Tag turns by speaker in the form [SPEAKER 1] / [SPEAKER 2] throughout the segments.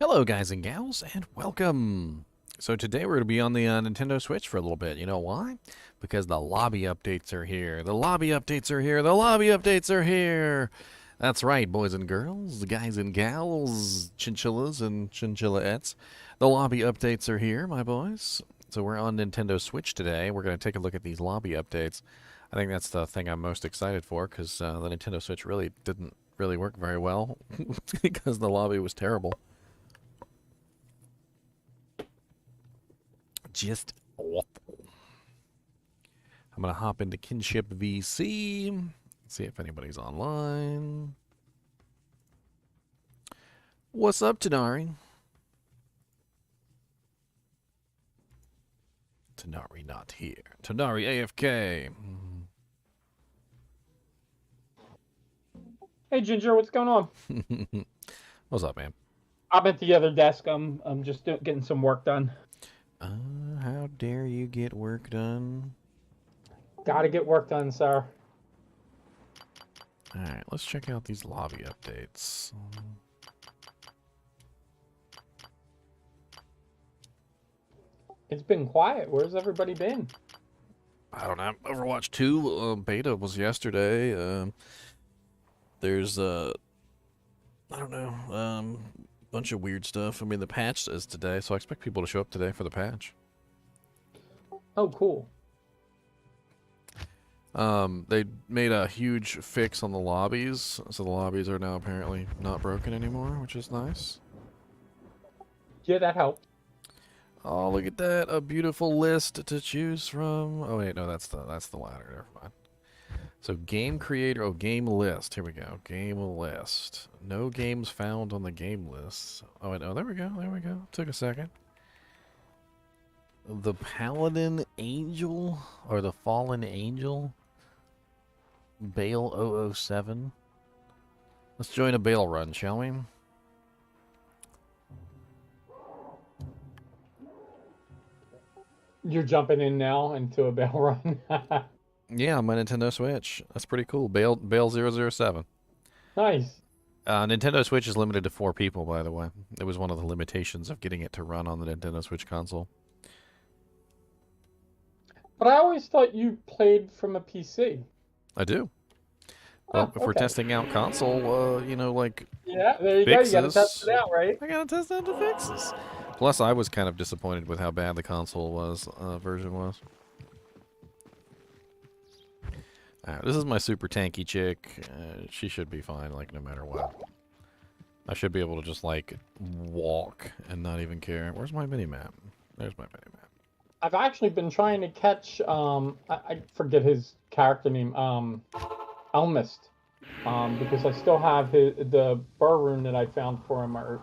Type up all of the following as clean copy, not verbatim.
[SPEAKER 1] Hello guys and gals, and welcome! So today we're going to be on the Nintendo Switch for a little bit. You know why? Because the lobby updates are here. The lobby updates are here. The lobby updates are here! That's right, boys and girls, guys and gals, chinchillas and chinchillaettes. The lobby updates are here, my boys. So we're on Nintendo Switch today. We're going to take a look at these lobby updates. I think that's the thing I'm most excited for, because the Nintendo Switch really didn't really work very well, because the lobby was terrible. Just awful. I'm going to hop into Kinship VC, see if anybody's online. What's up, Tanari? Tanari not here. Tanari AFK.
[SPEAKER 2] Hey Ginger, what's going on?
[SPEAKER 1] What's up, man?
[SPEAKER 2] I'm at the other desk. I'm just getting some work done.
[SPEAKER 1] How dare you get work done?
[SPEAKER 2] Gotta get work done, sir.
[SPEAKER 1] Alright, let's check out these lobby updates.
[SPEAKER 2] It's been quiet. Where's everybody been?
[SPEAKER 1] I don't know. Overwatch 2 beta was yesterday. There's I don't know, bunch of weird stuff. I mean, the patch is today, so I expect people to show up today for the patch.
[SPEAKER 2] Oh, cool.
[SPEAKER 1] They made a huge fix on the lobbies, so the lobbies are now apparently not broken anymore, which is nice.
[SPEAKER 2] Yeah, that helped.
[SPEAKER 1] Oh, look at that! A beautiful list to choose from. Oh wait, no, that's the ladder. Never mind. So game creator, oh, game list. Here we go. Game list. No games found on the game list. Oh, wait, no, there we go. There we go. Took a second. The Paladin Angel, or the Fallen Angel. Bale 007. Let's join a Bale run, shall we?
[SPEAKER 2] You're jumping in now into a bell run.
[SPEAKER 1] Yeah, on my Nintendo Switch. That's pretty cool. Bale 007.
[SPEAKER 2] Nice.
[SPEAKER 1] Nintendo Switch is limited to 4 people, by the way. It was one of the limitations of getting it to run on the Nintendo Switch console.
[SPEAKER 2] But I always thought you played from a PC.
[SPEAKER 1] I do. Well, if we're
[SPEAKER 2] Okay.
[SPEAKER 1] testing out console, you know, like
[SPEAKER 2] Yeah, there you
[SPEAKER 1] fixes,
[SPEAKER 2] go. You gotta test it out, right?
[SPEAKER 1] I gotta test out the fixes. Plus, I was kind of disappointed with how bad the console version was. This is my super tanky chick. She should be fine, like, no matter what. I should be able to just, like, walk and not even care. Where's my mini-map? There's my mini-map.
[SPEAKER 2] I've actually been trying to catch, I forget his character name, Elmist. Because I still have the burr rune that I found for him, or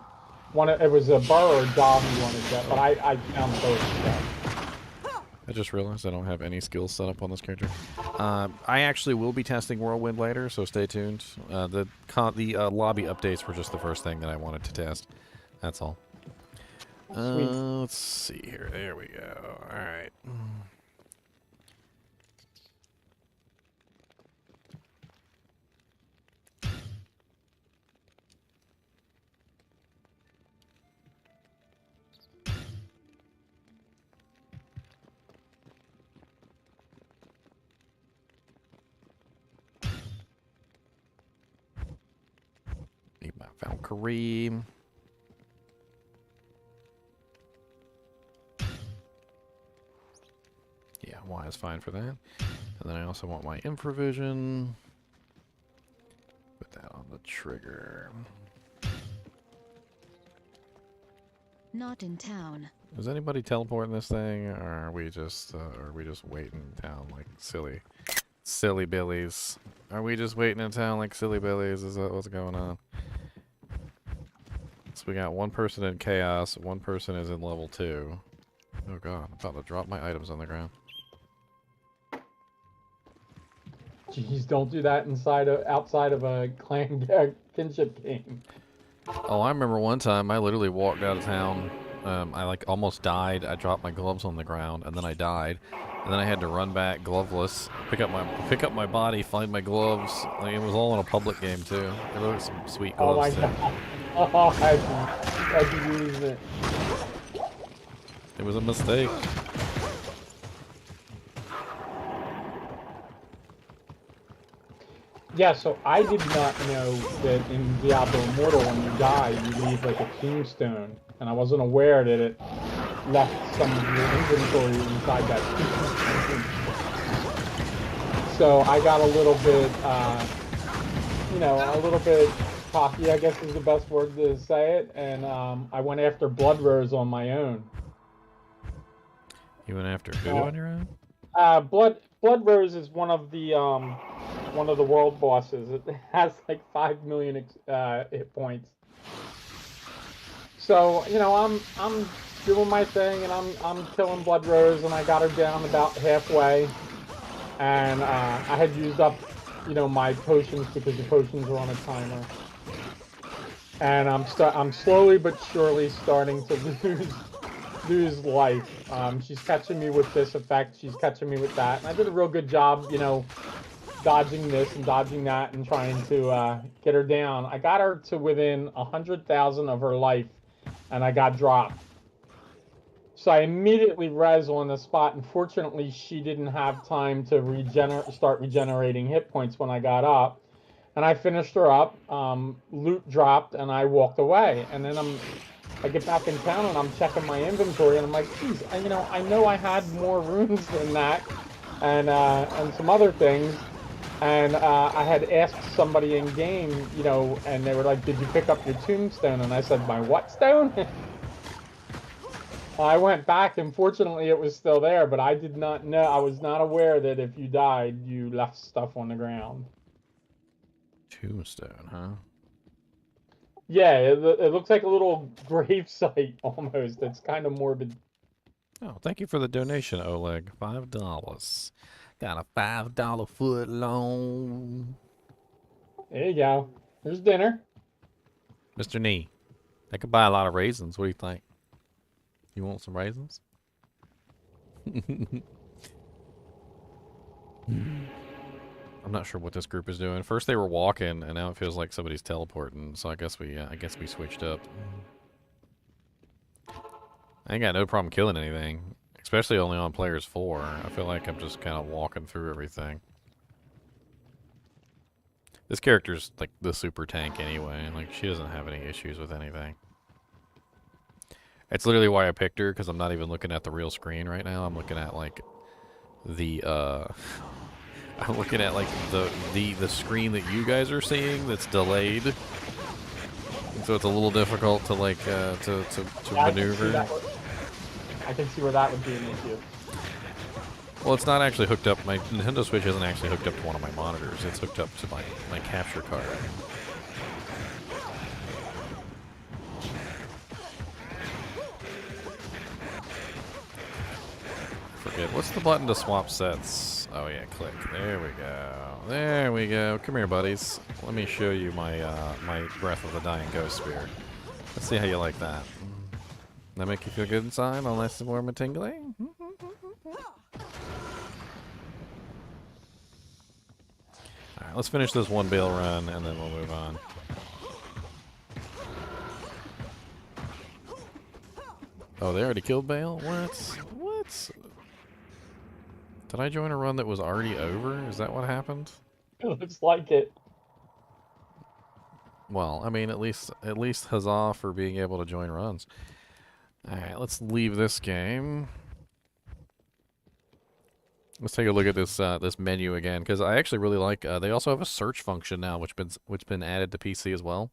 [SPEAKER 2] it was a burr or job he wanted to get, but I found both. So.
[SPEAKER 1] I just realized I don't have any skills set up on this character. I actually will be testing Whirlwind later, so stay tuned. The lobby updates were just the first thing that I wanted to test. That's all. Let's see here. There we go. All right. Need my Valkyrie. Yeah, Y is fine for that. And then I also want my infravision. Put that on the trigger.
[SPEAKER 3] Not in town.
[SPEAKER 1] Is anybody teleporting this thing, or are we just waiting in town like silly billies? Are we just waiting in town like silly billies? Is that what's going on? So we got one person in chaos, one person is in level 2. Oh god, I'm about to drop my items on the ground.
[SPEAKER 2] Jeez, don't do that outside of a clan kinship game.
[SPEAKER 1] Oh, I remember one time I literally walked out of town. I like almost died. I dropped my gloves on the ground, and then I died. And then I had to run back gloveless, pick up my body, find my gloves. Like, it was all in a public game too. There were some sweet gloves.
[SPEAKER 2] Oh my god! Oh, I'd be using it.
[SPEAKER 1] It was a mistake.
[SPEAKER 2] Yeah, so I did not know that in Diablo Immortal, when you die, you leave like a tombstone, and I wasn't aware that it left some of your inventory inside that tombstone. So I got a little bit, a little bit cocky, I guess is the best word to say it, and I went after Blood Rose on my own.
[SPEAKER 1] You went after who on your own?
[SPEAKER 2] Blood Rose is one of the world bosses. It has like 5 million hit points. So I'm doing my thing, and I'm killing Blood Rose, and I got her down about halfway, and I had used up my potions because the potions are on a timer, and I'm slowly but surely starting to lose life. She's catching me with this effect, she's catching me with that, and I did a real good job, dodging this and dodging that and trying to get her down. I got her to within 100,000 of her life, and I got dropped. So I immediately res on the spot. Unfortunately, she didn't have time to start regenerating hit points when I got up, and I finished her up. Loot dropped, and I walked away. And then I get back in town, and I'm checking my inventory, and I'm like, geez, I know I had more runes than that, and some other things. And I had asked somebody in game, and they were like, did you pick up your tombstone? And I said, my what stone? I went back, and fortunately it was still there, but I did not know, I was not aware that if you died, you left stuff on the ground.
[SPEAKER 1] Tombstone, huh?
[SPEAKER 2] Yeah, it looks like a little grave site almost. It's kind of morbid.
[SPEAKER 1] Oh, thank you for the donation, Oleg. $5. Got a $5 foot long.
[SPEAKER 2] There you go. There's dinner.
[SPEAKER 1] Mr. Nee, I could buy a lot of raisins. What do you think? You want some raisins? I'm not sure what this group is doing. First they were walking, and now it feels like somebody's teleporting. So I guess we switched up. I ain't got no problem killing anything, especially only on players 4. I feel like I'm just kind of walking through everything. This character's like the super tank anyway. Like she doesn't have any issues with anything. It's literally why I picked her, because I'm not even looking at the real screen right now. I'm looking at like the I'm looking at like the screen that you guys are seeing that's delayed. So it's a little difficult to like to maneuver.
[SPEAKER 2] I can see where that would be an issue.
[SPEAKER 1] Well, it's not actually hooked up. My Nintendo Switch isn't actually hooked up to one of my monitors. It's hooked up to my capture card. Forget. What's the button to swap sets? Oh yeah, click. There we go. There we go. Come here, buddies. Let me show you my my Breath of the Dying Ghost Spear. Let's see how you like that. That make you feel good inside? All nice and warm and tingly? Alright, let's finish this one bale run and then we'll move on. Oh, they already killed Bale? What? What? Did I join a run that was already over? Is that what happened?
[SPEAKER 2] It looks like it.
[SPEAKER 1] Well, I mean, at least huzzah for being able to join runs. Alright, let's leave this game. Let's take a look at this this menu again, because I actually really like. They also have a search function now, which been added to PC as well.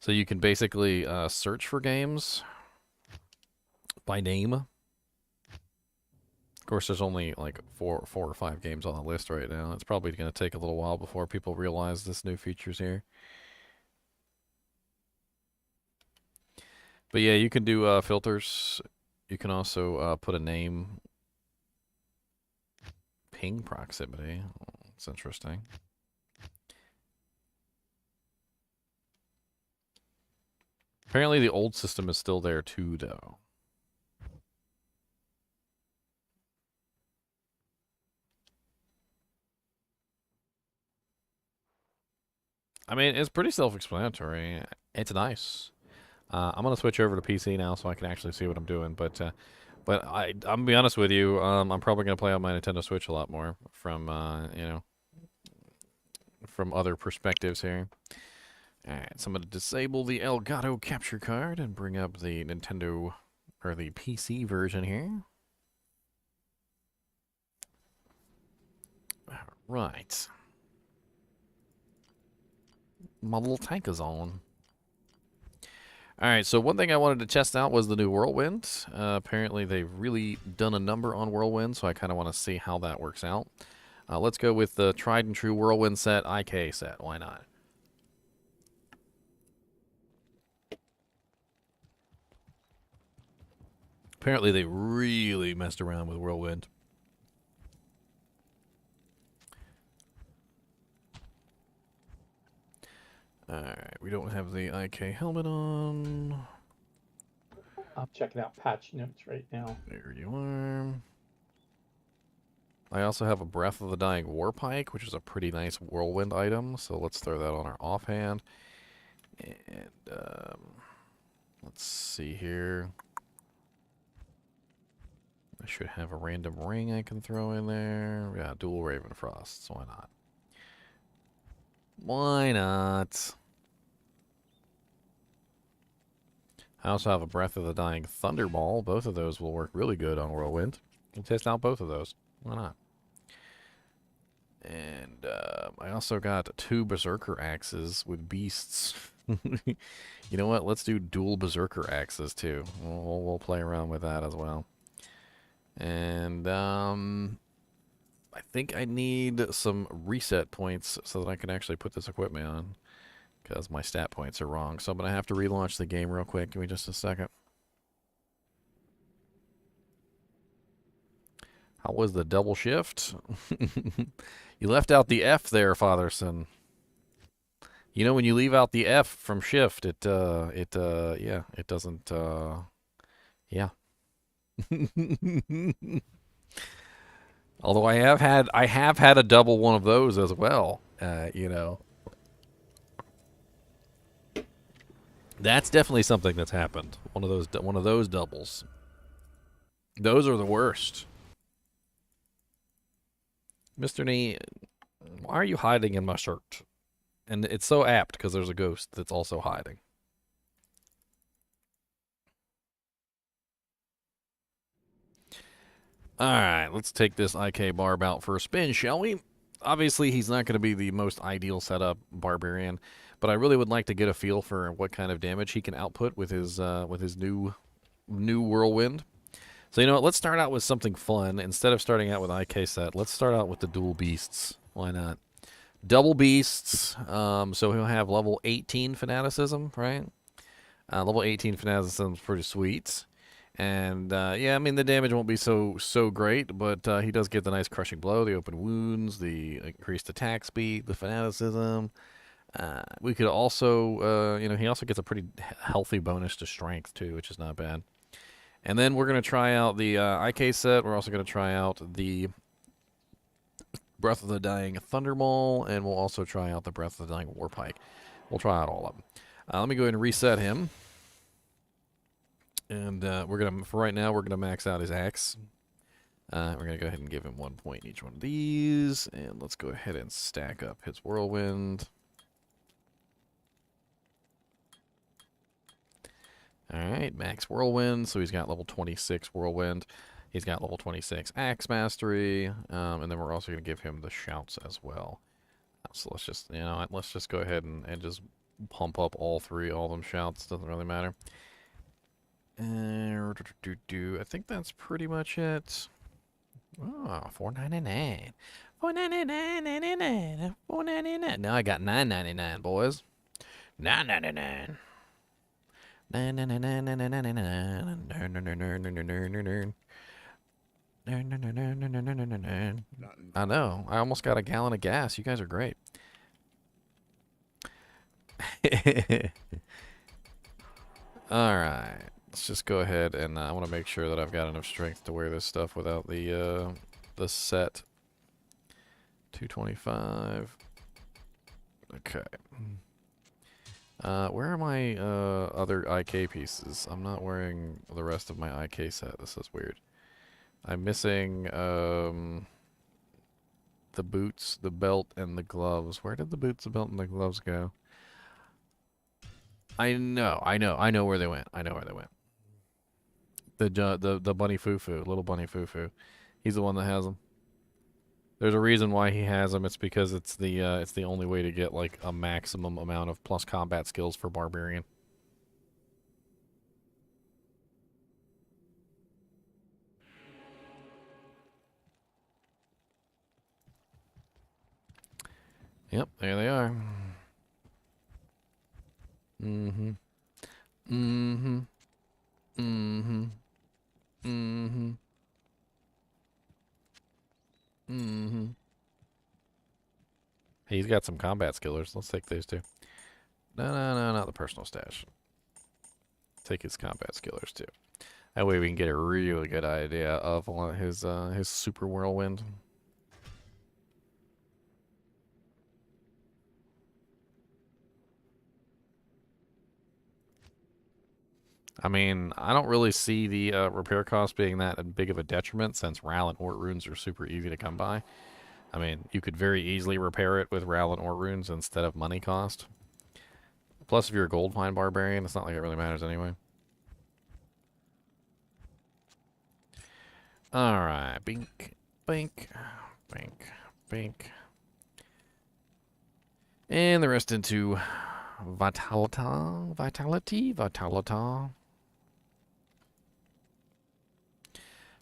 [SPEAKER 1] So you can basically search for games by name. Of course, there's only like four or five games on the list right now. It's probably going to take a little while before people realize this new feature's here. But yeah, you can do filters. You can also put a name. Ping proximity. That's interesting. Apparently the old system is still there too, though. I mean, it's pretty self-explanatory. It's nice. I'm gonna switch over to PC now so I can actually see what I'm doing. But I'm gonna be honest with you. I'm probably gonna play on my Nintendo Switch a lot more from you know, from other perspectives here. All right, so I'm gonna disable the Elgato capture card and bring up the Nintendo or the PC version here. All right. My little tank is on. Alright, so one thing I wanted to test out was the new Whirlwind. Apparently they've really done a number on Whirlwind, so I kind of want to see how that works out. Let's go with the tried and true Whirlwind set, IK set. Why not? Apparently they really messed around with Whirlwind. Alright, we don't have the IK helmet on.
[SPEAKER 2] I'm checking out patch notes right now.
[SPEAKER 1] There you are. I also have a Breath of the Dying War Pike, which is a pretty nice Whirlwind item, so let's throw that on our offhand. And, let's see here. I should have a random ring I can throw in there. Yeah, dual Raven Frosts, why not? Why not? I also have a Breath of the Dying Thunderball. Both of those will work really good on Whirlwind. We'll test out both of those. Why not? And I also got 2 Berserker Axes with beasts. You know what? Let's do dual Berserker Axes too. We'll play around with that as well. And I think I need some reset points so that I can actually put this equipment on, because my stat points are wrong. So I'm going to have to relaunch the game real quick. Give me just a second. How was the double shift? You left out the F there, Fatherson. You know, when you leave out the F from shift, yeah, it doesn't, yeah. Although I have had a double one of those as well, you know. That's definitely something that's happened. One of those doubles. Those are the worst. Mr. Nee, why are you hiding in my shirt? And it's so apt because there's a ghost that's also hiding. Alright, let's take this IK barb out for a spin, shall we? Obviously, he's not going to be the most ideal setup barbarian, but I really would like to get a feel for what kind of damage he can output with his new Whirlwind. So you know what, let's start out with something fun. Instead of starting out with IK set, let's start out with the dual beasts. Why not? Double beasts, so he'll have level 18 fanaticism, right? Level 18 fanaticism is pretty sweet. And, yeah, I mean, the damage won't be so great, but he does get the nice crushing blow, the open wounds, the increased attack speed, the fanaticism. We could also, you know, he also gets a pretty healthy bonus to strength, too, which is not bad. And then we're going to try out the IK set. We're also going to try out the Breath of the Dying Thunderball, and we'll also try out the Breath of the Dying War Pike. We'll try out all of them. Let me go ahead and reset him. And we're gonna, for right now, we're gonna max out his axe. We're gonna go ahead and give him 1 point in each one of these, and let's go ahead and stack up his Whirlwind. All right, max Whirlwind. So he's got level 26 Whirlwind. He's got level 26 Axe Mastery, and then we're also gonna give him the shouts as well. So let's just, you know, let's just go ahead and just pump up all them shouts. Doesn't really matter. I think that's pretty much it. Oh, $4.99. $4.99, $4.99. Now I got $9.99, boys. $9.99. I know. I almost got a gallon of gas. You guys are great. All right. Let's just go ahead and I want to make sure that I've got enough strength to wear this stuff without the set. 225. Okay. Where are my other IK pieces? I'm not wearing the rest of my IK set. This is weird. I'm missing the boots, the belt, and the gloves. Where did the boots, the belt, and the gloves go? I know where they went. I know where they went. The bunny foo-foo, little bunny foo-foo. He's the one that has them. There's a reason why he has them. It's because it's the only way to get like a maximum amount of plus combat skills for barbarian. Yep, there they are. Mm-hmm. Mm-hmm. Mm-hmm. Mm-hmm. Mm-hmm. Hey, he's got some combat skillers. Let's take these two. No, not the personal stash. Take his combat skillers too. That way we can get a really good idea of his super whirlwind. I mean, I don't really see the repair cost being that big of a detriment since Ral and Ort runes are super easy to come by. I mean, you could very easily repair it with Ral and Ort runes instead of money cost. Plus, if you're a gold mine barbarian, it's not like it really matters anyway. Alright, bink, bink, bink, bink. And the rest into vitality.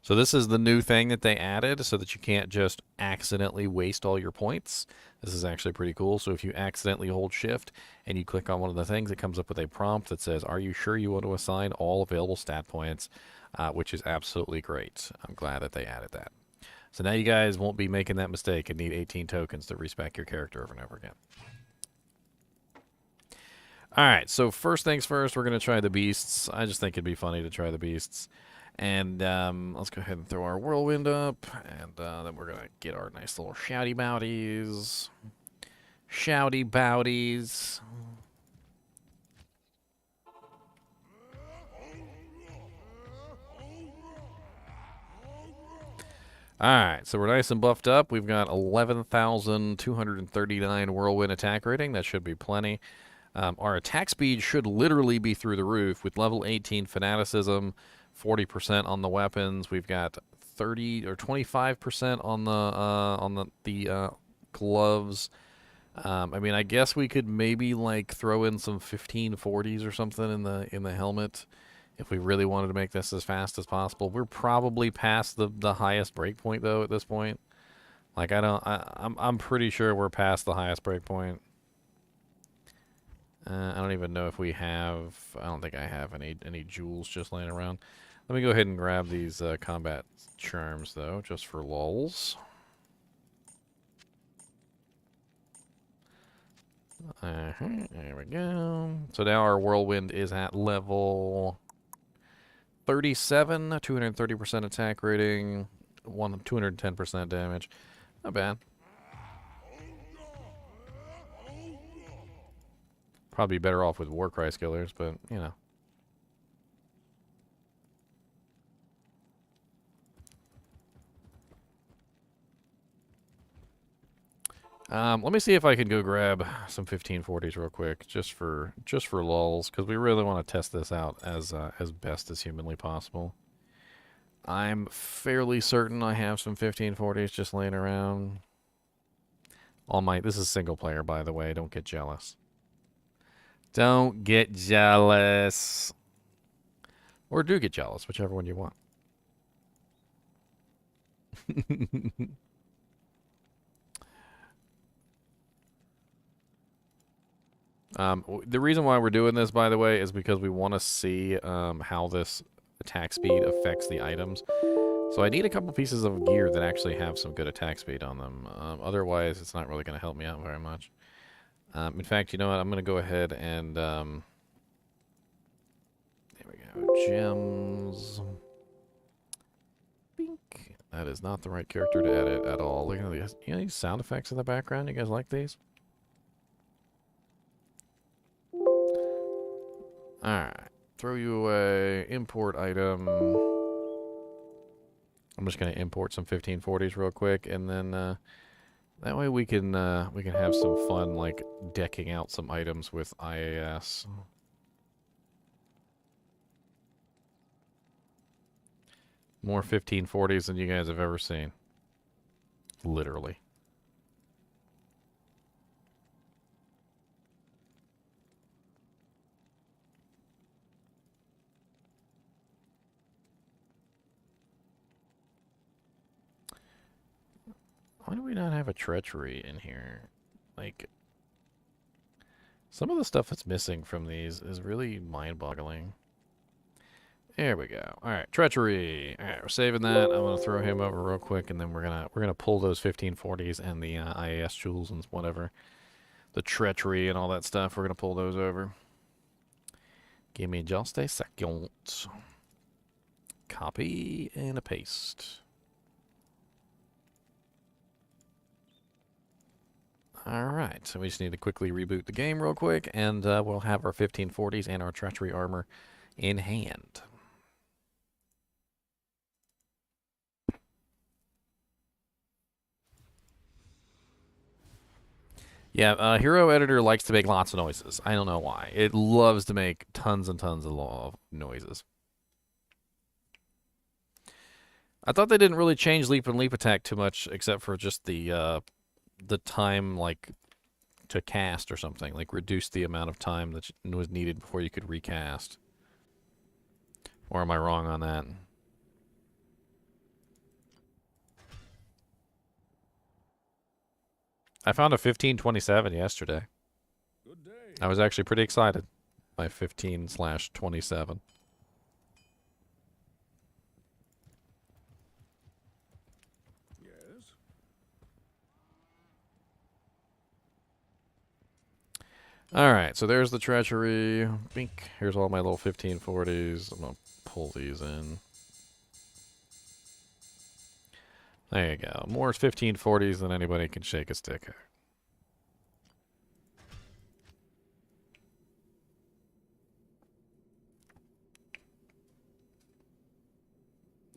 [SPEAKER 1] So this is the new thing that they added so that you can't just accidentally waste all your points. This is actually pretty cool. So if you accidentally hold shift and you click on one of the things, it comes up with a prompt that says, are you sure you want to assign all available stat points? Which is absolutely great. I'm glad that they added that. So now you guys won't be making that mistake and need 18 tokens to respec your character over and over again. Alright, so first things first, we're going to try the beasts. I just think it'd be funny to try the beasts. And let's go ahead and throw our whirlwind up. And then we're going to get our nice little shouty bowdies. Shouty bowdies. Alright, so we're nice and buffed up. We've got 11,239 whirlwind attack rating. That should be plenty. Our attack speed should literally be through the roof with level 18 fanaticism, 40% on the weapons. We've got 30 or 25% on the gloves. I mean, I guess we could maybe like throw in some 1540s or something in the helmet if we really wanted to make this as fast as possible. We're probably past the highest breakpoint though at this point. Like I'm pretty sure we're past the highest breakpoint. I don't even know if we have. I don't think I have any jewels just laying around. Let me go ahead and grab these combat charms though, just for lulz. There we go. So now our whirlwind is at level 37, 230% attack rating, 210% damage. Not bad. Probably better off with Warcry skillers, but, you know. Let me see if I can go grab some 1540s real quick, just for lulz, because we really want to test this out as best as humanly possible. I'm fairly certain I have some 1540s just laying around. This is single player, by the way. Don't get jealous. Don't get jealous. Or do get jealous, whichever one you want. The reason why we're doing this, by the way, is because we want to see how this attack speed affects the items. So I need a couple pieces of gear that actually have some good attack speed on them. Otherwise, it's not really going to help me out very much. In fact, you know what? I'm going to go ahead and... there we go. Gems. Bink. That is not the right character to edit at all. Look at these. You know these sound effects in the background? You guys like these? Alright. Throw you away. Import item. I'm just going to import some 1540s real quick, and then that way we can have some fun, like decking out some items with IAS. More 1540s than you guys have ever seen. Literally. Why do we not have a treachery in here? Like, some of the stuff that's missing from these is really mind-boggling. There we go. All right, treachery. All right, we're saving that. I'm gonna throw him over real quick, and then we're gonna pull those 1540s and the IAS jewels and whatever, the treachery and all that stuff. We're gonna pull those over. Give me just a second. Copy and a paste. Alright, so we just need to quickly reboot the game real quick, and we'll have our 1540s and our treachery armor in hand. Yeah, Hero Editor likes to make lots of noises. I don't know why. It loves to make tons and tons of noises. I thought they didn't really change leap and leap attack too much, except for just the time, like, to cast or something. Like, reduce the amount of time that was needed before you could recast. Or am I wrong on that? I found a 1527 yesterday. Good day. I was actually pretty excited by 15/27.
[SPEAKER 4] Yes.
[SPEAKER 1] Alright, so there's the treachery. Bink. Here's all my little 1540s. I'm going to pull these in. There you go. More 1540s than anybody can shake a stick at.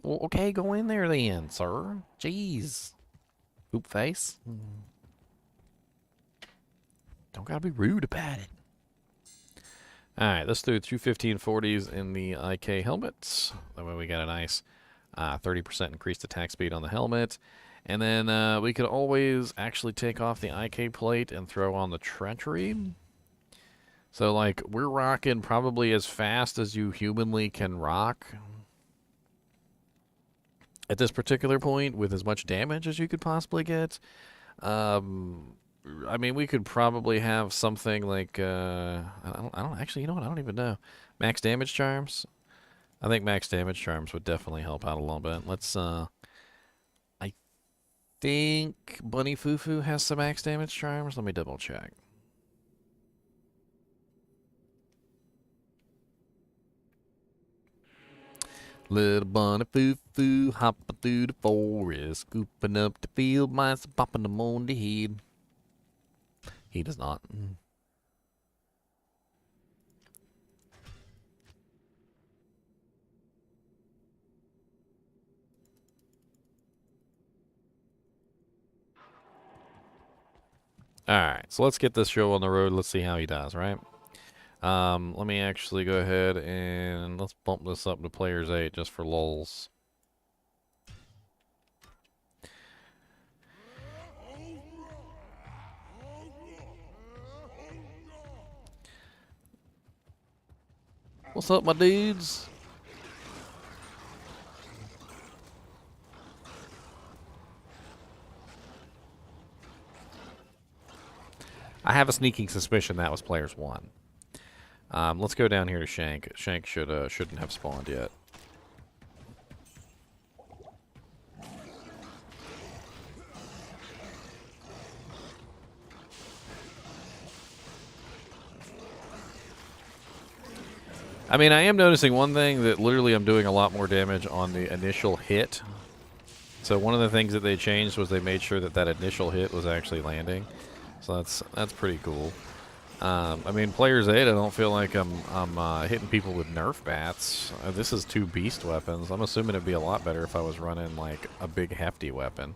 [SPEAKER 1] Well, okay, go in there then, sir. Jeez. Poop face. Don't gotta be rude about it. Alright, let's do 2 1540s in the IK helmets. That way we got a nice 30% increased attack speed on the helmet. And then we could always actually take off the IK plate and throw on the treachery. So, like, we're rocking probably as fast as you humanly can rock at this particular point, with as much damage as you could possibly get. I mean, we could probably have something like, I don't actually, you know what, I don't even know. Max damage charms? I think max damage charms would definitely help out a little bit. Let's, I think Bunny Fufu has some max damage charms. Let me double check. Little bunny foo-foo, hopping through the forest, scooping up the field mice, popping them on the head. He does not. Alright, so let's get this show on the road. Let's see how he does, right? Let me actually go ahead and let's bump this up to players 8 just for lulz. What's up, my dudes? I have a sneaking suspicion that was players 1. Let's go down here to Shank. Shank shouldn't have spawned yet. I mean, I am noticing one thing, that literally I'm doing a lot more damage on the initial hit. So one of the things that they changed was they made sure that that initial hit was actually landing. So that's pretty cool. I mean, players 8, I don't feel like I'm hitting people with Nerf bats. This is 2 beast weapons. I'm assuming it'd be a lot better if I was running like a big hefty weapon.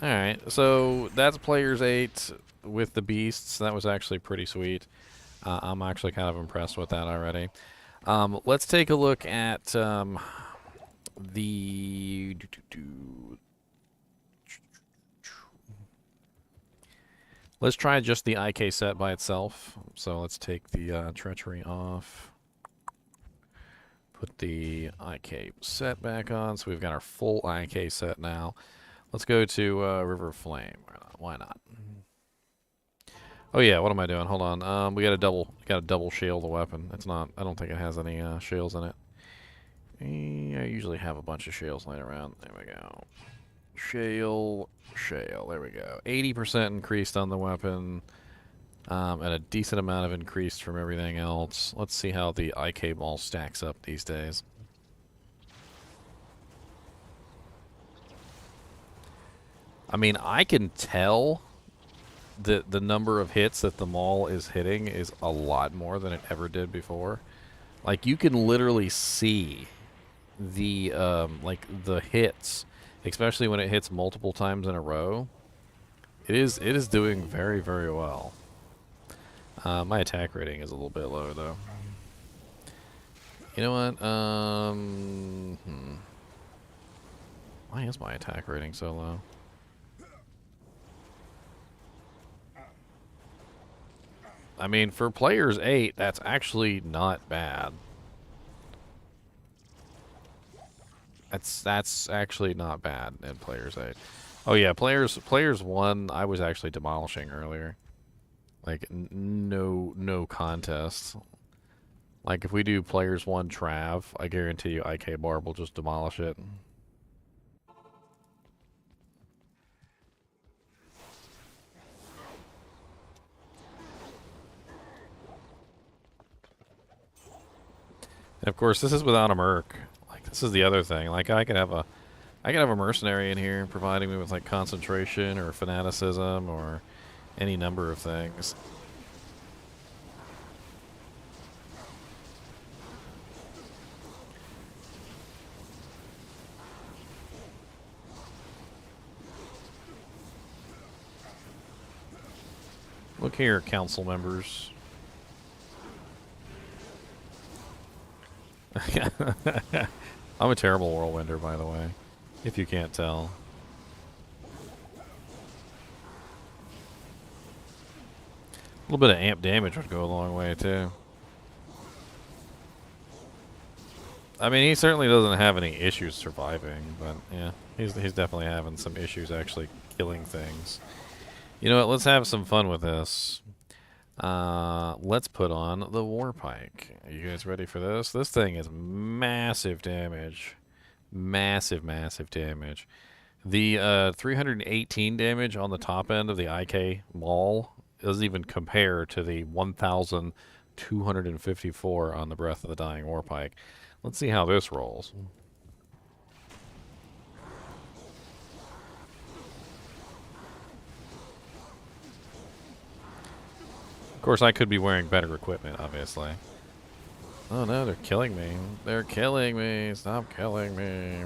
[SPEAKER 1] Alright, so that's players 8 with the beasts. That was actually pretty sweet. I'm actually kind of impressed with that already. Let's take a look at the... Let's try just the IK set by itself. So let's take the treachery off. Put the IK set back on. So we've got our full IK set now. Let's go to River Flame. Why not? Oh yeah, what am I doing? Hold on. We got to double shale the weapon. It's not. I don't think it has any shales in it. I usually have a bunch of shales laying around. There we go. Shale. There we go. 80% increased on the weapon, and a decent amount of increase from everything else. Let's see how the IK ball stacks up these days. I mean, I can tell that the number of hits that the maul is hitting is a lot more than it ever did before. Like, you can literally see the like the hits, especially when it hits multiple times in a row. It is doing very, very well. My attack rating is a little bit low though. You know what? Why is my attack rating so low? I mean, for players 8, that's actually not bad. That's actually not bad in players 8. Oh yeah, players 1, I was actually demolishing earlier. Like no contest. Like if we do players 1 Trav, I guarantee you IK Barb will just demolish it. And of course, this is without a merc. Like, this is the other thing. Like, I could have a mercenary in here providing me with like concentration or fanaticism or any number of things. Look here, council members. I'm a terrible whirlwinder, by the way, if you can't tell. A little bit of amp damage would go a long way, too. I mean, he certainly doesn't have any issues surviving, but yeah, he's definitely having some issues actually killing things. You know what? Let's have some fun with this. Let's put on the War Pike. Are you guys ready for this? This thing is massive damage. Massive, massive damage. The 318 damage on the top end of the IK Maul doesn't even compare to the 1,254 on the Breath of the Dying War Pike. Let's see how this rolls. Of course, I could be wearing better equipment, obviously. Oh no, they're killing me. They're killing me. Stop killing me.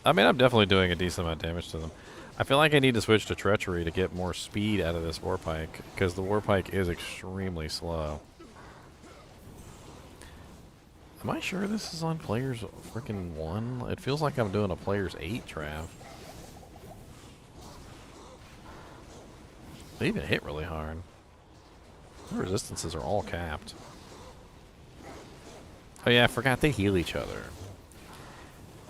[SPEAKER 1] I mean, I'm definitely doing a decent amount of damage to them. I feel like I need to switch to Treachery to get more speed out of this War Pike, because the War Pike is extremely slow. Am I sure this is on players freaking 1? It feels like I'm doing a players 8 draft. They even hit really hard. The resistances are all capped. Oh yeah, I forgot they heal each other.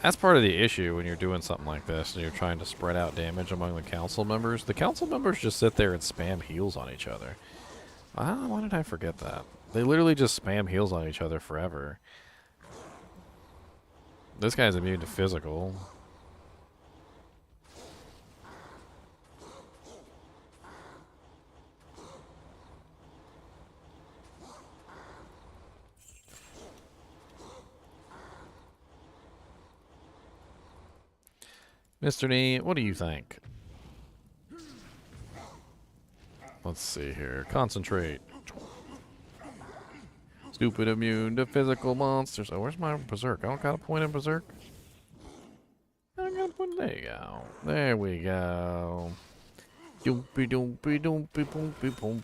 [SPEAKER 1] That's part of the issue when you're doing something like this and you're trying to spread out damage among the council members. The council members just sit there and spam heals on each other. Why did I forget that? They literally just spam heals on each other forever. This guy's immune to physical. Mr. Nee, what do you think? Let's see here. Concentrate. Stupid immune to physical monsters. Oh, where's my berserk? I don't got a point in berserk. I don't got a point. There you go. There we go. Doompy doompy doompy doompy boomp.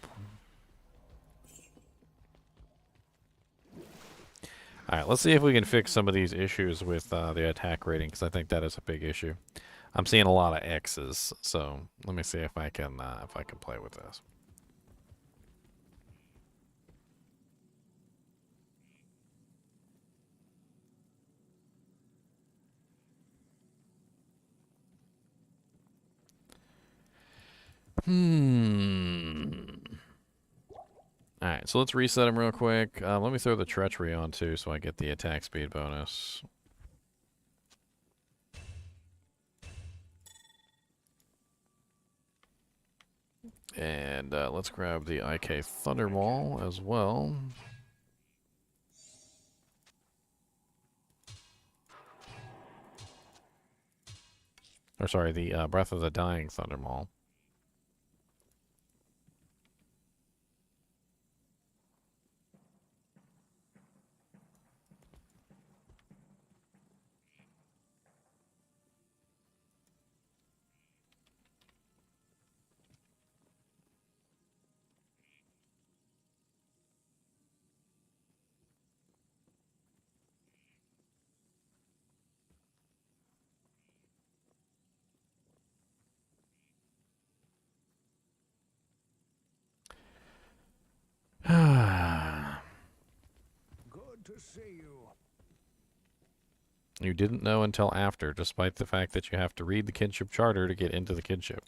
[SPEAKER 1] Alright, let's see if we can fix some of these issues with the attack rating, because I think that is a big issue. I'm seeing a lot of X's, so let me see if I can play with this. Alright, so let's reset him real quick. Let me throw the treachery on too so I get the attack speed bonus. And let's grab the IK Thunderball as well. Or sorry, the Breath of the Dying Thunderball.
[SPEAKER 4] Good to see you.
[SPEAKER 1] You didn't know until after, despite the fact that you have to read the kinship charter to get into the kinship.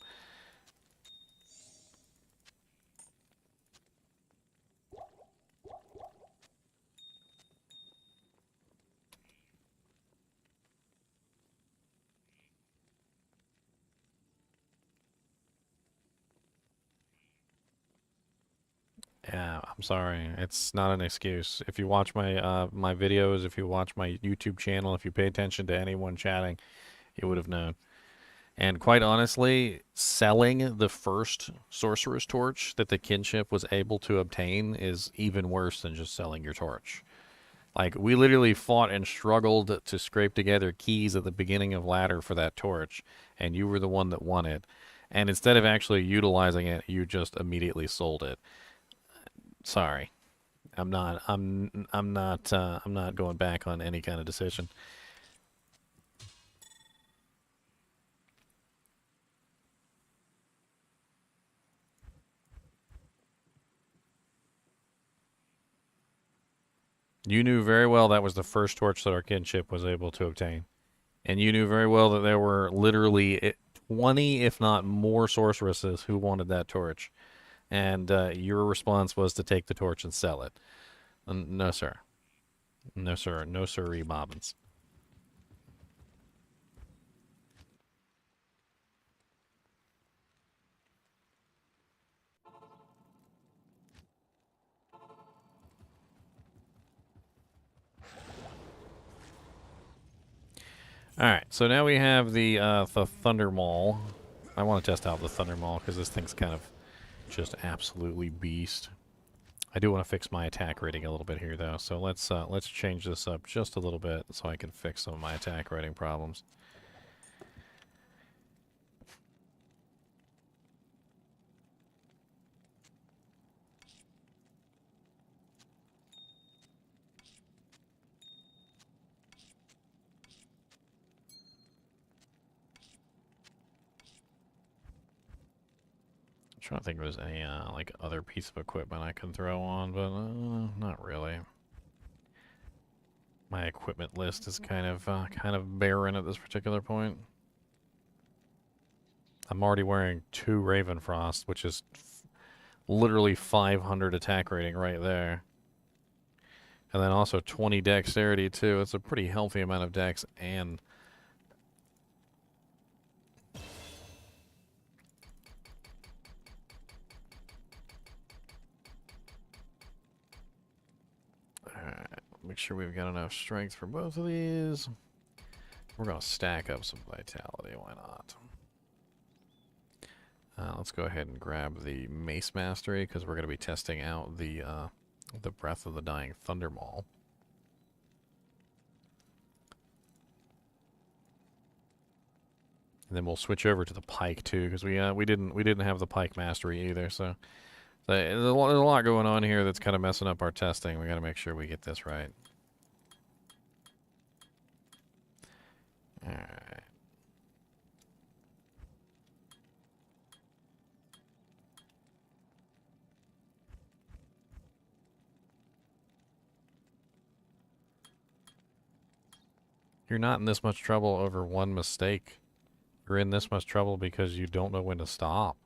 [SPEAKER 1] Yeah, I'm sorry. It's not an excuse. If you watch my my videos, if you watch my YouTube channel, if you pay attention to anyone chatting, you would have known. And quite honestly, selling the first sorcerer's torch that the kinship was able to obtain is even worse than just selling your torch. Like, we literally fought and struggled to scrape together keys at the beginning of ladder for that torch, and you were the one that won it. And instead of actually utilizing it, you just immediately sold it. Sorry. I'm not going back on any kind of decision. You knew very well that was the first torch that our kinship was able to obtain. And you knew very well that there were literally 20, if not more, sorceresses who wanted that torch. And your response was to take the torch and sell it. No, sir. No, sir. No, sirree, bobbins. Alright, so now we have the Thunder Maul. I want to test out the Thunder Maul because this thing's kind of just absolutely beast. I do want to fix my attack rating a little bit here, though. So let's change this up just a little bit so I can fix some of my attack rating problems. I'm trying to think if there's any like other piece of equipment I can throw on, but not really. My equipment list is kind of barren at this particular point. I'm already wearing 2 Raven Frost, which is literally 500 attack rating right there. And then also 20 dexterity too. It's a pretty healthy amount of dex and alright, make sure we've got enough strength for both of these. We're gonna stack up some vitality, why not? Let's go ahead and grab the Mace Mastery because we're gonna be testing out the Breath of the Dying Thunder Maul. And then we'll switch over to the Pike too, because we didn't have the Pike Mastery either. So there's a lot going on here that's kind of messing up our testing. We got to make sure we get this right. All right. You're not in this much trouble over one mistake. You're in this much trouble because you don't know when to stop.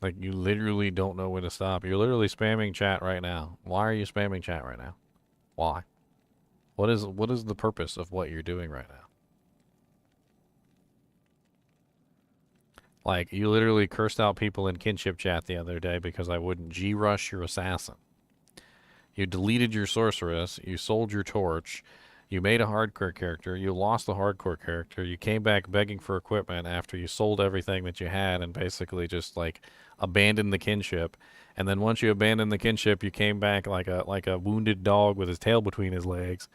[SPEAKER 1] Like, you literally don't know when to stop. You're literally spamming chat right now. Why are you spamming chat right now? Why? What is the purpose of what you're doing right now? Like, you literally cursed out people in kinship chat the other day because I wouldn't G-rush your assassin. You deleted your sorceress, you sold your torch, you made a hardcore character, you lost the hardcore character, you came back begging for equipment after you sold everything that you had and basically just, like, abandoned the kinship. And then once you abandoned the kinship, you came back like a wounded dog with his tail between his legs,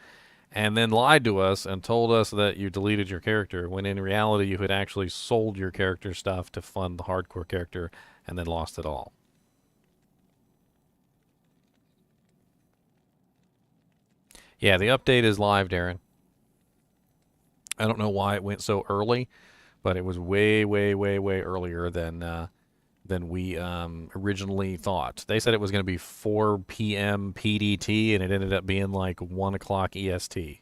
[SPEAKER 1] and then lied to us and told us that you deleted your character, when in reality you had actually sold your character stuff to fund the hardcore character and then lost it all. Yeah, the update is live, Darren. I don't know why it went so early, but it was way, way, way, way earlier than we originally thought. They said it was going to be 4 p.m. PDT, and it ended up being like 1 o'clock EST.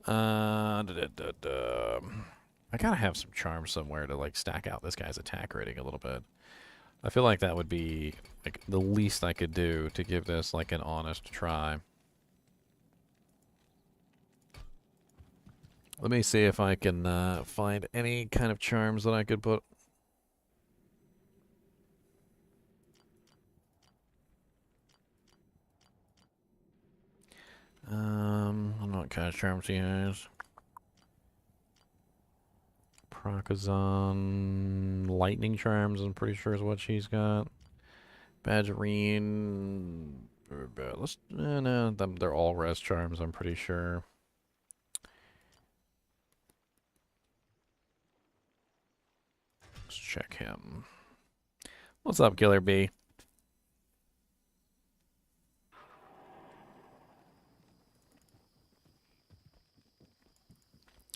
[SPEAKER 1] I gotta have some charm somewhere to like stack out this guy's attack rating a little bit. I feel like that would be like the least I could do to give this like an honest try. Let me see if I can find any kind of charms that I could put. I don't know what kind of charms he has. Procazon lightning charms, I'm pretty sure is what she's got. Badgerine. Let's no, they're all res charms, I'm pretty sure. Let's check him. What's up, Killer Bee?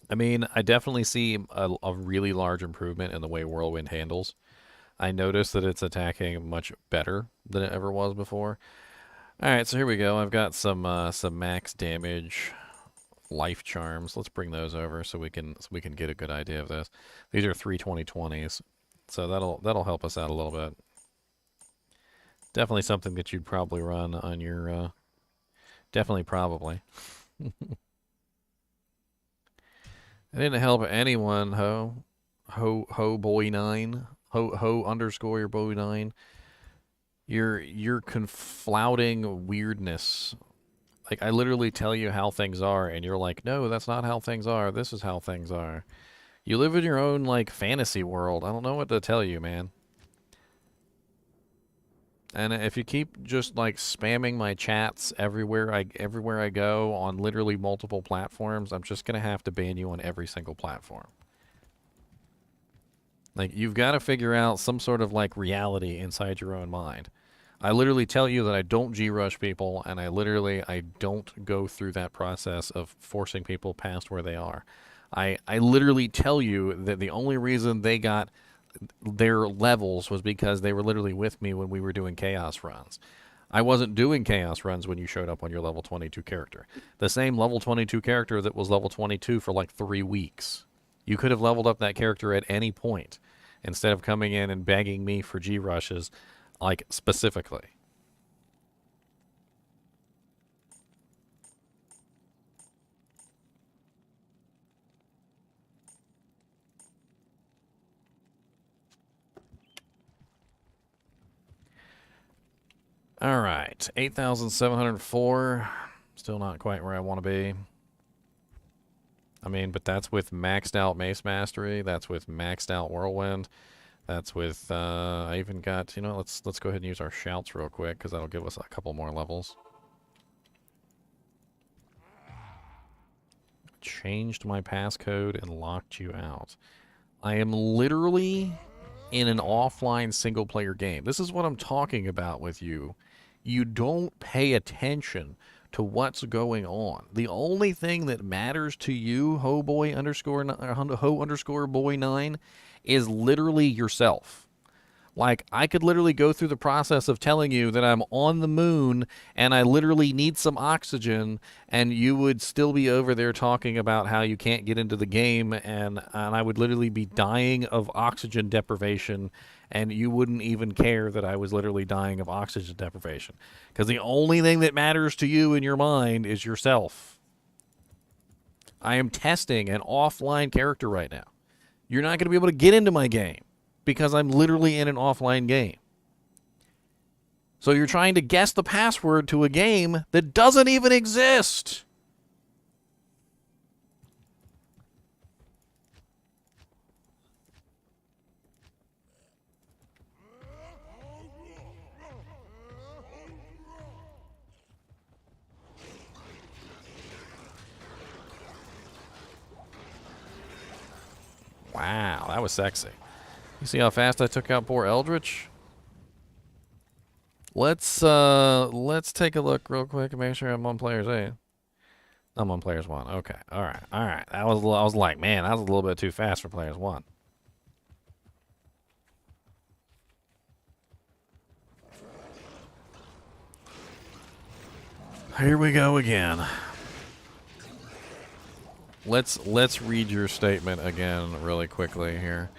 [SPEAKER 1] I mean, I definitely see a really large improvement in the way Whirlwind handles. I noticed that it's attacking much better than it ever was before. Alright, so here we go. I've got some max damage life charms. Let's bring those over so we can get a good idea of this. These are 320/20s. So that'll help us out a little bit. Definitely something that you'd probably run on your definitely probably. It didn't help anyone, ho boy 9, ho underscore your boy 9. You're conflouting weirdness. Like, I literally tell you how things are, and you're like, no, that's not how things are. This is how things are. You live in your own, like, fantasy world. I don't know what to tell you, man. And if you keep just, like, spamming my chats everywhere I go on literally multiple platforms, I'm just going to have to ban you on every single platform. Like, you've got to figure out some sort of, like, reality inside your own mind. I literally tell you that I don't G-rush people, and I don't go through that process of forcing people past where they are. I literally tell you that the only reason they got their levels was because they were literally with me when we were doing chaos runs. I wasn't doing chaos runs when you showed up on your level 22 character. The same level 22 character that was level 22 for like 3 weeks. You could have leveled up that character at any point instead of coming in and begging me for G-rushes, like, specifically. All right, 8,704. Still not quite where I want to be. I mean, but that's with maxed out Mace Mastery. That's with maxed out Whirlwind. That's with, I even got, you know, let's go ahead and use our shouts real quick, because that'll give us a couple more levels. Changed my passcode and locked you out. I am literally in an offline single-player game. This is what I'm talking about with you. You don't pay attention to what's going on. The only thing that matters to you, ho underscore boy 9, is literally yourself. Like, I could literally go through the process of telling you that I'm on the moon and I literally need some oxygen, and you would still be over there talking about how you can't get into the game, and I would literally be dying of oxygen deprivation, and you wouldn't even care that I was literally dying of oxygen deprivation. Because the only thing that matters to you in your mind is yourself. I am testing an offline character right now. You're not going to be able to get into my game because I'm literally in an offline game. So you're trying to guess the password to a game that doesn't even exist. Wow, that was sexy. You see how fast I took out poor Eldritch? Let's take a look real quick and make sure I'm on players 8. I'm on players 1. Okay. All right. I was like, man, that was a little bit too fast for players 1. Here we go again. Let's read your statement again really quickly here,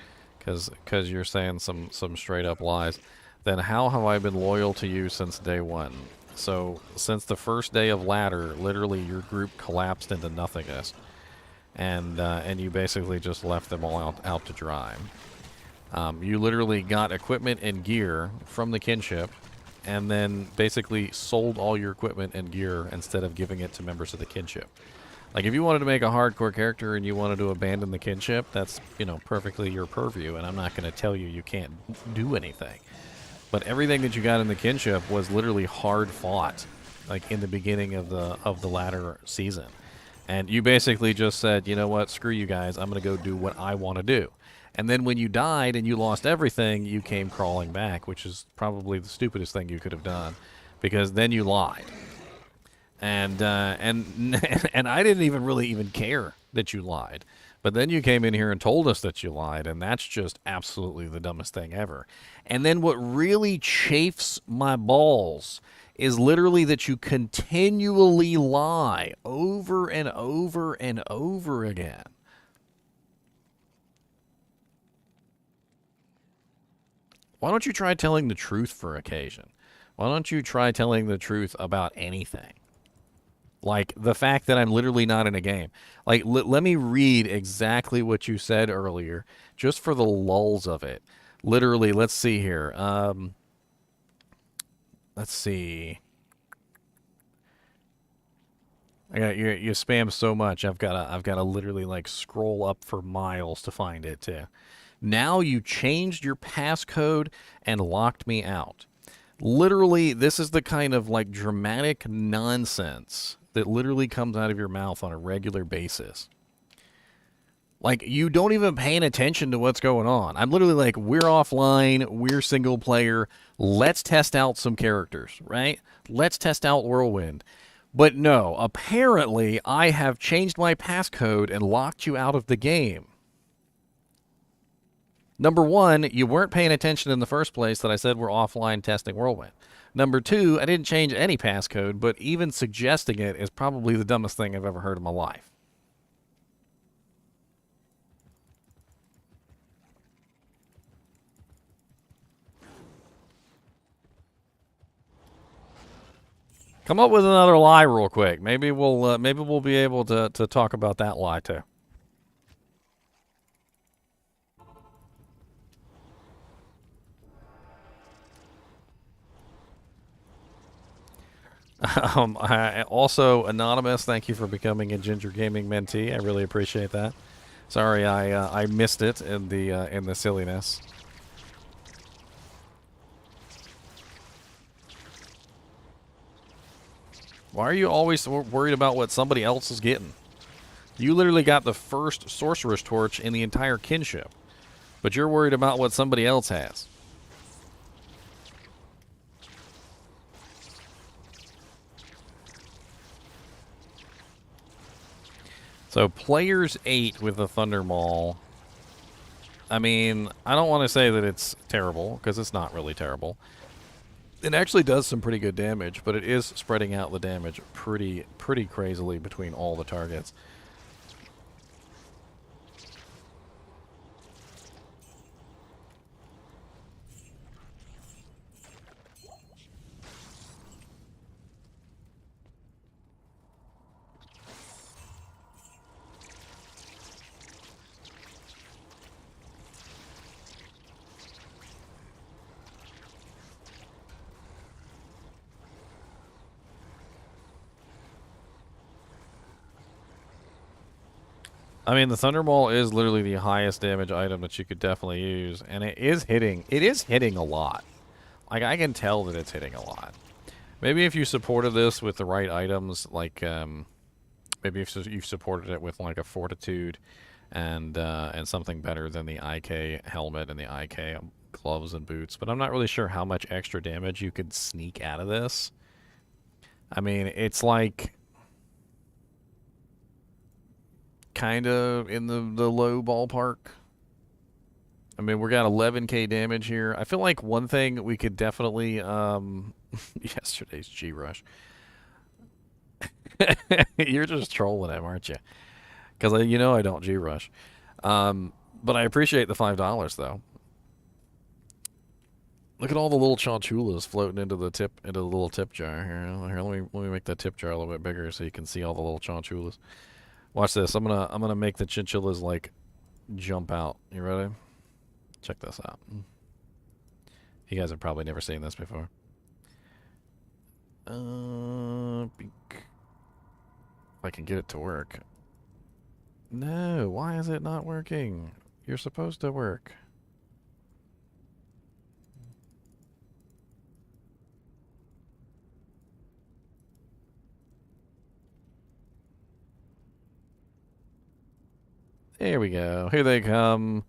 [SPEAKER 1] because you're saying some straight up lies, then how have I been loyal to you since day one? So since the first day of ladder, literally your group collapsed into nothingness, and you basically just left them all out to dry. You literally got equipment and gear from the kinship, and then basically sold all your equipment and gear instead of giving it to members of the kinship. Like, if you wanted to make a hardcore character and you wanted to abandon the kinship, that's, you know, perfectly your purview, and I'm not going to tell you can't do anything. But everything that you got in the kinship was literally hard fought, like in the beginning of the latter season. And you basically just said, you know what, screw you guys, I'm going to go do what I want to do. And then when you died and you lost everything, you came crawling back, which is probably the stupidest thing you could have done, because then you lied. And I didn't even really care that you lied. But then you came in here and told us that you lied, and that's just absolutely the dumbest thing ever. And then what really chafes my balls is literally that you continually lie over and over and over again. Why don't you try telling the truth for occasion? Why don't you try telling the truth about anything? Like the fact that I'm literally not in a game. Like, let me read exactly what you said earlier, just for the lulls of it. Literally, let's see here. Let's see. I got you spam so much. I've got to literally like scroll up for miles to find it too. Now you changed your passcode and locked me out. Literally, this is the kind of like dramatic nonsense that literally comes out of your mouth on a regular basis. Like, you don't even paying attention to what's going on. I'm literally like, we're offline, we're single player, let's test out some characters, right? Let's test out Whirlwind. But no, apparently I have changed my passcode and locked you out of the game. Number one, you weren't paying attention in the first place that I said we're offline testing Whirlwind. Number two, I didn't change any passcode, but even suggesting it is probably the dumbest thing I've ever heard in my life. Come up with another lie real quick. Maybe we'll be able to talk about that lie too. Also, Anonymous, thank you for becoming a Ginger Gaming mentee. I really appreciate that. Sorry, I missed it in the silliness. Why are you always worried about what somebody else is getting? You literally got the first sorcerer's torch in the entire kinship, but you're worried about what somebody else has. So players 8 with the Thunder Maul. I mean, I don't want to say that it's terrible, because it's not really terrible. It actually does some pretty good damage, but it is spreading out the damage pretty crazily between all the targets. I mean, the Thunder Maul is literally the highest damage item that you could definitely use, and it is hitting a lot. Like, I can tell that it's hitting a lot. Maybe if you supported this with the right items, like, maybe if you supported it with, like, a Fortitude and something better than the IK helmet and the IK gloves and boots, but I'm not really sure how much extra damage you could sneak out of this. I mean, it's like kind of in the low ballpark. I mean, we got 11k damage here. I feel like one thing we could definitely yesterday's G-Rush. You're just trolling him, aren't you? Because you know I don't G-Rush. But I appreciate the $5 though. Look at all the little chanchullas floating into the little tip jar here. Here, let me make that tip jar a little bit bigger so you can see all the little chanchullas. Watch this. I'm gonna make the chinchillas like jump out. You ready? Check this out. You guys have probably never seen this before. If I can get it to work. No, why is it not working? You're supposed to work. There we go. Here they come.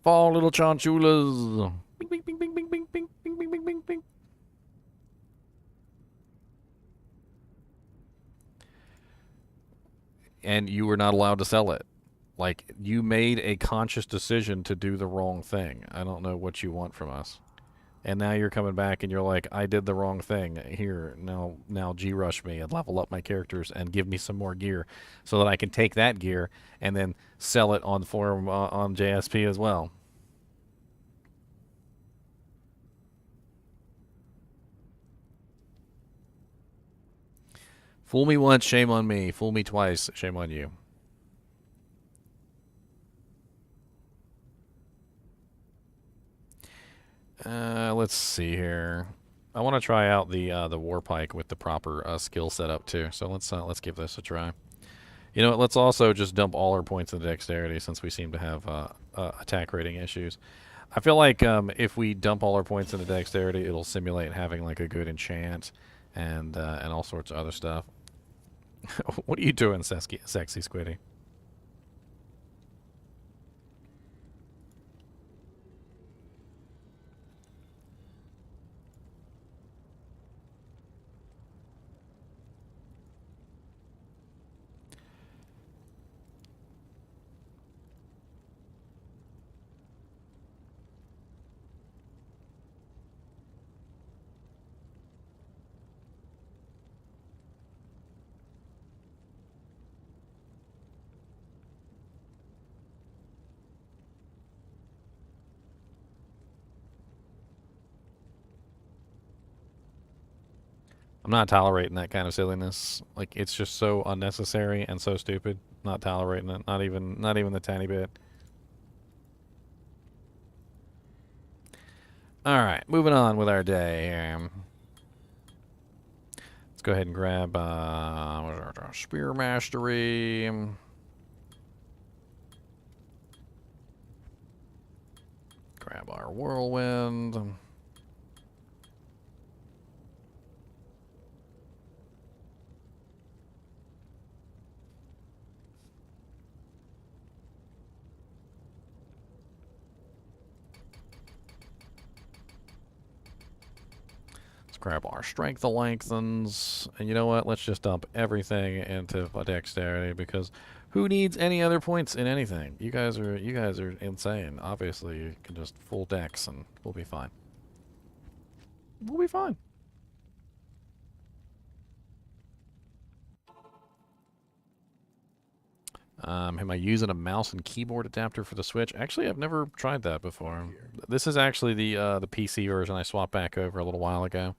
[SPEAKER 1] Fall, little chanchullas. Bing, bing, bing, bing, bing, bing, bing, bing, bing, bing, bing, bing. And you were not allowed to sell it. Like, you made a conscious decision to do the wrong thing. I don't know what you want from us. And now you're coming back and you're like, I did the wrong thing. Here, now G-rush me and level up my characters and give me some more gear so that I can take that gear and then sell it on forum on JSP as well. Fool me once, shame on me. Fool me twice, shame on you. Let's see here. I want to try out the war pike with the proper skill setup too. So let's give this a try. You know what? Let's also just dump all our points into dexterity since we seem to have attack rating issues. I feel like if we dump all our points into dexterity, it'll simulate having like a good enchant and all sorts of other stuff. What are you doing, sexy Squiddy? I'm not tolerating that kind of silliness. Like, it's just so unnecessary and so stupid. Not tolerating it. Not even the tiny bit. Alright, moving on with our day. Let's go ahead and grab Spear Mastery. Grab our Whirlwind. Grab our strength lengthens, and you know what? Let's just dump everything into dexterity because who needs any other points in anything? You guys are insane. Obviously, you can just full dex and we'll be fine. We'll be fine. Am I using a mouse and keyboard adapter for the Switch? Actually, I've never tried that before. This is actually the PC version I swapped back over a little while ago.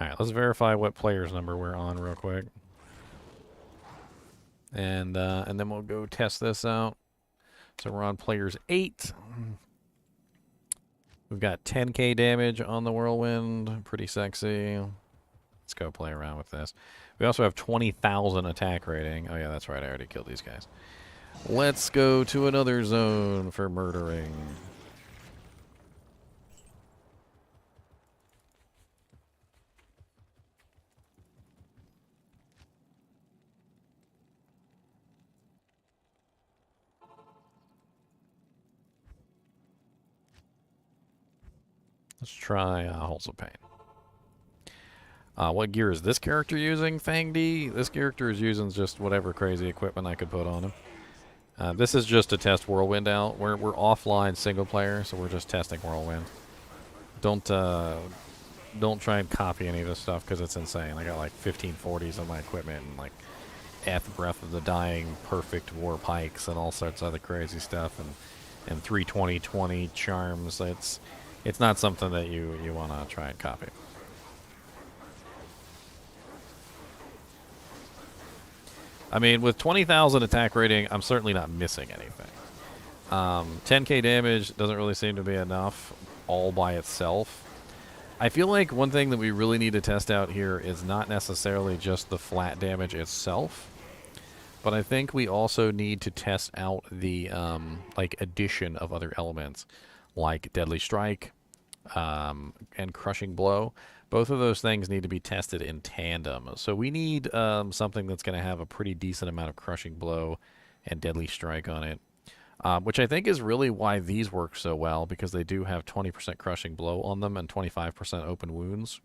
[SPEAKER 1] Alright, let's verify what player's number we're on real quick. And then we'll go test this out. So we're on players 8. We've got 10k damage on the Whirlwind. Pretty sexy. Let's go play around with this. We also have 20,000 attack rating. Oh yeah, that's right. I already killed these guys. Let's go to another zone for murdering. Let's try Halls of Pain. What gear is this character using, Fang D? This character is using just whatever crazy equipment I could put on him. This is just to test Whirlwind out. We're offline single player, so we're just testing Whirlwind. Don't try and copy any of this stuff because it's insane. I got like 1540s on my equipment and like Breath of the Dying perfect war pikes and all sorts of other crazy stuff and 320 charms. It's not something that you want to try and copy. I mean, with 20,000 attack rating, I'm certainly not missing anything. 10k damage doesn't really seem to be enough all by itself. I feel like one thing that we really need to test out here is not necessarily just the flat damage itself, but I think we also need to test out the like addition of other elements, like Deadly Strike and Crushing Blow. Both of those things need to be tested in tandem. So we need something that's going to have a pretty decent amount of Crushing Blow and Deadly Strike on it, which I think is really why these work so well, because they do have 20% Crushing Blow on them and 25% Open Wounds.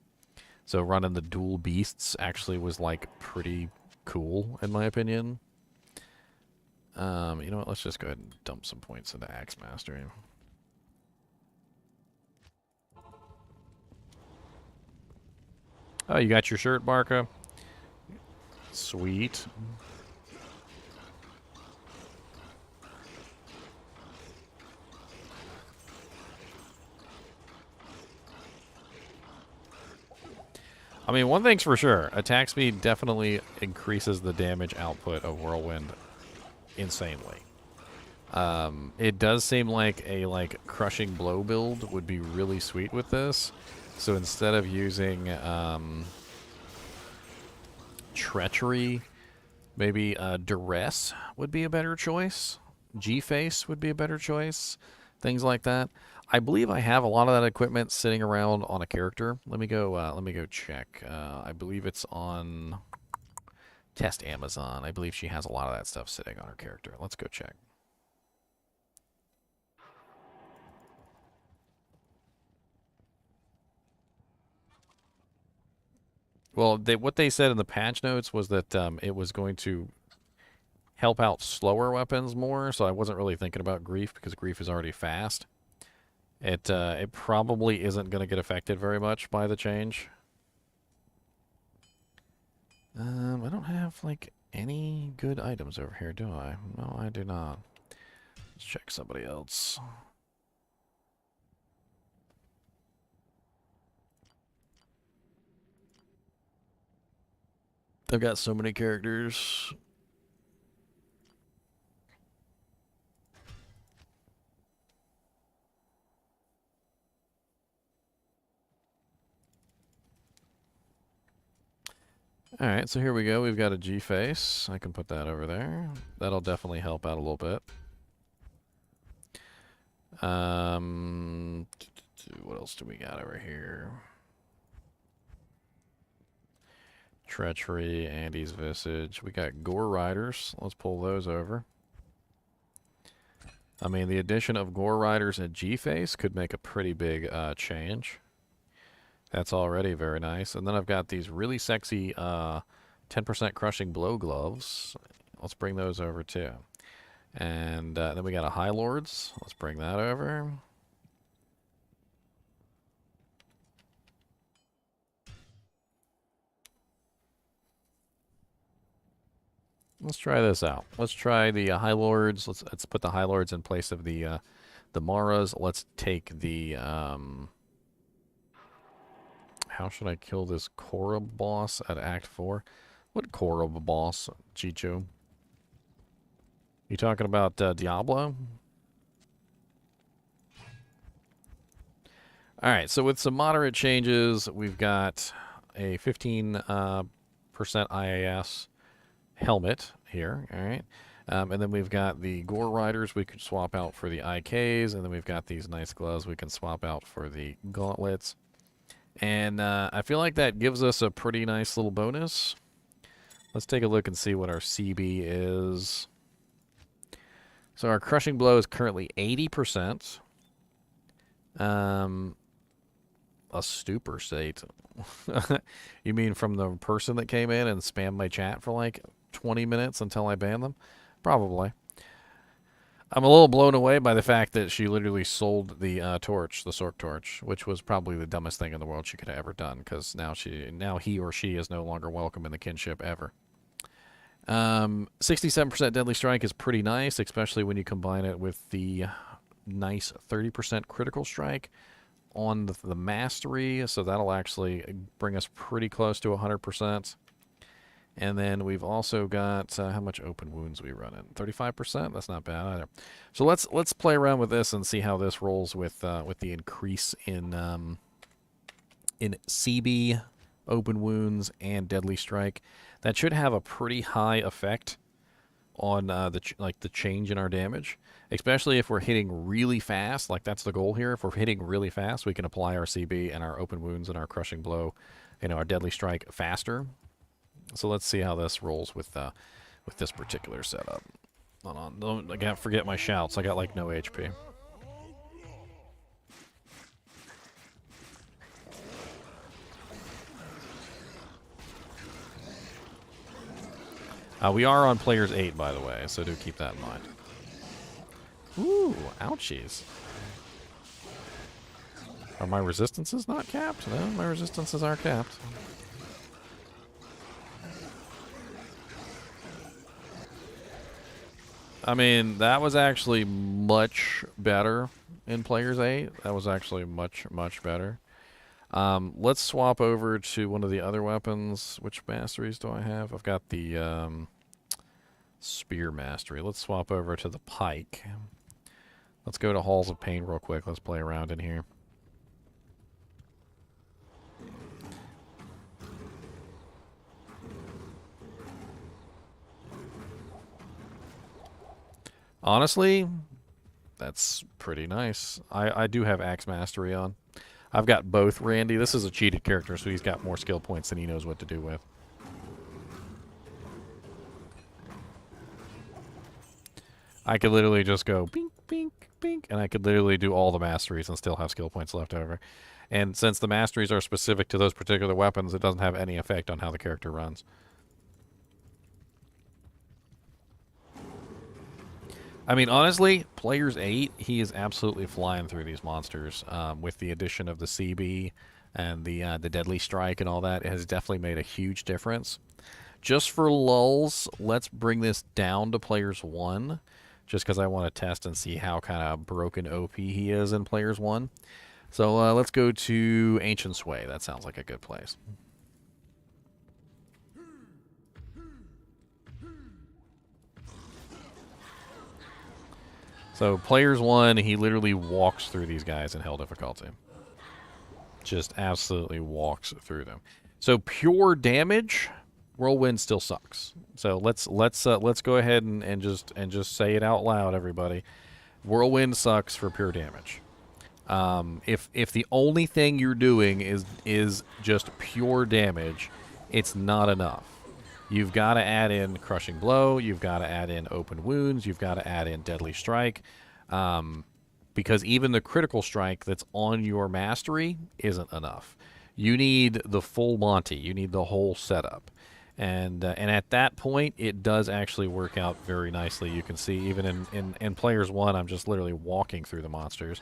[SPEAKER 1] So running the dual beasts actually was like pretty cool in my opinion. You know what? Let's just go ahead and dump some points into Axe Mastery. Oh, you got your shirt, Barca? Sweet. I mean, one thing's for sure. Attack speed definitely increases the damage output of Whirlwind insanely. It does seem like a Crushing Blow build would be really sweet with this. So instead of using Treachery, maybe Duress would be a better choice. G-Face would be a better choice. Things like that. I believe I have a lot of that equipment sitting around on a character. Let me go check. I believe it's on Test Amazon. I believe she has a lot of that stuff sitting on her character. Let's go check. Well, what they said in the patch notes was that it was going to help out slower weapons more, so I wasn't really thinking about Grief because Grief is already fast. It probably isn't going to get affected very much by the change. I don't have, like, any good items over here, do I? No, I do not. Let's check somebody else. I've got so many characters. Alright, so here we go. We've got a G-Face. I can put that over there. That'll definitely help out a little bit. What else do we got over here? Treachery, Andy's Visage. We got Gore Riders. Let's pull those over. I mean, the addition of Gore Riders and G-Face could make a pretty big change. That's already very nice. And then I've got these really sexy 10% Crushing Blow gloves. Let's bring those over too. And then we got a High Lords. Let's bring that over. Let's try this out. Let's try the High Lords. Let's put the High Lords in place of the Maras. Let's take the how should I kill this Korra boss at Act 4? What Korra boss, Chicho? You talking about Diablo? Alright, so with some moderate changes, we've got a 15% IAS helmet here, alright? And then we've got the Gore Riders we could swap out for the IKs, and then we've got these nice gloves we can swap out for the gauntlets. And I feel like that gives us a pretty nice little bonus. Let's take a look and see what our CB is. So our Crushing Blow is currently 80%. A stupor state. You mean from the person that came in and spammed my chat for like 20 minutes until I banned them? Probably. I'm a little blown away by the fact that she literally sold the torch, the Sork torch, which was probably the dumbest thing in the world she could have ever done, because now he or she is no longer welcome in the kinship ever. 67% deadly strike is pretty nice, especially when you combine it with the nice 30% critical strike on the mastery, so that'll actually bring us pretty close to 100%. And then we've also got how much open wounds we run in. 35%. That's not bad either. So let's play around with this and see how this rolls with the increase in CB, open wounds, and deadly strike. That should have a pretty high effect on the change in our damage, especially if we're hitting really fast. Like that's the goal here. If we're hitting really fast, we can apply our CB and our open wounds and our crushing blow, our deadly strike faster. So let's see how this rolls with this particular setup. Hold on, I can't forget my shouts. I got like no HP. We are on players 8, by the way, so do keep that in mind. Ooh, ouchies. Are my resistances not capped? No, my resistances are capped. I mean, that was actually much better in Players 8. That was actually much, much better. Let's swap over to one of the other weapons. Which masteries do I have? I've got the Spear Mastery. Let's swap over to the Pike. Let's go to Halls of Pain real quick. Let's play around in here. Honestly, that's pretty nice. I do have Axe Mastery on. I've got both Randy. This is a cheated character, so he's got more skill points than he knows what to do with. I could literally just go bink, bink, bink, and I could literally do all the masteries and still have skill points left over. And since the masteries are specific to those particular weapons, it doesn't have any effect on how the character runs. I mean, honestly, Players 8, he is absolutely flying through these monsters. With the addition of the CB and the Deadly Strike and all that, it has definitely made a huge difference. Just for lulz, let's bring this down to Players 1, just because I want to test and see how kind of broken OP he is in Players 1. So let's go to Ancient Sway. That sounds like a good place. So Players 1, he literally walks through these guys in hell difficulty. Just absolutely walks through them. So pure damage, Whirlwind still sucks. So let's go ahead and just say it out loud, everybody. Whirlwind sucks for pure damage. If the only thing you're doing is just pure damage, it's not enough. You've got to add in Crushing Blow. You've got to add in Open Wounds. You've got to add in Deadly Strike. Because even the Critical Strike that's on your Mastery isn't enough. You need the full Monty. You need the whole setup. And at that point, it does actually work out very nicely. You can see even in Players 1, I'm just literally walking through the monsters.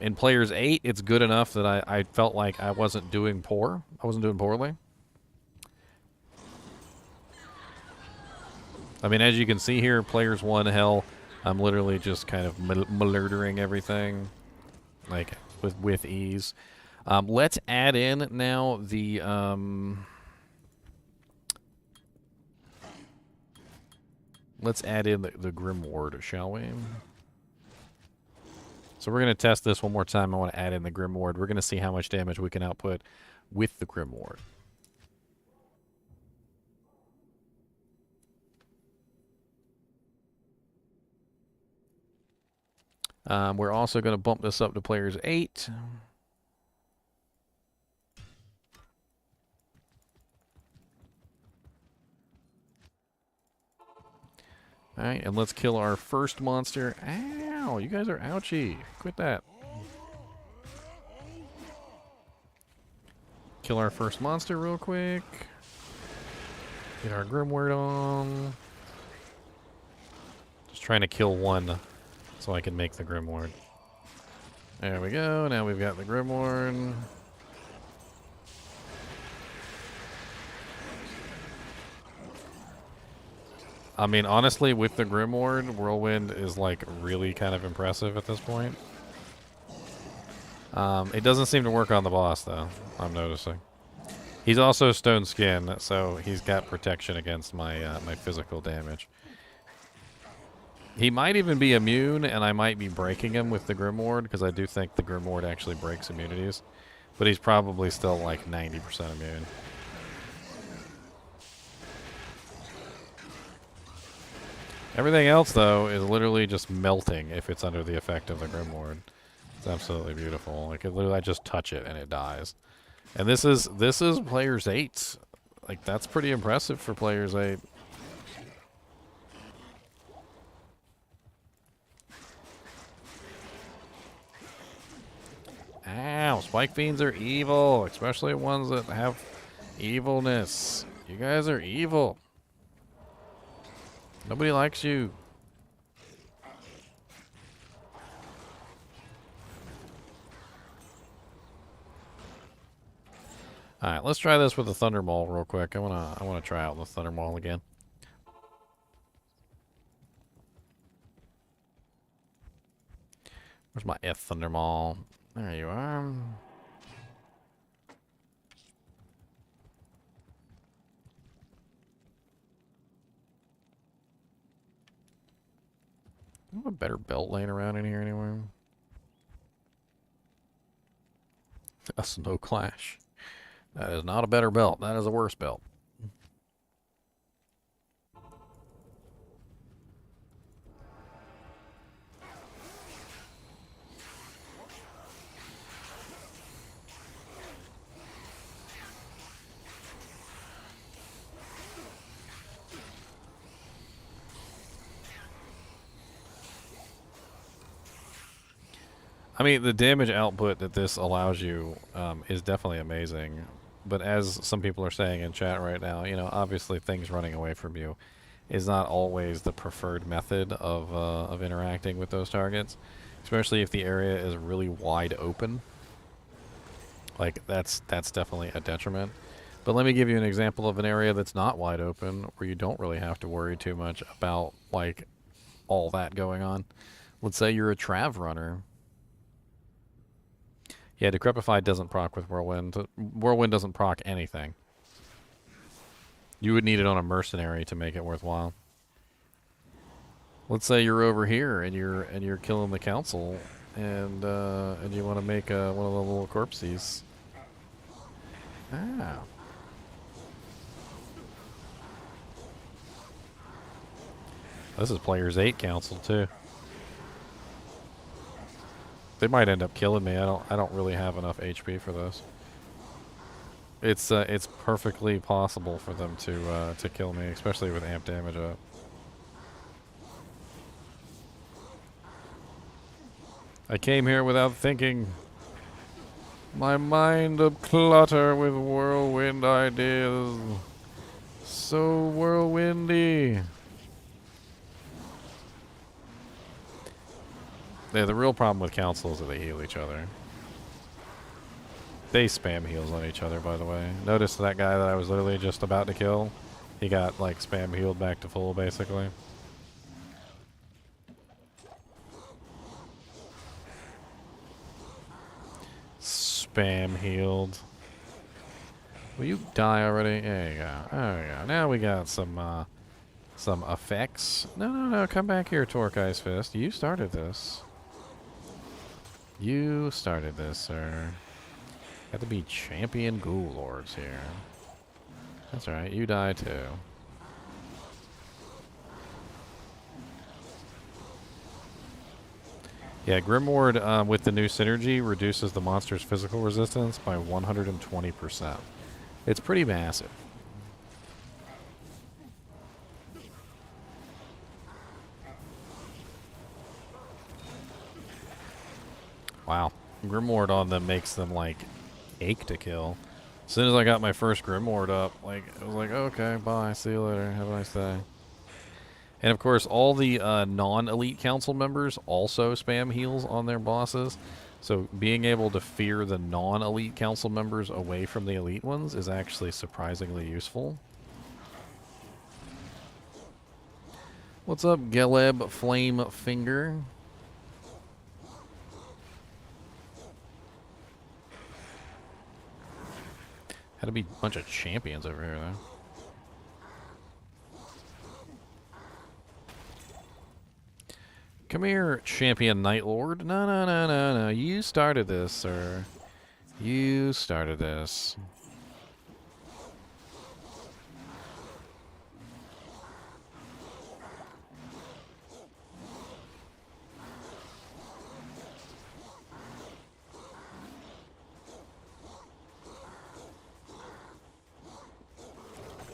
[SPEAKER 1] In Players 8, it's good enough that I felt like I wasn't doing poor. I wasn't doing poorly. I mean, as you can see here, Players 1, hell, I'm literally just kind of murdering everything, like, with ease. Let's add in now the, let's add in the Grim Ward, shall we? So we're going to test this one more time. I want to add in the Grim Ward. We're going to see how much damage we can output with the Grim Ward. We're also going to bump this up to Players 8. Alright, and let's kill our first monster. Ow, you guys are ouchy. Quit that. Kill our first monster real quick. Get our Grimward on. Just trying to kill one so I can make the Grimward. There we go. Now we've got the Grimward. I mean, honestly, with the Grimward, Whirlwind is like really kind of impressive at this point. It doesn't seem to work on the boss, though, I'm noticing. He's also stone skin, so he's got protection against my my physical damage. He might even be immune, and I might be breaking him with the Grimward, because I do think the Grimward actually breaks immunities. But he's probably still like 90% immune. Everything else, though, is literally just melting if it's under the effect of the Grimward. It's absolutely beautiful. Like, literally, I just touch it and it dies. And this is players 8. Like, that's pretty impressive for players 8. Ow, spike fiends are evil, especially ones that have evilness. You guys are evil. Nobody likes you. Alright, let's try this with the Thunder Maul real quick. I wanna try out the Thunder Maul again. Where's my F Thunder Maul? There you are. I have a better belt laying around in here anywhere. A Snow Clash. That is not a better belt. That is a worse belt. I mean, the damage output that this allows you is definitely amazing. But as some people are saying in chat right now, you know, obviously things running away from you is not always the preferred method of interacting with those targets, especially if the area is really wide open. Like, that's definitely a detriment. But let me give you an example of an area that's not wide open, where you don't really have to worry too much about, like, all that going on. Let's say you're a Trav runner. Yeah, Decrepify doesn't proc with Whirlwind. Whirlwind doesn't proc anything. You would need it on a mercenary to make it worthwhile. Let's say you're over here and you're killing the council, and you want to make one of the little corpses. Ah. This is players 8 council too. They might end up killing me. I don't really have enough HP for this. It's perfectly possible for them to kill me, especially with amp damage up. I came here without thinking. My mind a clutter with whirlwind ideas. So whirlwindy. Yeah, the real problem with council is that they heal each other. They spam heals on each other, by the way. Notice that guy that I was literally just about to kill? He got, like, spam healed back to full, basically. Spam healed. Will you die already? There you go. There we go. Now we got some effects. No. Come back here, Torque Ice Fist. You started this. You started this, sir. Got to be champion ghoul lords here. That's right. You die too. Yeah, Grimward with the new synergy reduces the monster's physical resistance by 120%. It's pretty massive. Wow. Grimward on them makes them, like, ache to kill. As soon as I got my first Grimward up, like, I was like, okay, bye, see you later, have a nice day. And of course, all the non-elite council members also spam heals on their bosses. So being able to fear the non-elite council members away from the elite ones is actually surprisingly useful. What's up, Geleb Flame Finger? Had to be a bunch of champions over here, though. Come here, champion Night Lord. No, no, no, no, no. You started this, sir. You started this.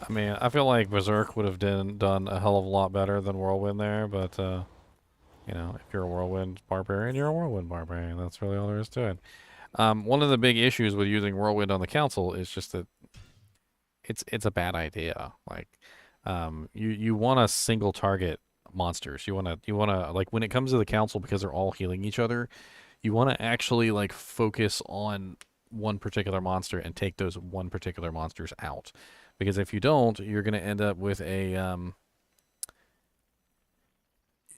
[SPEAKER 1] I mean, I feel like Berserk would have done a hell of a lot better than Whirlwind there, but, you know, if you're a Whirlwind Barbarian, you're a Whirlwind Barbarian. That's really all there is to it. One of the big issues with using Whirlwind on the council is just that it's a bad idea. Like, you want to single target monsters. You want to like when it comes to the council, because they're all healing each other, you want to actually like focus on one particular monster and take those one particular monsters out. Because if you don't, you're going to end up with a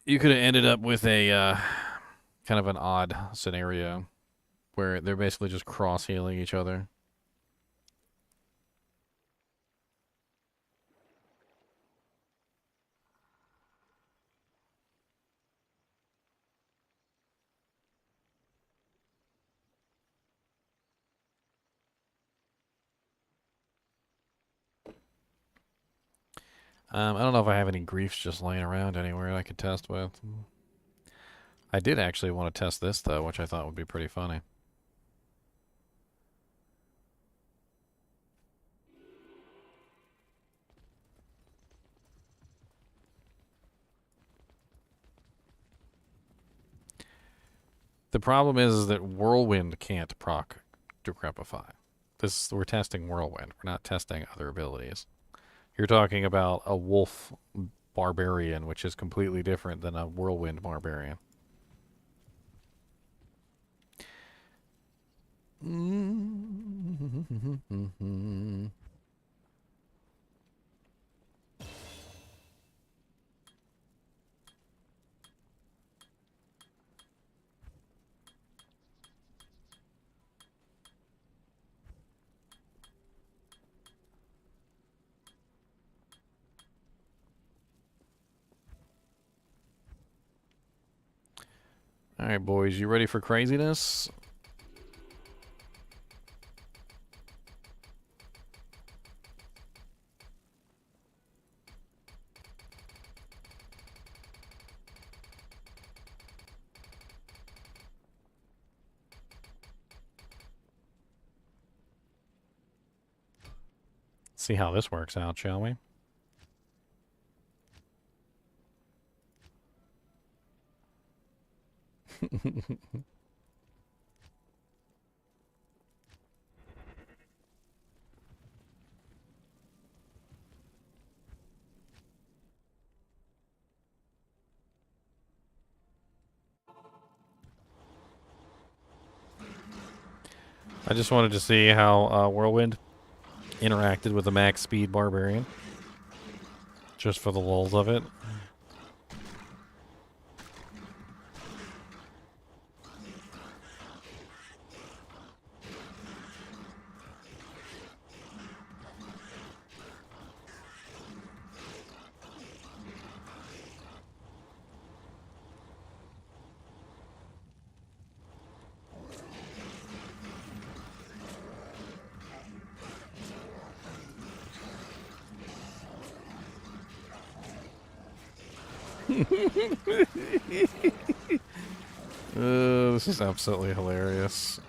[SPEAKER 1] you could have ended up with a kind of an odd scenario where they're basically just cross healing each other. I don't know if I have any griefs just laying around anywhere I could test with. I did actually want to test this, though, which I thought would be pretty funny. The problem is that Whirlwind can't proc Decrepify. We're testing Whirlwind. We're not testing other abilities. You're talking about a wolf barbarian, which is completely different than a whirlwind barbarian. All right, boys, you ready for craziness? See how this works out, shall we? I just wanted to see how Whirlwind interacted with the max speed barbarian. Just for the lulz of it. This is absolutely hilarious.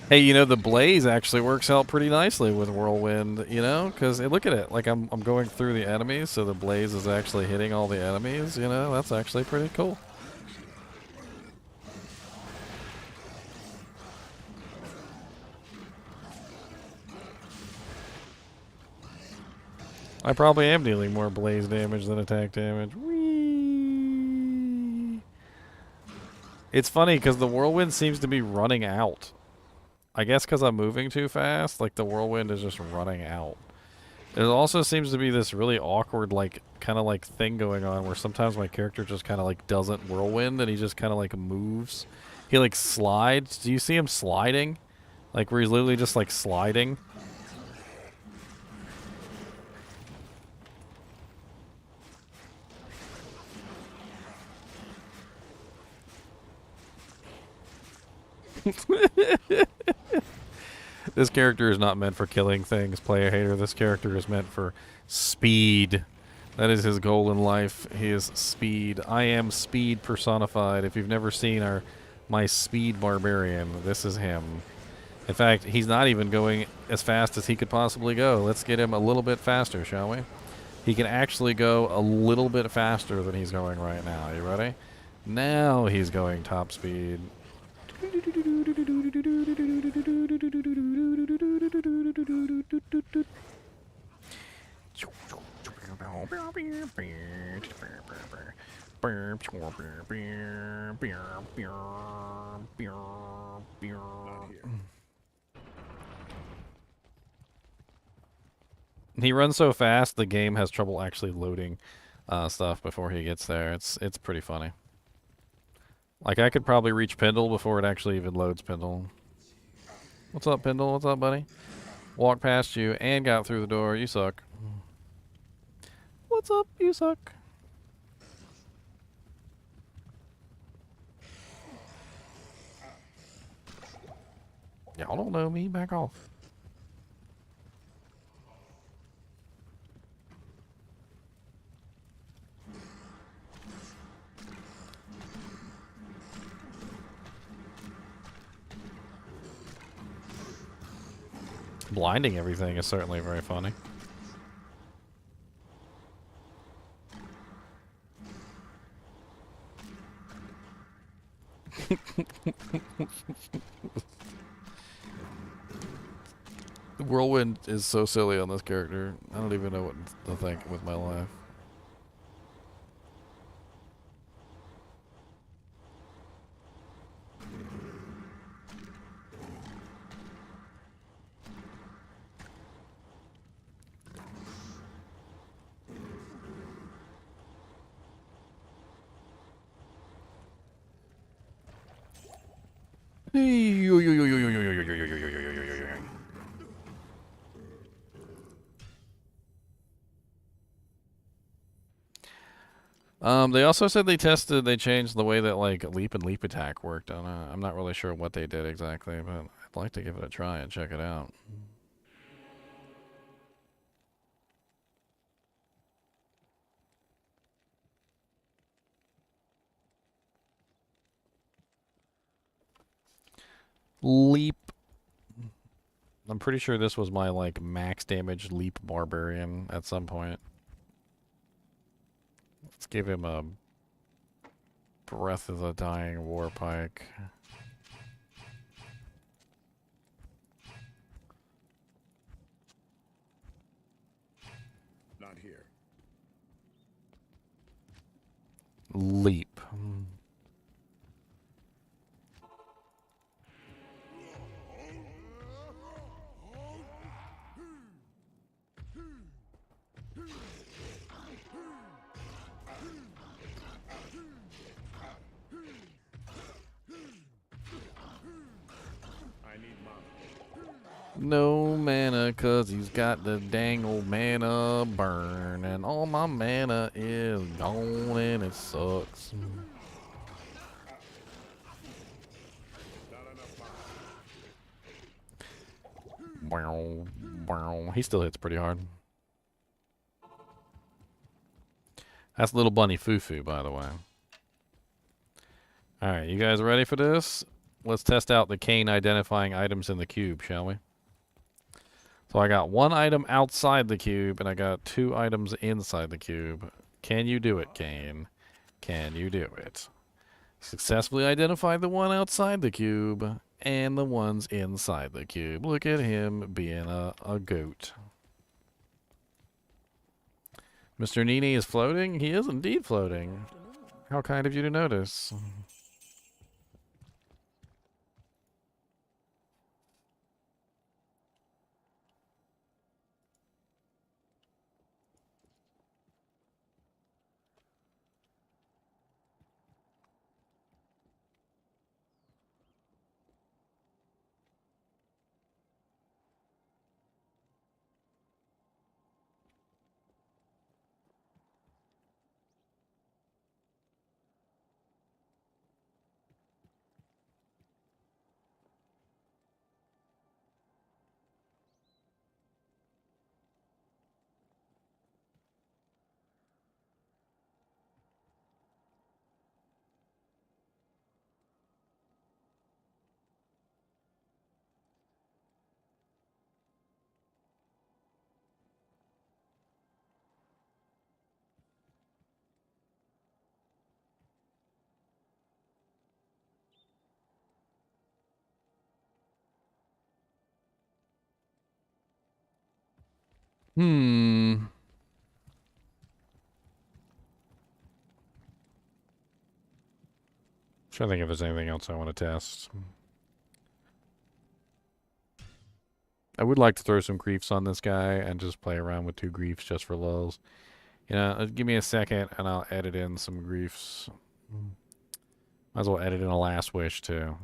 [SPEAKER 1] Hey, you know, the blaze actually works out pretty nicely with Whirlwind, you know? Because, hey, look at it. Like, I'm going through the enemies, so the blaze is actually hitting all the enemies, you know? That's actually pretty cool. I probably am dealing more blaze damage than attack damage. Whee! It's funny because the whirlwind seems to be running out. I guess because I'm moving too fast, like the whirlwind is just running out. There also seems to be this really awkward, like, kind of like thing going on where sometimes my character just kind of like doesn't whirlwind and he just kind of like moves. He like slides. Do you see him sliding? Like where he's literally just like sliding? This character is not meant for killing things, player hater. This character is meant for speed. That is his goal in life. He is speed. I am speed personified. If you've never seen my speed barbarian, this is him. In fact, he's not even going as fast as he could possibly go. Let's get him a little bit faster, shall we? He can actually go a little bit faster than he's going right now. You ready? Now he's going top speed. He runs so fast, the game has trouble actually loading stuff before he gets there. It's pretty funny. Like, I could probably reach Pendle before it actually even loads Pendle. What's up, Pendle? What's up, buddy? Walked past you and got through the door. You suck. What's up? You suck. Y'all don't know me. Back off. Blinding everything is certainly very funny. The whirlwind is so silly on this character. I don't even know what to think with my life. They also said they changed the way that like leap and leap attack worked. I'm not really sure what they did exactly, but I'd like to give it a try and check it out. Leap. I'm pretty sure this was my like max damage leap barbarian at some point. Let's give him a Breath of the Dying War Pike.
[SPEAKER 4] Not here.
[SPEAKER 1] Leap. No mana, cause he's got the dang old mana burn, and all my mana is gone, and it sucks. He still hits pretty hard. That's Little Bunny Fufu, by the way. Alright, you guys ready for this? Let's test out the cane identifying items in the cube, shall we? So I got one item outside the cube, and I got 2 items inside the cube. Can you do it, Kane? Can you do it? Successfully identified the one outside the cube, and the ones inside the cube. Look at him being a goat. Mr. NiNi is floating? He is indeed floating. How kind of you to notice. Hmm. Trying to think if there's anything else I want to test. I would like to throw some griefs on this guy and just play around with 2 griefs just for lulz. You know, give me a second and I'll edit in some griefs. Might as well edit in a last wish too.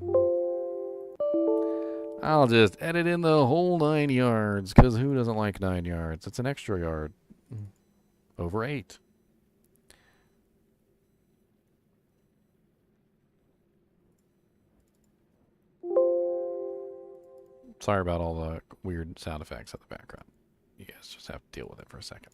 [SPEAKER 1] I'll just edit in the whole 9 yards, because who doesn't like 9 yards? It's an extra yard. Over 8. Sorry about all the weird sound effects at the background. You guys just have to deal with it for a second.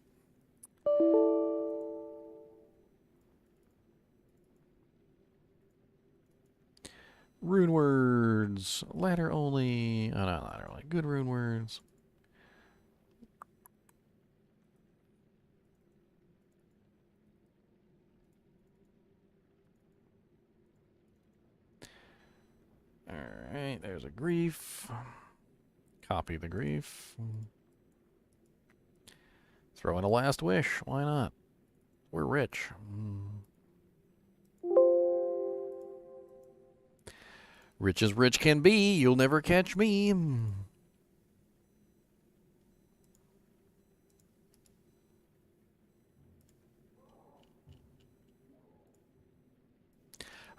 [SPEAKER 1] Rune words. Ladder only. Oh, not ladder only. Good rune words. Alright, there's a grief. Copy the grief. Throw in a last wish. Why not? We're rich. Rich as rich can be. You'll never catch me. I'm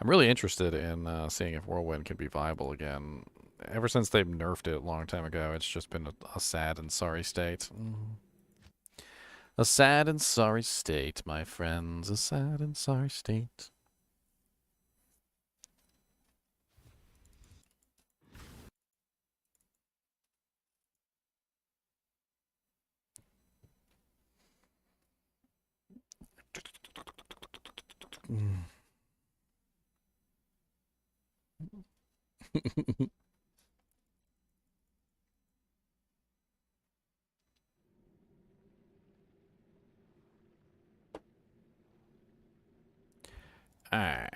[SPEAKER 1] really interested in seeing if Whirlwind can be viable again. Ever since they've nerfed it a long time ago, it's just been a sad and sorry state. A sad and sorry state, my friends. A sad and sorry state. Alright.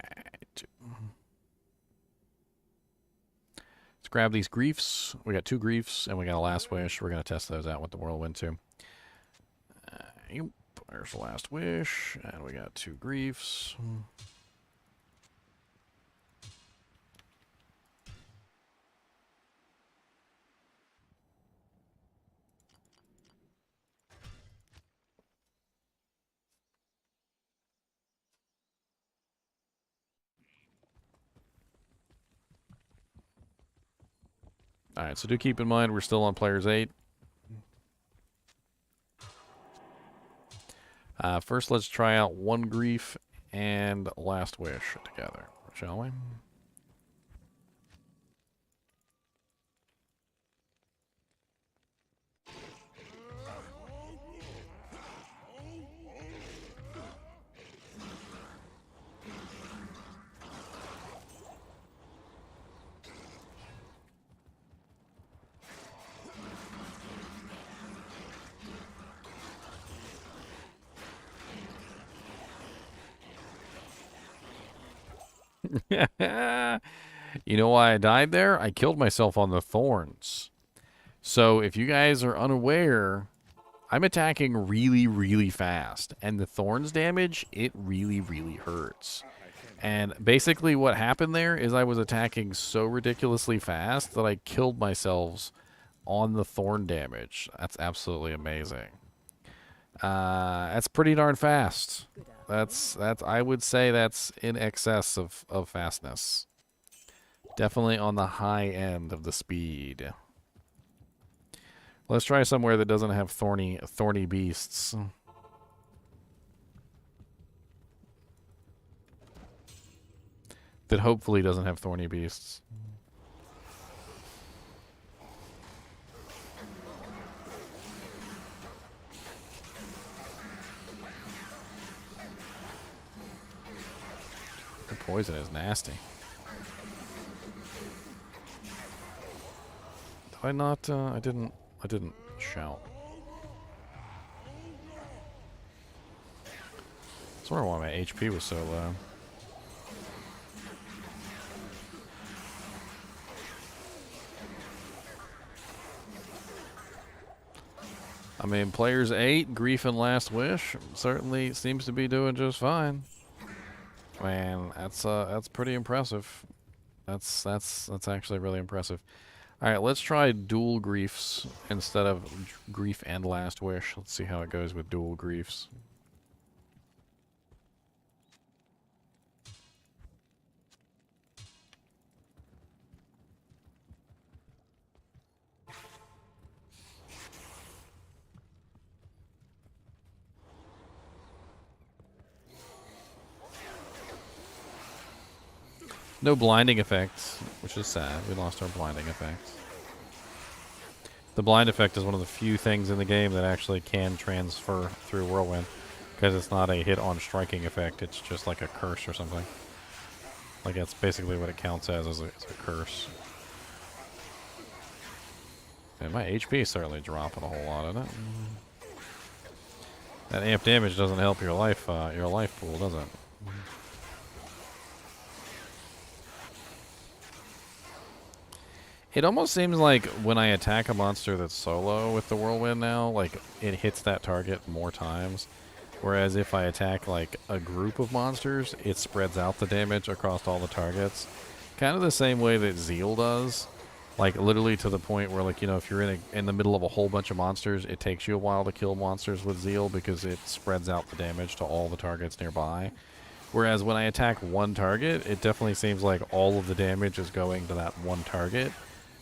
[SPEAKER 1] Let's grab these griefs. We got 2 griefs, and we got a last wish. We're going to test those out with the Whirlwind, too. There's the last wish, and we got 2 griefs. Alright, so do keep in mind we're still on players 8. First, let's try out 1 grief and last wish together, shall we? You know why I died there? I killed myself on the thorns. So if you guys are unaware, I'm attacking really, really fast. And the thorns damage, it really, really hurts. And basically what happened there is I was attacking so ridiculously fast that I killed myself on the thorn damage. That's absolutely amazing. That's pretty darn fast. That's I would say that's in excess of fastness. Definitely on the high end of the speed. Let's try somewhere that doesn't have thorny beasts. That hopefully doesn't have thorny beasts. The poison is nasty. Did I not? I didn't shout. I was wondering why my HP was so low. I mean, players 8, Grief and Last Wish, certainly seems to be doing just fine. Man, that's pretty impressive. That's actually really impressive. All right, let's try dual griefs instead of grief and last wish. Let's see how it goes with dual griefs. No blinding effects, which is sad. We lost our blinding effects. The blind effect is one of the few things in the game that actually can transfer through Whirlwind, because it's not a hit-on striking effect. It's just like a curse or something. Like that's basically what it counts as a curse. And my HP is certainly dropping a whole lot of it. That amp damage doesn't help your life pool, does it? It almost seems like when I attack a monster that's solo with the Whirlwind now, like, it hits that target more times. Whereas if I attack, like, a group of monsters, it spreads out the damage across all the targets. Kind of the same way that Zeal does. Like, literally to the point where, like, you know, if you're in the middle of a whole bunch of monsters, it takes you a while to kill monsters with Zeal because it spreads out the damage to all the targets nearby. Whereas when I attack one target, it definitely seems like all of the damage is going to that one target.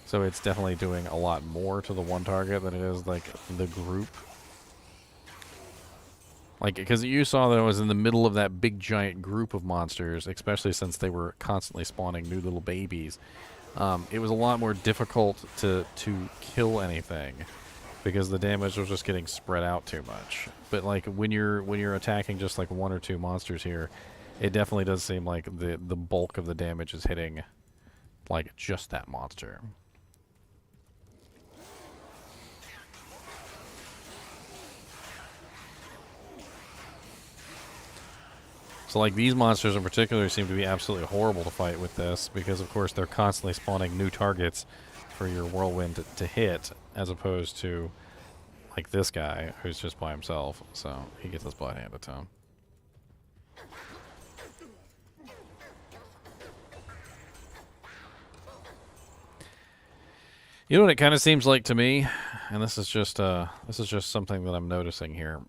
[SPEAKER 1] So it's definitely doing a lot more to the one target than it is, like, the group. Like, because you saw that I was in the middle of that big giant group of monsters, especially since they were constantly spawning new little babies. It was a lot more difficult to kill anything because the damage was just getting spread out too much. But, like, when you're attacking just, like, one or two monsters here, it definitely does seem like the bulk of the damage is hitting, like, just that monster. So, like, these monsters in particular seem to be absolutely horrible to fight with this because, of course, they're constantly spawning new targets for your Whirlwind to hit, as opposed to, like, this guy who's just by himself. So he gets his butt handed to him. You know what it kind of seems like to me, and this is just something that I'm noticing here.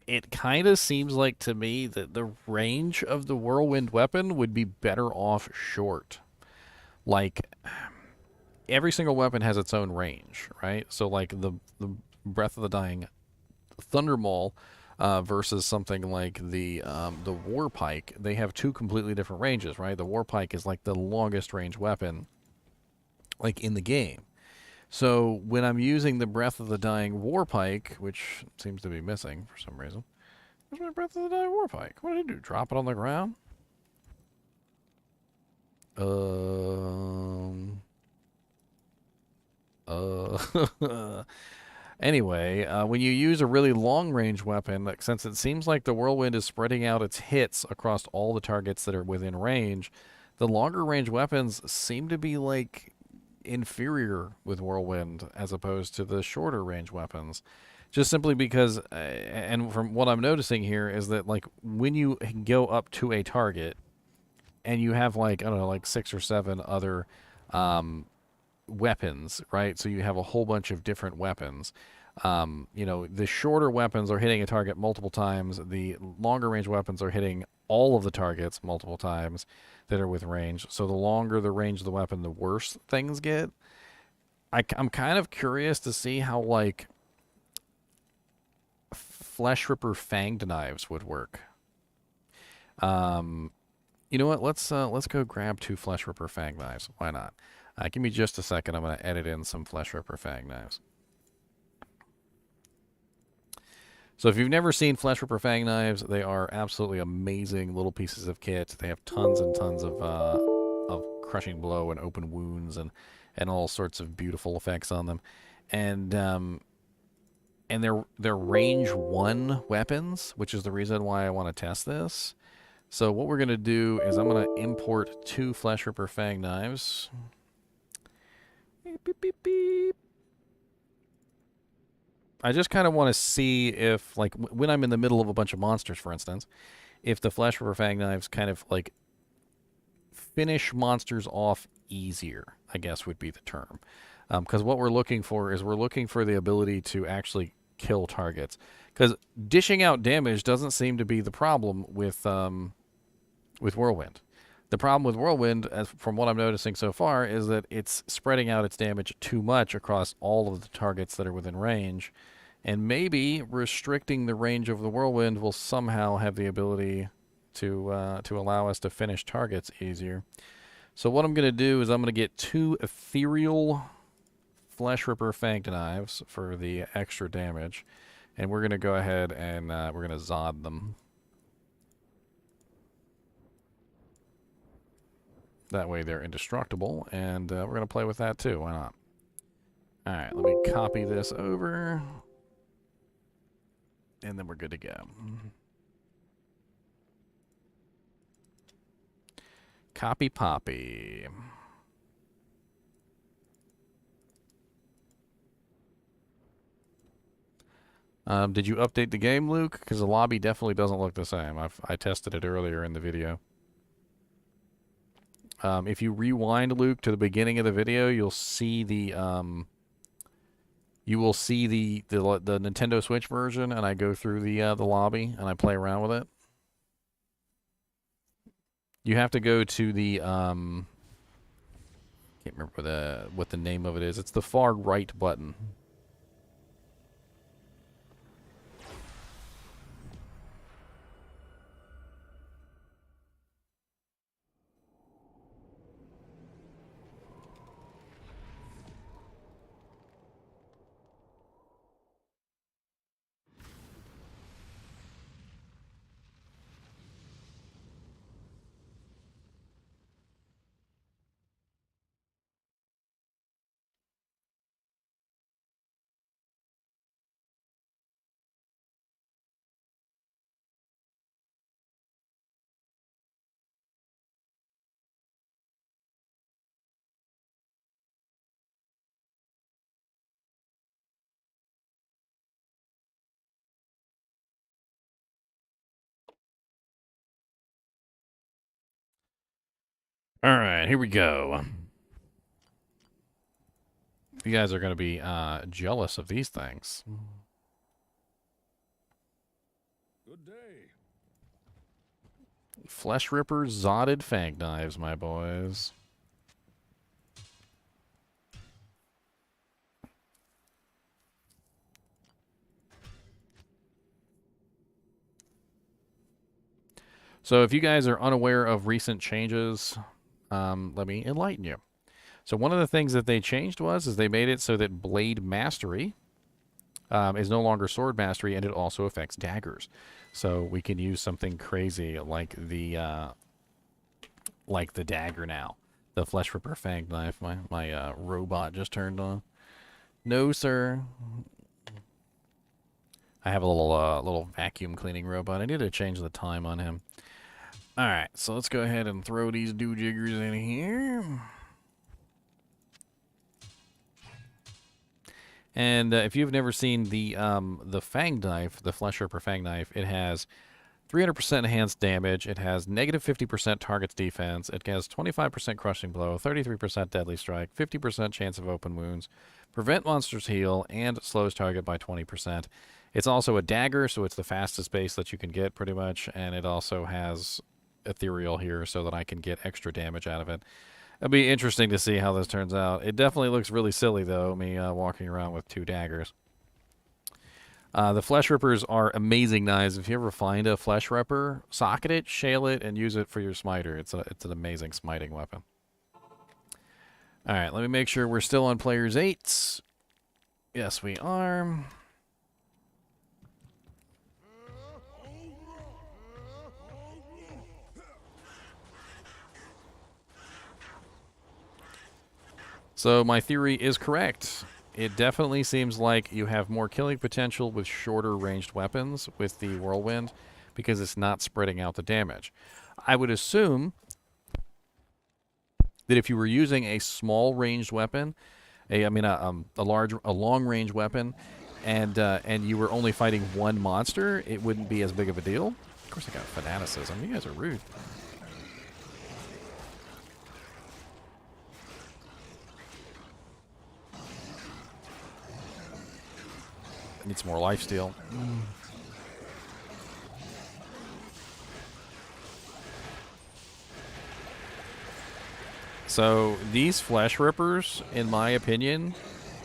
[SPEAKER 1] It kind of seems like to me that the range of the Whirlwind weapon would be better off short. Like, every single weapon has its own range, right? So, like, the Breath of the Dying Thunder Maul versus something like the War Pike, they have two completely different ranges, right? The War Pike is like the longest range weapon, like, in the game. So when I'm using the Breath of the Dying War Pike, which seems to be missing for some reason. Where's my Breath of the Dying War Pike? What did he do? Drop it on the ground? Anyway, when you use a really long-range weapon, like, since it seems like the Whirlwind is spreading out its hits across all the targets that are within range, the longer-range weapons seem to be, like, inferior with Whirlwind as opposed to the shorter range weapons, just simply because and from what I'm noticing here is that, like, when you go up to a target and you have, like, I don't know, like 6 or 7 other weapons, right? So you have a whole bunch of different weapons. You know, the shorter weapons are hitting a target multiple times. The longer range weapons are hitting all of the targets multiple times that are with range. So the longer the range of the weapon, the worse things get. I'm kind of curious to see how, like, Flesh Ripper fanged knives would work. You know what? Let's go grab 2 Flesh Ripper fang knives. Why not? Give me just a second. I'm going to edit in some Flesh Ripper fang knives. So if you've never seen Flesh Ripper fang knives, they are absolutely amazing little pieces of kit. They have tons and tons of crushing blow and open wounds and all sorts of beautiful effects on them, and they're range 1 weapons, which is the reason why I want to test this. So what we're gonna do is I'm gonna import 2 Flesh Ripper fang knives. Beep, beep, beep, beep. I just kind of want to see if, like, when I'm in the middle of a bunch of monsters, for instance, if the Flesh Ripper Fang Knives kind of, like, finish monsters off easier, I guess would be the term. Because what we're looking for is we're looking for the ability to actually kill targets. Because dishing out damage doesn't seem to be the problem with Whirlwind. The problem with Whirlwind, as from what I'm noticing so far, is that it's spreading out its damage too much across all of the targets that are within range. And maybe restricting the range of the Whirlwind will somehow have the ability to allow us to finish targets easier. So what I'm going to do is I'm going to get 2 ethereal Flesh Ripper Fanged Knives for the extra damage. And we're going to go ahead and we're going to Zod them. That way they're indestructible, and we're going to play with that too. Why not? Alright, let me copy this over. And then we're good to go. Copy Poppy. Did you update the game, Luke? Because the lobby definitely doesn't look the same. I tested it earlier in the video. If you rewind, Luke, to the beginning of the video, you'll see the the Nintendo Switch version, and I go through the lobby and I play around with it. You have to go to the can't remember what the name of it is. It's the far right button. All right, here we go. You guys are going to be jealous of these things.
[SPEAKER 4] Good day.
[SPEAKER 1] Flesh Ripper Zotted Fang Knives, my boys. So if you guys are unaware of recent changes, let me enlighten you. So one of the things that they changed is they made it so that Blade Mastery is no longer Sword Mastery, and it also affects daggers. So we can use something crazy like the dagger now. The Flesh Ripper Fang Knife. My robot just turned on. No, sir. I have a little vacuum cleaning robot. I need to change the time on him. All right, so let's go ahead and throw these doojiggers in here. And if you've never seen the Fang Knife, the Flesh Ripper Fang Knife, it has 300% enhanced damage. It has negative 50% target's defense. It has 25% crushing blow, 33% deadly strike, 50% chance of open wounds, prevent monsters heal, and slows target by 20%. It's also a dagger, so it's the fastest base that you can get pretty much, and it also has ethereal here so that I can get extra damage out of it. It'll be interesting to see how this turns out. It definitely looks really silly, though, me walking around with 2 daggers. The Flesh Rippers are amazing knives. If you ever find a Flesh Ripper, socket it, shale it, and use it for your smiter. It's an amazing smiting weapon. All right, let me make sure we're still on players 8. Yes, we are. So my theory is correct. It definitely seems like you have more killing potential with shorter ranged weapons with the Whirlwind because it's not spreading out the damage. I would assume that if you were using a small ranged weapon, a long range weapon, and you were only fighting one monster, it wouldn't be as big of a deal. Of course, I got fanaticism. You guys are rude. Need some more lifesteal. So these flesh rippers, in my opinion,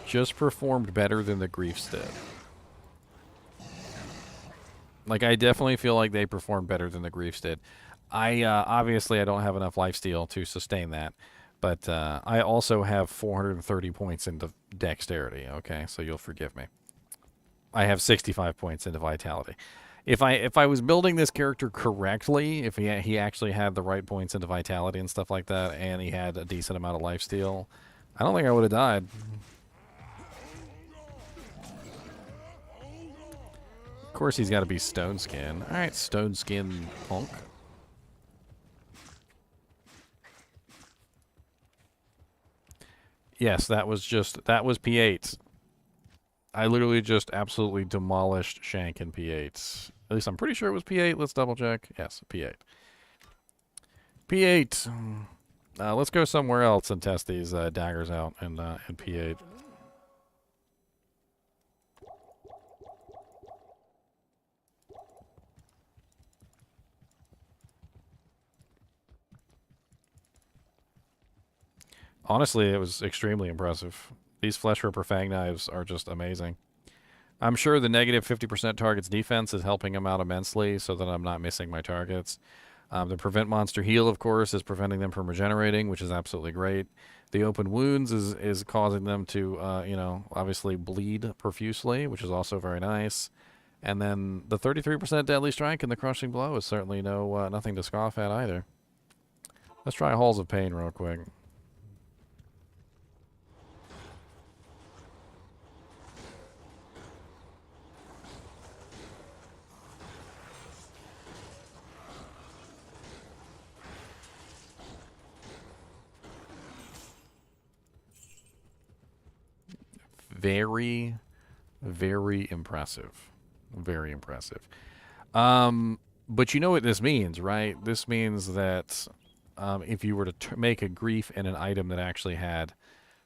[SPEAKER 1] just performed better than the griefs did. Like, I definitely feel like they performed better than the griefs did. Obviously I don't have enough lifesteal to sustain that, but I also have 430 points into dexterity. Okay, so you'll forgive me. I have 65 points into vitality. If I was building this character correctly, if he actually had the right points into vitality and stuff like that, and he had a decent amount of lifesteal, I don't think I would have died. Of course, he's got to be stone skin. All right, stone skin punk. Yes, that was P8. I literally just absolutely demolished Shank in P8. At least I'm pretty sure it was P8. Let's double check. Yes, P8. P8. Let's go somewhere else and test these daggers out in P8. Honestly, it was extremely impressive. These Flesh Ripper Fang Knives are just amazing. I'm sure the negative 50% target's defense is helping him out immensely so that I'm not missing my targets. The Prevent Monster Heal, of course, is preventing them from regenerating, which is absolutely great. The Open Wounds is causing them to, you know, obviously bleed profusely, which is also very nice. And then the 33% Deadly Strike and the Crushing Blow is certainly nothing to scoff at either. Let's try Halls of Pain real quick. Very, very impressive. Very impressive. But you know what this means, right? This means that if you were to make a grief in an item that actually had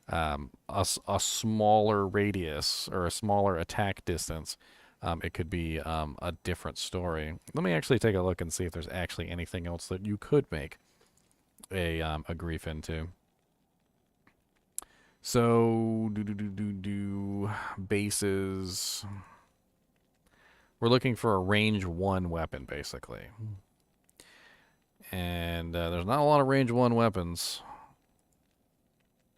[SPEAKER 1] a smaller radius or a smaller attack distance, it could be a different story. Let me actually take a look and see if there's actually anything else that you could make a grief into. So, bases. We're looking for a range 1 weapon, basically. And there's not a lot of range 1 weapons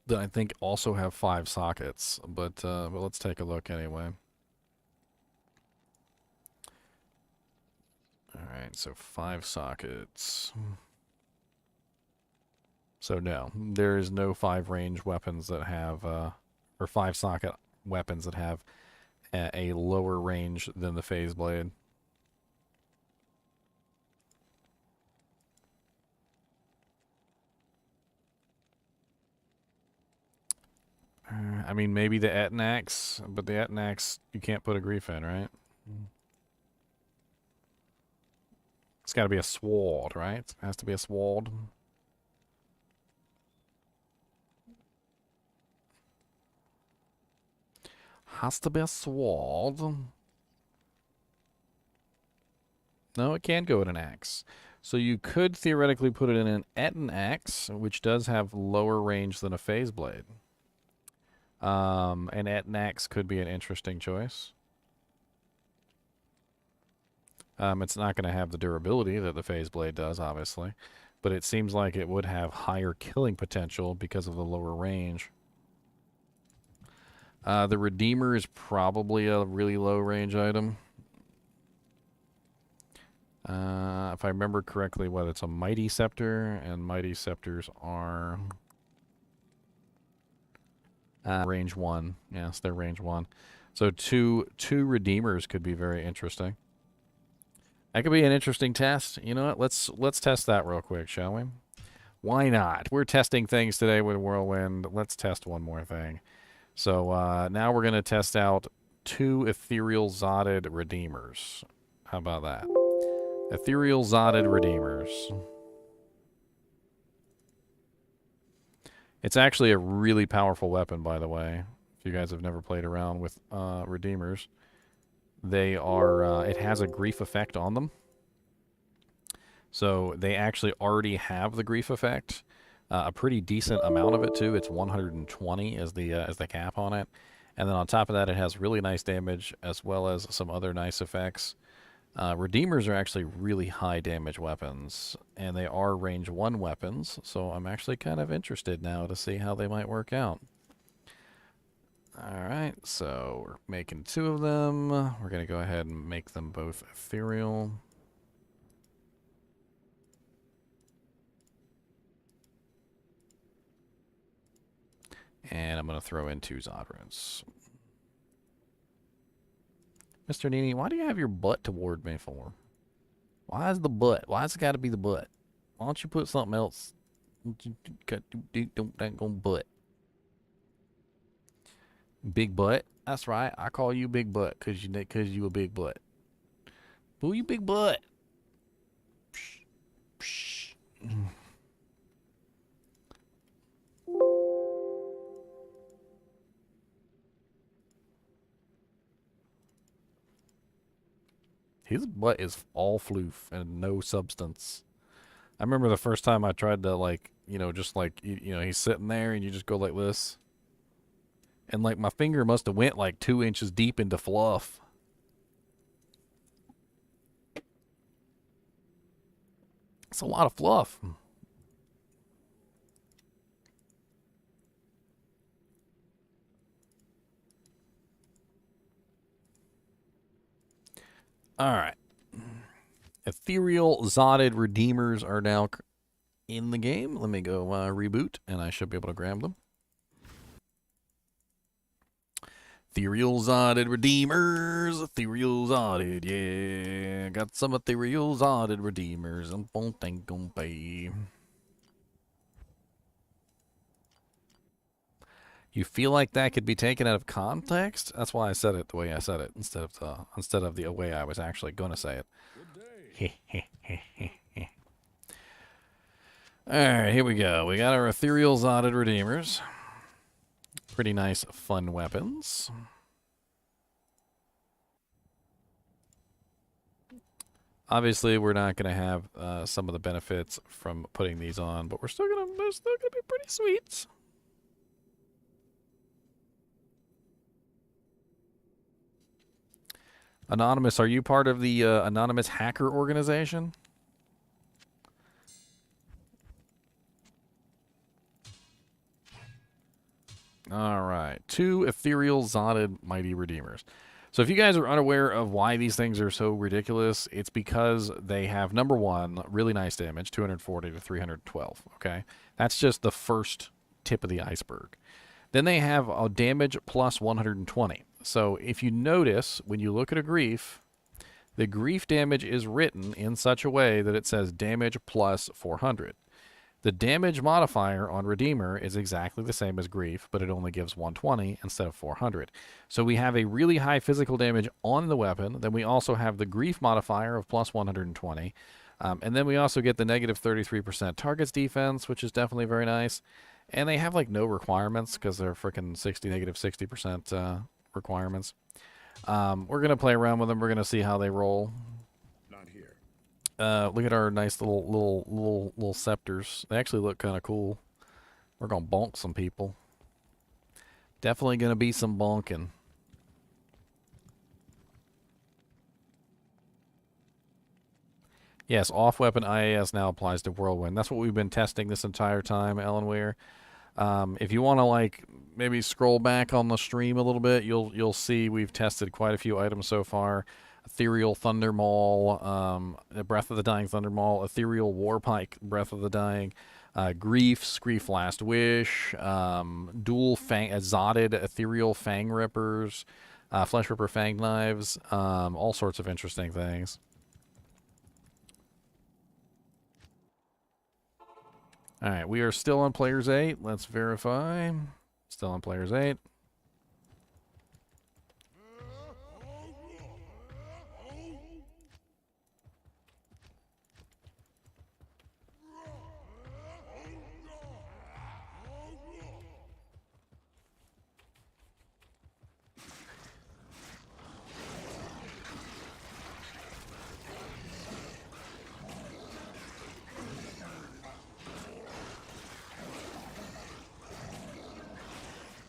[SPEAKER 1] that I think also have 5 sockets, but let's take a look anyway. Alright, so 5 sockets. So no, there is no 5 range weapons that have, or 5 socket weapons that have a lower range than the Phase Blade. I mean, maybe the Etnax, but the Etnax, you can't put a grief in, right? It's got to be a sword, right? It has to be a sword. Has to be a sword. No, it can't go in an axe. So you could theoretically put it in an Etten axe, which does have lower range than a Phase Blade. An Etten axe could be an interesting choice. It's not going to have the durability that the Phase Blade does, obviously. But it seems like it would have higher killing potential because of the lower range. The Redeemer is probably a really low range item. If I remember correctly, what, it's a Mighty Scepter, and Mighty Scepters are range 1. Yes, they're range 1. So two Redeemers could be very interesting. That could be an interesting test. You know what? Let's test that real quick, shall we? Why not? We're testing things today with Whirlwind. Let's test one more thing. So now we're going to test out 2 ethereal zotted redeemers. How about that? Ethereal zotted redeemers. It's actually a really powerful weapon, by the way. If you guys have never played around with redeemers, they are. It has a grief effect on them, so they actually already have the grief effect. A pretty decent amount of it too. It's 120 as the cap on it, and then on top of that, it has really nice damage as well as some other nice effects. Redeemers are actually really high damage weapons, and they are range 1 weapons, so I'm actually kind of interested now to see how they might work out. Alright, so we're making 2 of them. We're going to go ahead and make them both ethereal. And I'm going to throw in 2 Zodrins. Mr. NiNi, why do you have your butt toward me for? Why is the butt? Why's it got to be the butt? Why don't you put something else? Don't go butt. Big butt? That's right. I call you big butt because you a big butt. Boo, you big butt. Psh, psh. His butt is all floof and no substance. I remember the first time I tried to, like, you know, just like, you know, he's sitting there and you just go like this. And, like, my finger must have went, like, 2 inches deep into fluff. It's a lot of fluff. Alright. Ethereal Zotted Redeemers are now in the game. Let me go reboot, and I should be able to grab them. Ethereal Zotted Redeemers. Ethereal Zotted, yeah. Got some Ethereal Zotted Redeemers. You feel like that could be taken out of context? That's why I said it the way I said it instead of the way I was actually going to say it. Alright, here we go. We got our Ethereal Zotted Redeemers. Pretty nice, fun weapons. Obviously, we're not going to have some of the benefits from putting these on, but they're still going to be pretty sweet. Anonymous, are you part of the Anonymous Hacker Organization? Alright, 2 Ethereal Zotted Mighty Redeemers. So if you guys are unaware of why these things are so ridiculous, it's because they have, number 1, really nice damage, 240 to 312, okay? That's just the first tip of the iceberg. Then they have a damage plus 120. So if you notice, when you look at a grief, the grief damage is written in such a way that it says damage plus 400. The damage modifier on Redeemer is exactly the same as grief, but it only gives 120 instead of 400. So we have a really high physical damage on the weapon. Then we also have the grief modifier of plus 120. And then we also get the negative 33% targets defense, which is definitely very nice. And they have like no requirements because they're freaking negative 60% requirements. We're going to play around with them. We're going to see how they roll.
[SPEAKER 4] Not here.
[SPEAKER 1] Look at our nice little scepters. They actually look kind of cool. We're going to bonk some people. Definitely going to be some bonking. Yes, off-weapon IAS now applies to Whirlwind. That's what we've been testing this entire time, Ellen Weir. If you want to, like, maybe scroll back on the stream a little bit, you'll see we've tested quite a few items so far. Ethereal Thunder Maul, Breath of the Dying Thunder Maul, Ethereal War Pike, Breath of the Dying, Grief Last Wish, dual Zotted Ethereal Fang Rippers, Flesh Ripper Fang Knives, all sorts of interesting things. Alright, we are still on Players 8. Let's verify. Still on Players 8.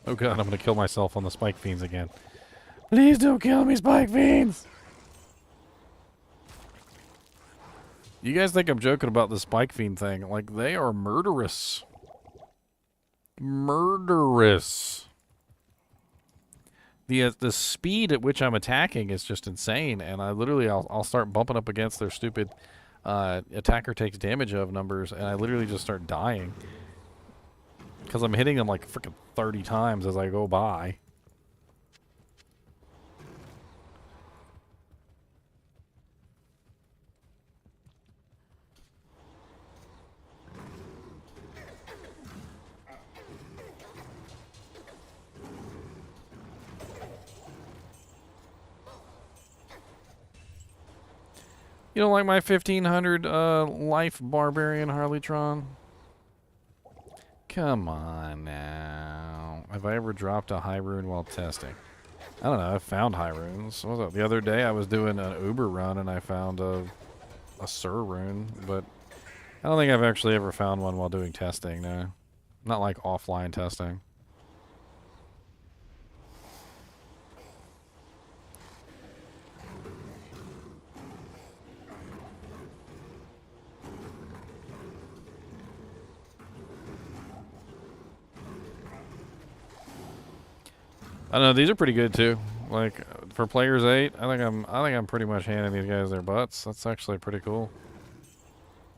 [SPEAKER 1] Oh god, I'm gonna kill myself on the spike fiends again. Please don't kill me, spike fiends! You guys think I'm joking about the spike fiend thing? Like, they are murderous. Murderous. The speed at which I'm attacking is just insane, and I'll start bumping up against their stupid attacker takes damage of numbers, and I literally just start dying. Because I'm hitting them like freaking 30 times as I go by. You don't like my 1500 life barbarian Harleytron? Come on now. Have I ever dropped a high rune while testing? I don't know. I've found high runes. What was it? The other day I was doing an Uber run and I found a Sir rune, but I don't think I've actually ever found one while doing testing, no. Not like offline testing. I don't know, these are pretty good too. Like for players 8, I think I'm pretty much handing these guys their butts. That's actually pretty cool.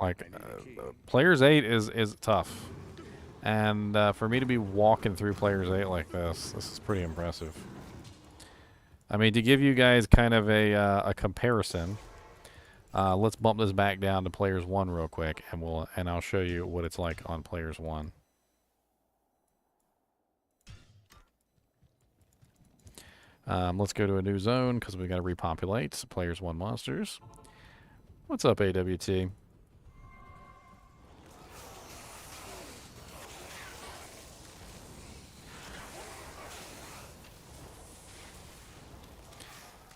[SPEAKER 1] Like players 8 is tough. And for me to be walking through players 8 like this is pretty impressive. I mean, to give you guys kind of a comparison, let's bump this back down to players 1 real quick, and I'll show you what it's like on players 1. Let's go to a new zone because we got to repopulate players 1 monsters. What's up, AWT?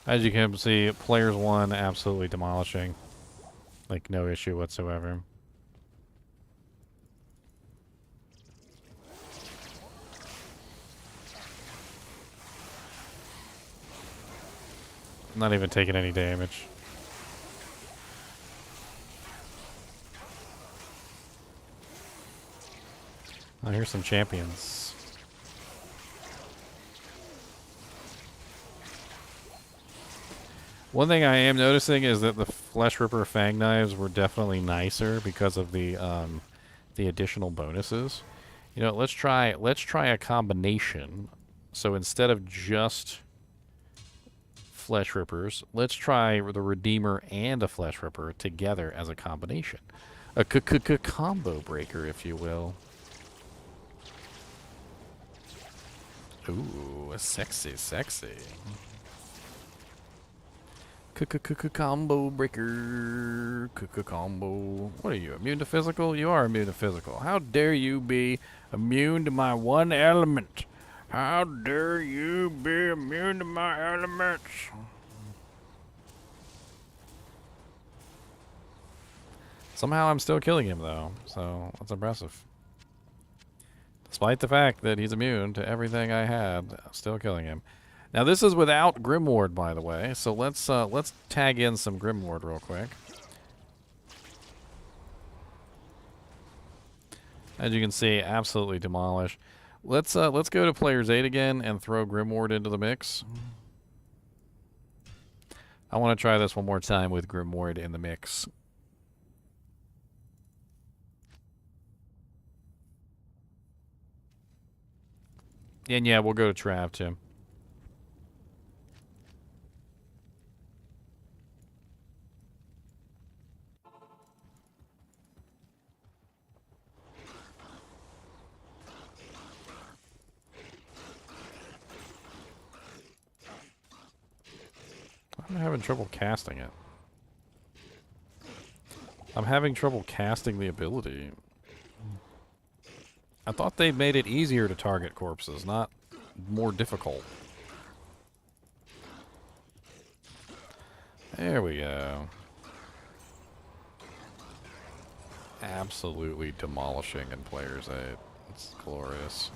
[SPEAKER 1] As you can see, players 1 absolutely demolishing. Like, no issue whatsoever. Not even taking any damage. Oh, here's some champions. One thing I am noticing is that the Flesh Ripper Fang Knives were definitely nicer because of the additional bonuses. You know, let's try a combination. So instead of just Flesh Rippers, let's try the Redeemer and a Flesh Ripper together as a combination. A combo breaker, if you will. Ooh, sexy, sexy. Combo breaker. Combo. What are you, immune to physical? You are immune to physical. How dare you be immune to my one element? How dare you be immune to my elements? Somehow I'm still killing him, though, so that's impressive. Despite the fact that he's immune to everything I had, I'm still killing him. Now this is without Grimward, by the way, so let's tag in some Grimward real quick. As you can see, absolutely demolish. Let's go to players 8 again and throw Grimward into the mix. I want to try this one more time with Grimward in the mix. And yeah, we'll go to Trav too. I'm having trouble casting it. I'm having trouble casting the ability. I thought they made it easier to target corpses, not more difficult. There we go. Absolutely demolishing in players 8. It's glorious.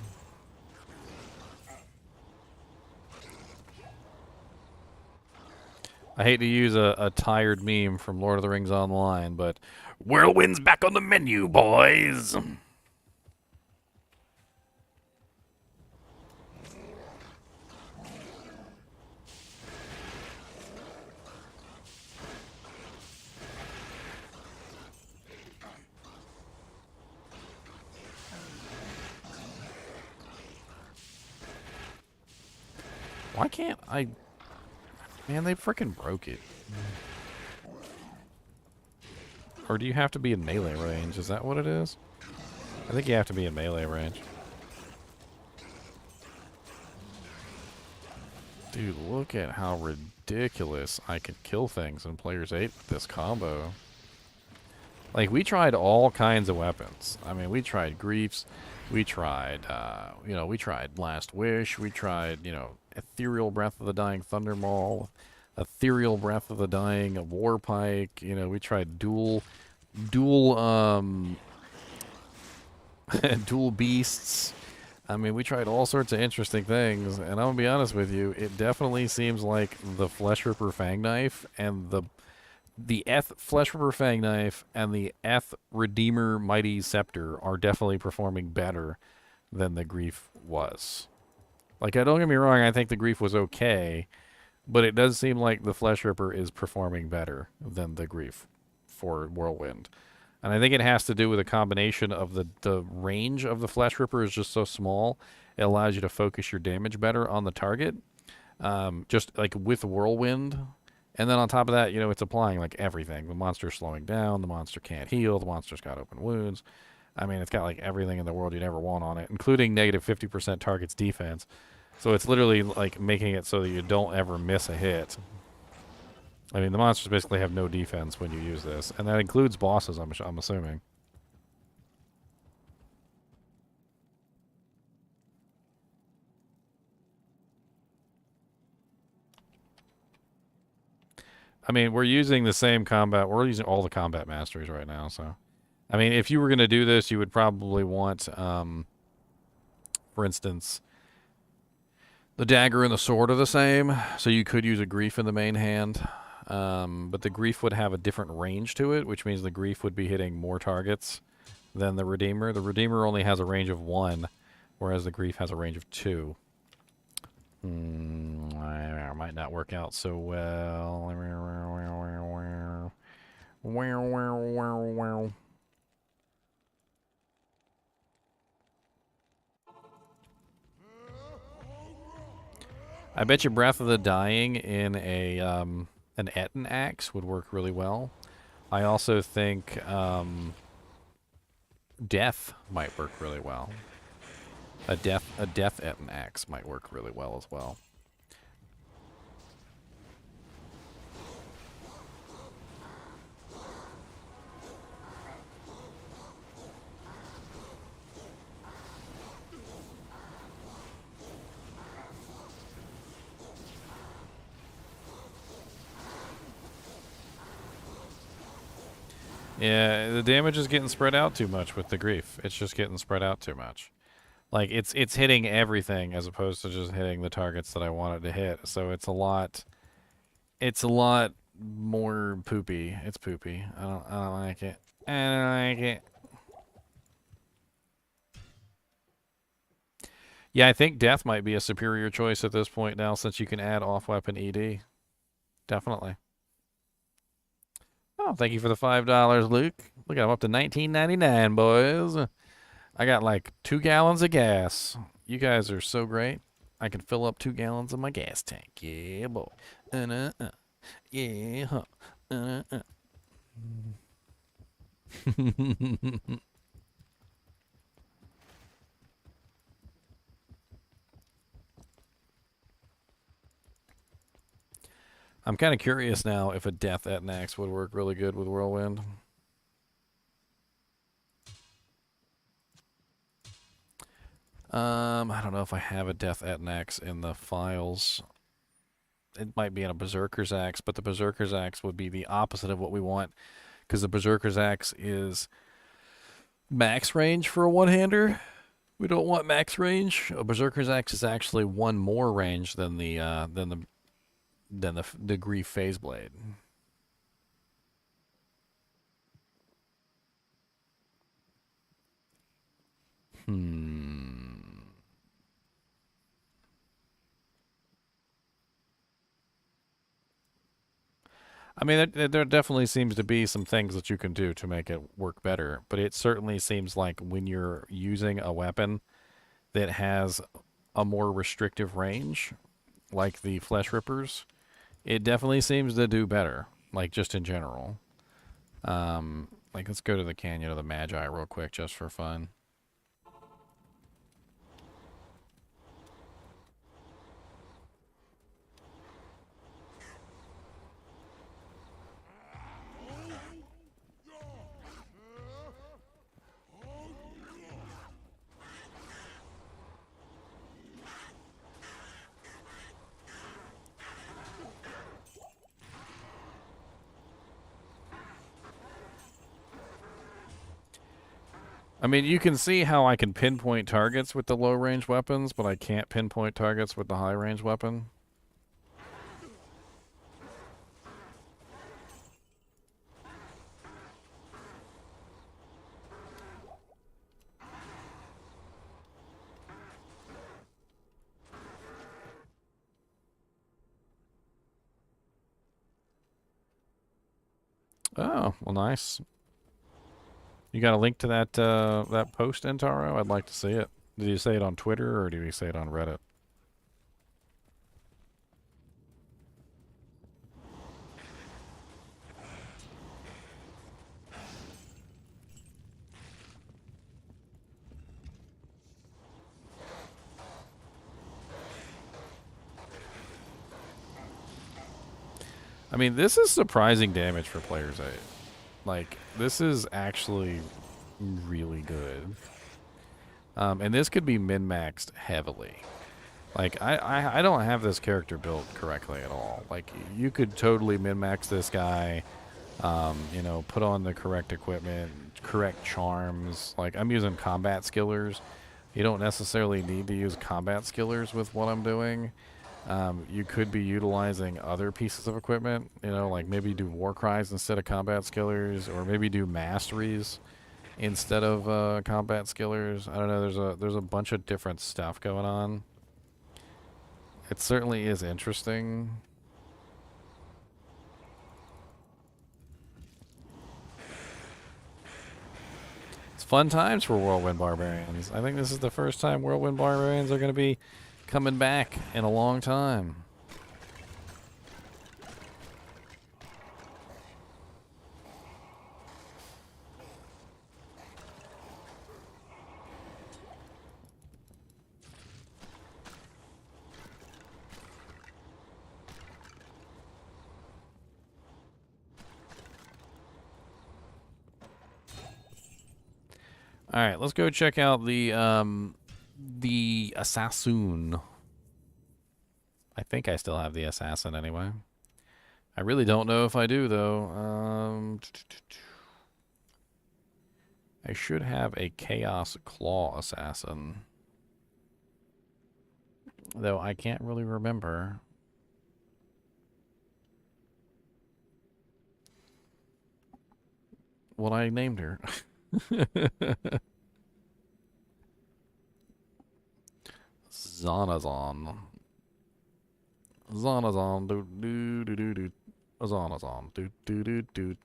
[SPEAKER 1] I hate to use a tired meme from Lord of the Rings Online, but Whirlwind's back on the menu, boys. Why can't I... Man, they freaking broke it. Or do you have to be in melee range? Is that what it is? I think you have to be in melee range. Dude, look at how ridiculous I can kill things in Players 8 with this combo. Like, we tried all kinds of weapons. I mean, we tried Griefs. We tried, we tried Last Wish. We tried, Ethereal Breath of the Dying Thunder Maul. Ethereal Breath of the Dying War Pike. We tried dual dual beasts. I mean, we tried all sorts of interesting things, and I'm gonna be honest with you, it definitely seems like the Flesh Ripper Fang Knife and the Eth Flesh Ripper Fang Knife and the Eth Redeemer Mighty Scepter are definitely performing better than the Grief was. Like, don't get me wrong, I think the Grief was okay, but it does seem like the Flesh Ripper is performing better than the Grief for Whirlwind. And I think it has to do with a combination of the range of the Flesh Ripper is just so small, it allows you to focus your damage better on the target, just like with Whirlwind. And then on top of that, it's applying like everything. The monster's slowing down, the monster can't heal, the monster's got open wounds. I mean, it's got like everything in the world you'd ever want on it, including negative 50% target's defense. So it's literally like making it so that you don't ever miss a hit. I mean, the monsters basically have no defense when you use this, and that includes bosses, I'm assuming. I mean, we're using the same combat. We're using all the combat masteries right now, so. I mean, if you were going to do this, you would probably want, for instance, the dagger and the sword are the same, so you could use a Grief in the main hand. But the Grief would have a different range to it, which means the Grief would be hitting more targets than the Redeemer. The Redeemer only has a range of 1, whereas the Grief has a range of 2. Might not work out so well. I bet you Breath of the Dying in an Etten axe would work really well. I also think Death might work really well. A death Etten axe might work really well as well. Yeah, the damage is getting spread out too much with the Grief. It's just getting spread out too much. Like, it's hitting everything as opposed to just hitting the targets that I wanted to hit. So it's a lot more poopy. It's poopy. I don't like it. I don't like it. Yeah, I think Death might be a superior choice at this point now since you can add off-weapon ED. Definitely. Oh, thank you for the $5, Luke. Look, I'm up to $19.99, boys. I got like 2 gallons of gas. You guys are so great. I can fill up 2 gallons of my gas tank. Yeah, boy. Yeah, huh. I'm kind of curious now if a Death at Nax would work really good with Whirlwind. I don't know if I have a Death at Nax in the files. It might be in a Berserker's Axe, but the Berserker's Axe would be the opposite of what we want, because the Berserker's Axe is max range for a one-hander. We don't want max range. A Berserker's Axe is actually 1 more range than the than the Grief Phase Blade. I mean, there definitely seems to be some things that you can do to make it work better, but it certainly seems like when you're using a weapon that has a more restrictive range, like the Flesh Rippers, it definitely seems to do better, like just in general. Like let's go to the Canyon of the Magi real quick just for fun. I mean, you can see how I can pinpoint targets with the low-range weapons, but I can't pinpoint targets with the high-range weapon. Oh, well, nice. You got a link to that post, Entaro? I'd like to see it. Did you say it on Twitter or did you say it on Reddit? I mean, this is surprising damage for players 8. Like, this is actually really good. And this could be min-maxed heavily. Like, I don't have this character built correctly at all. Like, you could totally min-max this guy, you know, put on the correct equipment, correct charms. Like, I'm using combat skillers. You don't necessarily need to use combat skillers with what I'm doing. You could be utilizing other pieces of equipment, you know, like maybe do war cries instead of combat skillers, or maybe do masteries instead of combat skillers. I don't know. There's a bunch of different stuff going on. It certainly is interesting. It's fun times for Whirlwind Barbarians. I think this is the first time Whirlwind Barbarians are going to be coming back in a long time. All right, let's go check out the assassin. I think I still have the assassin anyway. I really don't know if I do though. I should have a Chaos Claw assassin, though I can't really remember. What I named her. Zonazon. Zonazon. Do do do do do. Zonazon. Do do do do.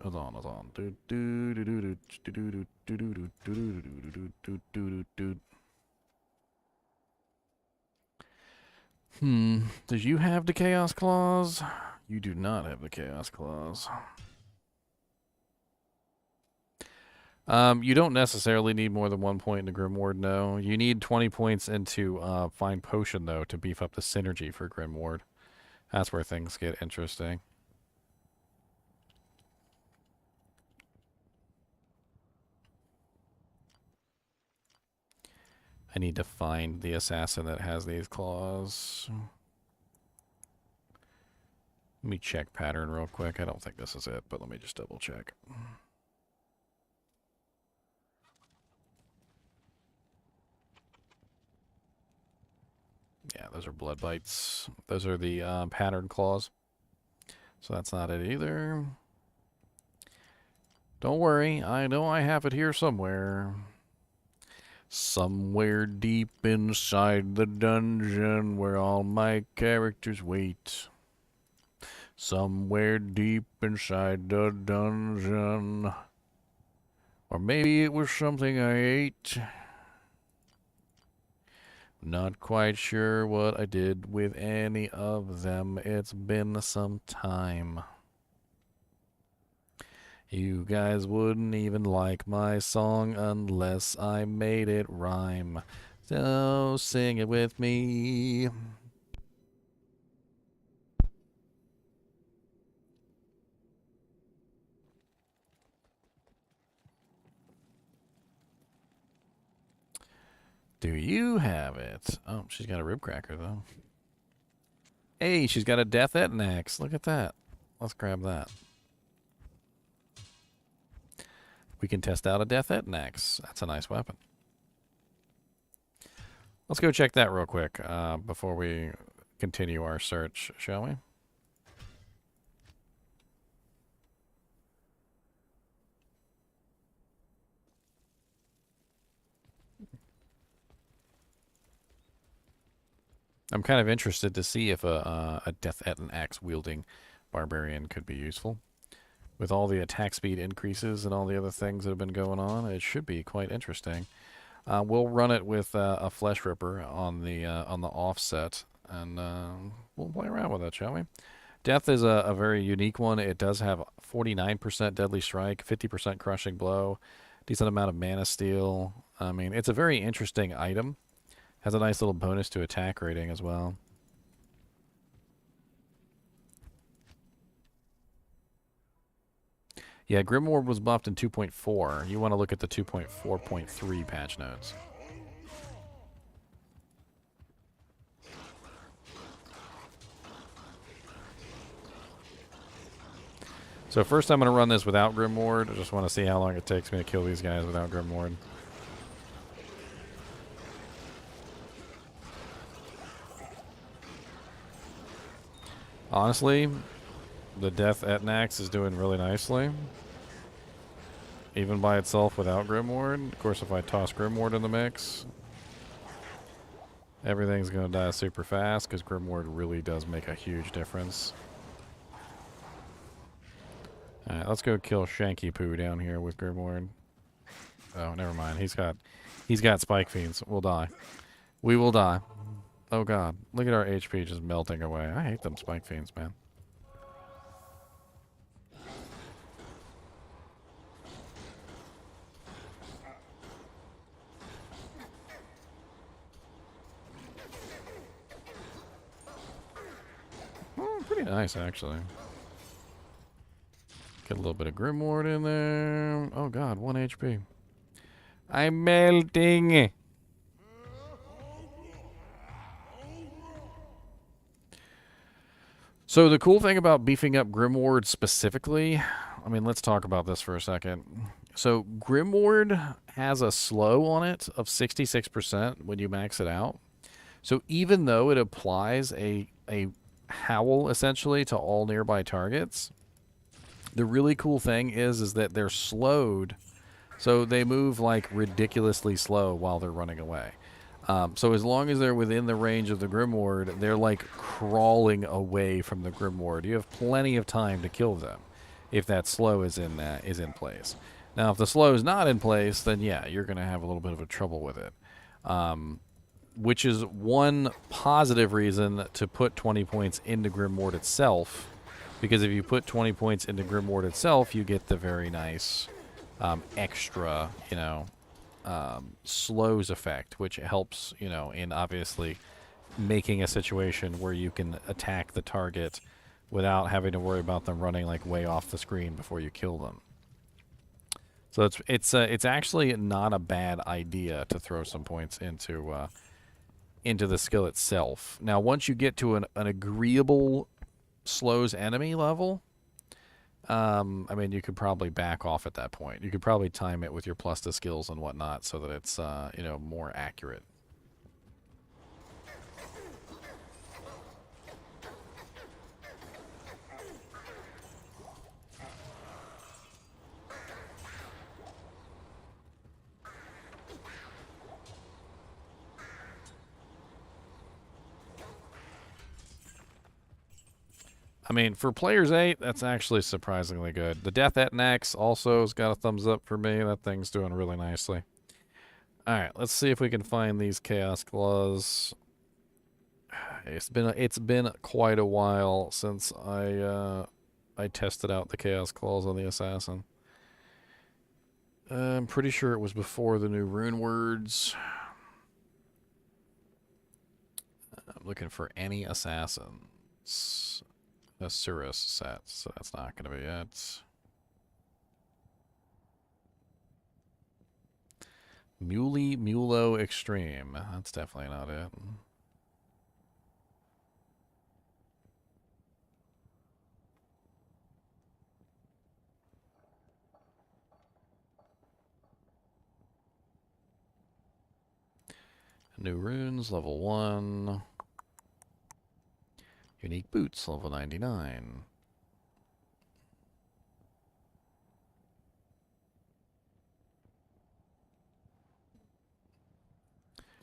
[SPEAKER 1] Zonazon. Do do do do do do do do do do do do do do. Did you have the Chaos Claws? You do not have the Chaos Claws. You don't necessarily need more than 1 point in the Grimward, no. You need 20 points into Fine Potion, though, to beef up the synergy for Grimward. That's where things get interesting. I need to find the assassin that has these claws. Let me check pattern real quick. I don't think this is it, but let me just double check. Yeah, those are blood bites. Those are the pattern claws. So that's not it either. Don't worry, I know I have it here somewhere. Somewhere deep inside the dungeon where all my characters wait. Somewhere deep inside the dungeon. Or maybe it was something I ate. Not quite sure what I did with any of them. It's been some time. You guys wouldn't even like my song unless I made it rhyme. So sing it with me. Do you have it? Oh, she's got a rib cracker, though. Hey, she's got a death at axe. Look at that. Let's grab that. We can test out a death at axe. That's a nice weapon. Let's go check that real quick before we continue our search, shall we? I'm kind of interested to see if a death at an axe wielding barbarian could be useful. With all the attack speed increases and all the other things that have been going on, it should be quite interesting. We'll run it with a flesh ripper on the offset, and we'll play around with it, shall we? Death is a very unique one. It does have 49% deadly strike, 50% crushing blow, decent amount of mana steal. I mean, it's a very interesting item. Has a nice little bonus to attack rating as well. Yeah, Grimoire was buffed in 2.4. You want to look at the 2.4.3 patch notes. So first I'm going to run this without Grimoire. I just want to see how long it takes me to kill these guys without Grimoire. Honestly, the death at Nax is doing really nicely. Even by itself without Grimoire. Of course, if I toss Grimoire in the mix, everything's going to die super fast because Grimoire really does make a huge difference. Alright, let's go kill Shanky Poo down here with Grimoire. Oh, never mind. He's got spike fiends. We'll die. We will die. Oh god, look at our HP just melting away. I hate them spike fiends, man. Pretty nice, actually. Get a little bit of Grimoire in there. Oh god, 1 HP. I'm melting! So the cool thing about beefing up Grimoire specifically, I mean, let's talk about this for a second. So Grimoire has a slow on it of 66% when you max it out. So even though it applies a howl essentially to all nearby targets, the really cool thing is that they're slowed, so they move like ridiculously slow while they're running away. So as long as they're within the range of the Grimoire, they're like crawling away from the Grimoire. You have plenty of time to kill them if that slow is in place. Now, if the slow is not in place, then yeah, you're going to have a little bit of a trouble with it. Which is one positive reason to put 20 points into Grimoire itself, because if you put 20 points into Grimoire itself, you get the very nice extra, slows effect, which helps, in obviously making a situation where you can attack the target without having to worry about them running like way off the screen before you kill them. So it's actually not a bad idea to throw some points into the skill itself. Now, once you get to an agreeable slows enemy level, I mean, you could probably back off at that point. You could probably time it with your plus to skills and whatnot so that it's, more accurate. I mean, for players 8, that's actually surprisingly good. The Death at Nex also has got a thumbs up for me. That thing's doing really nicely. Alright, let's see if we can find these Chaos Claws. It's been quite a while since I tested out the Chaos Claws on the Assassin. I'm pretty sure it was before the new rune words. I'm looking for any assassins. A Cirrus set, so that's not going to be it. Mulo Extreme. That's definitely not it. New runes, level 1. Unique boots, level 99.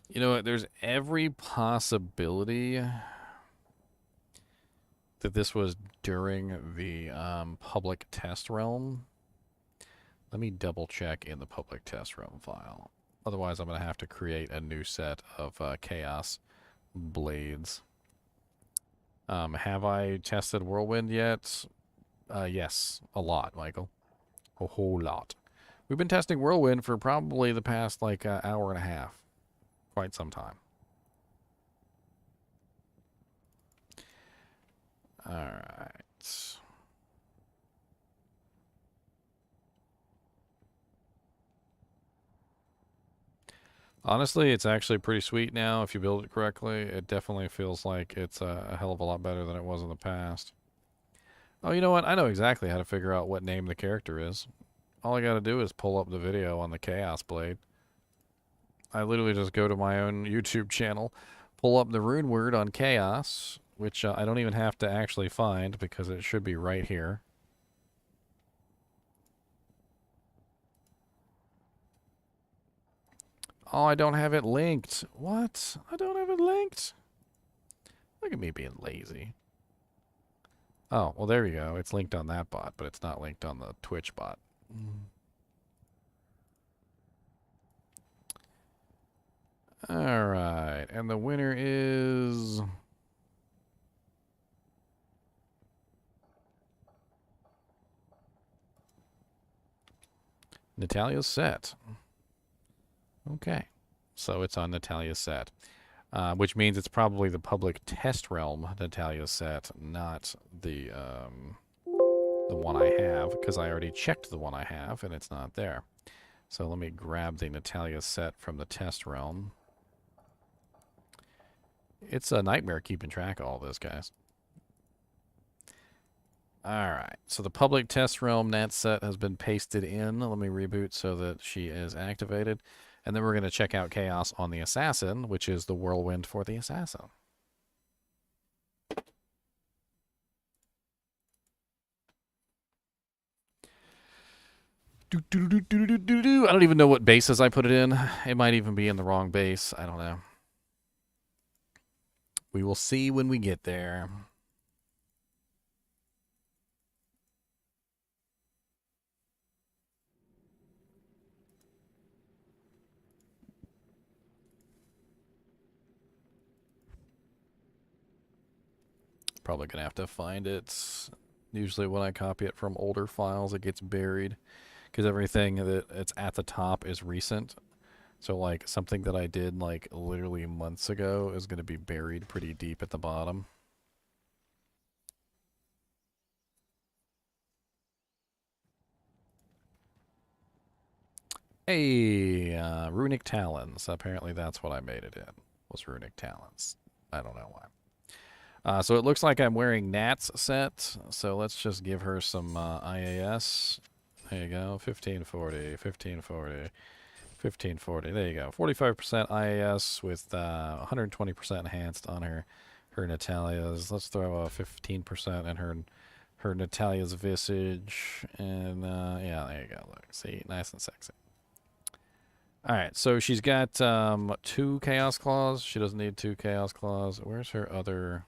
[SPEAKER 1] You know what? There's every possibility that this was during the public test realm. Let me double check in the public test realm file. Otherwise, I'm going to have to create a new set of chaos blades. Have I tested Whirlwind yet? Yes, a lot, Michael. A whole lot. We've been testing Whirlwind for probably the past, like, hour and a half. Quite some time. Alright. Honestly, it's actually pretty sweet now if you build it correctly. It definitely feels like it's a hell of a lot better than it was in the past. Oh, you know what? I know exactly how to figure out what name the character is. All I gotta do is pull up the video on the Chaos Blade. I literally just go to my own YouTube channel, pull up the rune word on Chaos, which I don't even have to actually find because it should be right here. Oh, I don't have it linked. What? I don't have it linked? Look at me being lazy. Oh, well, there you go. It's linked on that bot, but it's not linked on the Twitch bot. Alright, and the winner is... Natalia's set. Okay, so it's on Natalia's set. Which means it's probably the public test realm Natalia's set, not the one I have, because I already checked the one I have, and it's not there. So let me grab the Natalia set from the test realm. It's a nightmare keeping track of all this, guys. Alright, so the public test realm Nat set has been pasted in. Let me reboot so that she is activated. And then we're going to check out Chaos on the Assassin, which is the Whirlwind for the Assassin. I don't even know what bases I put it in. It might even be in the wrong base. I don't know. We will see when we get there. Probably going to have to find it. Usually when I copy it from older files, it gets buried. Because everything that it's at the top is recent. So, like, something that I did, like, literally months ago is going to be buried pretty deep at the bottom. Hey, Runic Talons. Apparently that's what I made it in, was Runic Talons. I don't know why. So it looks like I'm wearing Nat's set, so let's just give her some IAS. There you go, 1540, 1540, 1540. There you go, 45% IAS with 120% enhanced on her Natalia's. Let's throw a 15% in her Natalia's visage, and yeah, there you go. Look, see, nice and sexy. Alright, so she's got 2 Chaos Claws. She doesn't need 2 Chaos Claws. Where's her other...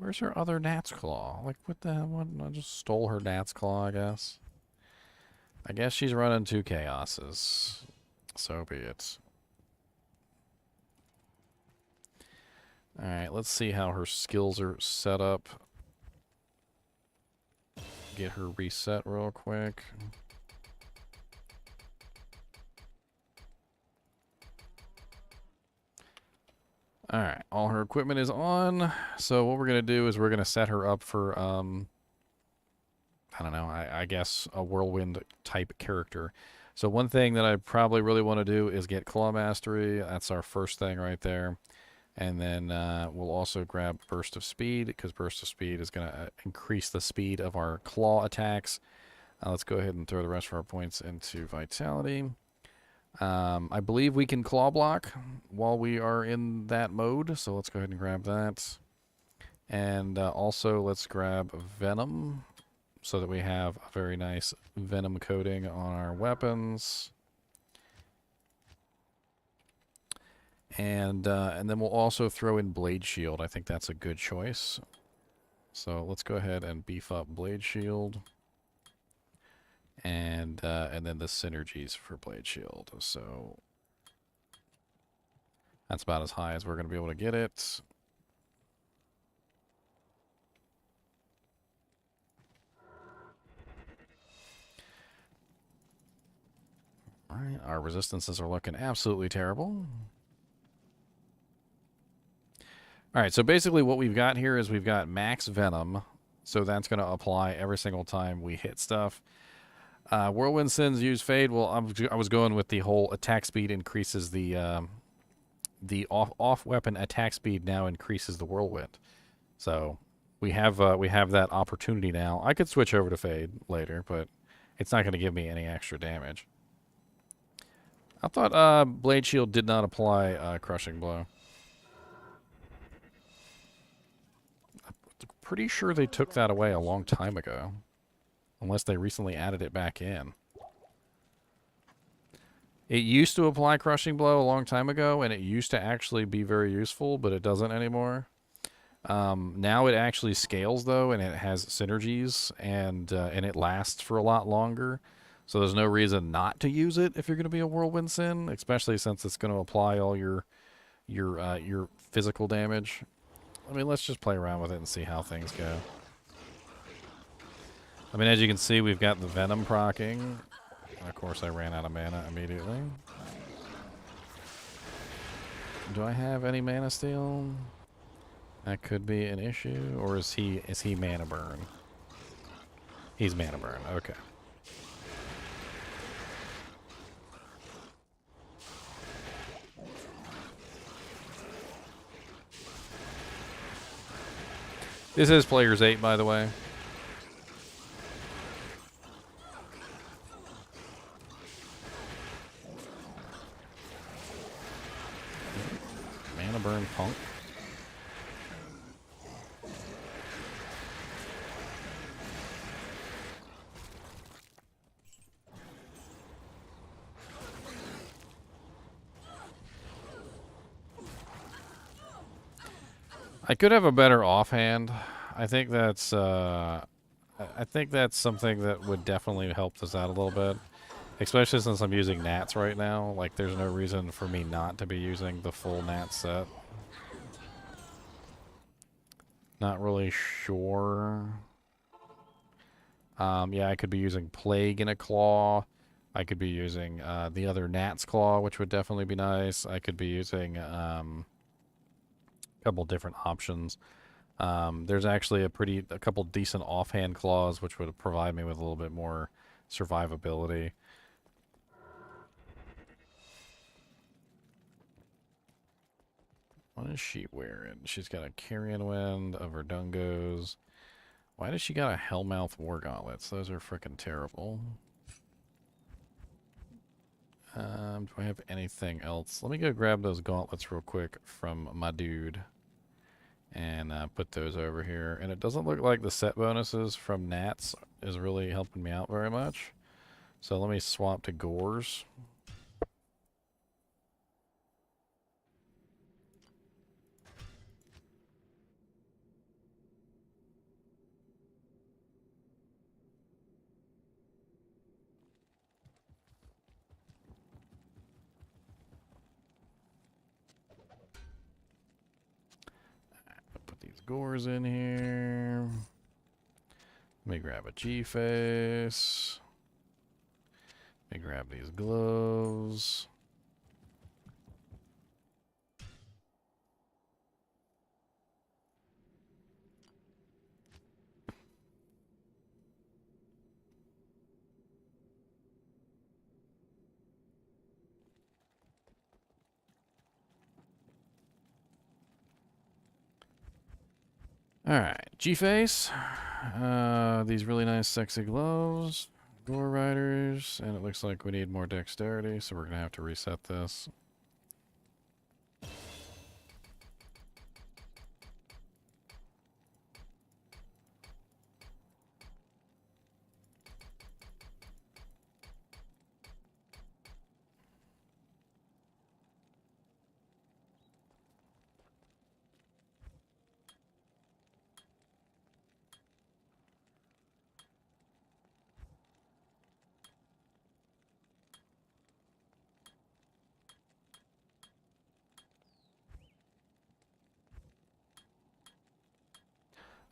[SPEAKER 1] Where's her other gnat's claw? Like, what the hell? What, I just stole her gnat's claw, I guess. I guess she's running 2 chaoses. So be it. Alright, let's see how her skills are set up. Get her reset real quick. Alright, all her equipment is on. So what we're going to do is we're going to set her up for, I don't know, I guess a whirlwind type character. So one thing that I probably really want to do is get claw mastery. That's our first thing right there. And then we'll also grab burst of speed, because burst of speed is going to increase the speed of our claw attacks. Let's go ahead and throw the rest of our points into vitality. I believe we can claw block while we are in that mode, so let's go ahead and grab that. And also let's grab venom, so that we have a very nice venom coating on our weapons. And then we'll also throw in blade shield. I think that's a good choice. So let's go ahead and beef up blade shield. And then the synergies for blade shield. So that's about as high as we're going to be able to get it. All right, our resistances are looking absolutely terrible. All right, so basically what we've got here is we've got max venom, so that's going to apply every single time we hit stuff. Whirlwind Sins use Fade. Well, I was going with the whole attack speed increases the off weapon attack speed now increases the Whirlwind. So we have that opportunity now. I could switch over to Fade later, but it's not going to give me any extra damage. I thought Blade Shield did not apply Crushing Blow. Pretty sure they took that away a long time ago. Unless they recently added it back in. It used to apply Crushing Blow a long time ago, and it used to actually be very useful, but it doesn't anymore. Now it actually scales, though, and it has synergies, and it lasts for a lot longer. So there's no reason not to use it if you're going to be a Whirlwind Sin, especially since it's going to apply all your physical damage. I mean, let's just play around with it and see how things go. I mean, as you can see, we've got the Venom proccing. And of course, I ran out of mana immediately. Do I have any mana steal? That could be an issue. Or is he mana burn? He's mana burn. Okay. This is Player's 8, by the way. Mana burn punk. I could have a better offhand. I think that's something that would definitely help us out a little bit. Especially since I'm using Nats right now. Like, there's no reason for me not to be using the full Nat set. Not really sure. Yeah, I could be using Plague in a Claw. I could be using the other Nat's Claw, which would definitely be nice. I could be using a couple different options. There's actually a couple decent offhand claws, which would provide me with a little bit more survivability. What is she wearing? She's got a Carrion Wind of her Dungos. Why does she got a Hellmouth War Gauntlets? Those are freaking terrible. Do I have anything else? Let me go grab those gauntlets real quick from my dude. And put those over here. And it doesn't look like the set bonuses from Nats is really helping me out very much. So let me swap to Gores. Gores in here. Let me grab a G-face. Let me grab these gloves. Alright, G-face. These really nice sexy gloves. Gore riders. And it looks like we need more dexterity, so we're going to have to reset this.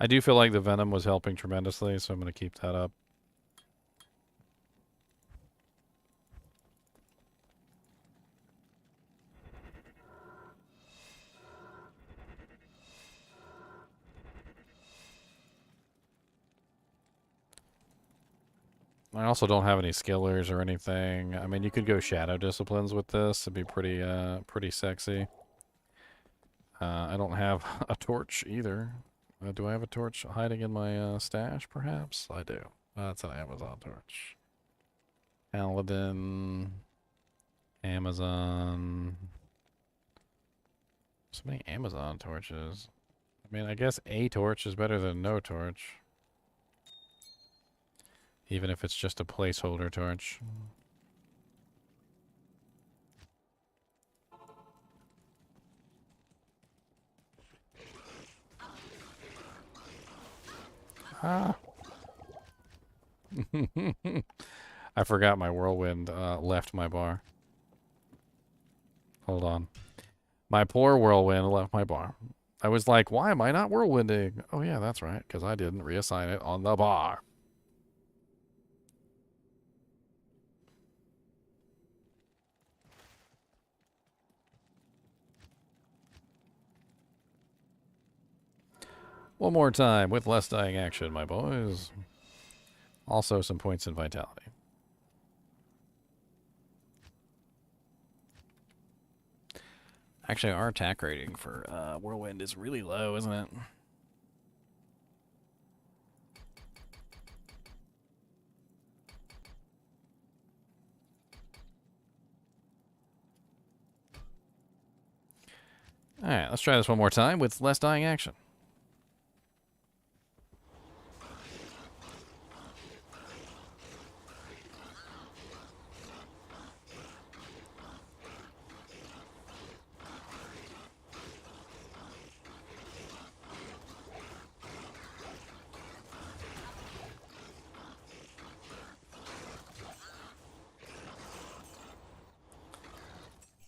[SPEAKER 1] I do feel like the venom was helping tremendously, so I'm going to keep that up. I also don't have any skillers or anything. I mean, you could go shadow disciplines with this. It'd be pretty sexy. I don't have a torch either. Do I have a torch hiding in my stash, perhaps? I do. That's an Amazon torch. Paladin. Amazon. So many Amazon torches. I mean, I guess a torch is better than no torch. Even if it's just a placeholder torch. Ah. I forgot my whirlwind left my bar. Hold on. My poor whirlwind left my bar. I was like, why am I not whirlwinding? Oh yeah, that's right, because I didn't reassign it on the bar. One more time with less dying action, my boys. Also some points in vitality. Actually, our attack rating for Whirlwind is really low, isn't it? Alright, let's try this one more time with less dying action.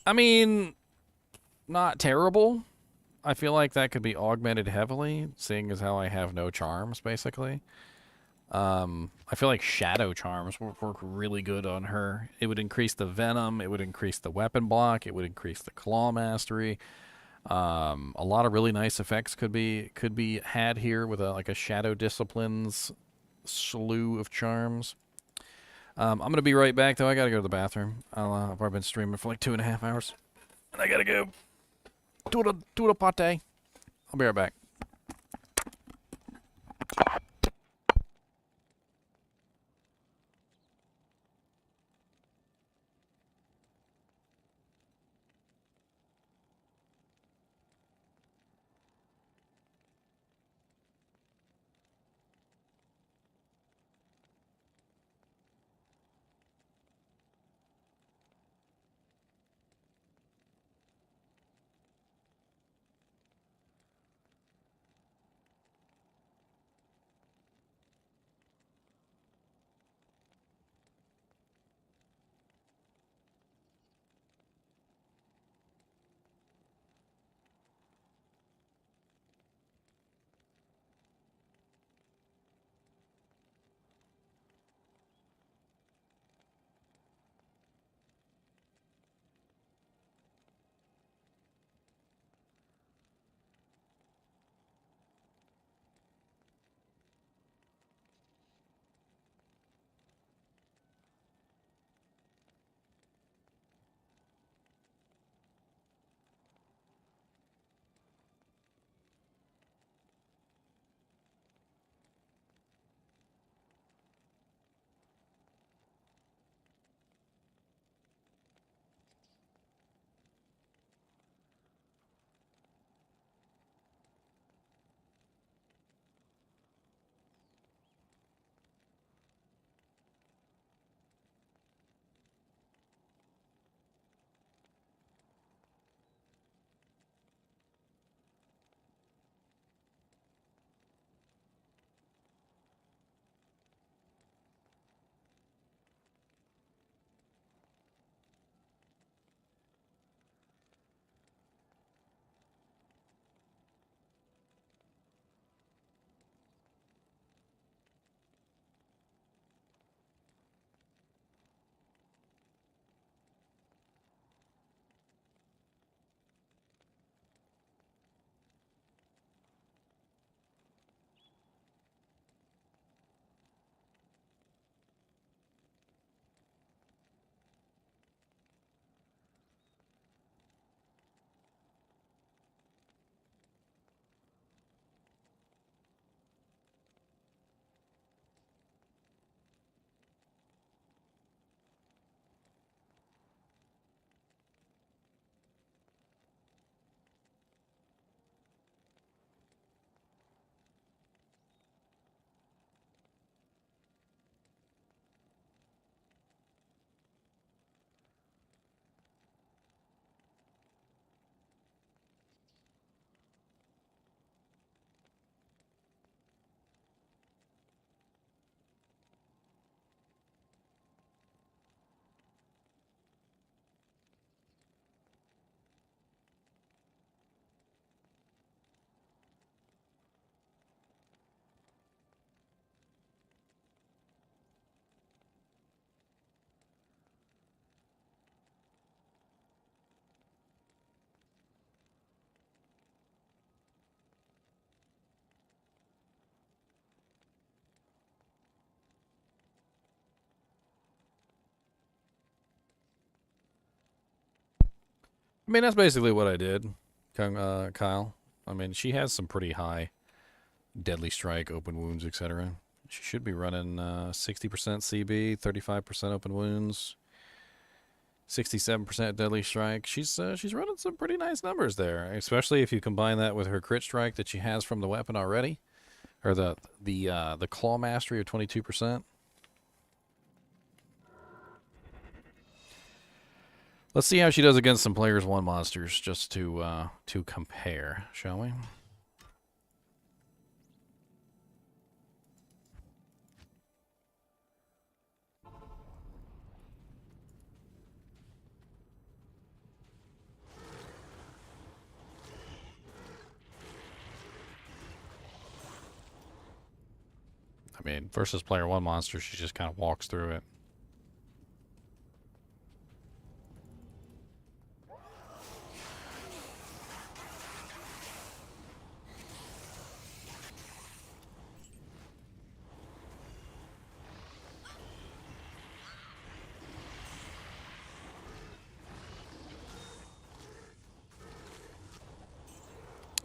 [SPEAKER 1] I mean, not terrible. I feel like that could be augmented heavily, seeing as how I have no charms, basically. I feel like shadow charms would work really good on her. It would increase the venom, it would increase the weapon block, it would increase the claw mastery. A lot of really nice effects could be had here with like a shadow disciplines slew of charms. I'm gonna be right back though. I gotta go to the bathroom. I've already been streaming for like 2.5 hours, and I gotta go do the pate. I'll be right back. I mean, that's basically what I did, Kyle. I mean, she has some pretty high deadly strike, open wounds, etc. She should be running 60% CB, 35% open wounds, 67% deadly strike. She's running some pretty nice numbers there, especially if you combine that with her crit strike that she has from the weapon already, or the claw mastery of 22%. Let's see how she does against some players 1 monsters, just to compare, shall we? I mean, versus player 1 monster, she just kind of walks through it.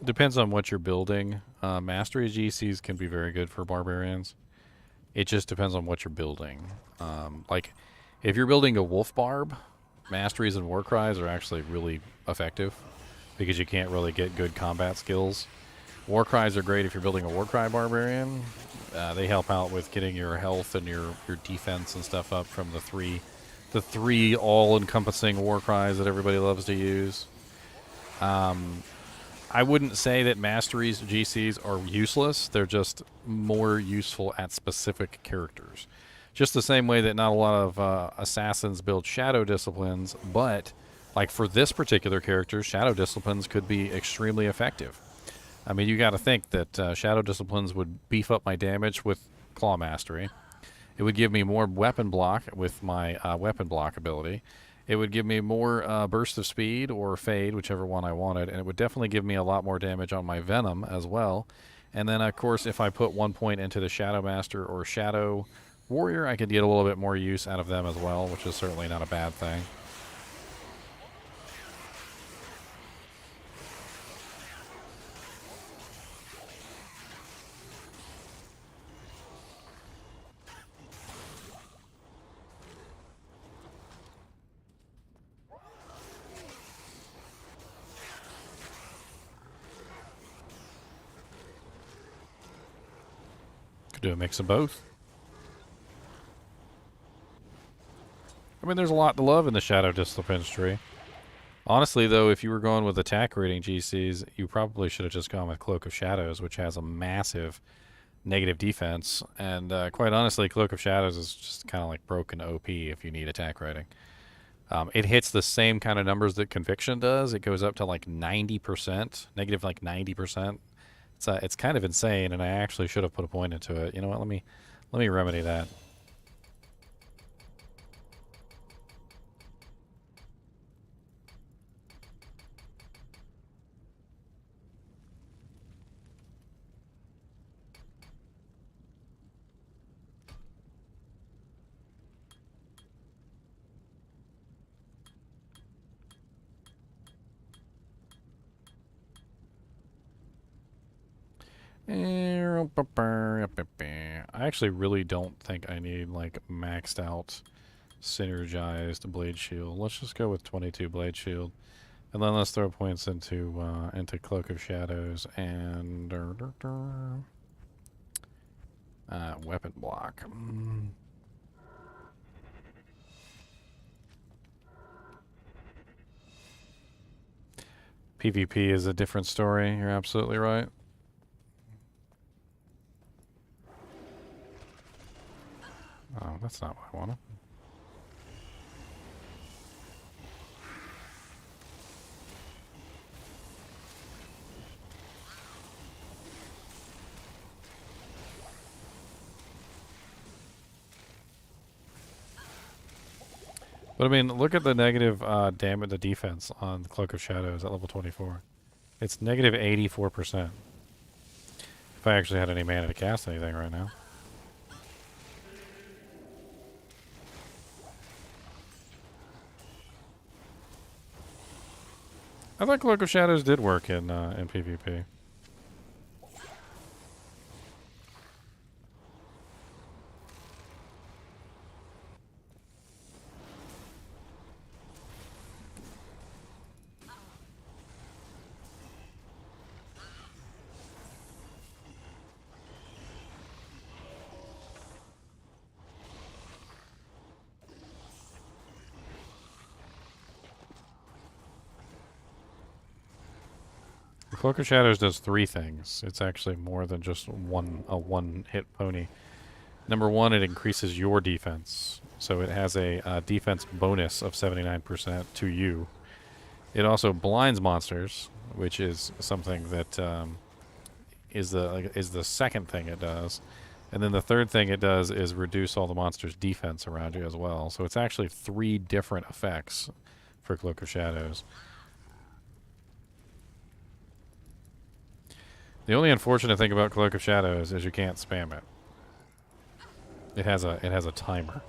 [SPEAKER 1] Depends on what you're building. Mastery GCs can be very good for barbarians. It just depends on what you're building. Like, if you're building a wolf barb, masteries and war cries are actually really effective because you can't really get good combat skills. War cries are great if you're building a war cry barbarian. They help out with getting your health and your defense and stuff up from the three all-encompassing war cries that everybody loves to use. I wouldn't say that masteries GCs are useless. They're just more useful at specific characters. Just the same way that not a lot of assassins build shadow disciplines, but like for this particular character, shadow disciplines could be extremely effective. I mean, you got to think that shadow disciplines would beef up my damage with claw mastery. It would give me more weapon block with my weapon block ability. It would give me more burst of speed or fade, whichever one I wanted, and it would definitely give me a lot more damage on my venom as well. And then, of course, if I put 1 point into the Shadow Master or Shadow Warrior, I could get a little bit more use out of them as well, which is certainly not a bad thing. Could do a mix of both. I mean, there's a lot to love in the Shadow Disciplines tree. Honestly, though, if you were going with attack rating GCs, you probably should have just gone with Cloak of Shadows, which has a massive negative defense. And quite honestly, Cloak of Shadows is just kind of like broken OP if you need attack rating. It hits the same kind of numbers that Conviction does. It goes up to like 90%, negative like 90%. It's kind of insane, and I actually should have put a point into it. You know what? Let me remedy that. I actually really don't think I need like maxed out synergized blade shield. Let's just go with 22 blade shield, and then let's throw points into Cloak of Shadows and weapon block. PvP is a different story. You're absolutely right. Oh, that's not what I wanted. But I mean, look at the negative damage, the defense on the Cloak of Shadows at level 24. It's negative 84%. If I actually had any mana to cast anything right now. I thought Cloak of Shadows did work in PvP. Cloak of Shadows does 3 things. It's actually more than just a one-hit pony. Number 1, it increases your defense. So it has a defense bonus of 79% to you. It also blinds monsters, which is something that is the second thing it does. And then the third thing it does is reduce all the monsters' defense around you as well. So it's actually 3 different effects for Cloak of Shadows. The only unfortunate thing about Cloak of Shadows is you can't spam it. It has a timer.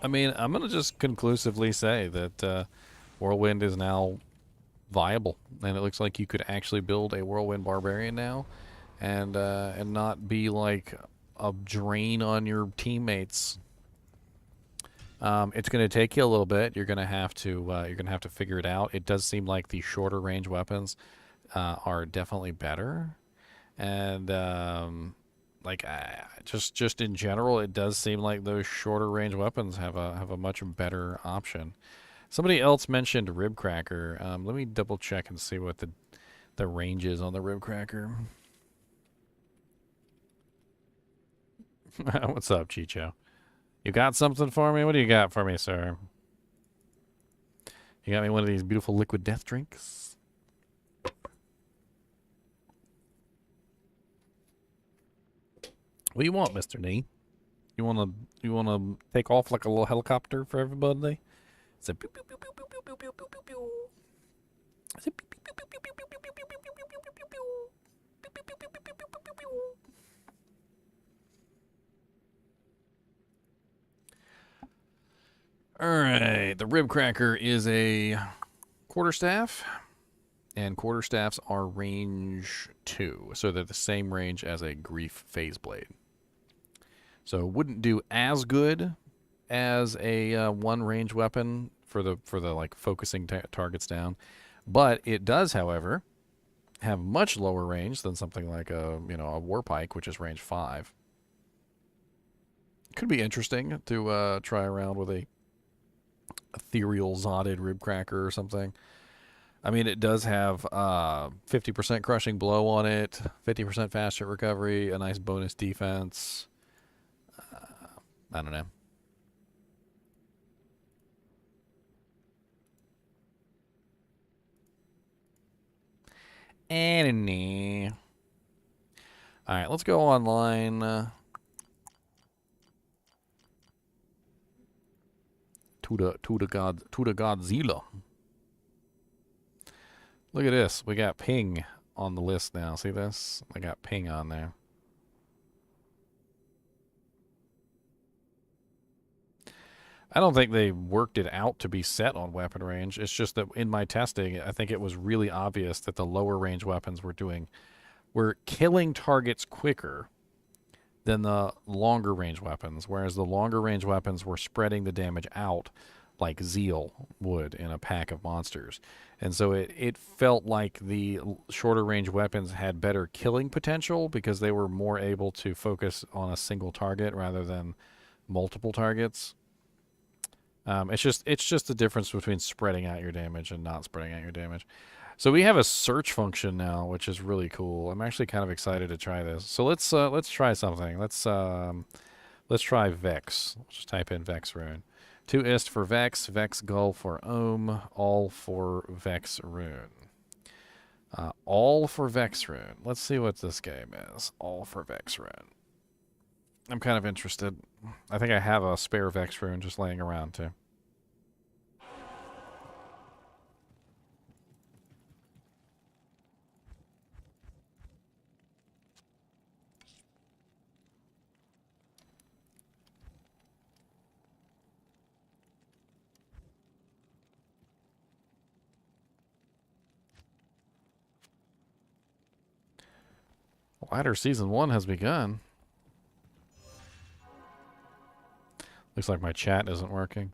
[SPEAKER 1] I mean, I'm gonna just conclusively say that Whirlwind is now viable, and it looks like you could actually build a Whirlwind Barbarian now, and not be like a drain on your teammates. It's going to take you a little bit. You're going to have to figure it out. It does seem like the shorter range weapons are definitely better, and just in general, it does seem like those shorter range weapons have a much better option. Somebody else mentioned Ribcracker. Let me double check and see what the range is on the Ribcracker. What's up, Chicho? You got something for me? What do you got for me, sir? You got me one of these beautiful liquid death drinks? What do you want, Mr. Nee? You wanna take off like a little helicopter for everybody? It's a pew pew pew pew pew pew pew pew pew pew. It's a pew pew pew pew pew pew pew pew pew pew pew pew pew pew pew. Pew pew pew pew pew pew pew pew pew. Alright, the Ribcracker is a quarterstaff, and quarterstaffs are range 2, so they're the same range as a Grief Phase Blade. So it wouldn't do as good as a one range weapon for the like focusing targets down, but it does, however, have much lower range than something like a War Pike, which is range 5. Could be interesting to try around with a ethereal Zodded Ribcracker or something. I mean, it does have 50% crushing blow on it, 50% faster recovery, a nice bonus defense. I don't know. NiNi. All right, let's go online. To the Godzilla. Look at this. We got ping on the list now. See this? I got ping on there. I don't think they worked it out to be set on weapon range. It's just that in my testing, I think it was really obvious that the lower range weapons were killing targets quicker than the longer range weapons, whereas the longer range weapons were spreading the damage out like Zeal would in a pack of monsters. And so it felt like the shorter range weapons had better killing potential because they were more able to focus on a single target rather than multiple targets. It's just the difference between spreading out your damage and not spreading out your damage. So we have a search function now, which is really cool. I'm actually kind of excited to try this. So let's try something. Let's try Vex. Let's just type in Vex rune. 2 ist for Vex, Vex Gull for Ohm, all for Vex rune. All for Vex rune. Let's see what this game is. All for Vex rune. I'm kind of interested. I think I have a spare Vex rune just laying around too. Ladder Season 1 has begun. Looks like my chat isn't working.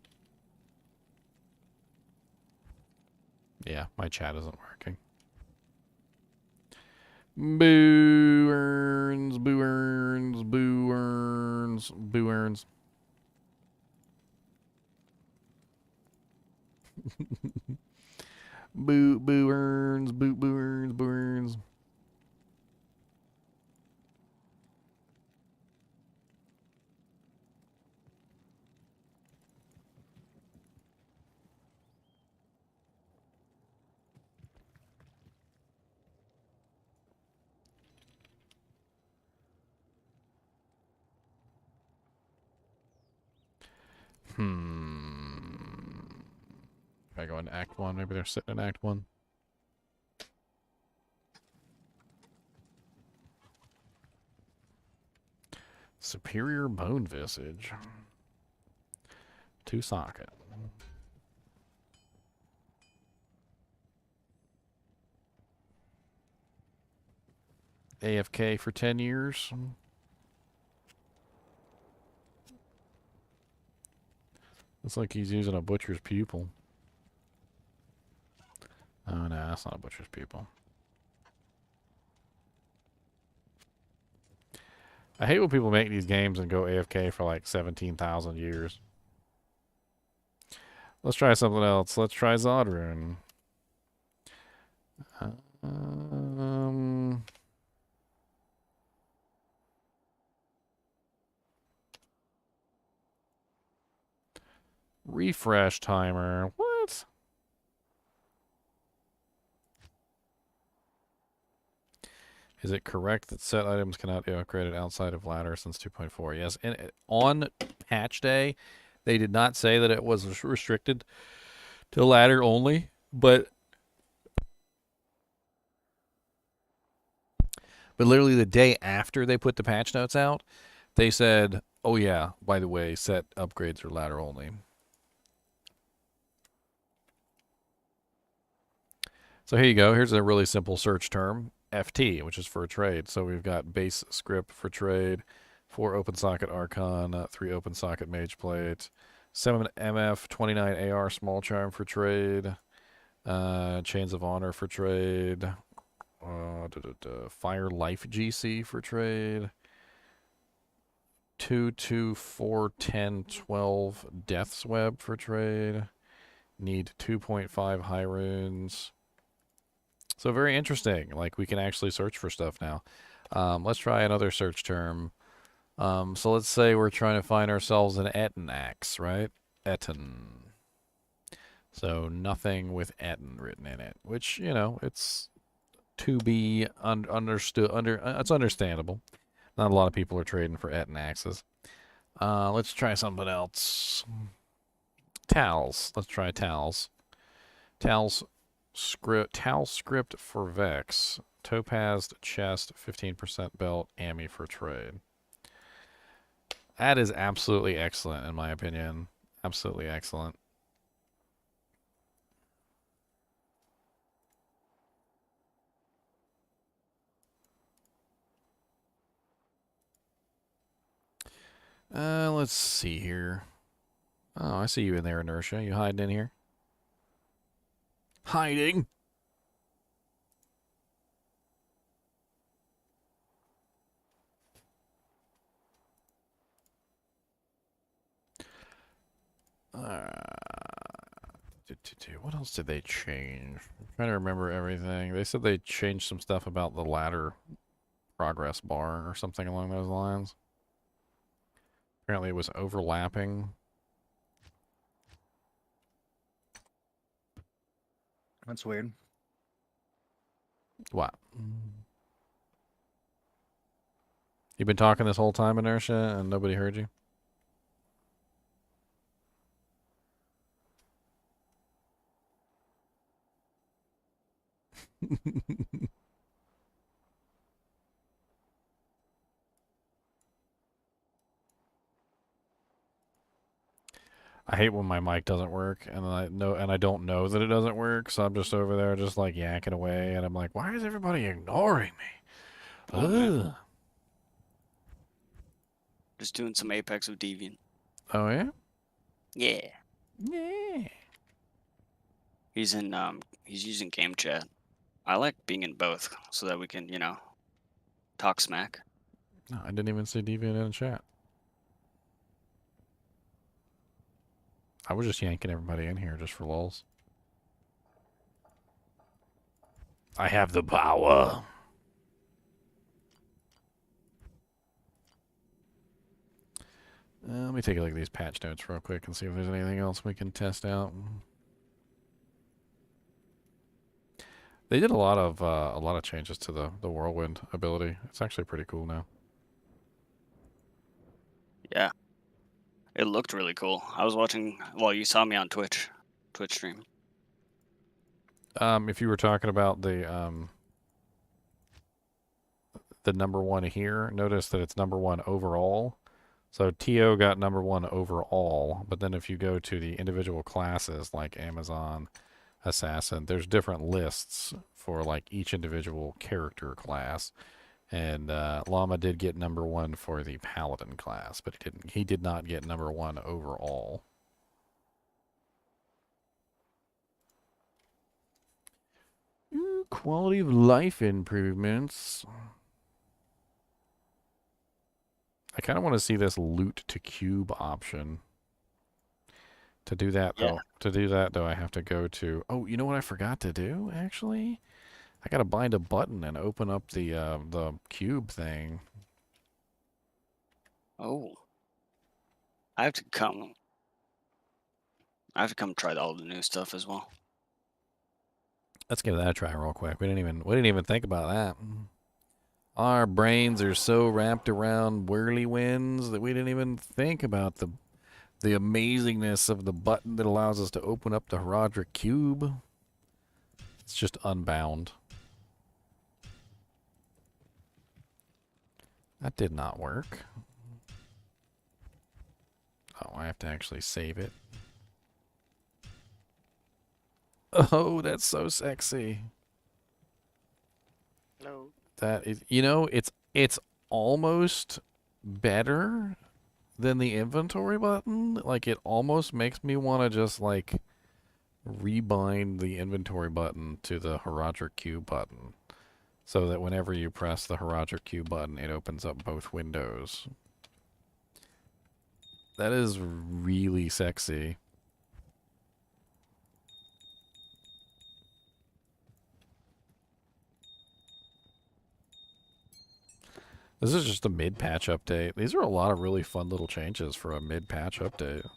[SPEAKER 1] Yeah, my chat isn't working. Boo earns, boo earns, boo earns, boo earns. Boo earns, boo earns, boo earns. If I go into Act 1, maybe they're sitting in Act 1. Superior Bone Visage. 2 socket. AFK for 10 years. Looks like he's using a butcher's pupil. Oh, no, that's not a butcher's pupil. I hate when people make these games and go AFK for like 17,000 years. Let's try something else. Let's try Zodrune. Refresh timer. What? Is it correct that set items cannot be upgraded outside of ladder since 2.4? Yes, and on patch day, they did not say that it was restricted to ladder only, but literally the day after they put the patch notes out, they said, oh yeah, by the way, set upgrades are ladder only. So here you go. Here's a really simple search term. FT, which is for a trade. So we've got base script for trade, 4 open socket Archon, 3 open socket Mage Plate, 7 MF, 29 AR small charm for trade, Chains of Honor for trade, Fire Life GC for trade, 2, 2, 4, 10, 12 Death's Web for trade, need 2.5 high runes. So very interesting. Like, we can actually search for stuff now. Let's try another search term. So let's say we're trying to find ourselves an Etten axe, right? Etten. So nothing with Etten written in it, which, you know, it's to be understood. It's understandable. Not a lot of people are trading for Etten axes. Let's try something else. Towels. Let's try towels. Towel script for Vex. Topazed chest, 15% belt, Ami for trade. That is absolutely excellent, in my opinion. Absolutely excellent. Let's see here. Oh, I see you in there, Inertia. You hiding in here? Hiding? What else did they change? I'm trying to remember everything. They said they changed some stuff about the ladder progress bar or something along those lines. Apparently it was overlapping.
[SPEAKER 5] That's weird.
[SPEAKER 1] What? You've been talking this whole time, Inertia, and nobody heard you? I hate when my mic doesn't work, and I don't know that it doesn't work, so I'm just over there just like yakking away, and I'm like, why is everybody ignoring me?
[SPEAKER 6] Oh, man.
[SPEAKER 1] Ugh.
[SPEAKER 6] Just doing some Apex with Deviant.
[SPEAKER 1] Oh yeah.
[SPEAKER 6] Yeah.
[SPEAKER 1] Yeah.
[SPEAKER 6] He's using game chat. I like being in both so that we can, talk smack.
[SPEAKER 1] No, I didn't even see Deviant in the chat. I was just yanking everybody in here just for lulz. I have the power. Let me take a look at these patch notes real quick and see if there's anything else we can test out. They did a lot of changes to the Whirlwind ability. It's actually pretty cool now.
[SPEAKER 6] Yeah. It looked really cool. I was watching, well, you saw me on Twitch stream.
[SPEAKER 1] If you were talking about the number one here, notice that it's number one overall. So TO got number one overall, but then if you go to the individual classes like Amazon, Assassin, there's different lists for like each individual character class. And Llama did get number one for the Paladin class, but he did not get number one overall. Quality of life improvements. I kind of want to see this loot to cube option. To do that though, I have to go to. Oh, you know what I forgot to do? Actually, I gotta bind a button and open up the cube thing.
[SPEAKER 6] Oh. I have to come try all the new stuff as well.
[SPEAKER 1] Let's give that a try real quick. We didn't even think about that. Our brains are so wrapped around whirlywinds that we didn't even think about the amazingness of the button that allows us to open up the Herodric cube. It's just unbound. That did not work. Oh, I have to actually save it. Oh, that's so sexy.
[SPEAKER 7] Hello.
[SPEAKER 1] That is, it's almost better than the inventory button. Like, it almost makes me want to just, like, rebind the inventory button to the Herodric Q button. So that whenever you press the Herodric Q button, it opens up both windows. That is really sexy. This is just a mid-patch update. These are a lot of really fun little changes for a mid-patch update.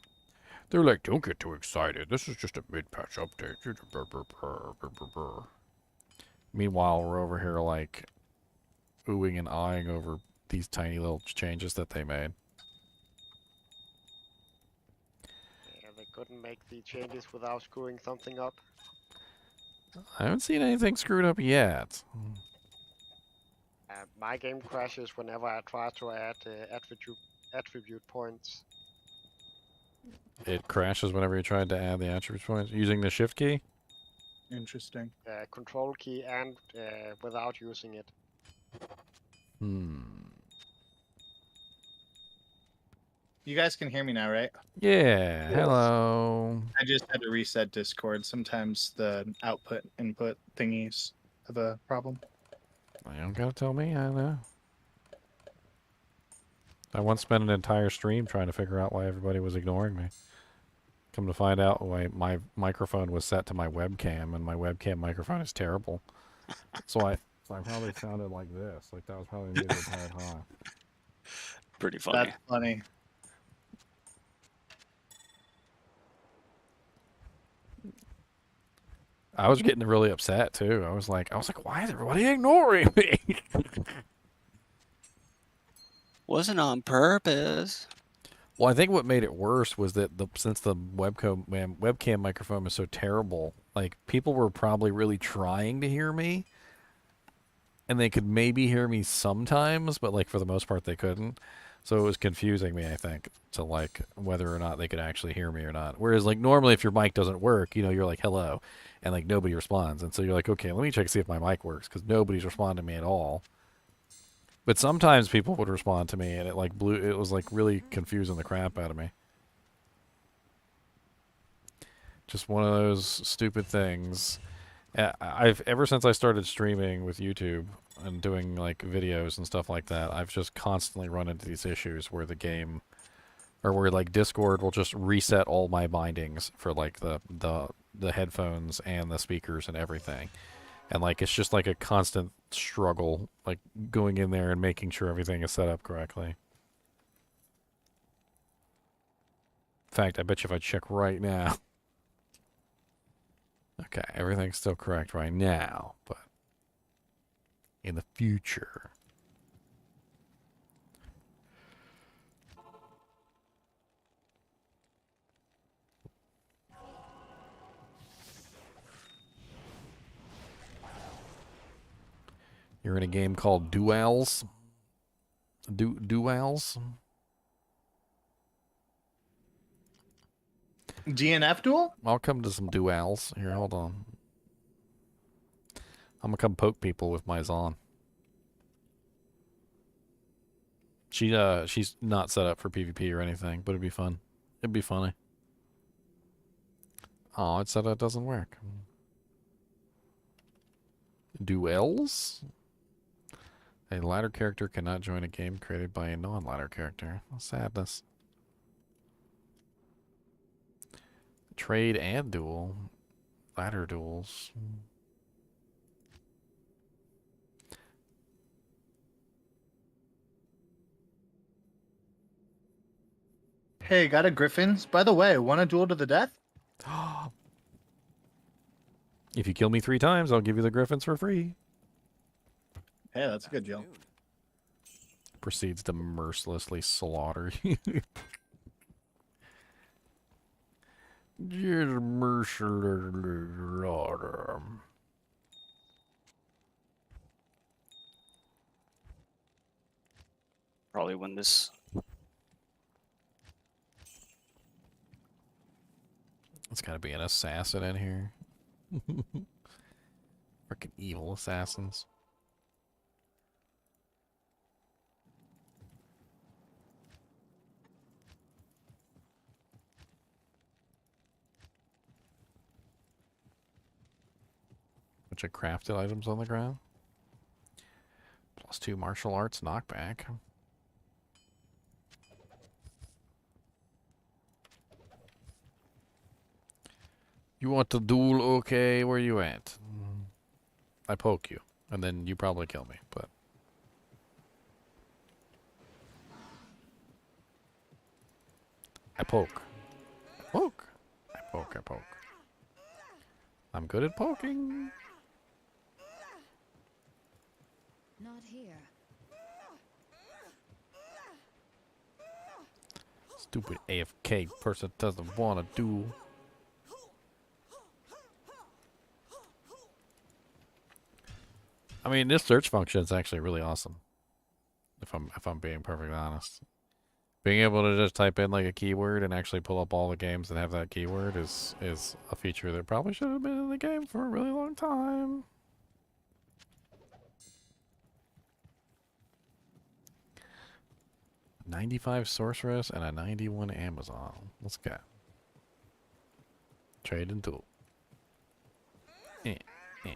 [SPEAKER 1] They're like, don't get too excited. This is just a mid-patch update. Meanwhile, we're over here like oohing and eyeing over these tiny little changes that they made.
[SPEAKER 7] Yeah, they couldn't make the changes without screwing something up.
[SPEAKER 1] I haven't seen anything screwed up yet.
[SPEAKER 7] My game crashes whenever I try to add attribute points.
[SPEAKER 1] It crashes whenever you tried to add the attribute points using the shift key?
[SPEAKER 5] Interesting.
[SPEAKER 7] Control key and without using it.
[SPEAKER 5] You guys can hear me now, right?
[SPEAKER 1] Yeah, hello.
[SPEAKER 5] I just had to reset Discord. Sometimes the input thingies have a problem.
[SPEAKER 1] You don't gotta tell me, I know. I once spent an entire stream trying to figure out why everybody was ignoring me. Come to find out, my microphone was set to my webcam, and my webcam microphone is terrible. So I probably sounded like this. Like that was probably muted head high.
[SPEAKER 6] Pretty funny.
[SPEAKER 5] That's funny.
[SPEAKER 1] I was getting really upset too. I was like, why is everybody ignoring me?
[SPEAKER 6] Wasn't on purpose.
[SPEAKER 1] Well, I think what made it worse was that since the webcam microphone was so terrible, like people were probably really trying to hear me, and they could maybe hear me sometimes, but like for the most part they couldn't. So it was confusing me, I think, to like whether or not they could actually hear me or not. Whereas like normally if your mic doesn't work, you're like hello, and like nobody responds, and so you're like, okay, let me check to see if my mic works because nobody's responding to me at all. But sometimes people would respond to me, and it was like really confusing the crap out of me. Just one of those stupid things. I've ever since I started streaming with YouTube and doing like videos and stuff like that, I've just constantly run into these issues where the game, or where like Discord will just reset all my bindings for like the headphones and the speakers and everything. And like it's just like a constant struggle, like going in there and making sure everything is set up correctly. In fact, I bet you if I check right now. Okay, everything's still correct right now, but in the future. You're in a game called Duels? Duels?
[SPEAKER 5] DNF duel?
[SPEAKER 1] I'll come to some duels. Here, hold on. I'm gonna come poke people with my Zon. She's not set up for PvP or anything, but it'd be fun. It'd be funny. Oh, it said it doesn't work. Duels? A ladder character cannot join a game created by a non-ladder character. Sadness. Trade and duel. Ladder duels.
[SPEAKER 5] Hey, got a Griffins? By the way, want a duel to the death?
[SPEAKER 1] If you kill me 3 times, I'll give you the griffins for free.
[SPEAKER 5] Hey, that's a good deal.
[SPEAKER 1] Proceeds to mercilessly slaughter you. Just mercilessly slaughter.
[SPEAKER 6] Probably win this.
[SPEAKER 1] It's gotta be an assassin in here. Freaking evil assassins. Bunch of crafted items on the ground. +2 martial arts knockback. You want to duel? Okay, where you at? I poke you, and then you probably kill me, but... I poke. I poke. I poke, I poke. I'm good at poking.
[SPEAKER 3] Not here.
[SPEAKER 1] Stupid AFK person doesn't want to duel. I mean, this search function is actually really awesome. If I'm being perfectly honest, being able to just type in like a keyword and actually pull up all the games that have that keyword is a feature that probably should have been in the game for a really long time. $95 sorceress and a 91 Amazon. Let's go. Trade and duel. Eh, eh,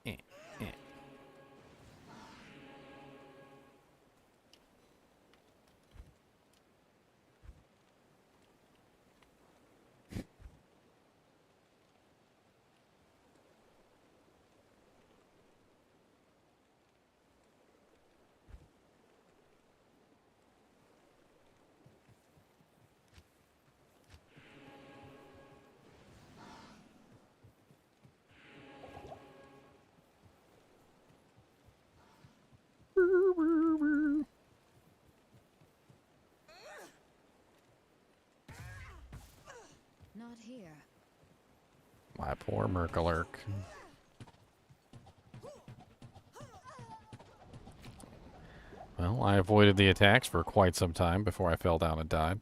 [SPEAKER 1] eh, eh.
[SPEAKER 3] Not here.
[SPEAKER 1] My poor Merkelurk. Well, I avoided the attacks for quite some time before I fell down and died.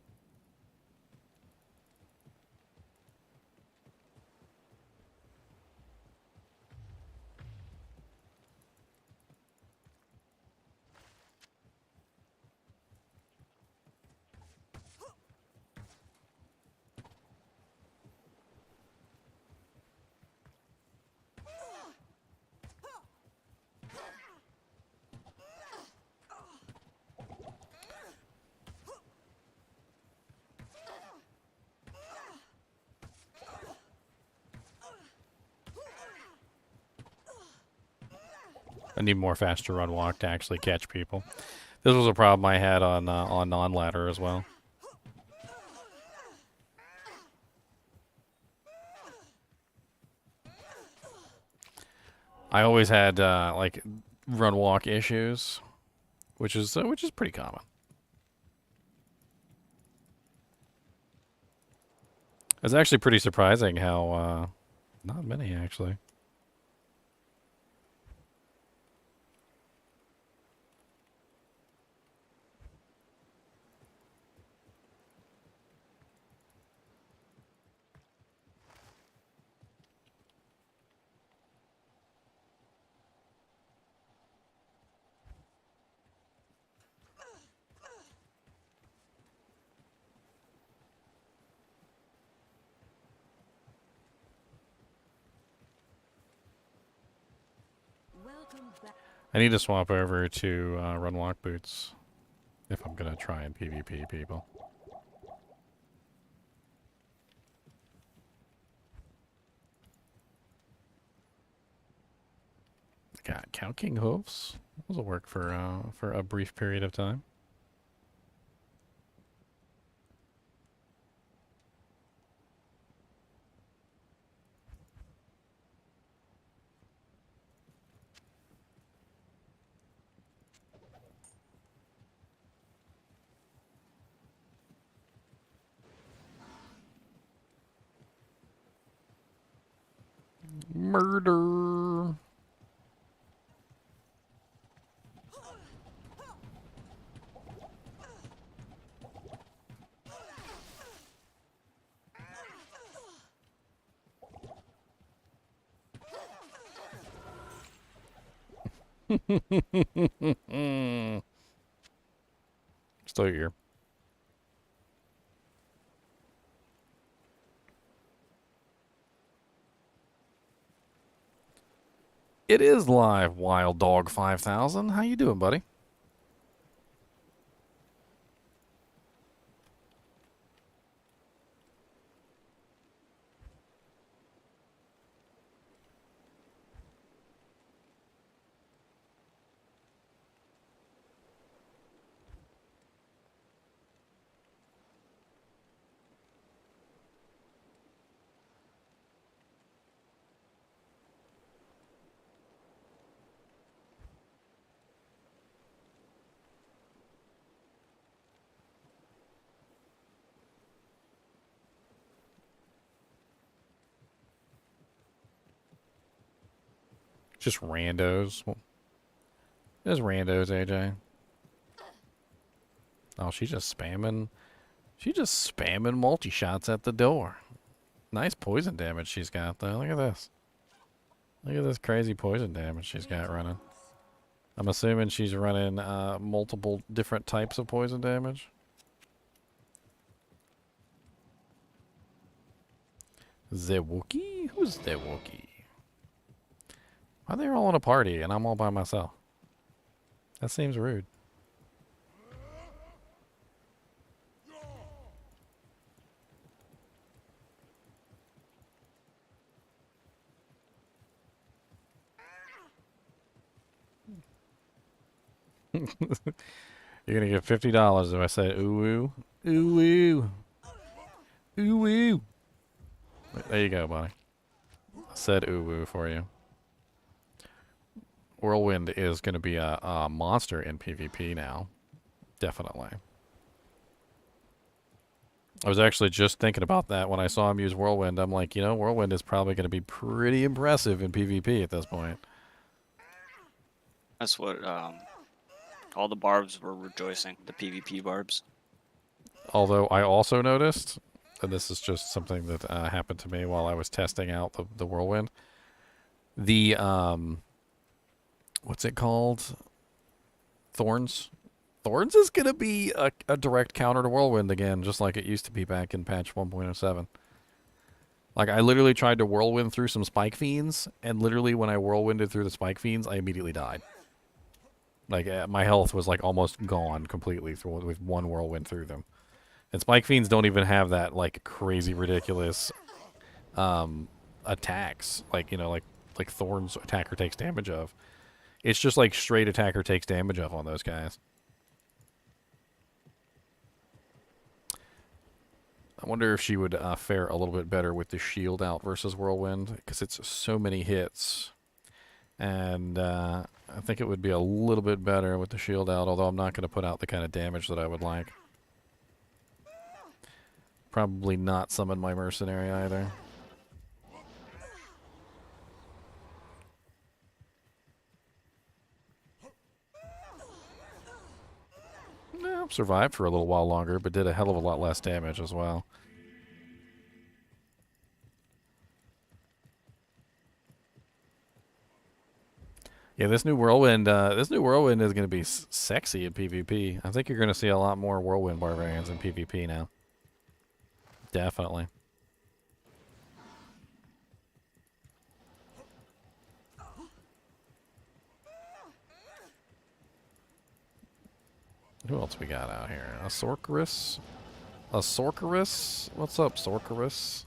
[SPEAKER 1] I need more faster run walk to actually catch people. This was a problem I had on non-ladder as well. I always had like run walk issues, which is pretty common. It's actually pretty surprising how not many actually. I need to swap over to run walk boots if I'm gonna try and PvP people. Got Count King hooves. Those will work for a brief period of time. Murder. Still here. It is live, Wild Dog 5000. How you doing, buddy? Just randos. There's randos, AJ. Oh, she's just spamming. She's just spamming multi-shots at the door. Nice poison damage she's got, though. Look at this. Look at this crazy poison damage she's got running. I'm assuming she's running multiple different types of poison damage. The Wookiee? Who's the Wookiee? Why are they all in a party and I'm all by myself? That seems rude. You're gonna get $50 if I say ooh ooh ooh ooh ooh ooh. There you go, buddy. I said ooh ooh for you. Whirlwind is going to be a monster in PvP now. Definitely. I was actually just thinking about that when I saw him use Whirlwind. I'm like, you know, Whirlwind is probably going to be pretty impressive in PvP at this point.
[SPEAKER 6] That's what all the barbs were rejoicing, the PvP barbs.
[SPEAKER 1] Although I also noticed, and this is just something that happened to me while I was testing out the Whirlwind, the what's it called? Thorns? Thorns is going to be a direct counter to Whirlwind again, just like it used to be back in patch 1.07. Like, I literally tried to Whirlwind through some Spike Fiends, and literally when I Whirlwinded through the Spike Fiends, I immediately died. Like, my health was, like, almost gone completely with one Whirlwind through them. And Spike Fiends don't even have that, like, crazy, ridiculous attacks. Like, you know, like Thorns attacker takes damage of. It's just like straight attacker takes damage off on those guys. I wonder if she would fare a little bit better with the shield out versus Whirlwind, because it's so many hits. And I think it would be a little bit better with the shield out, although I'm not going to put out the kind of damage that I would like. Probably not summon my mercenary either. No, survived for a little while longer, but did a hell of a lot less damage as well. Yeah, this new Whirlwind is going to be sexy in PvP. I think you're going to see a lot more Whirlwind barbarians in PvP now. Definitely. Who else we got out here? A Sorceress? A Sorceress? What's up, Sorceress?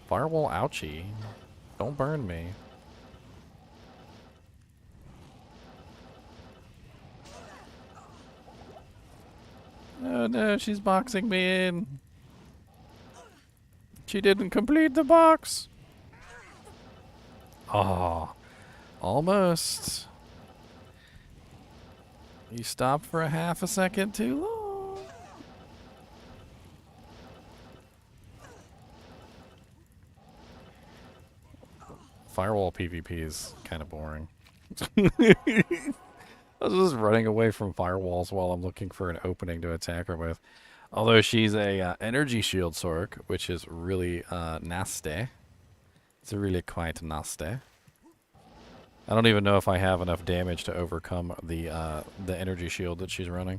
[SPEAKER 1] Firewall, ouchie. Don't burn me. Oh no, she's boxing me in. She didn't complete the box. Oh, almost. You stopped for a half a second too long. Firewall PvP is kind of boring. I was just running away from firewalls while I'm looking for an opening to attack her with. Although she's a energy shield sork, which is really nasty. It's really quite nasty. I don't even know if I have enough damage to overcome the energy shield that she's running.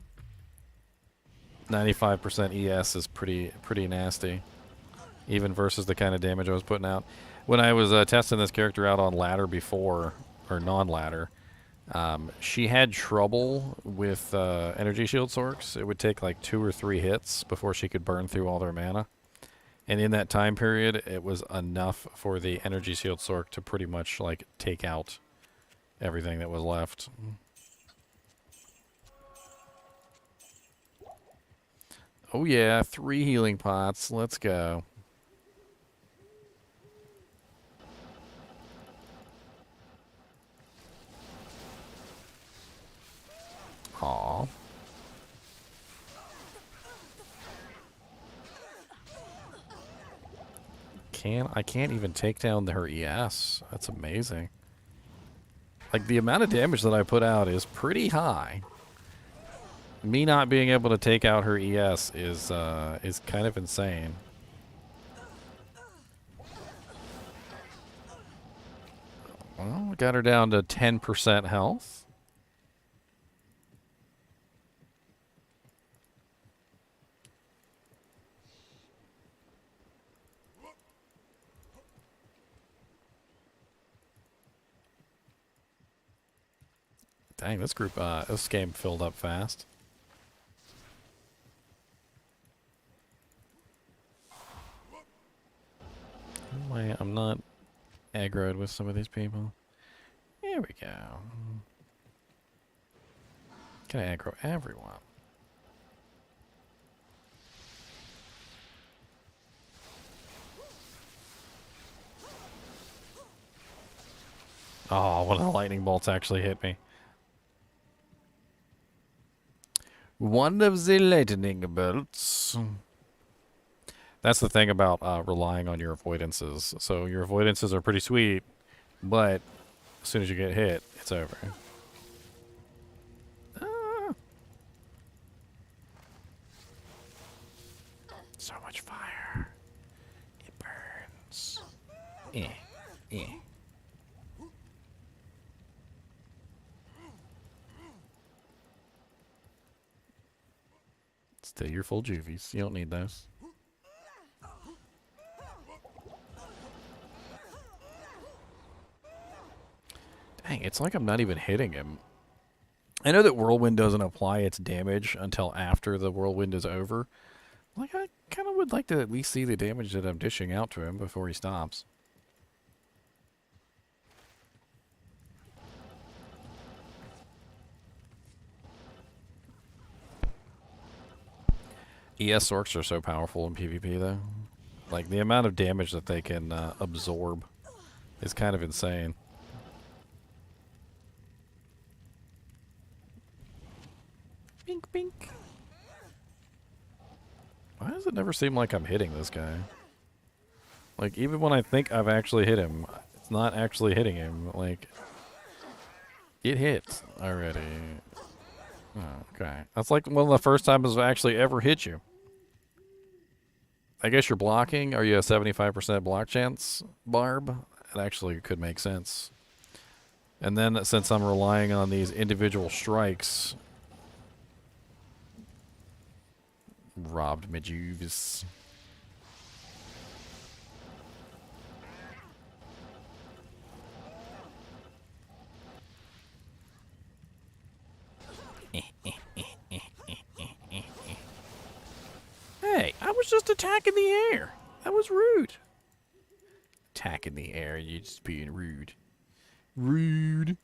[SPEAKER 1] 95% ES is pretty nasty, even versus the kind of damage I was putting out. When I was testing this character out on ladder before, or non-ladder, she had trouble with energy shield sorks. It would take like 2 or 3 hits before she could burn through all their mana. And in that time period, it was enough for the energy shield sork to pretty much like take out everything that was left. Oh yeah, 3 healing pots. Let's go. Aw. I can't even take down her ES. That's amazing. Like, the amount of damage that I put out is pretty high. Me not being able to take out her ES is kind of insane. Well, we got her down to 10% health. Dang, this game filled up fast. I'm not aggroed with some of these people. Here we go. Can I aggro everyone? Oh, one of the lightning bolts actually hit me. One of the lightning bolts. That's the thing about relying on your avoidances. So your avoidances are pretty sweet, but as soon as you get hit, it's over. Ah. So much fire. It burns. Eh. Still your full juvies. You don't need those. Dang, it's like I'm not even hitting him. I know that Whirlwind doesn't apply its damage until after the Whirlwind is over. Like, I kind of would like to at least see the damage that I'm dishing out to him before he stops. ES orcs are so powerful in PvP, though. Like, the amount of damage that they can absorb is kind of insane. Bink, bink. Why does it never seem like I'm hitting this guy? Like, even when I think I've actually hit him, it's not actually hitting him. Like, get hit already. Oh, okay. That's like one of the first times I've actually ever hit you. I guess you're blocking. Are you a 75% block chance, Barb? It actually could make sense. And then since I'm relying on these individual strikes, robbed me juves. Hey, I was just attacking the air. That was rude. Attacking the air, you just being rude. Rude.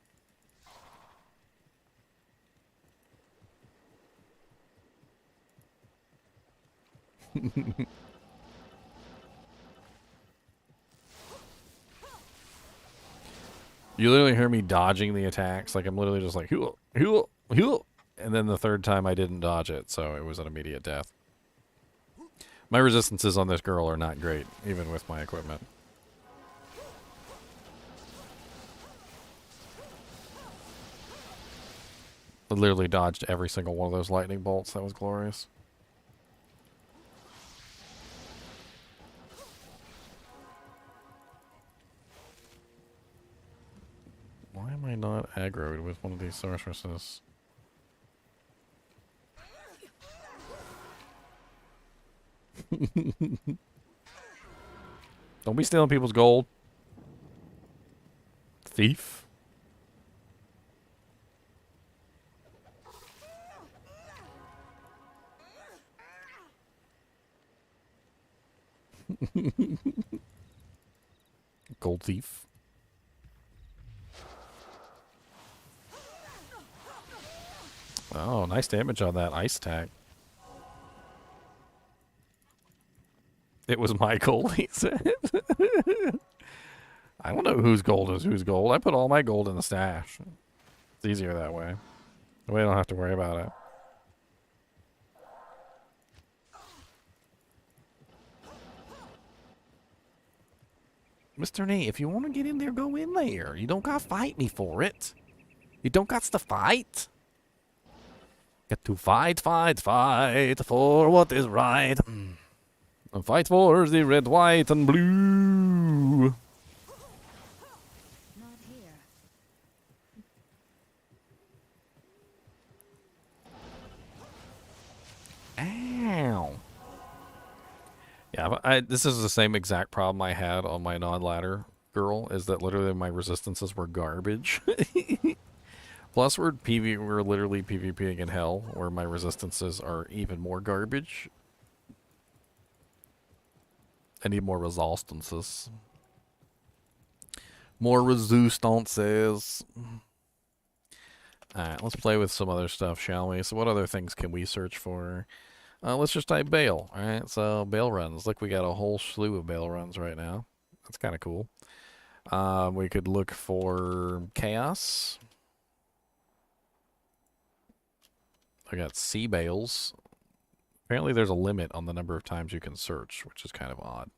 [SPEAKER 1] You literally hear me dodging the attacks. Like, I'm literally just like, hoo, hoo, hoo. And then the third time I didn't dodge it, so it was an immediate death. My resistances on this girl are not great, even with my equipment. I literally dodged every single one of those lightning bolts. That was glorious. Why am I not aggroed with one of these sorceresses? Don't be stealing people's gold. Thief. Gold thief. Oh, nice damage on that ice attack. It was my gold, he said. I don't know whose gold is whose gold. I put all my gold in the stash. It's easier that way. We don't have to worry about it. Mr. Nate, if you want to get in there, go in there. You don't got to fight me for it. You don't got to fight. Got to fight, fight, fight for what is right. And fight for the red, white, and blue.
[SPEAKER 3] Not here.
[SPEAKER 1] Ow. Yeah, this is the same exact problem I had on my non-ladder girl, is that literally my resistances were garbage. Plus, we're literally PvPing in hell, where my resistances are even more garbage. I need more resistances. More resistances. Alright, let's play with some other stuff, shall we? So what other things can we search for? Let's just type bail. Alright, so bail runs. Look, we got a whole slew of bail runs right now. That's kind of cool. We could look for chaos. I got sea bales. Apparently there's a limit on the number of times you can search, which is kind of odd.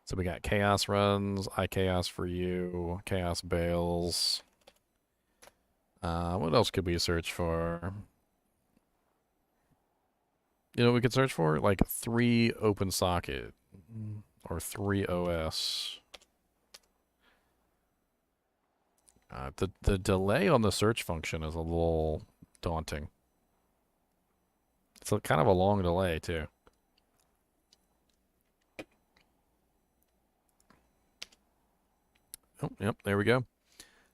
[SPEAKER 1] So we got chaos runs, iChaos for you, chaos bales. What else could we search for? You know, we could search for like 3 open socket or 3 OS. The delay on the search function is a little daunting. It's kind of a long delay too. Oh, yep, there we go.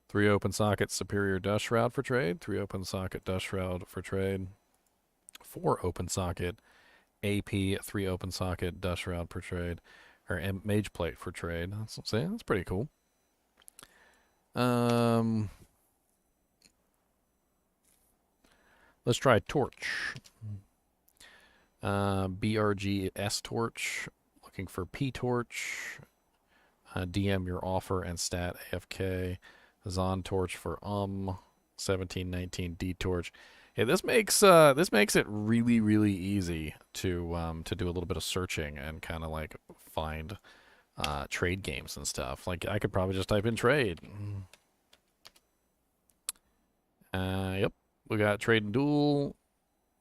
[SPEAKER 1] 3 open socket superior dust shroud for trade. 3 open socket dust shroud for trade. 4 open socket AP. 3 open socket dust shroud per trade, or mage plate for trade. That's pretty cool. Let's try torch. BRGS torch, looking for P torch. DM your offer and stat AFK. Zon torch for 1719 D torch. Yeah, this makes it really easy to do a little bit of searching and kind of like find trade games and stuff. Like I could probably just type in trade. Yep, we got trade and duel,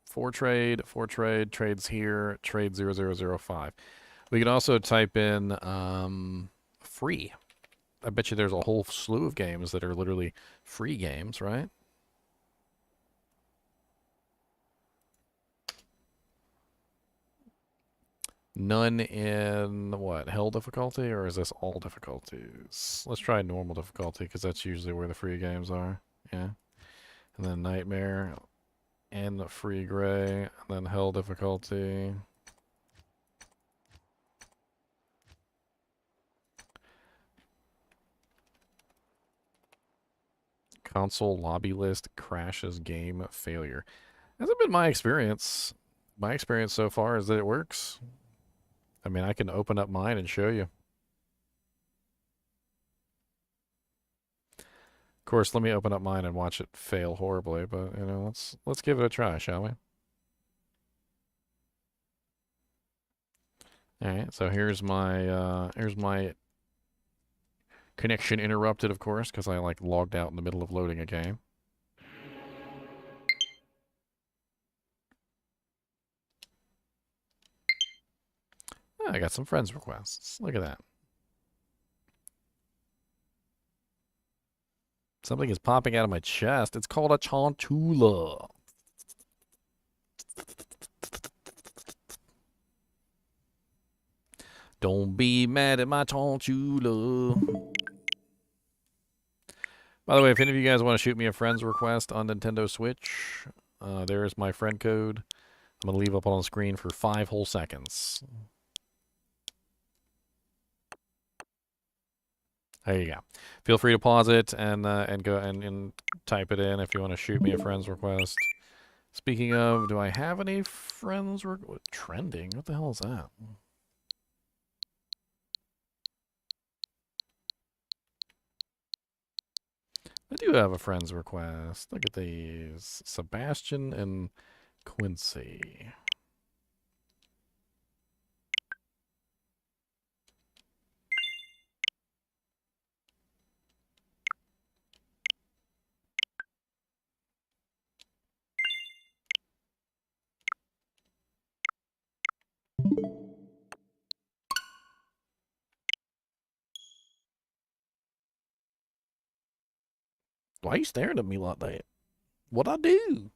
[SPEAKER 1] four trade, trades here, trade 0005. We could also type in free. I bet you there's a whole slew of games that are literally free games, right? None in what? Hell difficulty, or is this all difficulties? Let's try normal difficulty because that's usually where the free games are. Yeah. And then nightmare and the free gray, and then hell difficulty. Console lobby list crashes game failure. Hasn't been my experience. My experience so far is that it works. I mean, I can open up mine and show you. Of course, let me open up mine and watch it fail horribly, but you know, let's give it a try, shall we? All right, so here's my connection interrupted, of course, because I like logged out in the middle of loading a game. Oh, I got some friends requests. Look at that. Something is popping out of my chest. It's called a Chinchilla. Don't be mad at my Chinchilla. By the way, if any of you guys want to shoot me a friend's request on Nintendo Switch, there's my friend code. I'm going to leave up on the screen for 5 whole seconds. There you go. Feel free to pause it and go and type it in if you want to shoot me a friend's request. Speaking of, do I have any friends trending? What the hell is that? I do have a friend's request. Look at these. Sebastian and Quincy. Why are you staring at me like that? What'd I do?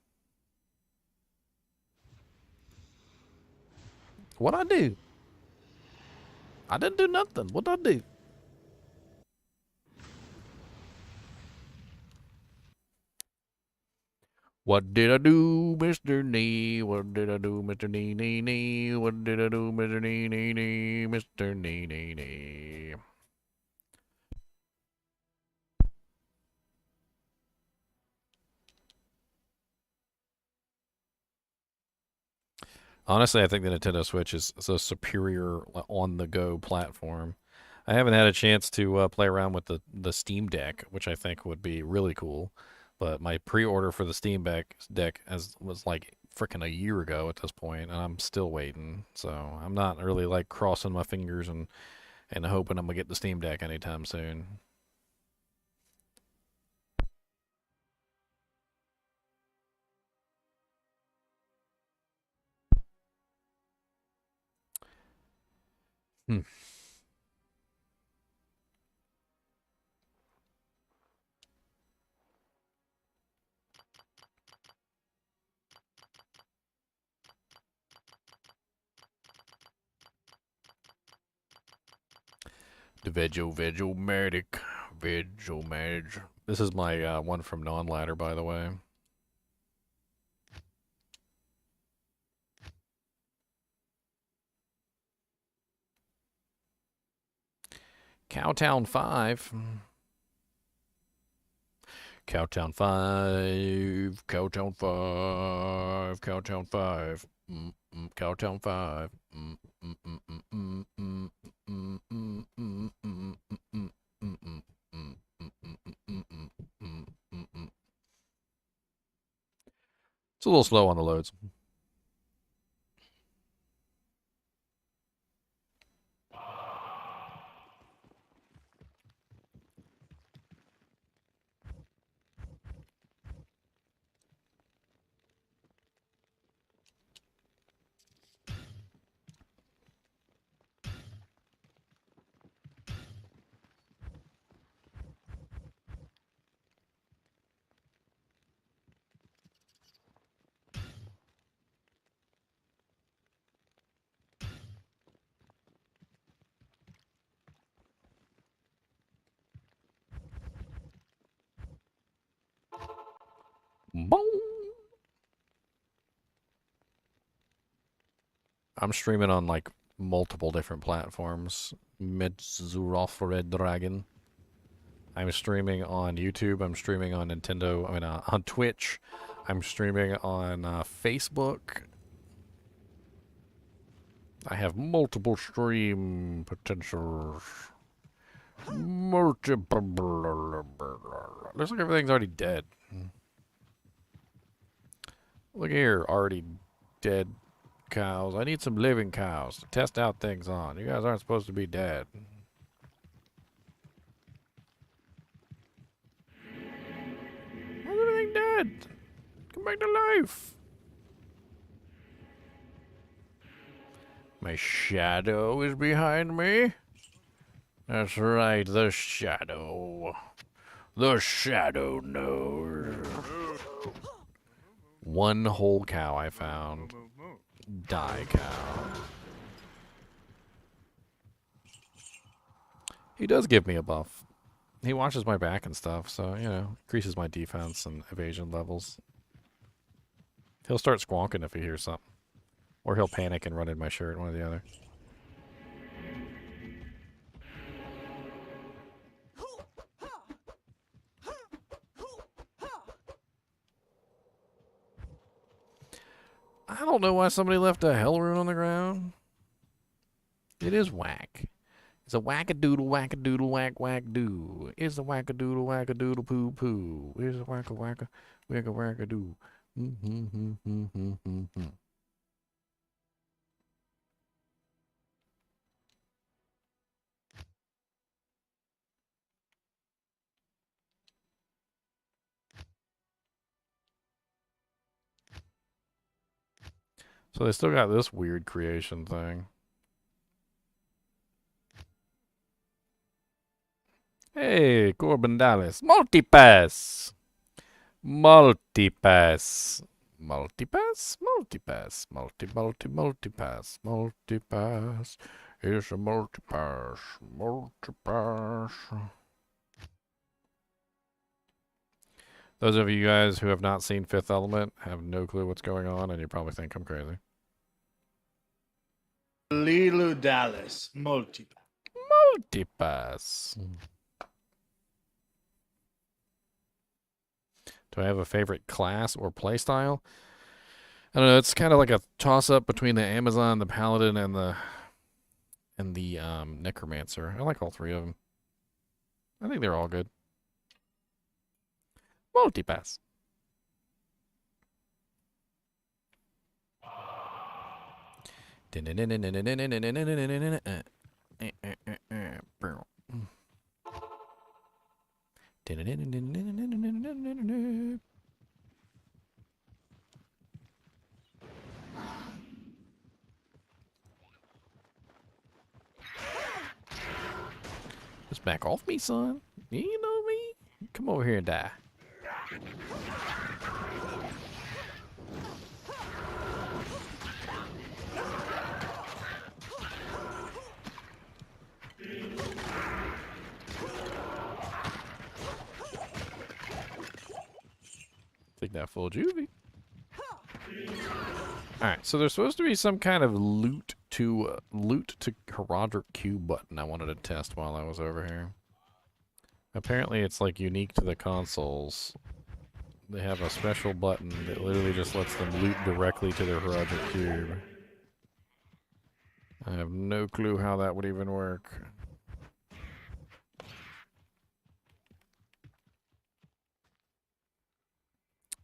[SPEAKER 1] What'd I do? I didn't do nothing. What'd I do? What did I do, Mr. Nee? What did I do, Mr. Nee, nee, nee? What did I do, Mr. Nee, nee, nee? Mr. Nee, nee, nee. Honestly, I think the Nintendo Switch is a superior on-the-go platform. I haven't had a chance to play around with the Steam Deck, which I think would be really cool. But my pre-order for the Steam Deck was like freaking a year ago at this point, and I'm still waiting. So I'm not really like crossing my fingers and hoping I'm gonna get the Steam Deck anytime soon. Hmm. The Vegomatic. This is my one from Non-Ladder, by the way. Cowtown 5. Cowtown 5. Cowtown 5. Cowtown 5. Cowtown 5. It's a little slow on the loads. Boom. I'm streaming on like multiple different platforms. Red Dragon. I'm streaming on YouTube. I'm streaming on Nintendo. I mean, on Twitch. I'm streaming on Facebook. I have multiple stream potentials. Multiple. Looks like everything's already dead. Look here, already dead cows. I need some living cows to test out things on. You guys aren't supposed to be dead. How's everything dead? Come back to life. My shadow is behind me. That's right, the shadow. The shadow knows. One whole cow I found. Die cow. He does give me a buff. He watches my back and stuff, so, you know, increases my defense and evasion levels. He'll start squonking if he hears something. Or he'll panic and run in my shirt, one or the other. I don't know why somebody left a hell rune on the ground. It is whack. It's a whack-a-doodle, whack-a-doodle, whack-whack-doo. It's a whack-a-doodle, whack-a-doodle, poo-poo. It's a whack-a-whack-a, whack-a-whack-a-doo. So they still got this weird creation thing. Hey, Corbin Dallas. Multipass! Multipass. Multipass? Multipass. Multipass. Multipass. It's a multipass. Multipass. Those of you guys who have not seen Fifth Element have no clue what's going on, and you probably think I'm crazy.
[SPEAKER 5] Lilu Dallas, multipass.
[SPEAKER 1] Multipass. Do I have a favorite class or playstyle? I don't know. It's kind of like a toss-up between the Amazon, the Paladin, and the Necromancer. I like all three of them. I think they're all good. Multipass. Just back off me, son. You know me. Come over here and die. Take that full juvie. Alright, so there's supposed to be some kind of loot to Heraldric Cube button I wanted to test while I was over here. Apparently it's like unique to the consoles, they have a special button that literally just lets them loot directly to their project cube. I have no clue how that would even work.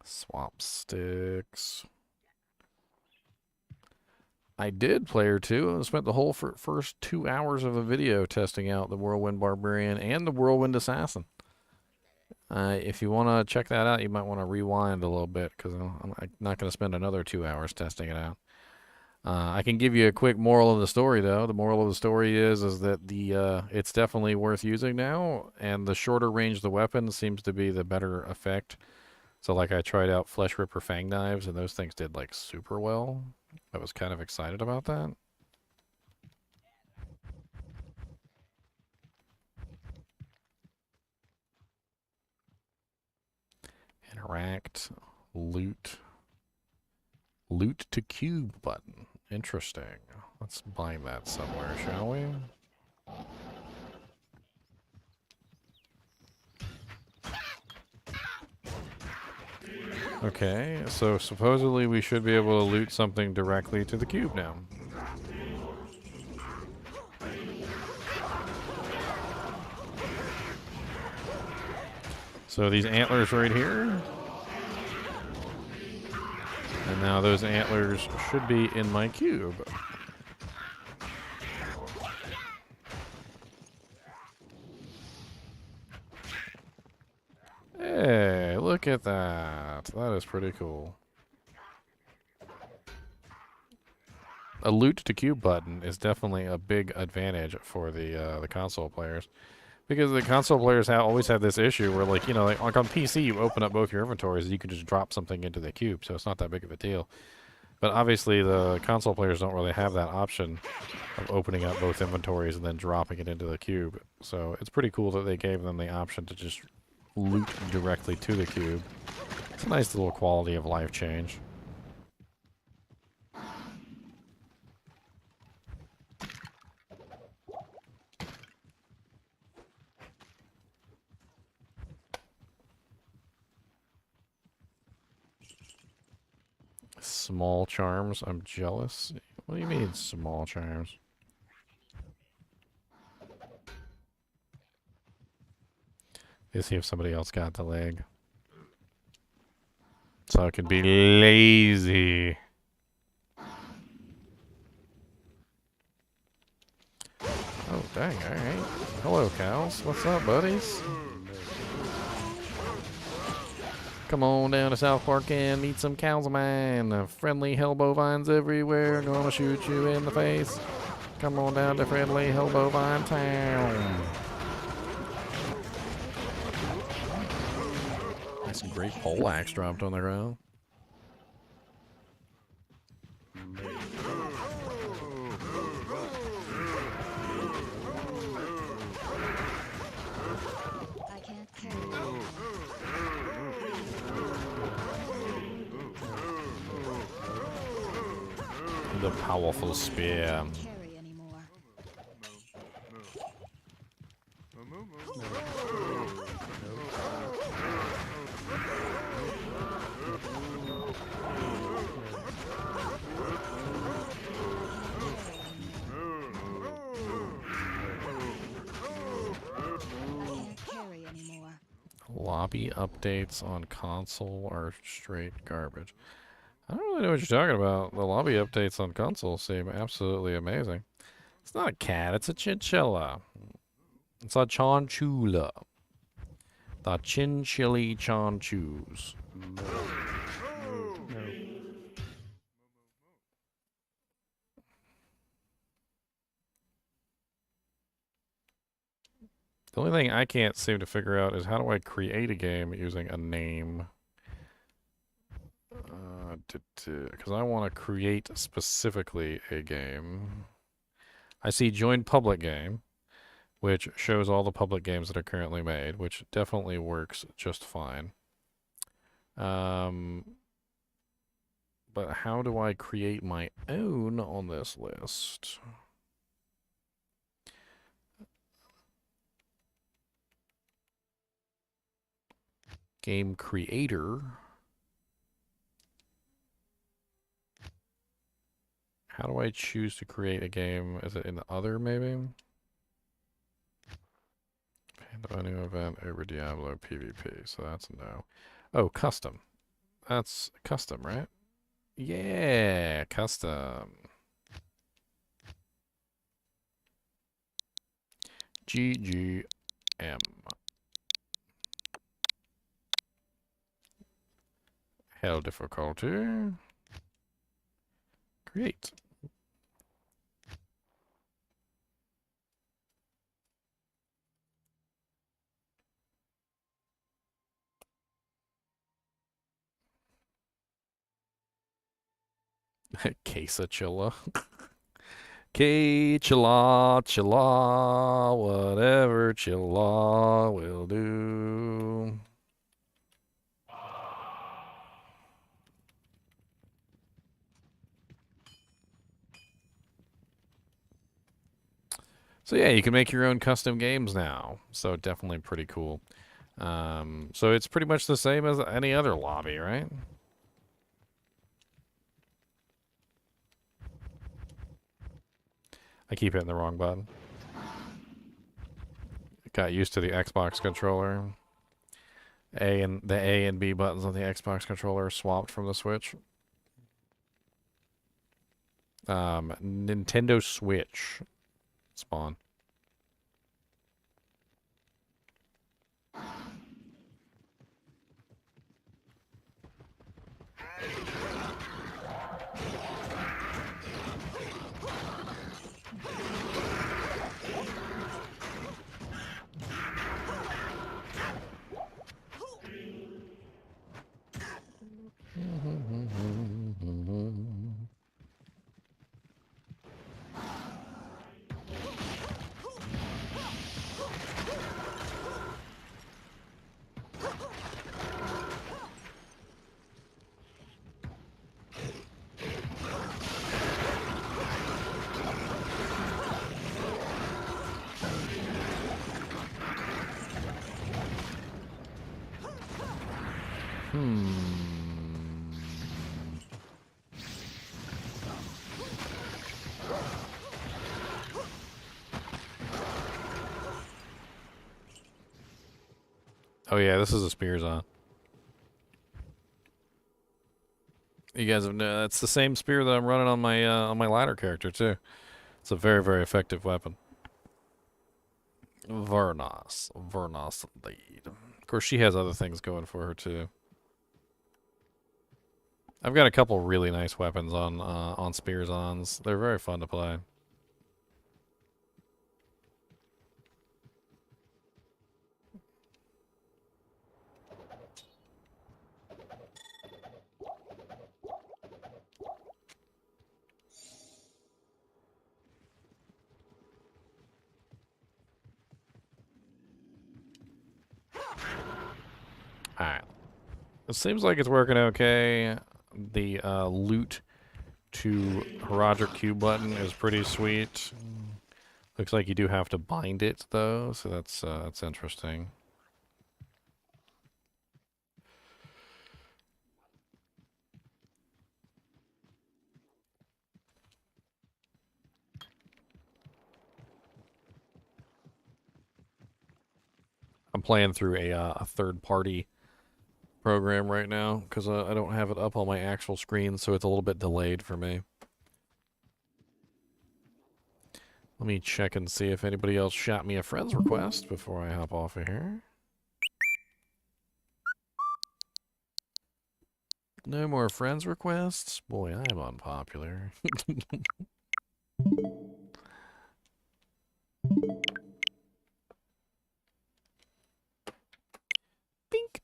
[SPEAKER 1] Swap sticks. I did Player 2. I spent the whole first 2 hours of a video testing out the Whirlwind Barbarian and the Whirlwind Assassin. If you want to check that out, you might want to rewind a little bit because I'm not going to spend another 2 hours testing it out. I can give you a quick moral of the story, though. The moral of the story is that it's definitely worth using now, and the shorter range the weapon seems to be the better effect. So, like, I tried out Flesh Ripper Fang Knives, and those things did, like, super well. I was kind of excited about that. Interact, loot. Loot to cube button. Interesting. Let's bind that somewhere, shall we? Okay, so supposedly we should be able to loot something directly to the cube now. So these antlers right here. And now those antlers should be in my cube. Hey, look at that. That is pretty cool. A loot to cube button is definitely a big advantage for the console players. Because the console players always have this issue where, like, you know, like on PC, you open up both your inventories and you can just drop something into the cube, so it's not that big of a deal. But obviously, the console players don't really have that option of opening up both inventories and then dropping it into the cube. So it's pretty cool that they gave them the option to just loot directly to the cube. It's a nice little quality of life change. Small charms. I'm jealous. What do you mean, small charms? Let's see if somebody else got the leg. So I can be lazy. Oh, dang, alright. Hello, cows. What's up, buddies? Come on down to South Park and meet some cows of mine. Friendly hell bovines everywhere. Gonna shoot you in the face. Come on down to friendly hell bovine town. Nice and great pole axe dropped on the ground.
[SPEAKER 3] I can't carry.
[SPEAKER 1] The powerful spear.
[SPEAKER 3] Carry anymore. I can't carry anymore.
[SPEAKER 1] Lobby updates on console are straight garbage. I don't really know what you're talking about. The lobby updates on console seem absolutely amazing. It's not a cat, it's a chinchilla. It's a Chinchilla. The Chinchilly Chanchus. The only thing I can't seem to figure out is how do I create a game using a name? Because I want to create specifically a game. I see join public game, which shows all the public games that are currently made, which definitely works just fine. But how do I create my own on this list? Game creator. How do I choose to create a game? Is it in the other, maybe? New event over Diablo PvP, so that's a no. Oh, custom. That's custom, right? Yeah, custom. GGM. Hell difficulty. Create. Quesachilla. Chilla, chilla, whatever chilla will do. So yeah, you can make your own custom games now. So definitely pretty cool. So it's pretty much the same as any other lobby, right? I keep hitting the wrong button. Got used to the Xbox controller. A and B buttons on the Xbox controller are swapped from the Switch. Nintendo Switch. Spawn. Oh yeah, this is a spears on. You guys have no, that's the same spear that I'm running on my ladder character too. It's a very, very effective weapon. Vernos lead. Of course, she has other things going for her too. I've got a couple really nice weapons on spears ons. They're very fun to play. Alright. It seems like it's working okay. The loot to Roger Q button is pretty sweet. Looks like you do have to bind it though, so that's interesting. I'm playing through a third-party program right now because I don't have it up on my actual screen, so it's a little bit delayed for me. Let me check and see if anybody else shot me a friend's request before I hop off of here. No more friends requests? Boy, I'm unpopular. Bink.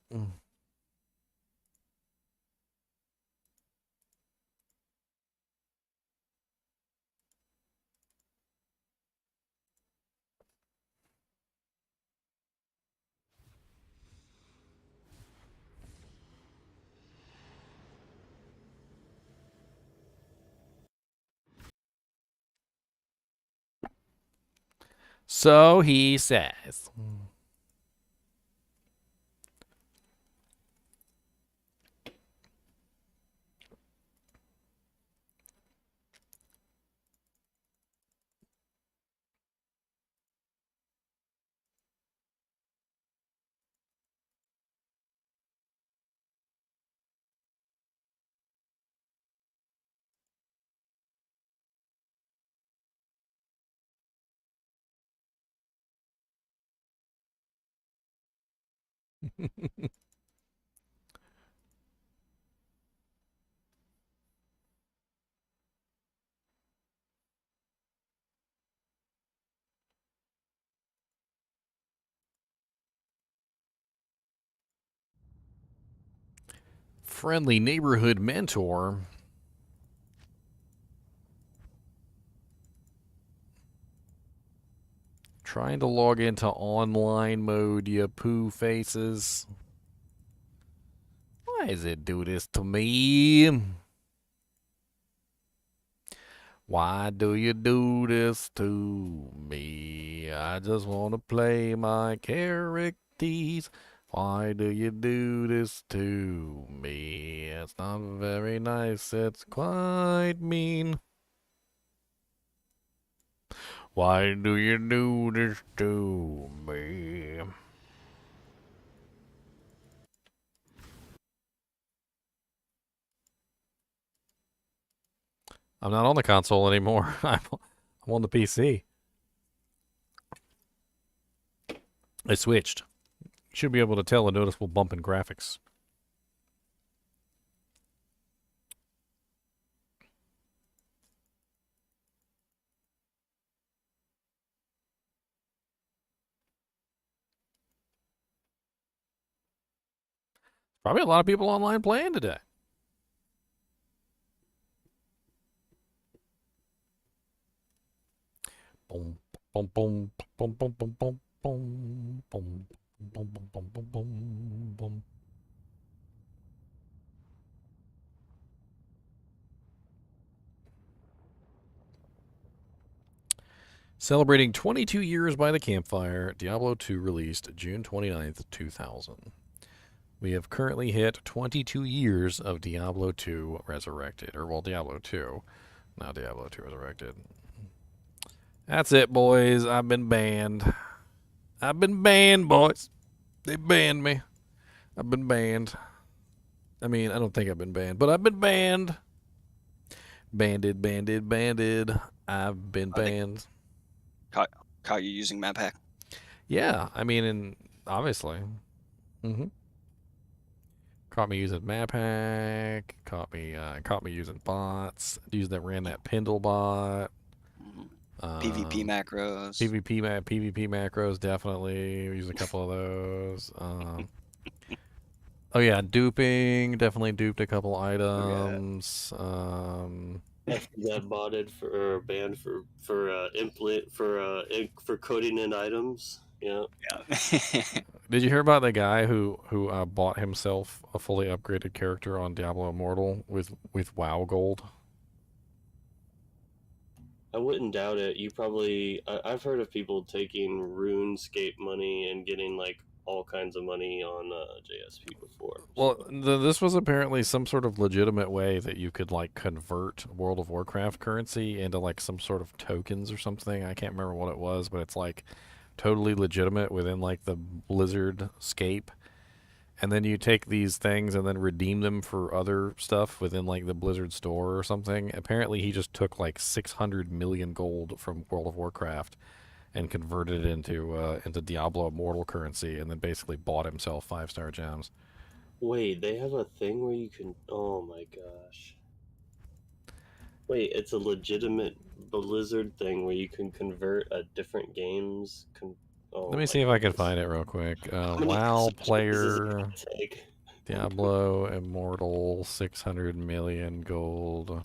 [SPEAKER 1] So he says. Friendly neighborhood mentor. Trying to log into online mode, you poo faces. Why does it do this to me? Why do you do this to me? I just want to play my characters. Why do you do this to me? It's not very nice, it's quite mean. Why do you do this to me? I'm not on the console anymore. I'm on the PC. I switched. Should be able to tell a noticeable bump in graphics. Probably a lot of people online playing today. Boom, boom, boom, boom, boom, boom, boom, boom, boom, boom, boom, boom, boom, boom, boom. Celebrating 22 years by the campfire, Diablo 2 released June 29th, 2000. We have currently hit 22 years of Diablo 2 Resurrected. Or, well, Diablo 2. Now Diablo 2 Resurrected. That's it, boys. I've been banned. I've been banned, boys. They banned me. I've been banned. I mean, I don't think I've been banned, but I've been banned. Banded, banded, banded. I've been banned.
[SPEAKER 6] Caught you using map hack.
[SPEAKER 1] Yeah, I mean, and obviously. Mm-hmm. Caught me using map hack. Caught me using bots. That ran that Pendle bot.
[SPEAKER 6] PvP macros.
[SPEAKER 1] PvP macros, definitely. We used a couple of those. Oh yeah, duping. Definitely duped a couple items.
[SPEAKER 8] After got botted for or banned for coding in items. Yeah.
[SPEAKER 1] Did you hear about the guy who bought himself a fully upgraded character on Diablo Immortal with WoW gold?
[SPEAKER 8] I wouldn't doubt it. I've heard of people taking RuneScape money and getting like all kinds of money on JSP before.
[SPEAKER 1] Well, this was apparently some sort of legitimate way that you could like convert World of Warcraft currency into like some sort of tokens or something. I can't remember what it was, but it's like totally legitimate within like the Blizzard scape. And then you take these things and then redeem them for other stuff within like the Blizzard store or something. Apparently he just took like 600 million gold from World of Warcraft and converted it into Diablo Immortal currency and then basically bought himself 5-star gems.
[SPEAKER 8] Wait, they have a thing where you can... Oh my gosh. Wait, it's a legitimate Blizzard thing where you can convert different games...
[SPEAKER 1] Let me see if I can find it real quick. WoW player, Diablo Immortal, 600 million gold.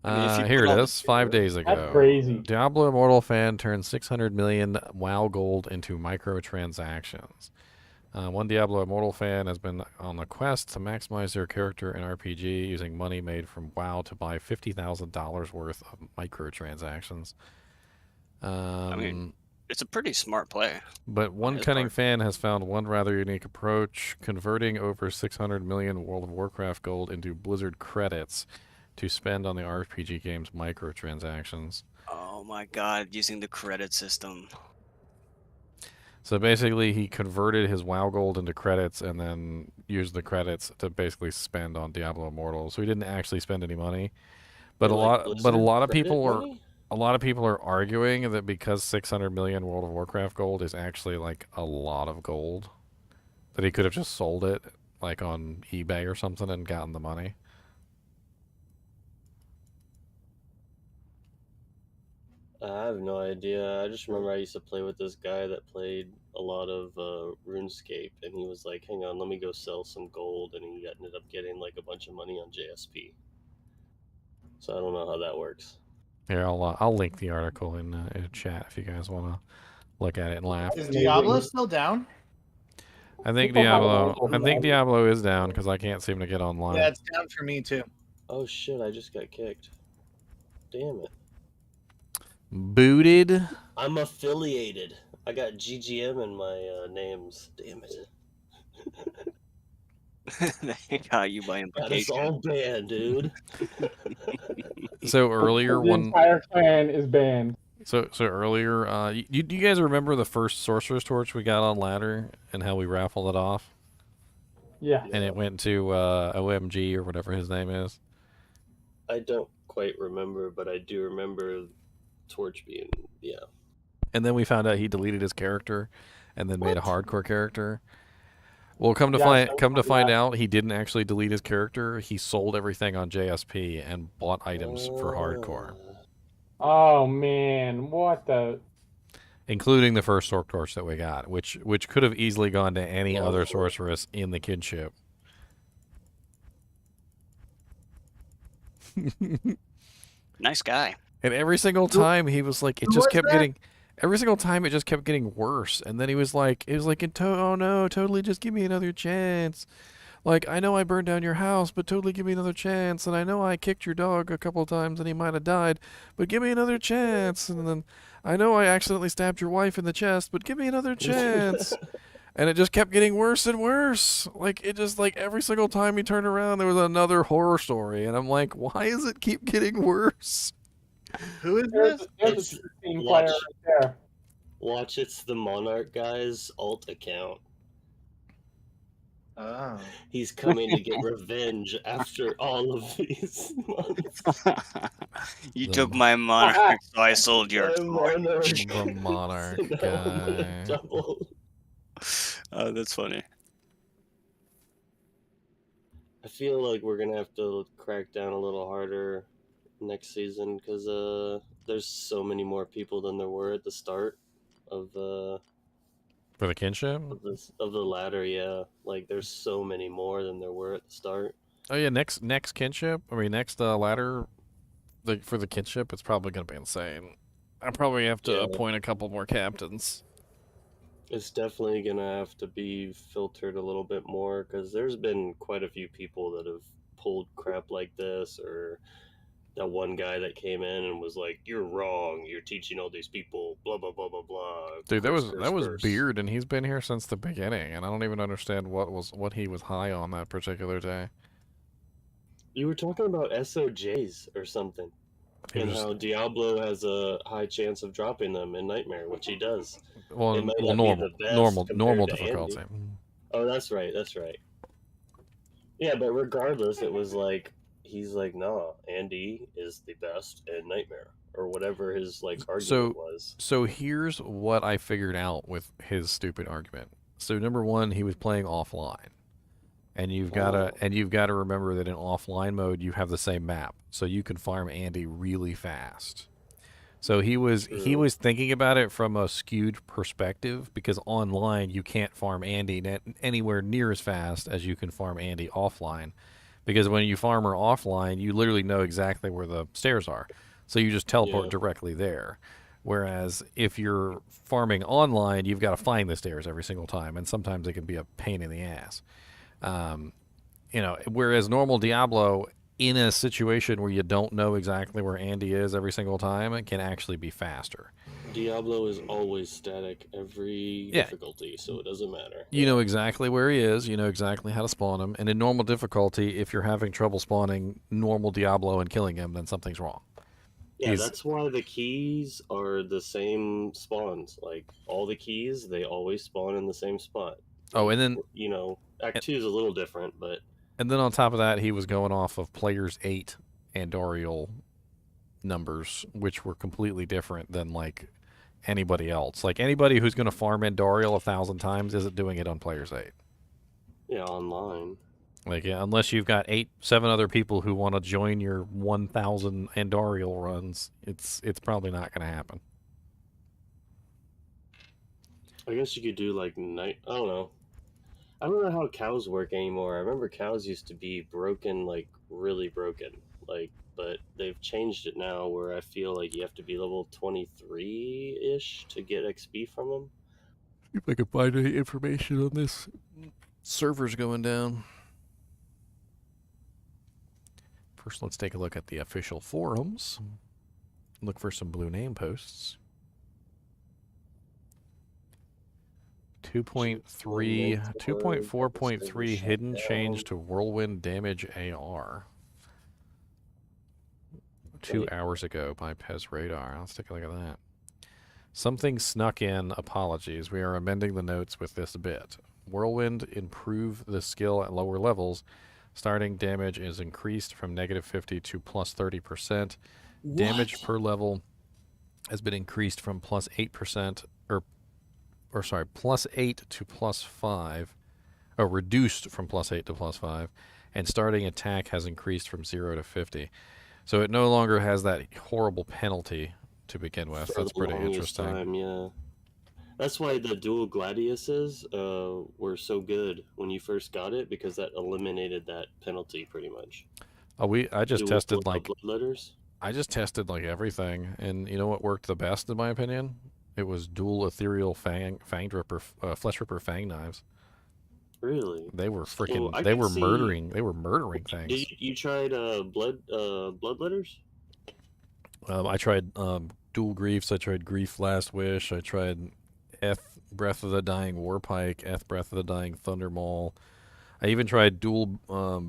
[SPEAKER 1] Here it is, 5 days ago.
[SPEAKER 2] That's crazy.
[SPEAKER 1] Diablo Immortal fan turns 600 million WoW gold into microtransactions. One Diablo Immortal fan has been on the quest to maximize their character in RPG using money made from WoW to buy $50,000 worth of microtransactions.
[SPEAKER 6] I mean, it's a pretty smart play.
[SPEAKER 1] But one cunning fan has found one rather unique approach, converting over 600 million World of Warcraft gold into Blizzard credits to spend on the RPG game's microtransactions.
[SPEAKER 6] Oh my god, using the credit system.
[SPEAKER 1] So basically he converted his WoW gold into credits and then used the credits to basically spend on Diablo Immortal. So he didn't actually spend any money. But a lot of people are arguing that because 600 million World of Warcraft gold is actually like a lot of gold, That he could have just sold it, like on eBay or something, and gotten the money.
[SPEAKER 8] I have no idea. I just remember I used to play with this guy that played a lot of RuneScape, and he was like, "Hang on, let me go sell some gold," and he ended up getting like a bunch of money on JSP. So I don't know how that works.
[SPEAKER 1] Here, I'll link the article in chat if you guys want to look at it and laugh.
[SPEAKER 9] Is Diablo still down?
[SPEAKER 1] I think
[SPEAKER 2] People have
[SPEAKER 1] Diablo is down because I can't seem to get online.
[SPEAKER 5] Yeah, it's down for me too.
[SPEAKER 8] Oh shit! I just got kicked. Damn it!
[SPEAKER 1] Booted.
[SPEAKER 8] I'm affiliated. I got GGM in my names. Damn it!
[SPEAKER 6] They got you by
[SPEAKER 8] Got us
[SPEAKER 6] implication.
[SPEAKER 8] all banned, dude.
[SPEAKER 1] So earlier
[SPEAKER 2] The
[SPEAKER 1] one.
[SPEAKER 2] entire clan is banned.
[SPEAKER 1] So earlier, do you guys remember the first sorcerer's torch we got on ladder and how we raffled it off?
[SPEAKER 2] Yeah.
[SPEAKER 1] And it went to OMG or whatever his name is.
[SPEAKER 8] I don't quite remember, but I do remember Torch being
[SPEAKER 1] And then we found out he deleted his character, and then made a hardcore character. Well, come to
[SPEAKER 2] Yeah,
[SPEAKER 1] find out, he didn't actually delete his character. He sold everything on JSP and bought items for hardcore,
[SPEAKER 2] Oh man, what the?
[SPEAKER 1] including the first sorc torch that we got, which could have easily gone to any other sorceress in the kinship.
[SPEAKER 6] Nice guy.
[SPEAKER 1] And every single time he was like, it
[SPEAKER 9] Who
[SPEAKER 1] just
[SPEAKER 9] was
[SPEAKER 1] kept
[SPEAKER 9] that?
[SPEAKER 1] getting. Every single time it just kept getting worse, and then he was like, oh no, totally, just give me another chance. Like, I know I burned down your house, but totally give me another chance. And I know I kicked your dog a couple of times and he might have died, but give me another chance. And then I know I accidentally stabbed your wife in the chest, but give me another chance. And it just kept getting worse and worse. Like, it just, like, every single time he turned around, there was another horror story. And I'm like, why does it keep getting worse?
[SPEAKER 5] Who is
[SPEAKER 2] There's,
[SPEAKER 5] this?
[SPEAKER 2] there's
[SPEAKER 8] It's-
[SPEAKER 2] a team
[SPEAKER 8] watch.
[SPEAKER 2] player right there.
[SPEAKER 8] Watch, it's the Monarch guy's alt account.
[SPEAKER 5] Oh.
[SPEAKER 8] He's coming to get revenge after all of these months.
[SPEAKER 6] You
[SPEAKER 1] The
[SPEAKER 6] took my monarch, so I sold yours.
[SPEAKER 8] The Monarch.
[SPEAKER 1] The Monarch
[SPEAKER 8] Now I'm gonna
[SPEAKER 1] guy.
[SPEAKER 8] double.
[SPEAKER 6] Oh, that's funny.
[SPEAKER 8] I feel like we're gonna have to crack down a little harder next season because there's so many more people than there were at the start of
[SPEAKER 1] For the kinship?
[SPEAKER 8] of the ladder. Yeah, like there's so many more than there were at the start.
[SPEAKER 1] Oh yeah, next kinship. I mean, next ladder, for the kinship, it's probably gonna be insane. I probably have to
[SPEAKER 8] Yeah.
[SPEAKER 1] appoint a couple more captains.
[SPEAKER 8] It's definitely gonna have to be filtered a little bit more because there's been quite a few people that have pulled crap like this, or that one guy that came in and was like, "You're wrong. You're teaching all these people blah blah blah blah blah."
[SPEAKER 1] Dude, that
[SPEAKER 8] Curse,
[SPEAKER 1] was
[SPEAKER 8] curse.
[SPEAKER 1] Beard, and he's been here since the beginning, and I don't even understand what he was high on that particular day.
[SPEAKER 8] You were talking about SOJs or something,
[SPEAKER 1] He
[SPEAKER 8] and
[SPEAKER 1] was
[SPEAKER 8] how Diablo has a high chance of dropping them in Nightmare, which he does.
[SPEAKER 1] well,
[SPEAKER 8] it might not be
[SPEAKER 1] normal,
[SPEAKER 8] the best
[SPEAKER 1] normal
[SPEAKER 8] compared to
[SPEAKER 1] difficulty.
[SPEAKER 8] Oh, that's right. That's right. Yeah, but regardless, it was like he's like, "Nah, Andy is the best in Nightmare," or whatever his like argument was.
[SPEAKER 1] So here's what I figured out with his stupid argument. So number one, he was playing offline, and you've gotta remember that in offline mode you have the same map, so you can farm Andy really fast. So he was thinking about it from a skewed perspective because online you can't farm Andy anywhere near as fast as you can farm Andy offline, because when you farm her offline, you literally know exactly where the stairs are, so you just teleport directly there. Whereas if you're farming online, you've got to find the stairs every single time, and sometimes it can be a pain in the ass. Whereas normal Diablo, in a situation where you don't know exactly where Andy is every single time, it can actually be faster.
[SPEAKER 8] Diablo is always static every difficulty, so it doesn't matter.
[SPEAKER 1] You know exactly where he is, you know exactly how to spawn him, and in normal difficulty, if you're having trouble spawning normal Diablo and killing him, then something's wrong.
[SPEAKER 8] Yeah, that's why the keys are the same spawns. Like, all the keys, they always spawn in the same spot.
[SPEAKER 1] Oh, and then
[SPEAKER 8] Act 2 is a little different, but
[SPEAKER 1] and then on top of that, he was going off of players 8 Andorial numbers, which were completely different than like anybody else. Like anybody who's going to farm Andorial 1,000 times isn't doing it on players 8.
[SPEAKER 8] Yeah, online.
[SPEAKER 1] Like, yeah, unless you've got 7 other people who want to join your 1,000 Andariel runs, it's probably not going to happen.
[SPEAKER 8] I guess you could do like night. I don't know. I don't know how cows work anymore. I remember cows used to be broken, like really broken. Like, but they've changed it now where I feel like you have to be level 23-ish to get XP from them.
[SPEAKER 1] If I could find any information on this. Server's going down. First, let's take a look at the official forums. Look for some blue name posts. 2.4.3 hidden change to Whirlwind damage AR. 2 hours ago by Pez Radar. Let's take a look at that. Something snuck in. Apologies. We are amending the notes with this bit. Whirlwind improve the skill at lower levels. Starting damage is increased from -50 to +30%. Damage per level has been increased from +8% +8 to +5, or reduced from +8 to +5, and starting attack has increased from 0 to 50. So it no longer has that horrible penalty to begin with.
[SPEAKER 8] For
[SPEAKER 1] That's
[SPEAKER 8] the
[SPEAKER 1] pretty
[SPEAKER 8] longest
[SPEAKER 1] interesting.
[SPEAKER 8] time, yeah. That's why the dual gladiuses were so good when you first got it, because that eliminated that penalty pretty much.
[SPEAKER 1] I just
[SPEAKER 8] Dual
[SPEAKER 1] tested like
[SPEAKER 8] bloodletters.
[SPEAKER 1] I just tested like everything, and you know what worked the best in my opinion? It was dual ethereal fang ripper, flesh ripper fang knives.
[SPEAKER 8] Really?
[SPEAKER 1] They were freaking.
[SPEAKER 8] I
[SPEAKER 1] They
[SPEAKER 8] could
[SPEAKER 1] were
[SPEAKER 8] see-
[SPEAKER 1] murdering. They were murdering
[SPEAKER 8] Did
[SPEAKER 1] things.
[SPEAKER 8] you tried bloodletters?
[SPEAKER 1] I tried dual griefs. I tried grief last wish. I tried breath of the dying war pike. Breath of the dying thunder maul. I even tried dual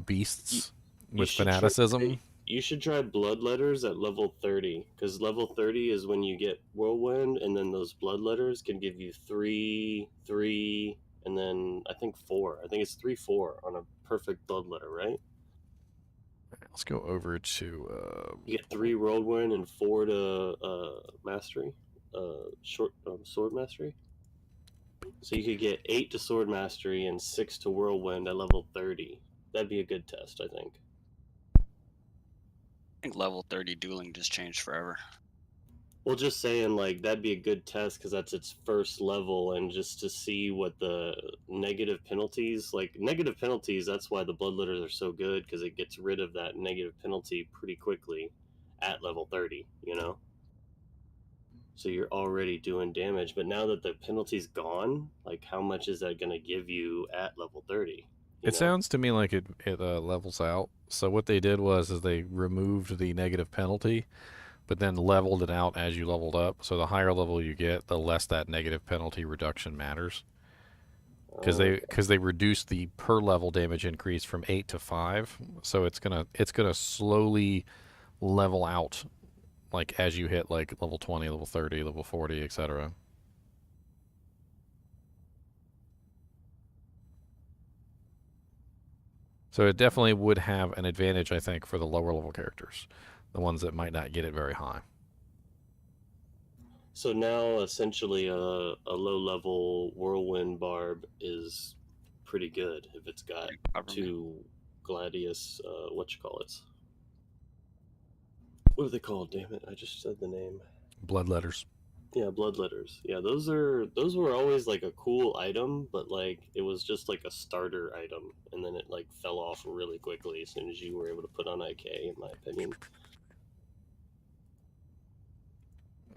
[SPEAKER 1] beasts with fanaticism.
[SPEAKER 8] You should try bloodletters at level 30, because level 30 is when you get whirlwind, and then those bloodletters can give you 3, 3, and then I think 4. I think it's 3, 4 on a perfect bloodletter, right?
[SPEAKER 1] Let's go over to.
[SPEAKER 8] You get 3 whirlwind and 4 to mastery, sword mastery. So you could get 8 to sword mastery and 6 to whirlwind at level 30. That'd be a good test, I think.
[SPEAKER 6] I think level 30 dueling just changed forever.
[SPEAKER 8] Well, just saying, like, that'd be a good test because that's its first level, and just to see what the negative penalties, that's why the bloodletters are so good, because it gets rid of that negative penalty pretty quickly at level 30, you know? So you're already doing damage, but now that the penalty's gone, like, how much is that going to give you at level 30?
[SPEAKER 1] It sounds to me like it levels out. So what they did was they removed the negative penalty, but then leveled it out as you leveled up. So the higher level you get, the less that negative penalty reduction matters. Because they reduced the per level damage increase from 8 to 5. So it's gonna slowly level out, like as you hit like level 20, level 30, level 40, etc. So it definitely would have an advantage, I think, for the lower level characters, the ones that might not get it very high.
[SPEAKER 8] So now, essentially, a low-level whirlwind barb is pretty good if it's got 2 gladius, whatchamacallits. What are they called? Damn it! I just said the name.
[SPEAKER 1] Bloodletters.
[SPEAKER 8] Yeah, bloodletters. Yeah, those were always like a cool item, but like it was just like a starter item, and then it like fell off really quickly as soon as you were able to put on IK, in my opinion.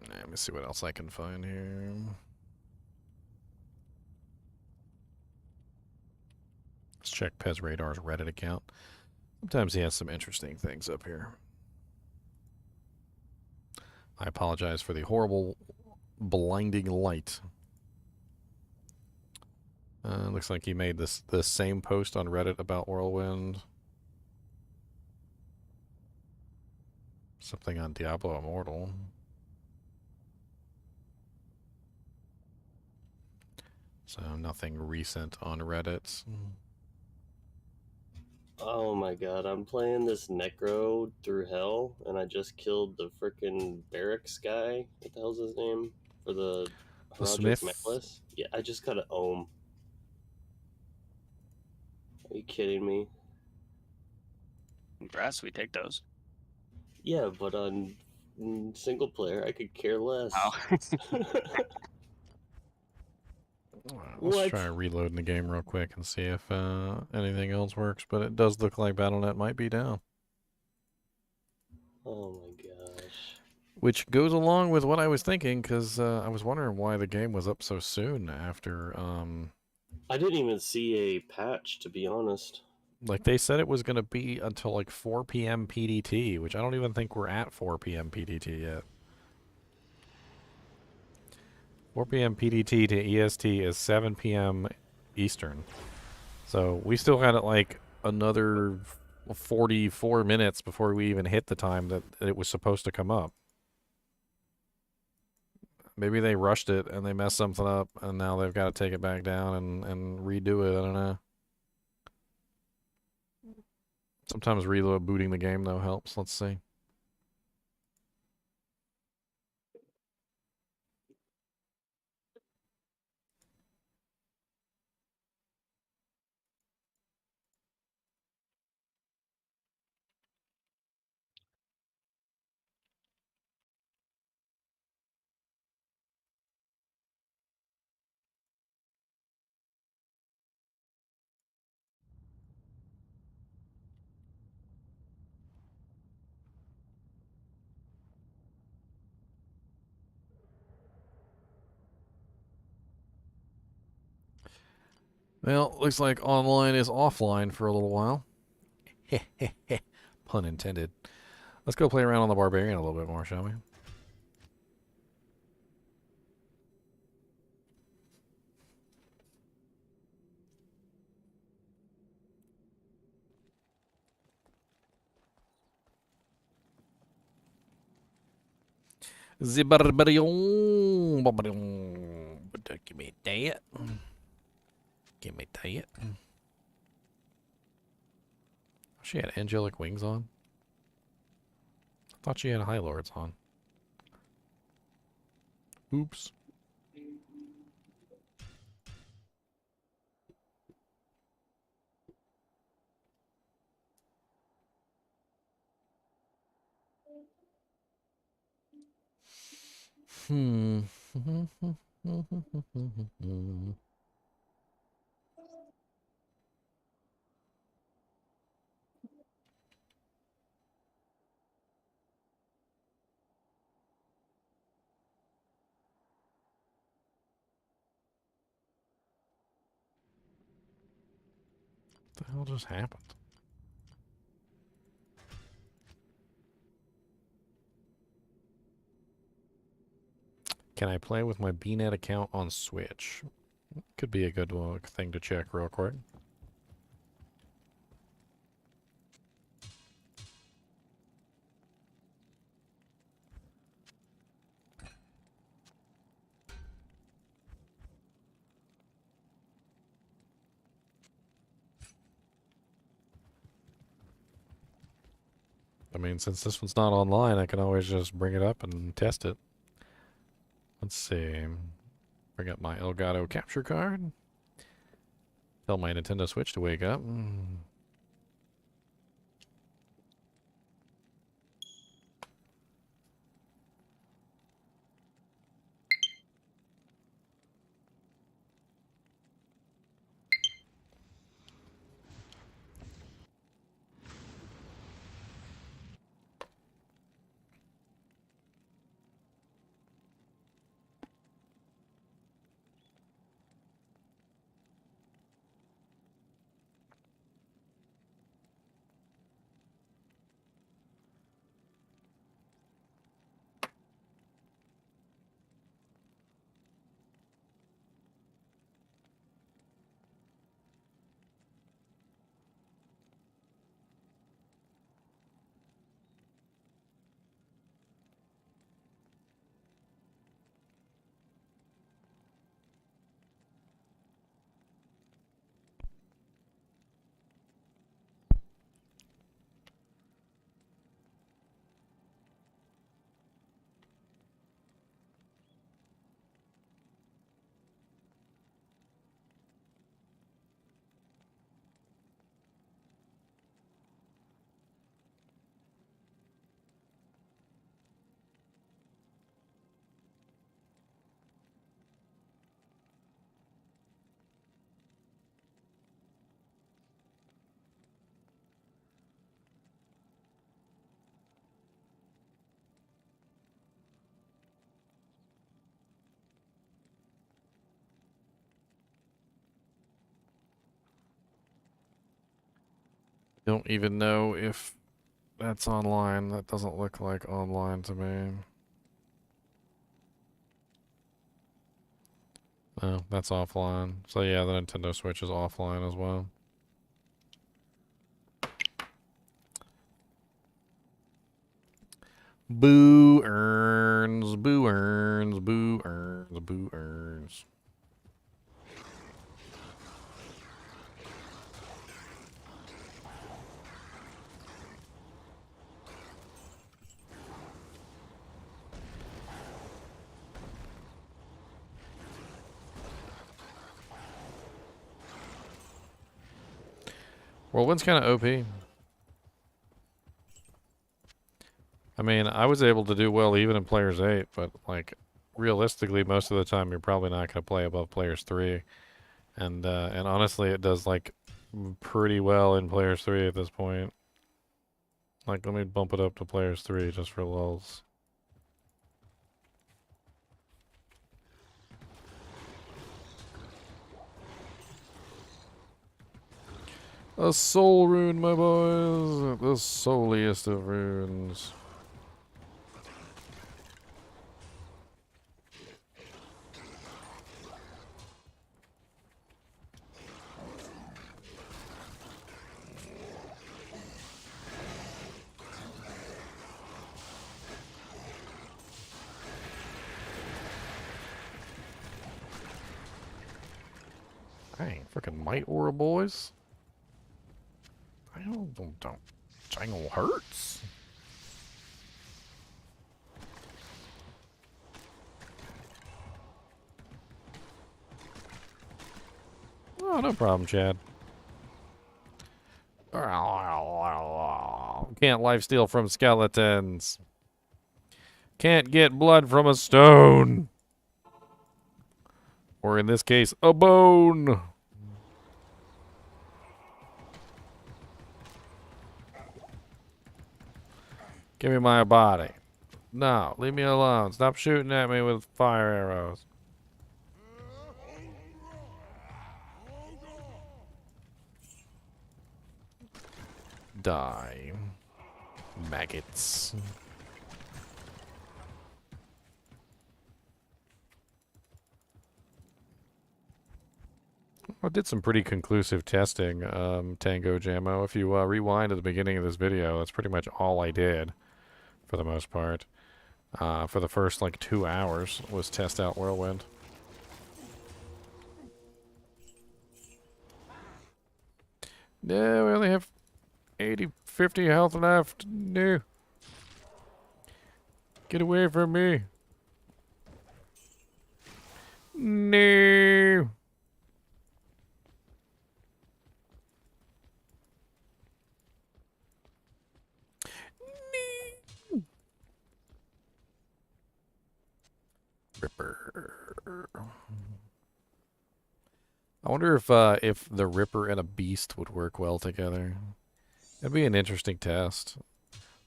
[SPEAKER 1] Let me see what else I can find here. Let's check Pez Radar's Reddit account. Sometimes he has some interesting things up here. I apologize for the horrible blinding light. Looks like he made the same post on Reddit about Whirlwind. Something on Diablo Immortal. So nothing recent on Reddit.
[SPEAKER 8] Oh my god, I'm playing this Necro through hell, and I just killed the frickin' barracks guy. What the hell's his name? For the
[SPEAKER 1] Smith?
[SPEAKER 8] Necklace? Yeah, I just got an ohm. Are you kidding me?
[SPEAKER 6] Grass, we take those.
[SPEAKER 8] Yeah, but on single player, I could care less.
[SPEAKER 6] Oh.
[SPEAKER 1] Alright, let's
[SPEAKER 8] What?
[SPEAKER 1] try reloading the game real quick and see if anything else works. But it does look like Battle.net might be down.
[SPEAKER 8] Oh my gosh.
[SPEAKER 1] Which goes along with what I was thinking, because I was wondering why the game was up so soon after,
[SPEAKER 8] I didn't even see a patch, to be honest.
[SPEAKER 1] like they said it was going to be until like 4 p.m. PDT, which I don't even think we're at 4 p.m. PDT yet. 4 p.m. PDT to EST is 7 p.m. Eastern. So we still had like another 44 minutes before we even hit the time that it was supposed to come up. Maybe they rushed it and they messed something up and now they've got to take it back down and redo it. I don't know. Sometimes reload booting the game though helps. Let's see. Well, looks like online is offline for a little while. Pun intended. Let's go play around on the Barbarian a little bit more, shall we? The Barbarian. Give me that. Give me that. She had angelic wings on. I thought she had high lords on. Oops. Hmm. What the hell just happened? Can I play with my BNet account on Switch? Could be a good thing to check real quick. I mean, since this one's not online, I can always just bring it up and test it. Let's see. Bring up my Elgato capture card. Tell my Nintendo Switch to wake up. Don't even know if that's online. That doesn't look like online to me. Oh, that's offline. So yeah, the Nintendo Switch is offline as well. Boo earns, boo earns, boo earns, boo earns. Whirlwind's kind of OP. I mean, I was able to do well even in Players 8, but, like, realistically, most of the time you're probably not going to play above Players 3. And honestly, it does, like, pretty well in Players 3 at this point. Like, let me bump it up to Players 3 just for lulz. A soul rune, my boys. The souliest of runes. Dang, freaking might aura, boys. I don't. Jangle hurts. Oh, no problem, Chad. Can't lifesteal from skeletons. Can't get blood from a stone. Or in this case, a bone. Give me my body. No, leave me alone. Stop shooting at me with fire arrows. Die. Maggots. I did some pretty conclusive testing, Tango Jammo. If you rewind to the beginning of this video, that's pretty much all I did, for the most part. For the first, like, 2 hours, was test out Whirlwind. No, we only have 50 health left. No. Get away from me. No. Ripper. I wonder if the Ripper and a Beast would work well together. That'd be an interesting test.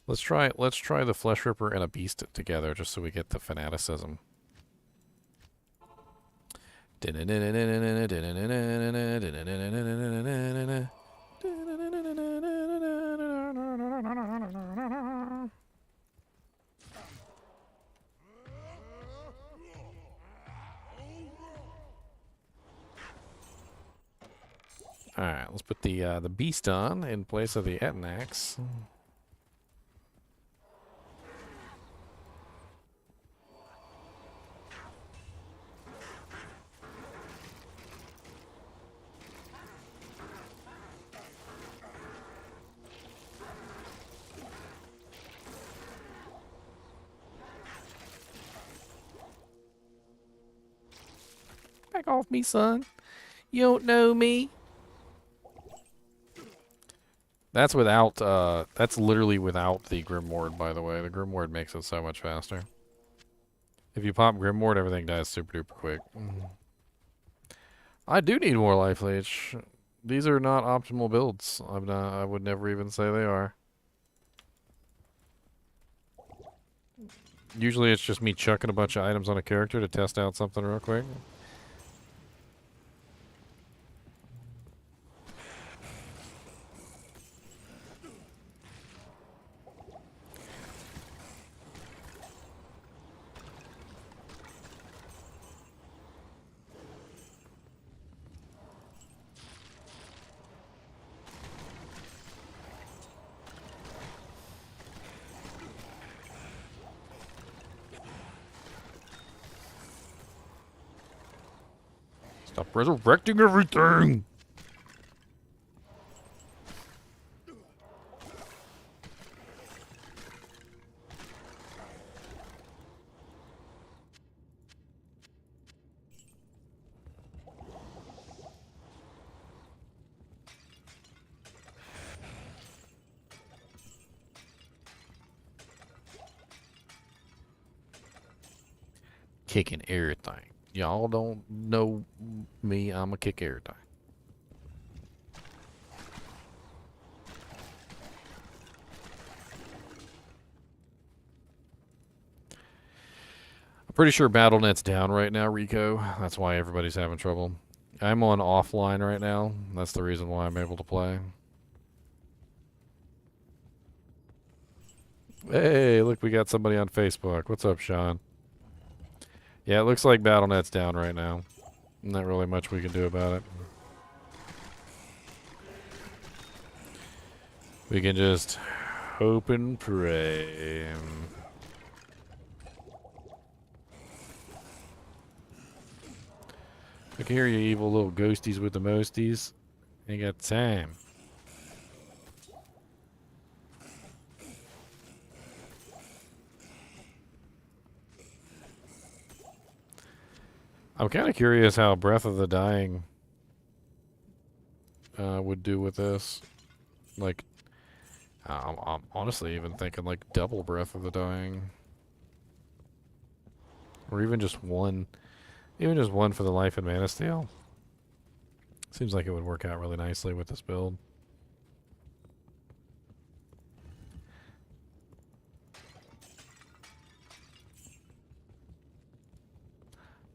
[SPEAKER 1] Let's try the Flesh Ripper and a Beast together just so we get the fanaticism. Alright, let's put the Beast on in place of the Etnax. Back off me, son. You don't know me. That's without, that's literally without the Grimward, by the way. The Grimward makes it so much faster. If you pop Grimward, everything dies super duper quick. I do need more life leech. These are not optimal builds. I would never even say they are. Usually it's just me chucking a bunch of items on a character to test out something real quick. Stop resurrecting everything! Kicking everything. Y'all don't know me, I'ma kick everything. I'm pretty sure BattleNet's down right now, Rico. That's why everybody's having trouble. I'm on offline right now. That's the reason why I'm able to play. Hey, look, we got somebody on Facebook. What's up, Sean? Yeah, it looks like BattleNet's down right now. Not really much we can do about it. We can just hope and pray. Look here, you evil little ghosties with the mosties. Ain't got time. I'm kind of curious how Breath of the Dying would do with this. Like, I'm honestly even thinking like double Breath of the Dying. Or even just one. Even just one for the Life and Mana Steel. Seems like it would work out really nicely with this build.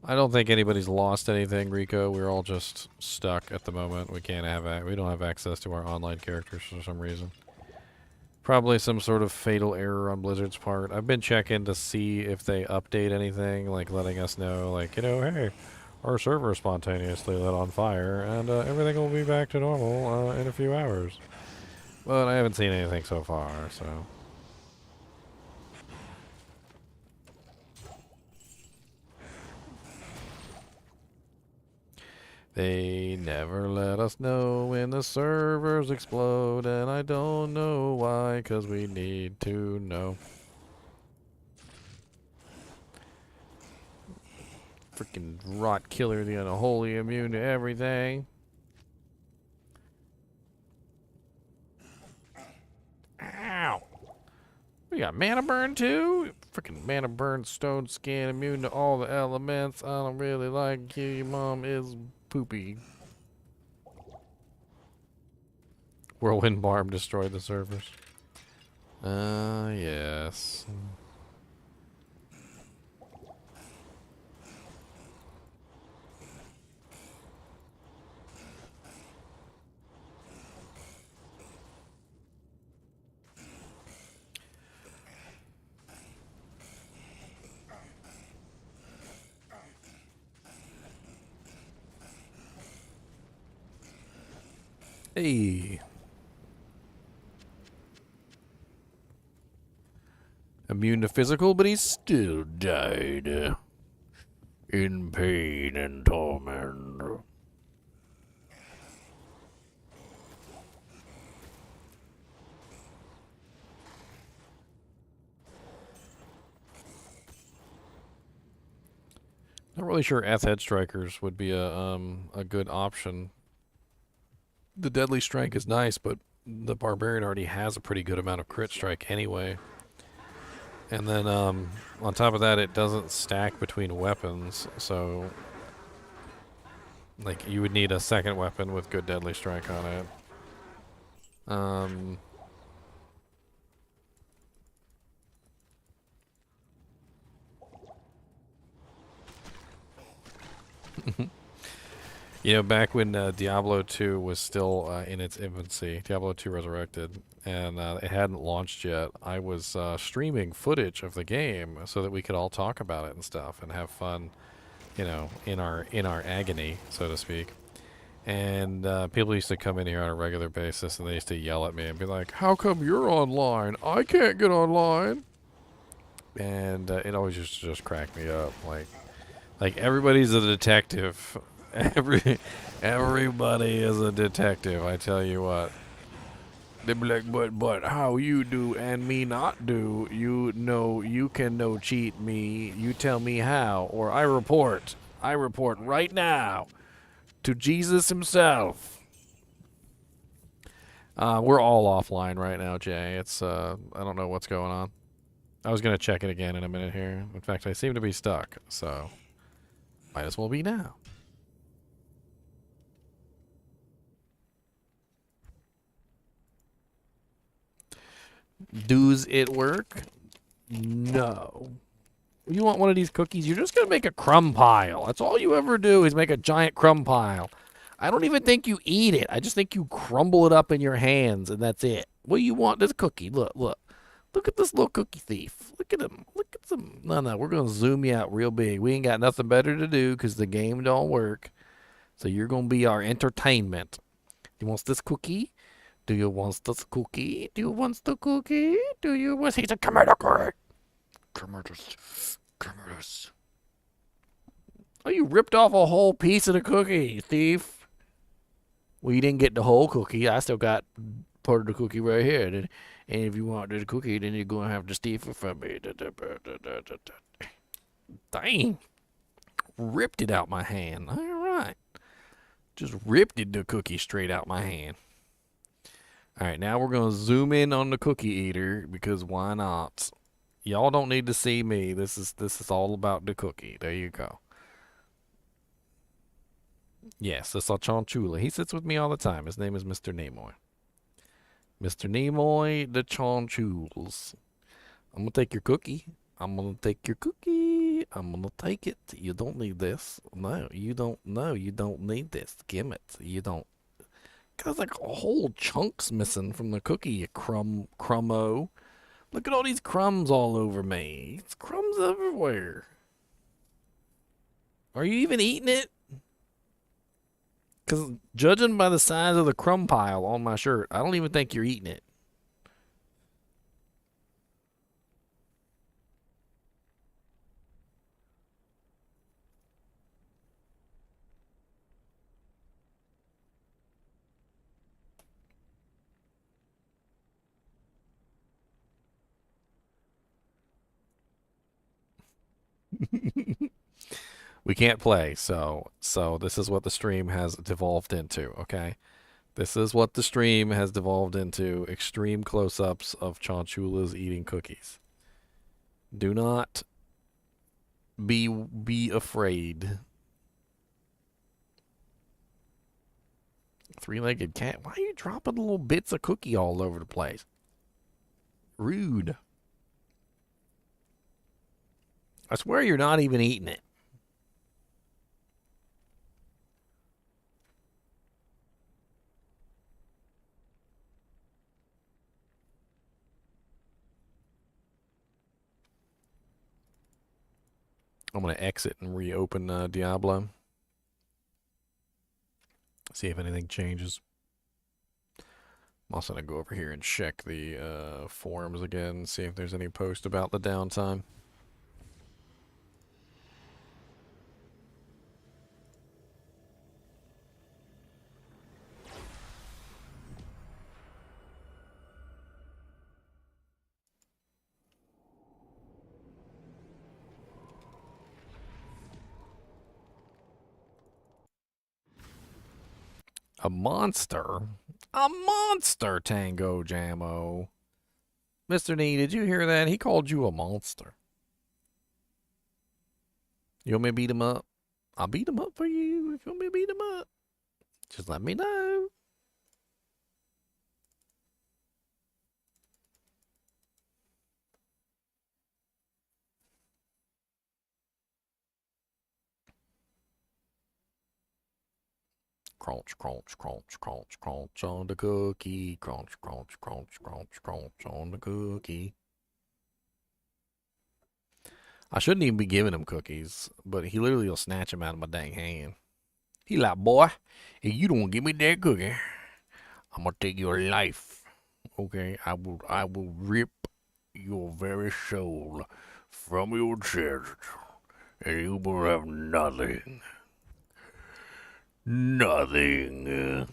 [SPEAKER 1] I don't think anybody's lost anything, Rico. We're all just stuck at the moment. We can't have we don't have access to our online characters for some reason. Probably some sort of fatal error on Blizzard's part. I've been checking to see if they update anything, like letting us know, like, you know, hey, our server spontaneously lit on fire, and everything will be back to normal in a few hours. But I haven't seen anything so far, so... They never let us know when the servers explode, and I don't know why, 'cause we need to know. Freaking rot killer, the unholy, immune to everything. Ow! We got mana burn too? Freaking mana burn, stone skin, immune to all the elements. I don't really like you, your mom is poopy. Whirlwind Barb destroyed the servers. Yes. Hey. Immune to physical, but he still died. In pain and torment. Not really sure Head Strikers would be a good option. The Deadly Strike is nice, but the Barbarian already has a pretty good amount of crit strike anyway. And then on top of that, it doesn't stack between weapons, so like you would need a second weapon with good Deadly Strike on it. You know, back when Diablo 2 was still in its infancy, Diablo 2 Resurrected, and it hadn't launched yet, I was streaming footage of the game so that we could all talk about it and stuff and have fun, you know, in our agony, so to speak. And people used to come in here on a regular basis and they used to yell at me and be like, "How come you're online? I can't get online." And it always used to just crack me up. Like everybody's a detective Everybody is a detective, I tell you what. They be like, but how you do and me not do? You know, you can no cheat me. You tell me how, or I report. I report right now to Jesus himself. We're all offline right now, Jay. It's I don't know what's going on. I was gonna check it again in a minute here. In fact, I seem to be stuck, so might as well be now. Does it work? No. You want one of these cookies? You're just gonna make a crumb pile. That's all you ever do is make a giant crumb pile. I don't even think you eat it. I just think you crumble it up in your hands, and that's it. What do you want? This cookie. Look, look. Look at this little cookie thief. Look at him. Look at some. No, no, we're going to zoom you out real big. We ain't got nothing better to do because the game don't work. So you're going to be our entertainment. You want this cookie? Do you want this cookie? Do you want the cookie? Do you want... He said, come here, cookie. Come here, come here. Oh, you ripped off a whole piece of the cookie, you thief. Well, you didn't get the whole cookie. I still got part of the cookie right here. And if you want the cookie, then you're going to have to steal it from me. Dang. Ripped it out my hand. All right. Just ripped the cookie straight out my hand. All right, now we're going to zoom in on the cookie eater because why not? Y'all don't need to see me. This is all about the cookie. There you go. Yes, that's our Chinchilla. He sits with me all the time. His name is Mr. Nimoy. Mr. Nimoy, the Chinchullas. I'm going to take your cookie. I'm going to take your cookie. I'm going to take it. You don't need this. No, you don't. No, you don't need this. Give it. You don't. There's like whole chunks missing from the cookie, you crummo. Look at all these crumbs all over me. It's crumbs everywhere. Are you even eating it? Because judging by the size of the crumb pile on my shirt, I don't even think you're eating it. We can't play, so this is what the stream has devolved into, okay? This is what the stream has devolved into, extreme close-ups of Chinchullas eating cookies. Do not be afraid. Three-legged cat. Why are you dropping little bits of cookie all over the place? Rude. I swear you're not even eating it. I'm going to exit and reopen Diablo. See if anything changes. I'm also going to go over here and check the forums again, see if there's any post about the downtime. A monster? A monster, Tango Jammo. Mr. Nee, did you hear that? He called you a monster. You want me to beat him up? I'll beat him up for you if you want me to beat him up. Just let me know. Crunch, crunch, crunch, crunch, crunch on the cookie. Crunch, crunch, crunch, crunch, crunch on the cookie. I shouldn't even be giving him cookies, but he literally will snatch them out of my dang hand. He like, boy, if you don't give me that cookie, I'm gonna take your life. Okay, I will rip your very soul from your chest, and you will have nothing. Nothing.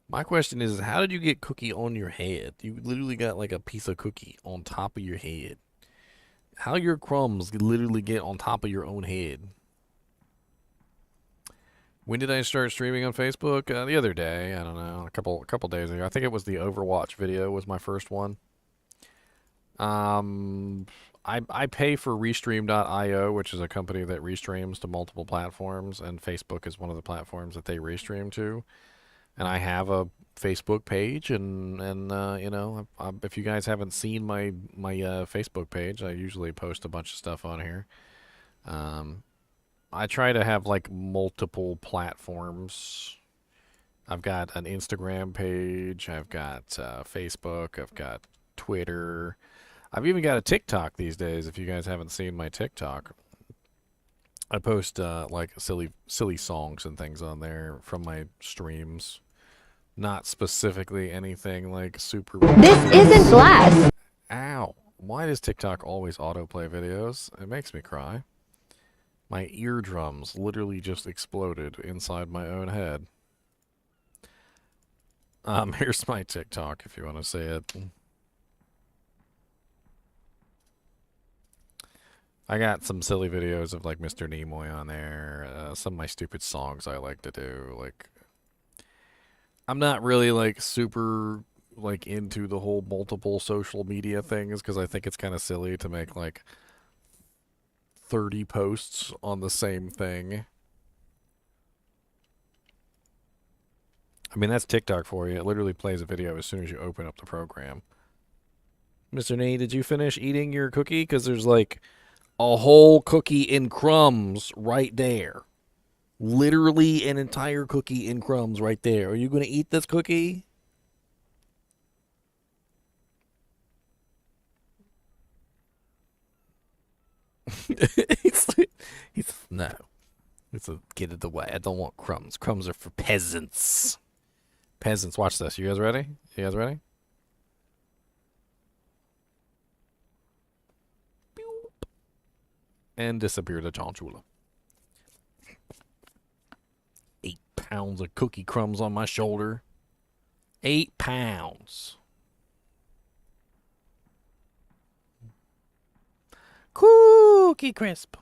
[SPEAKER 1] My question is, how did you get cookie on your head? You literally got like a piece of cookie on top of your head. How your crumbs literally get on top of your own head? When did I start streaming on Facebook? The other day. I don't know, a couple days ago. I think it was the Overwatch video was my first one. I pay for Restream.io, which is a company that restreams to multiple platforms, and Facebook is one of the platforms that they restream to. And I have a Facebook page, and you know, if you guys haven't seen my Facebook page, I usually post a bunch of stuff on here. I try to have like multiple platforms. I've got an Instagram page, I've got Facebook, I've got Twitter. I've even got a TikTok these days, if you guys haven't seen my TikTok. I post like silly songs and things on there from my streams. Not specifically anything like super...
[SPEAKER 9] This isn't glass.
[SPEAKER 1] Ow. Why does TikTok always autoplay videos? It makes me cry. My eardrums literally just exploded inside my own head. Here's my TikTok if you want to see it. I got some silly videos of like Mr. Nimoy on there. Some of my stupid songs I like to do. Like, I'm not really like super like into the whole multiple social media things because I think it's kind of silly to make like 30 posts on the same thing. I mean, that's TikTok for you. It literally plays a video as soon as you open up the program. Mr. Nee, did you finish eating your cookie? Because there's like a whole cookie in crumbs right there. Literally an entire cookie in crumbs right there. Are you going to eat this cookie? he's no. It's a get it away. I don't want crumbs. Crumbs are for peasants. Peasants, watch this. You guys ready? You guys ready? Boop. And disappear to Chinchilla. 8 pounds of cookie crumbs on my shoulder. 8 pounds. Cookie crisp.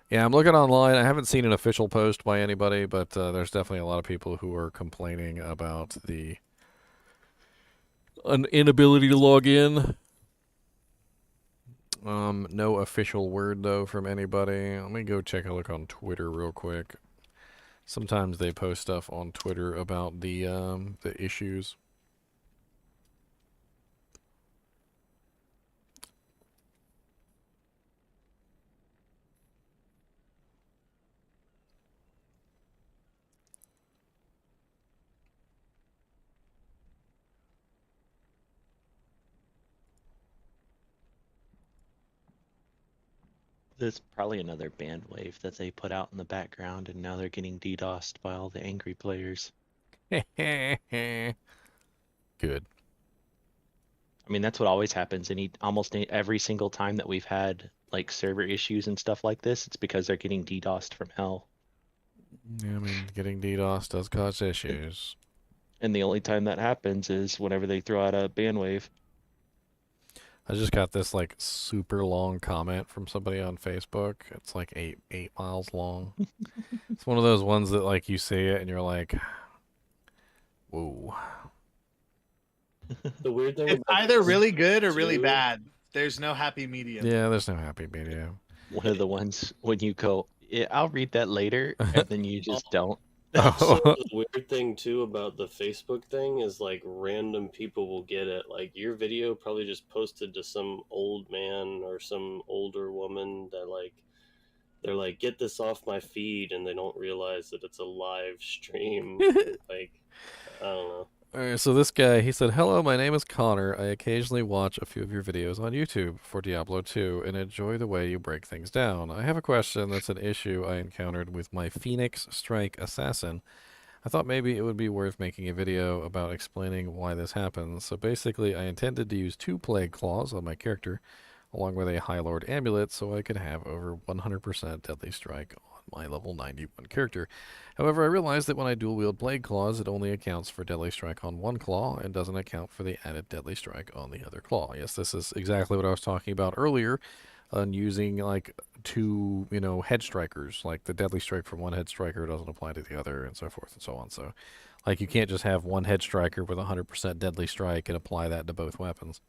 [SPEAKER 1] Yeah, I'm looking online. I haven't seen an official post by anybody, but there's definitely a lot of people who are complaining about the inability to log in. No official word, though, from anybody. Let me go check a look on Twitter real quick. Sometimes they post stuff on Twitter about the issues.
[SPEAKER 10] There's probably another band wave that they put out in the background, and now they're getting DDoSed by all the angry players.
[SPEAKER 1] Good.
[SPEAKER 10] I mean, that's what always happens. Almost every single time that we've had like server issues and stuff like this, it's because they're getting DDoSed from hell.
[SPEAKER 1] Yeah, I mean, getting DDoS does cause issues.
[SPEAKER 10] And the only time that happens is whenever they throw out a band wave.
[SPEAKER 1] I just got this like super long comment from somebody on Facebook. It's like eight miles long. It's one of those ones that like you see it and you're like, whoa.
[SPEAKER 8] The weird thing
[SPEAKER 5] It's
[SPEAKER 8] about
[SPEAKER 5] either
[SPEAKER 8] this
[SPEAKER 5] really good or really
[SPEAKER 8] too-
[SPEAKER 5] bad. There's no happy medium.
[SPEAKER 1] Yeah, there's no happy medium.
[SPEAKER 10] One of the ones when you go, yeah, I'll read that later, and then you just don't.
[SPEAKER 8] So the weird thing too about the Facebook thing is like random people will get it. Like your video probably just posted to some old man or some older woman that like they're like, get this off my feed, and they don't realize that it's a live stream. Like, I don't know.
[SPEAKER 1] Alright, so this guy, he said, hello, my name is Connor. I occasionally watch a few of your videos on YouTube for Diablo 2 and enjoy the way you break things down. I have a question that's an issue I encountered with my Phoenix Strike Assassin. I thought maybe it would be worth making a video about explaining why this happens. So basically, I intended to use 2 Plague Claws on my character, along with a High Lord Amulet, so I could have over 100% Deadly Strike on my level 91 character. However, I realized that when I dual wield Plague Claws, it only accounts for Deadly Strike on one claw and doesn't account for the added Deadly Strike on the other claw. Yes, this is exactly what I was talking about earlier on using like 2, head strikers. Like the Deadly Strike from one head striker doesn't apply to the other, and so forth and so on. So, like, you can't just have one head striker with 100% Deadly Strike and apply that to both weapons.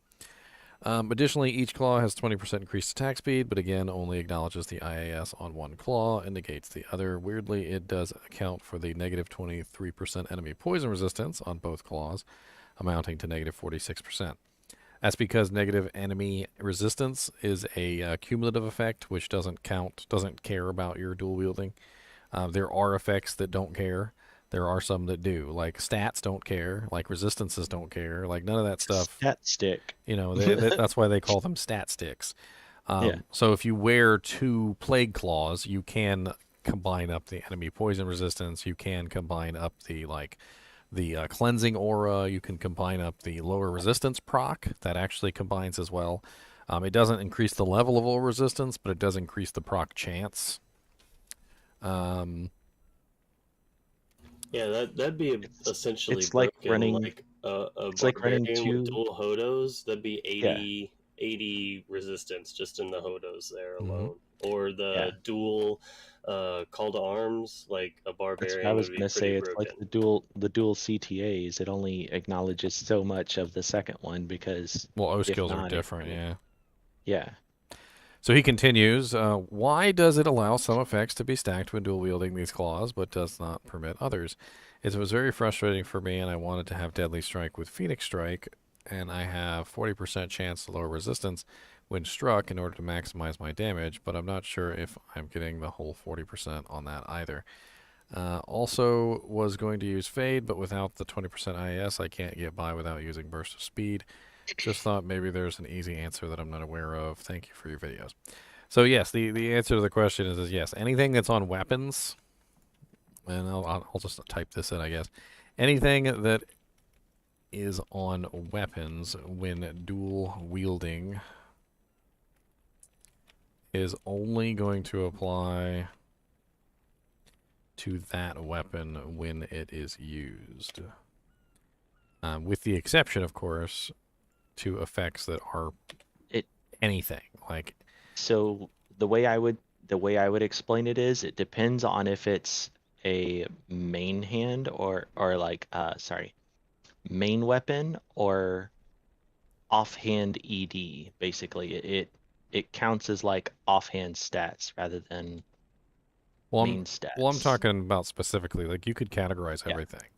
[SPEAKER 1] Additionally, each claw has 20% increased attack speed, but again, only acknowledges the IAS on one claw and negates the other. Weirdly, it does account for the negative 23% enemy poison resistance on both claws, amounting to negative 46%. That's because negative enemy resistance is a cumulative effect, which doesn't care about your dual wielding. There are effects that don't care. There are some that do. Like stats don't care. Like resistances don't care. Like none of that stuff.
[SPEAKER 10] Stat stick.
[SPEAKER 1] That's why they call them stat sticks.
[SPEAKER 10] Yeah.
[SPEAKER 1] So if you wear 2 Plague Claws, you can combine up the enemy poison resistance. You can combine up the cleansing aura. You can combine up the lower resistance proc. That actually combines as well. It doesn't increase the level of lower resistance, but it does increase the proc chance.
[SPEAKER 8] Yeah, that'd be essentially
[SPEAKER 10] it's like
[SPEAKER 8] broken,
[SPEAKER 10] running.
[SPEAKER 8] like a
[SPEAKER 10] It's like running
[SPEAKER 8] barbarian with
[SPEAKER 10] 2.
[SPEAKER 8] dual hodos. That'd be 80,
[SPEAKER 10] Yeah.
[SPEAKER 8] 80 resistance just in the hodos there
[SPEAKER 1] Mhm.
[SPEAKER 8] alone. Or the
[SPEAKER 10] Yeah.
[SPEAKER 8] dual call to arms, like a
[SPEAKER 10] That's what I
[SPEAKER 8] barbarian
[SPEAKER 10] was
[SPEAKER 8] would be
[SPEAKER 10] gonna say.
[SPEAKER 8] pretty
[SPEAKER 10] It's like
[SPEAKER 8] broken.
[SPEAKER 10] the dual CTAs. It only acknowledges so much of the second one because
[SPEAKER 1] Well, O
[SPEAKER 10] if
[SPEAKER 1] skills are
[SPEAKER 10] not,
[SPEAKER 1] different, yeah.
[SPEAKER 10] yeah.
[SPEAKER 1] So he continues, why does it allow some effects to be stacked when dual wielding these claws, but does not permit others? It was very frustrating for me, and I wanted to have Deadly Strike with Phoenix Strike, and I have 40% chance to lower resistance when struck in order to maximize my damage, but I'm not sure if I'm getting the whole 40% on that either. Also was going to use Fade, but without the 20% IAS, I can't get by without using Burst of Speed. Just thought maybe there's an easy answer that I'm not aware of. Thank you for your videos. So yes, the answer to the question is yes. Anything that's on weapons, and I'll just type this in, I guess. Anything that is on weapons when dual wielding is only going to apply to that weapon when it is used. With the exception, of course, to effects that are anything like.
[SPEAKER 10] So the way I would explain it is it depends on if it's a main hand or like main weapon or offhand ED. Basically, it counts as like offhand stats rather than main stats.
[SPEAKER 1] Well, I'm talking about specifically, like you could categorize everything.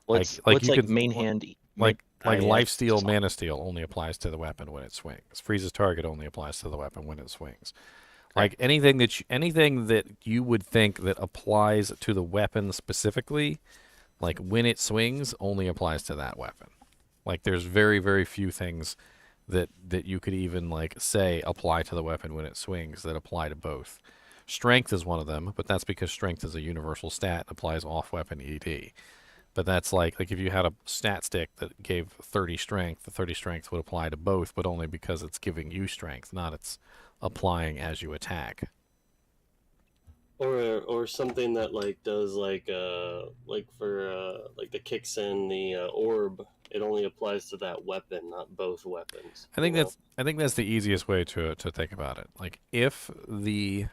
[SPEAKER 10] Well,
[SPEAKER 1] like
[SPEAKER 10] you could main hand.
[SPEAKER 1] Like
[SPEAKER 10] IAS
[SPEAKER 1] Lifesteal, Mana Steal only applies to the weapon when it swings. Freezes target only applies to the weapon when it swings. Like anything that you would think that applies to the weapon specifically, like when it swings, only applies to that weapon. Like there's very, very few things that you could even like say apply to the weapon when it swings that apply to both. Strength is one of them, but that's because strength is a universal stat and applies off weapon ED. But that's like if you had a stat stick that gave 30 strength, the 30 strength would apply to both, but only because it's giving you strength, not it's applying as you attack.
[SPEAKER 8] Or something that like does like for like the kicks in the orb, it only applies to that weapon, not both weapons.
[SPEAKER 1] I think that's the easiest way to think about it. Like if the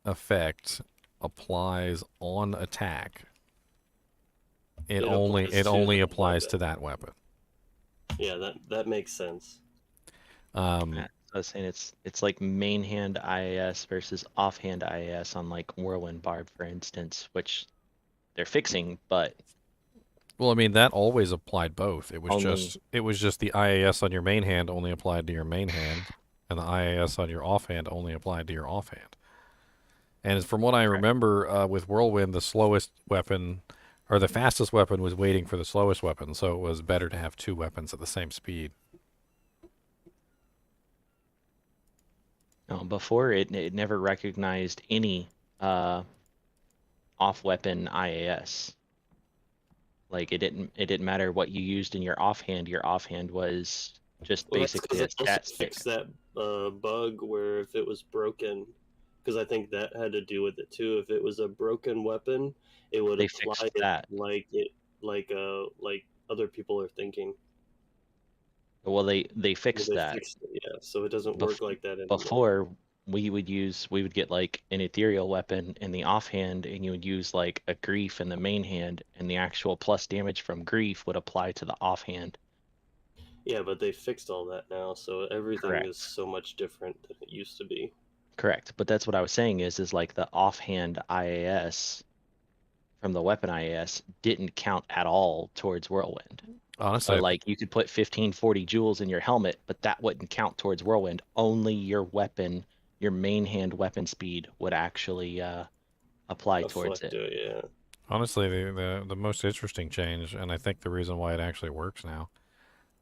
[SPEAKER 1] effect applies on attack, it only applies to that weapon.
[SPEAKER 8] Yeah, that makes sense.
[SPEAKER 10] I was saying it's like main hand IAS versus offhand IAS on like Whirlwind Barb, for instance, which they're fixing, but
[SPEAKER 1] well, I mean that always applied both. It was just the IAS on your main hand only applied to your main hand, and the IAS on your offhand only applied to your offhand. And from what I remember, with Whirlwind, the slowest weapon or the fastest weapon was waiting for the slowest weapon, so it was better to have 2 weapons at the same speed.
[SPEAKER 10] Before it never recognized any off-weapon IAS. Like it didn't matter what you used in your offhand. Your offhand was just
[SPEAKER 8] Well, that's because
[SPEAKER 10] basically a
[SPEAKER 8] they also
[SPEAKER 10] stat
[SPEAKER 8] fixed
[SPEAKER 10] statement.
[SPEAKER 8] that bug where if it was broken, because I think that had to do with it too. If it was a broken weapon, it would
[SPEAKER 10] They
[SPEAKER 8] apply
[SPEAKER 10] fixed
[SPEAKER 8] it
[SPEAKER 10] that.
[SPEAKER 8] like other people are thinking.
[SPEAKER 10] Well, they
[SPEAKER 8] Well,
[SPEAKER 10] fixed
[SPEAKER 8] they
[SPEAKER 10] that.
[SPEAKER 8] fixed it, yeah. So it doesn't
[SPEAKER 10] Bef-
[SPEAKER 8] work like that anymore.
[SPEAKER 10] Before we would get like an ethereal weapon in the offhand, and you would use like a grief in the main hand, and the actual plus damage from grief would apply to the offhand.
[SPEAKER 8] Yeah, but they fixed all that now, so everything is
[SPEAKER 10] Correct.
[SPEAKER 8] so much different than it used to be.
[SPEAKER 10] Correct. But that's what I was saying is like the offhand IAS from the weapon IAS didn't count at all towards Whirlwind. So
[SPEAKER 1] Honestly,
[SPEAKER 10] like you could put 15, 40 joules in your helmet, but that wouldn't count towards Whirlwind. Only your weapon, your main hand weapon speed would actually apply towards
[SPEAKER 8] Affect
[SPEAKER 10] it.
[SPEAKER 8] it, yeah.
[SPEAKER 1] honestly, the most interesting change, and I think the reason why it actually works now,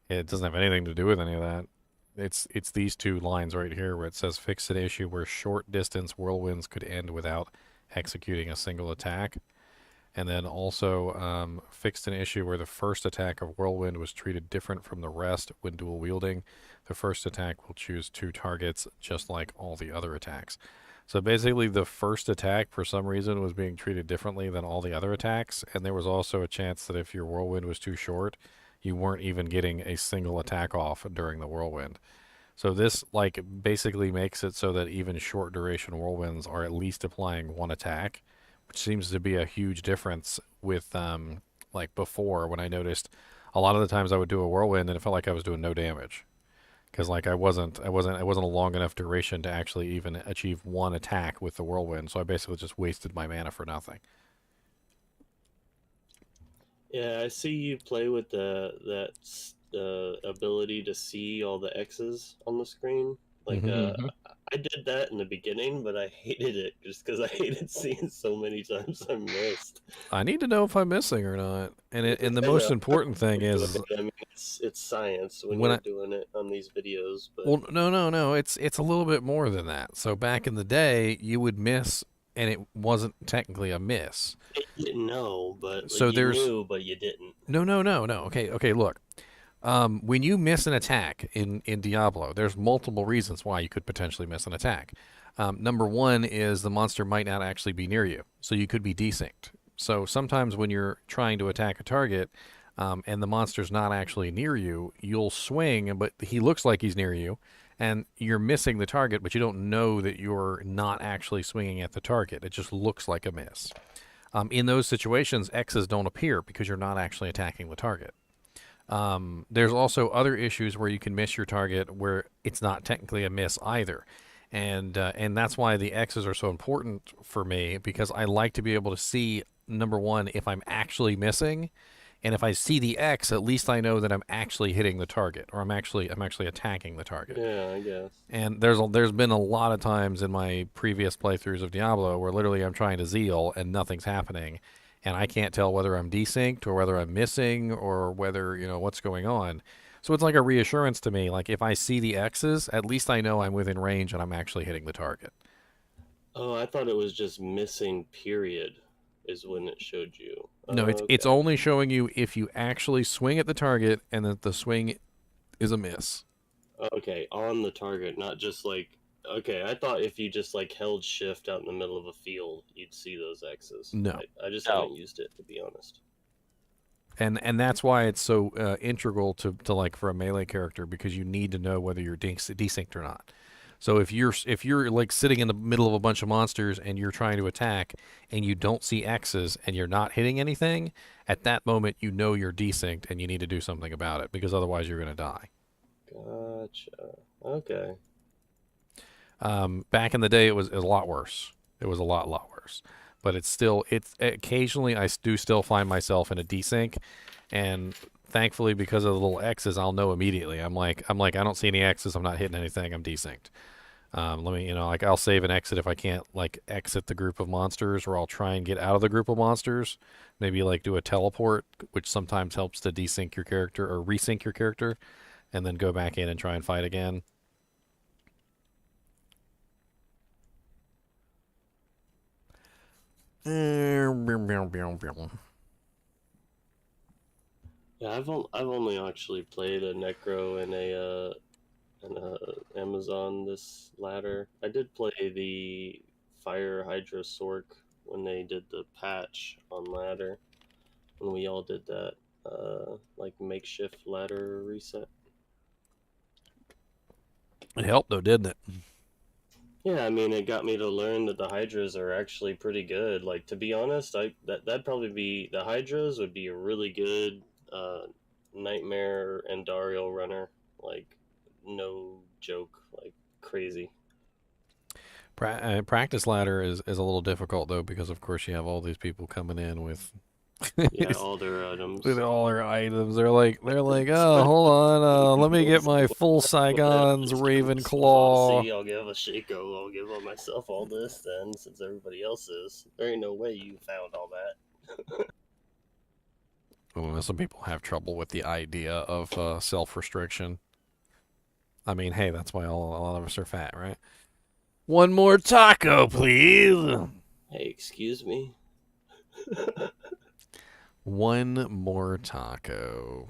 [SPEAKER 1] it doesn't have anything to do with any of that. It's these two lines right here where it says fix an issue where short distance whirlwinds could end without executing a single attack. And then also fixed an issue where the first attack of Whirlwind was treated different from the rest when dual wielding. The first attack will choose 2 targets, just like all the other attacks. So basically, the first attack, for some reason, was being treated differently than all the other attacks. And there was also a chance that if your Whirlwind was too short, you weren't even getting a single attack off during the Whirlwind. So this, like, basically makes it so that even short duration Whirlwinds are at least applying 1 attack, which seems to be a huge difference with like before when I noticed a lot of the times I would do a whirlwind and it felt like I was doing no damage because like it wasn't a long enough duration to actually even achieve 1 attack with the whirlwind, so I basically just wasted my mana for nothing.
[SPEAKER 8] Yeah, I see you play with ability to see all the X's on the screen. Like,
[SPEAKER 10] Mm-hmm.
[SPEAKER 8] I did that in the beginning, but I hated it just because I hated seeing so many times I missed.
[SPEAKER 1] I need to know if I'm missing or not, and the
[SPEAKER 8] I know.
[SPEAKER 1] most important thing is
[SPEAKER 8] I mean, it's science when
[SPEAKER 1] when
[SPEAKER 8] you're
[SPEAKER 1] I
[SPEAKER 8] doing it on these videos, but
[SPEAKER 1] well no it's a little bit more than that. So back in the day you would miss and it wasn't technically a miss.
[SPEAKER 8] you didn't know, but like
[SPEAKER 1] So
[SPEAKER 8] you
[SPEAKER 1] there's
[SPEAKER 8] knew, but you didn't.
[SPEAKER 1] no. Okay, look. When you miss an attack in Diablo, there's multiple reasons why you could potentially miss an attack. Number one is the monster might not actually be near you, so you could be desynced. So sometimes when you're trying to attack a target and the monster's not actually near you, you'll swing, but he looks like he's near you, and you're missing the target, but you don't know that you're not actually swinging at the target. It just looks like a miss. In those situations, X's don't appear because you're not actually attacking the target. There's also other issues where you can miss your target where it's not technically a miss either. And that's why the X's are so important for me because I like to be able to see, number one, if I'm actually missing, and if I see the X, at least I know that I'm actually hitting the target or I'm actually attacking the target.
[SPEAKER 8] Yeah, I guess.
[SPEAKER 1] And there's been a lot of times in my previous playthroughs of Diablo where literally I'm trying to zeal and nothing's happening, and I can't tell whether I'm desynced or whether I'm missing or whether what's going on. So it's like a reassurance to me. Like if I see the X's, at least I know I'm within range and I'm actually hitting the target.
[SPEAKER 8] Oh, I thought it was just missing period is when it showed you.
[SPEAKER 1] No, it's
[SPEAKER 8] Okay.
[SPEAKER 1] only showing you if you actually swing at the target and that the swing is a miss.
[SPEAKER 8] Okay, on the target, not just like. Okay, I thought if you just like held shift out in the middle of a field, you'd see those X's.
[SPEAKER 1] No.
[SPEAKER 8] I just
[SPEAKER 10] No.
[SPEAKER 8] haven't used it, to be honest.
[SPEAKER 1] And that's why it's so integral to like for a melee character because you need to know whether you're desynced or not. So if you're like sitting in the middle of a bunch of monsters and you're trying to attack and you don't see X's and you're not hitting anything, at that moment you know you're desynced and you need to do something about it because otherwise you're going to die.
[SPEAKER 8] Gotcha. Okay.
[SPEAKER 1] Back in the day it was a lot worse. It was a lot worse. But it's occasionally I do still find myself in a desync, and thankfully because of the little X's I'll know immediately. I'm like I don't see any X's, I'm not hitting anything, I'm desynced. Let me like I'll save an exit if I can't like exit the group of monsters, or I'll try and get out of the group of monsters. Maybe like do a teleport, which sometimes helps to desync your character or resync your character, and then go back in and try and fight again.
[SPEAKER 8] Yeah, I've only actually played a Necro and a Amazon this ladder. I did play the Fire Hydra Sork when they did the patch on ladder, when we all did that like makeshift ladder reset.
[SPEAKER 1] It helped though, didn't it?
[SPEAKER 8] Yeah, I mean, it got me to learn that the Hydras are actually pretty good. Like, to be honest, that'd probably be the Hydras would be a really good Nightmare and Dario runner. Like, no joke, like crazy.
[SPEAKER 1] Practice ladder is a little difficult though, because of course you have all these people coming in with
[SPEAKER 8] Yeah, all their items.
[SPEAKER 1] with all their items. They're like, oh, hold on, let me get my full Saigons Ravenclaw.
[SPEAKER 8] I'll give a Shaco. I'll give myself all this then, since everybody else is. There ain't no way you found all that.
[SPEAKER 1] Well, some people have trouble with the idea of self-restriction. I mean, hey, that's why a lot of us are fat, right? One more taco, please.
[SPEAKER 8] Hey, excuse me?
[SPEAKER 1] One more taco.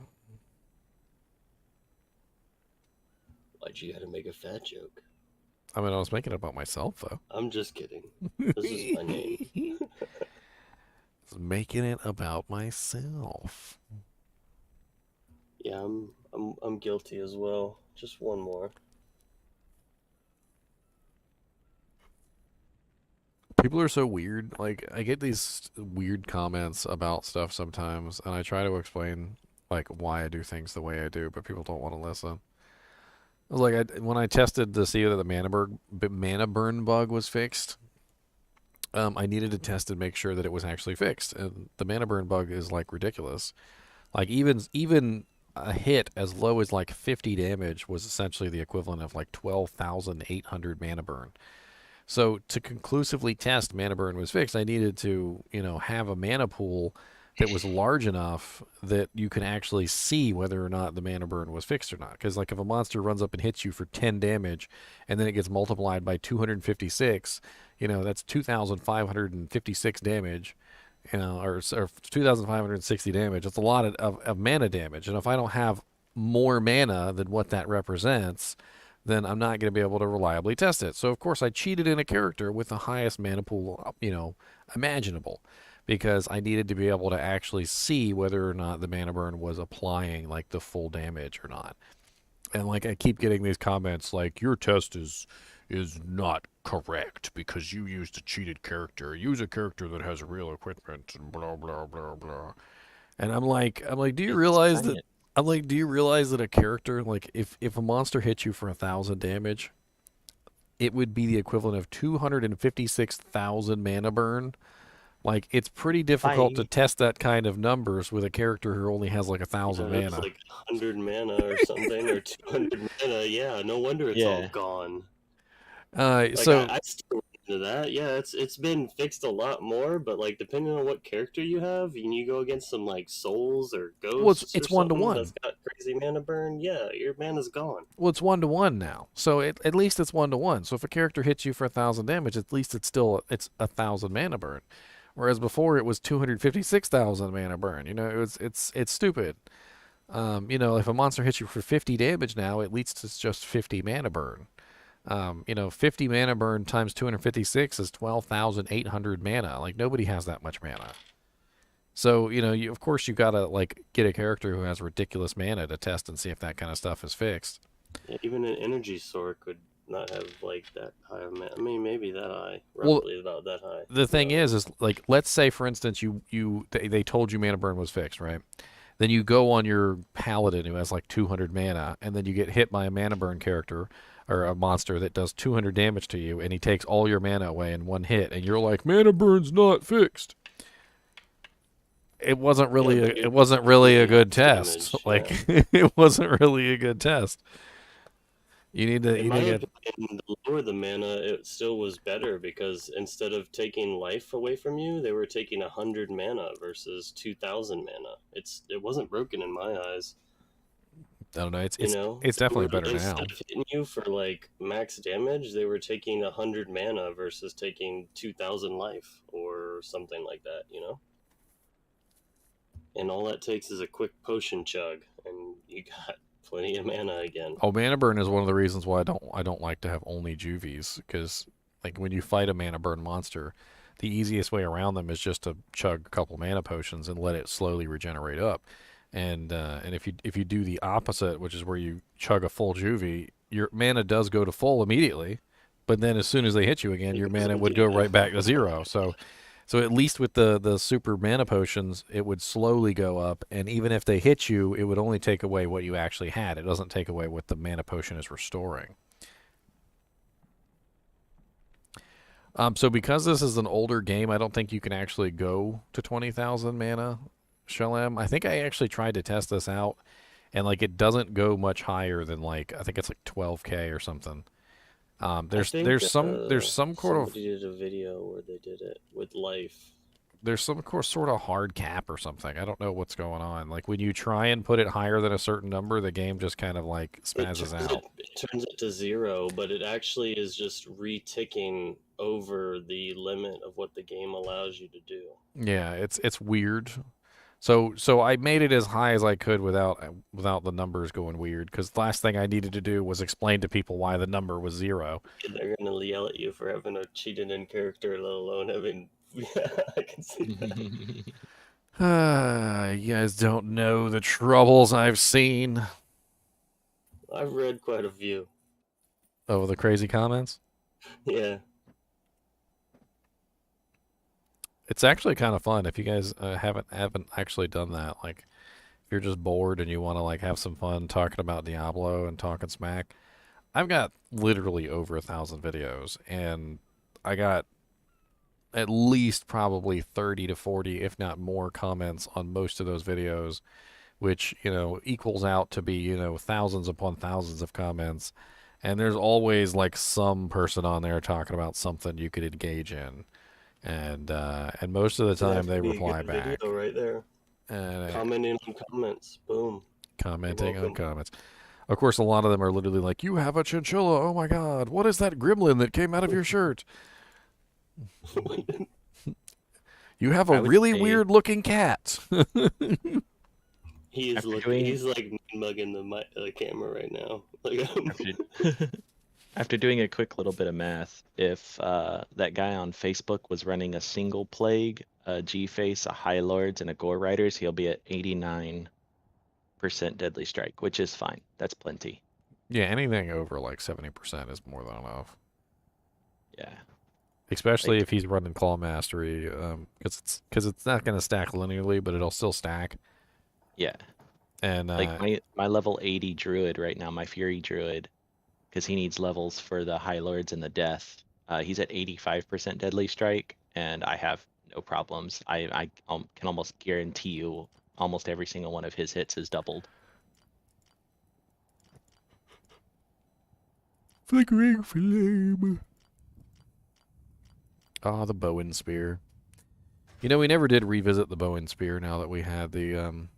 [SPEAKER 8] Why'd you gotta make a fat joke?
[SPEAKER 1] I mean, I was making it about myself, though.
[SPEAKER 8] I'm just kidding. This is my name.
[SPEAKER 1] I was making it about myself.
[SPEAKER 8] Yeah, I'm guilty as well. Just one more.
[SPEAKER 1] People are so weird. Like, I get these weird comments about stuff sometimes, and I try to explain, like, why I do things the way I do, but people don't want to listen. It was like, when I tested to see that the mana burn bug was fixed, I needed to test and make sure that it was actually fixed. And the mana burn bug is, like, ridiculous. Like, even a hit as low as, like, 50 damage was essentially the equivalent of, like, 12,800 mana burn. So to conclusively test mana burn was fixed, I needed to, have a mana pool that was large enough that you can actually see whether or not the mana burn was fixed or not. Because, like, if a monster runs up and hits you for 10 damage, and then it gets multiplied by 256, that's 2,556 damage, or 2,560 damage. It's a lot of mana damage. And if I don't have more mana than what that represents, then I'm not going to be able to reliably test it. So, of course, I cheated in a character with the highest mana pool, imaginable, because I needed to be able to actually see whether or not the mana burn was applying, like, the full damage or not. And, like, I keep getting these comments like, your test is not correct because you used a cheated character. Use a character that has real equipment and blah, blah, blah, blah. And I'm like, do you realize that? I'm like, do you realize that a character, like, if a monster hits you for 1,000 damage, it would be the equivalent of 256,000 mana burn? Like, it's pretty difficult to test that kind of numbers with a character who only has, like, 1,000 mana.
[SPEAKER 8] It's like 100 mana or something, or 200 mana. Yeah, no wonder it's all gone. I still into that. Yeah, it's been fixed a lot more, but, like, depending on what character you have, and you go against some, like, souls or ghosts,
[SPEAKER 1] it's
[SPEAKER 8] or
[SPEAKER 1] 1-to-1.
[SPEAKER 8] That's got crazy mana burn. Yeah, your mana's gone.
[SPEAKER 1] Well, it's 1-to-1 now, so at least it's 1-to-1. So if a character hits you for 1,000 damage, at least it's 1,000 mana burn, whereas before it was 256,000 mana burn. It's stupid. If a monster hits you for 50 damage now, at least it's just 50 mana burn. 50 mana burn times 256 is 12,800 mana. Like, nobody has that much mana. So, of course, you gotta, like, get a character who has ridiculous mana to test and see if that kind of stuff is fixed.
[SPEAKER 8] Yeah, even an energy sword could not have, like, that high of mana. I mean, maybe that high. Roughly about that high.
[SPEAKER 1] The thing is, like, let's say, for instance, they told you mana burn was fixed, right? Then you go on your paladin who has, like, 200 mana, and then you get hit by a mana burn character, or a monster that does 200 damage to you, and he takes all your mana away in one hit, and you're like, mana burn's not fixed. It wasn't really a good test. It wasn't really a good test. You need to get.
[SPEAKER 8] The lower the mana, it still was better, because instead of taking life away from you, they were taking 100 mana versus 2,000 mana. It wasn't broken in my eyes.
[SPEAKER 1] I don't know. It's definitely better now.
[SPEAKER 8] Instead of hitting you for, like, max damage, they were taking 100 mana versus taking 2,000 life or something like that. and all that takes is a quick potion chug, and you got plenty of mana again.
[SPEAKER 1] Oh, mana burn is one of the reasons why I don't like to have only juvies, because like when you fight a mana burn monster, the easiest way around them is just to chug a couple mana potions and let it slowly regenerate up. And if you do the opposite, which is where you chug a full juvie, your mana does go to full immediately, but then as soon as they hit you again, your mana would go right back to zero. So at least with the super mana potions, it would slowly go up, and even if they hit you, it would only take away what you actually had. It doesn't take away what the mana potion is restoring. So because this is an older game, I don't think you can actually go to 20,000 mana, Shalem. I think I actually tried to test this out, and like it doesn't go much higher than like I think it's like 12K or something. There's some sort of
[SPEAKER 8] somebody did a video where they did it with life.
[SPEAKER 1] There's some sort of hard cap or something. I don't know what's going on. Like when you try and put it higher than a certain number, the game just kind of like spazzes out.
[SPEAKER 8] It turns it to 0, but it actually is just re-ticking over the limit of what the game allows you to do.
[SPEAKER 1] Yeah, it's weird. So I made it as high as I could without the numbers going weird, because the last thing I needed to do was explain to people why the number was 0.
[SPEAKER 8] They're gonna yell at you for having a cheated in character, let alone having. Yeah, I can see that.
[SPEAKER 1] You guys don't know the troubles I've seen.
[SPEAKER 8] I've read quite a few.
[SPEAKER 1] Oh, the crazy comments?
[SPEAKER 8] Yeah.
[SPEAKER 1] It's actually kind of fun if you guys haven't actually done that. Like, if you're just bored and you want to like have some fun talking about Diablo and talking smack, I've got literally over 1,000 videos, and I got at least probably 30 to 40, if not more, comments on most of those videos, which equals out to be thousands upon thousands of comments. And there's always like some person on there talking about something you could engage in. And most of the time they reply back.
[SPEAKER 8] Right there. Commenting on comments. Boom.
[SPEAKER 1] Commenting on comments. Of course, a lot of them are literally like, "You have a chinchilla. Oh my God. What is that gremlin that came out of your shirt? You have a really weird looking cat."
[SPEAKER 8] He's like mugging the camera right now.
[SPEAKER 10] After doing a quick little bit of math, if that guy on Facebook was running a single plague, a G-Face, a High Lords, and a Gore Riders, he'll be at 89% Deadly Strike, which is fine. That's plenty.
[SPEAKER 1] Yeah, anything over like 70% is more than enough.
[SPEAKER 10] Yeah.
[SPEAKER 1] Especially if he's running Claw Mastery, because it's not going to stack linearly, but it'll still stack.
[SPEAKER 10] Yeah.
[SPEAKER 1] And
[SPEAKER 10] like my level 80 Druid right now, my Fury Druid, because he needs levels for the High Lords and the Death. He's at 85% Deadly Strike, and I have no problems. I can almost guarantee you almost every single one of his hits is doubled.
[SPEAKER 1] Flickering flame. Ah, the bow and spear. We never did revisit the bow and spear now that we had the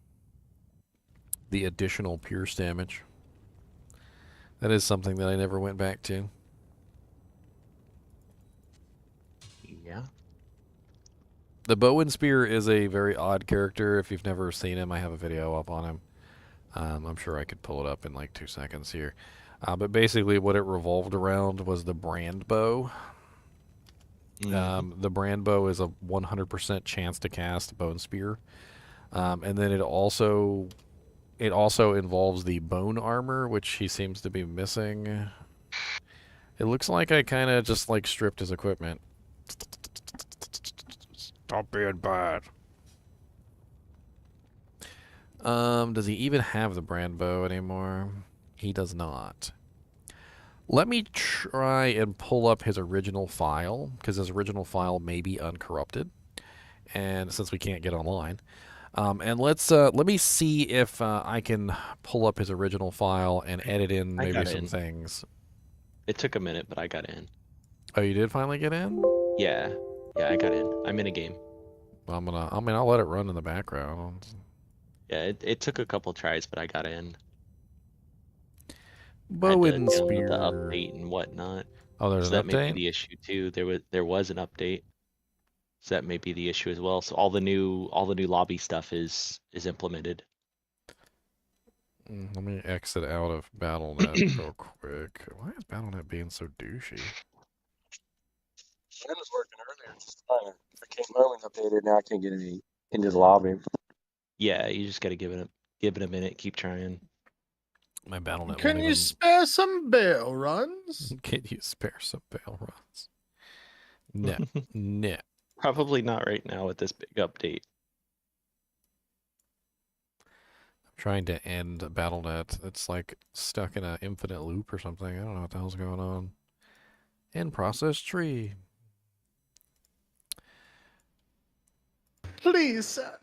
[SPEAKER 1] additional pierce damage. That is something that I never went back to.
[SPEAKER 10] Yeah.
[SPEAKER 1] The bow and spear is a very odd character. If you've never seen him, I have a video up on him. I'm sure I could pull it up in like 2 seconds here. But basically what it revolved around was the brand bow. The brand bow is a 100% chance to cast bow and spear. And then it also involves the bone armor, which he seems to be missing. It looks like I kind of just like stripped his equipment. Stop being bad. Does he even have the brand bow anymore? He does not. Let me try and pull up his original file, because his original file may be uncorrupted, and since we can't get online. And let me see if I can pull up his original file and edit in maybe some things.
[SPEAKER 10] It took a minute, but I got in.
[SPEAKER 1] Oh, you did finally get in?
[SPEAKER 10] Yeah, I got in. I'm in a game.
[SPEAKER 1] Well, I'll let it run in the background.
[SPEAKER 10] Yeah, it took a couple tries, but I got in.
[SPEAKER 1] Bow and spear.
[SPEAKER 10] The update and whatnot.
[SPEAKER 1] Oh, there's an
[SPEAKER 10] that
[SPEAKER 1] update?
[SPEAKER 10] may be the issue too. There was an update. So that may be the issue as well. So all the new lobby stuff is implemented.
[SPEAKER 1] Let me exit out of BattleNet real quick. Why is BattleNet being so douchey?
[SPEAKER 11] Mine was working earlier just fine. I came home and updated. Now I can't get any into the lobby.
[SPEAKER 10] Yeah, you just got to give it a minute. Keep trying.
[SPEAKER 1] My BattleNet
[SPEAKER 5] Can
[SPEAKER 1] won't
[SPEAKER 5] you
[SPEAKER 1] even...
[SPEAKER 5] spare some bail runs?
[SPEAKER 1] Can you spare some bail runs? No. No.
[SPEAKER 10] Probably not right now with this big update.
[SPEAKER 1] I'm trying to end BattleNet. It's like stuck in an infinite loop or something. I don't know what the hell's going on. End process tree.
[SPEAKER 5] Please, sir.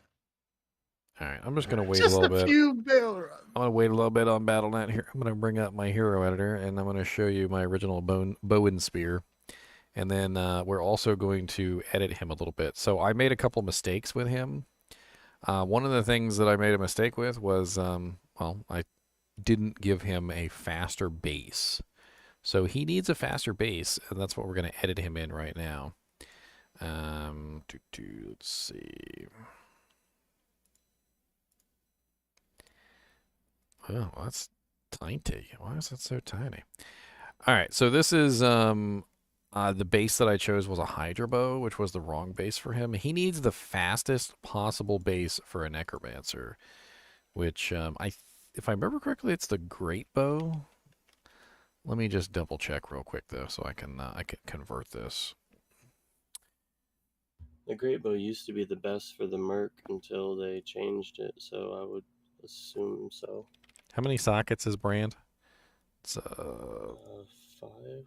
[SPEAKER 1] Alright, I'm just going to wait
[SPEAKER 5] Just
[SPEAKER 1] a little bit.
[SPEAKER 5] few bail runs.
[SPEAKER 1] I'm going to wait a little bit on BattleNet here. I'm going to bring up my hero editor, and I'm going to show you my original bow and spear. And then we're also going to edit him a little bit. So I made a couple mistakes with him. One of the things that I made a mistake with was, well, I didn't give him a faster base. So he needs a faster base, and that's what we're going to edit him in right now. Let's see. Oh, that's tiny. Why is that so tiny? All right, so this is the base that I chose was a Hydra bow, which was the wrong base for him. He needs the fastest possible base for a necromancer, which if I remember correctly, it's the great bow. Let me just double check real quick though, so I can convert this.
[SPEAKER 8] The great bow used to be the best for the merc until they changed it, so I would assume so.
[SPEAKER 1] How many sockets is Brand? It's
[SPEAKER 8] 5.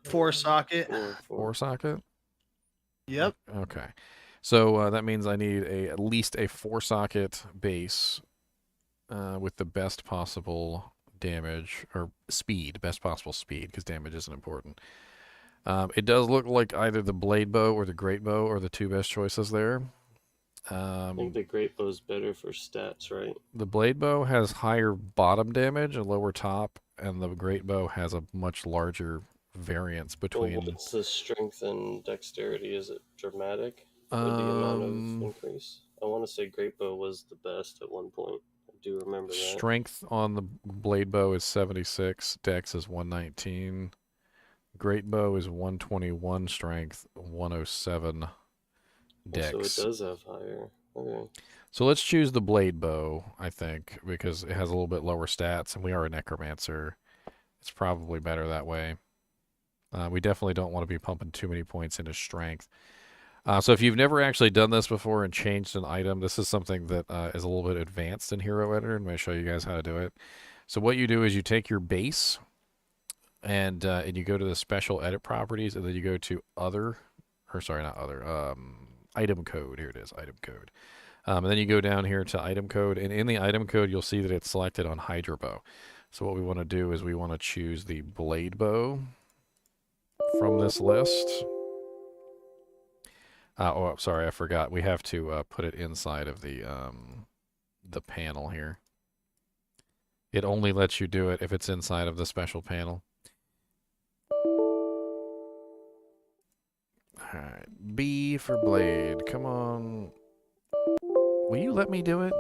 [SPEAKER 5] 4 socket.
[SPEAKER 1] Four socket.
[SPEAKER 5] Yep.
[SPEAKER 1] Okay, so that means I need at least a 4 socket base with the best possible damage or speed, best possible speed, because damage isn't important. It does look like either the blade bow or the great bow are the two best choices there.
[SPEAKER 8] I think the great bow is better for stats, right?
[SPEAKER 1] The blade bow has higher bottom damage and lower top, and the great bow has a much larger variance between.
[SPEAKER 8] Well, what's the strength and dexterity? Is it dramatic for the amount of increase? I want to say great bow was the best at one point. I do remember that.
[SPEAKER 1] Strength on the blade bow is 76, dex is 119. Great bow is 121 strength, 107 dex.
[SPEAKER 8] So it does have higher. Okay.
[SPEAKER 1] So let's choose the blade bow, I think, because it has a little bit lower stats, and we are a necromancer. It's probably better that way. We definitely don't want to be pumping too many points into strength. So if you've never actually done this before and changed an item, this is something that is a little bit advanced in Hero Editor. I'm going to show you guys how to do it. So what you do is you take your base, and you go to the special edit properties, and then you go to other, or sorry, not other, item code. Here it is, item code. And then you go down here to item code, and in the item code, you'll see that it's selected on Hydra bow. So what we want to do is we want to choose the blade bow from this list. Oh, sorry, I forgot. We have to put it inside of the panel here. It only lets you do it if it's inside of the special panel. Alright, B for blade. Come on. Will you let me do it?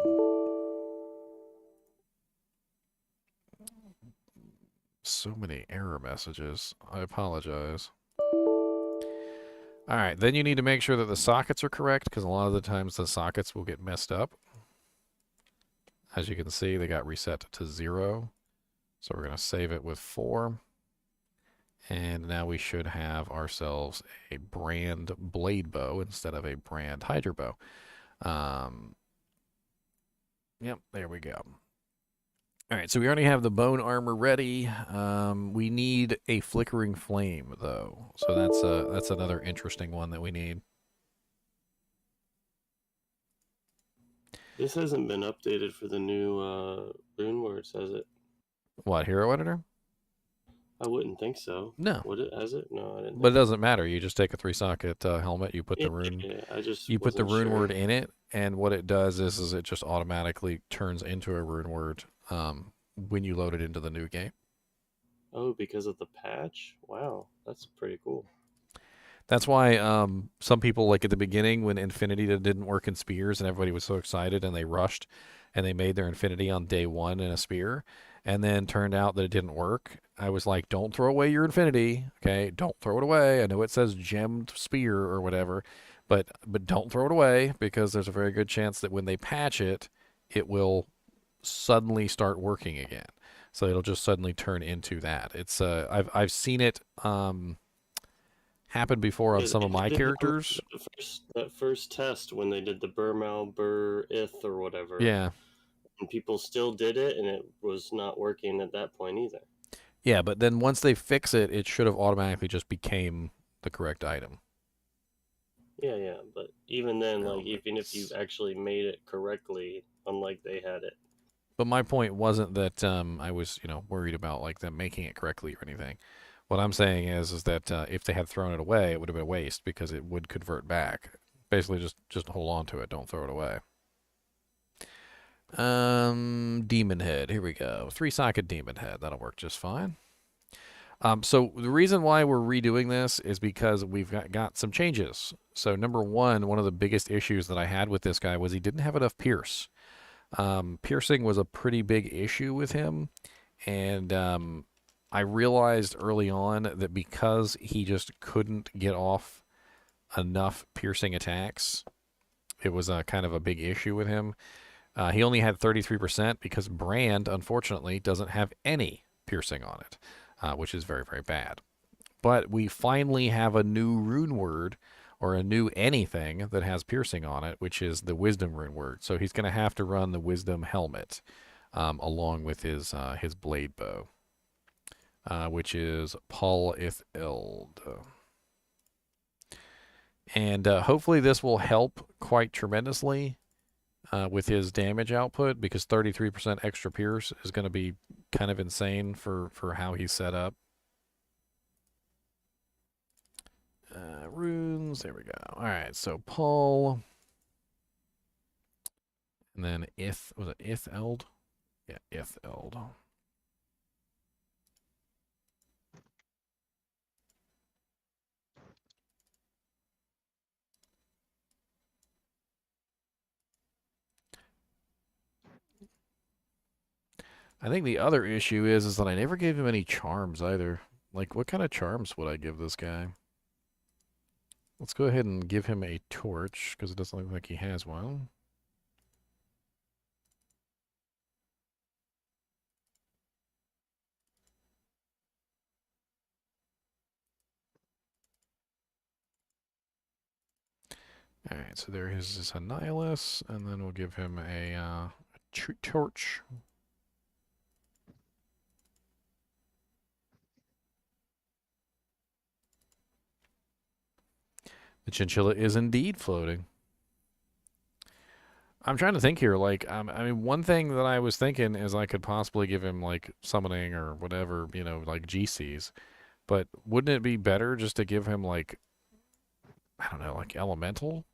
[SPEAKER 1] So many error messages. I apologize. Alright, then you need to make sure that the sockets are correct, because a lot of the times the sockets will get messed up. As you can see, they got reset to 0. So we're going to save it with 4. And now we should have ourselves a brand blade bow instead of a brand Hydra bow. Yep, there we go. All right, so we already have the bone armor ready. We need a flickering flame, though. So that's another interesting one that we need.
[SPEAKER 8] This hasn't been updated for the new rune words, has it?
[SPEAKER 1] What, Hero Editor?
[SPEAKER 8] I wouldn't think so.
[SPEAKER 1] No.
[SPEAKER 8] Would it? Has it? No, I didn't.
[SPEAKER 1] But it doesn't matter. You just take a 3-socket helmet. You put the rune.
[SPEAKER 8] Yeah,
[SPEAKER 1] you put the rune
[SPEAKER 8] sure.
[SPEAKER 1] word in it, and what it does is it just automatically turns into a rune word when you load it into the new game.
[SPEAKER 8] Oh, because of the patch? Wow, that's pretty cool.
[SPEAKER 1] That's why some people, like at the beginning when Infinity didn't work in spears and everybody was so excited and they rushed and they made their Infinity on day 1 in a spear and then turned out that it didn't work. I was like, don't throw away your Infinity, okay? Don't throw it away. I know it says gemmed spear or whatever, but don't throw it away because there's a very good chance that when they patch it, it will suddenly start working again. So it'll just suddenly turn into that. It's I've seen it happen before on
[SPEAKER 8] Yeah,
[SPEAKER 1] some of my
[SPEAKER 8] they did
[SPEAKER 1] characters.
[SPEAKER 8] that first test when they did the Burmal Bur Ith or whatever.
[SPEAKER 1] Yeah.
[SPEAKER 8] And people still did it, and it was not working at that point either.
[SPEAKER 1] Yeah, but then once they fix it, it should have automatically just became the correct item.
[SPEAKER 8] Yeah, but even then, like, even if you actually made it correctly, unlike they had it.
[SPEAKER 1] But my point wasn't that I was, worried about like them making it correctly or anything. What I'm saying is that if they had thrown it away, it would have been a waste because it would convert back. Basically, just hold on to it. Don't throw it away. Demon head. Here we go. 3-socket demon head. That'll work just fine. So the reason why we're redoing this is because we've got some changes. So number one of the biggest issues that I had with this guy was he didn't have enough pierce. Piercing was a pretty big issue with him, and I realized early on that because he just couldn't get off enough piercing attacks, it was a kind of a big issue with him. He only had 33% because Brand, unfortunately, doesn't have any piercing on it, which is very, very bad. But we finally have a new rune word, or a new anything that has piercing on it, which is the wisdom rune word. So he's going to have to run the wisdom helmet along with his blade bow, which is Paul Ith Eld. And hopefully this will help quite tremendously with his damage output, because 33% extra pierce is going to be kind of insane for how he's set up. Runes, there we go. All right, so Paul, and then was it Ith Eld? Yeah, Ith Eld. I think the other issue is that I never gave him any charms either. Like, what kind of charms would I give this guy? Let's go ahead and give him a torch, because it doesn't look like he has one. Alright, so there is his Annihilus, and then we'll give him a torch. The Chinchilla is indeed floating. I'm trying to think here, like, I mean, one thing that I was thinking is I could possibly give him, like, summoning or whatever, like GCs. But wouldn't it be better just to give him, like, I don't know, like elemental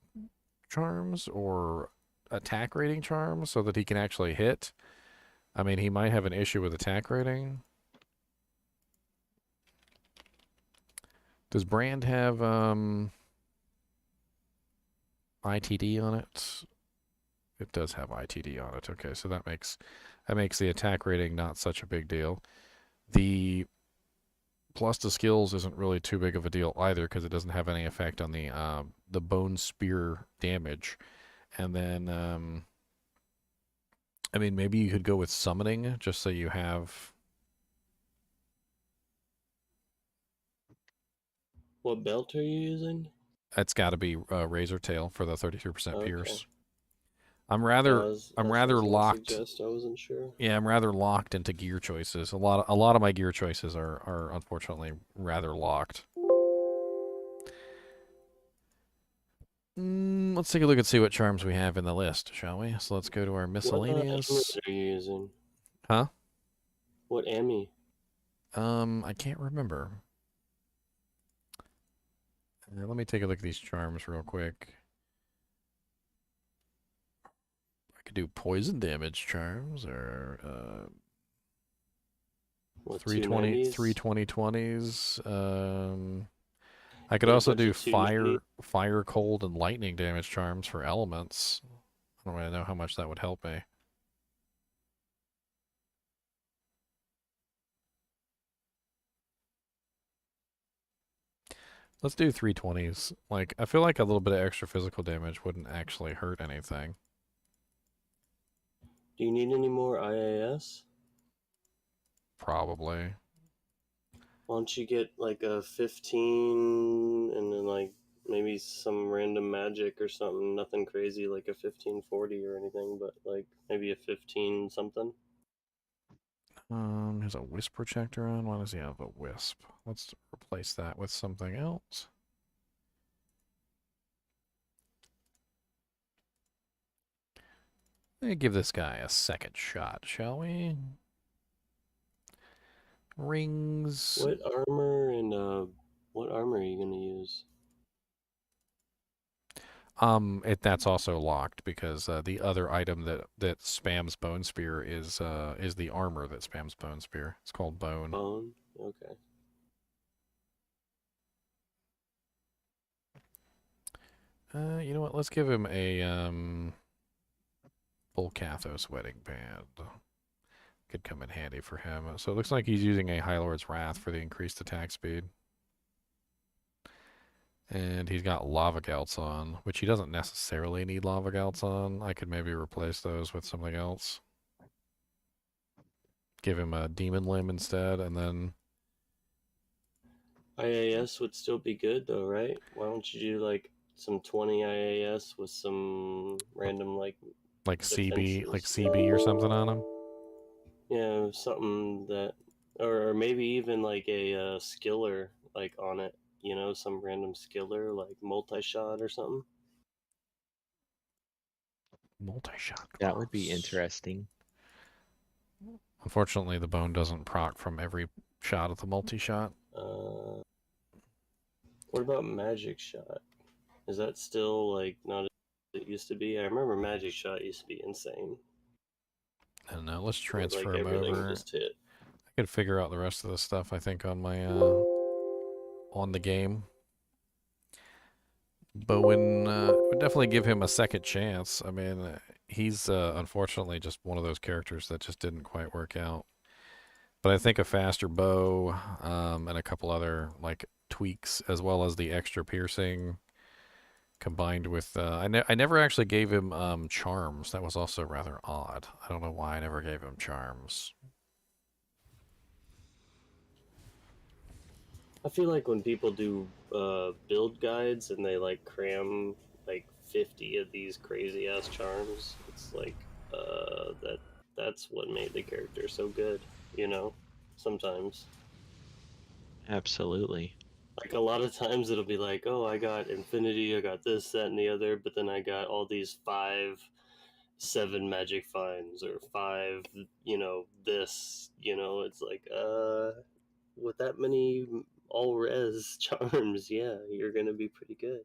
[SPEAKER 1] charms or attack rating charms so that he can actually hit? I mean, he might have an issue with attack rating. Does Brand have ITD on it? It does have ITD on it. Okay, so that makes the attack rating not such a big deal. The plus to skills isn't really too big of a deal either, because it doesn't have any effect on the bone spear damage. And then I mean, maybe you could go with summoning just so you have.
[SPEAKER 8] What belt are you using?
[SPEAKER 1] It's got to be Razor Tail for the 33% pierce.
[SPEAKER 8] Okay.
[SPEAKER 1] I'm rather locked.
[SPEAKER 8] Suggest, I wasn't sure.
[SPEAKER 1] Yeah, I'm rather locked into gear choices. A lot of my gear choices are unfortunately rather locked. Let's take a look and see what charms we have in the list, shall we? So let's go to our miscellaneous.
[SPEAKER 8] What are you using?
[SPEAKER 1] Huh?
[SPEAKER 8] What Emmy?
[SPEAKER 1] I can't remember. Let me take a look at these charms real quick. I could do poison damage charms, or
[SPEAKER 8] 320
[SPEAKER 1] 320 20s. I could
[SPEAKER 8] Get a
[SPEAKER 1] also
[SPEAKER 8] bunch
[SPEAKER 1] do
[SPEAKER 8] of 290.
[SPEAKER 1] fire, cold, and lightning damage charms for elements. I don't really know how much that would help me. Let's do 320s. Like, I feel like a little bit of extra physical damage wouldn't actually hurt anything.
[SPEAKER 8] Do you need any more IAS?
[SPEAKER 1] Probably.
[SPEAKER 8] Why don't you get like a 15 and then like maybe some random magic or something? Nothing crazy like a 1540 or anything, but like maybe a 15 something.
[SPEAKER 1] There's a wisp projector on. Why does he have a wisp? Let's replace that with something else. Let me give this guy a second shot, shall we? Rings.
[SPEAKER 8] What armor and what armor are you gonna use?
[SPEAKER 1] That's also locked because the other item that spams Bone Spear is the armor that spams Bone Spear. It's called Bone.
[SPEAKER 8] Bone? Okay.
[SPEAKER 1] You know what? Let's give him a full Kathos wedding band. Could come in handy for him. So it looks like he's using a High Lord's Wrath for the increased attack speed. And he's got lava gouts on, which he doesn't necessarily need lava gouts on. I could maybe replace those with something else. Give him a demon limb instead, and then
[SPEAKER 8] IAS would still be good though, right? Why don't you do like some 20 IAS with some random like
[SPEAKER 1] CB or something on him?
[SPEAKER 8] Yeah, something that, or maybe even like a skiller like on it. You know, some random skiller like multi-shot or something.
[SPEAKER 1] Multi-shot.
[SPEAKER 10] That would be interesting.
[SPEAKER 1] Unfortunately, the bone doesn't proc from every shot of the multi-shot.
[SPEAKER 8] What about magic shot? Is that still like not as it used to be? I remember magic shot used to be insane.
[SPEAKER 1] I don't know. Let's transfer
[SPEAKER 8] like
[SPEAKER 1] him
[SPEAKER 8] everything
[SPEAKER 1] over.
[SPEAKER 8] just hit.
[SPEAKER 1] I could figure out the rest of the stuff, I think, on my on the game. Bowen would definitely give him a second chance. I mean, he's unfortunately just one of those characters that just didn't quite work out. But I think a faster bow and a couple other like tweaks, as well as the extra piercing, combined with I never actually gave him charms. That was also rather odd. I don't know why I never gave him charms.
[SPEAKER 8] I feel like when people do build guides and they like cram like 50 of these crazy ass charms, it's like that's what made the character so good, you know, sometimes.
[SPEAKER 10] Absolutely.
[SPEAKER 8] Like a lot of times it'll be like, oh, I got infinity, I got this, that, and the other, but then I got all these 7 magic finds or 5, you know, this, you know, it's like, with that many all res charms, yeah, you're gonna be pretty good.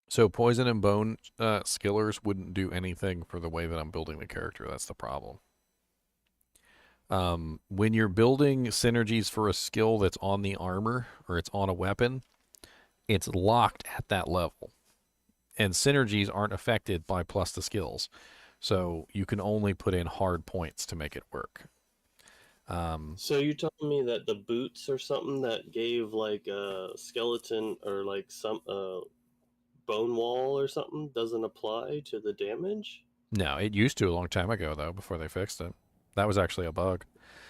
[SPEAKER 1] So poison and bone skillers wouldn't do anything for the way that I'm building the character. That's the problem. When you're building synergies for a skill that's on the armor or it's on a weapon, it's locked at that level. And synergies aren't affected by plus the skills. So you can only put in hard points to make it work.
[SPEAKER 8] So you're telling me that the boots or something that gave like a skeleton or like some bone wall or something doesn't apply to the damage?
[SPEAKER 1] No, it used to a long time ago, though, before they fixed it. That was actually a bug.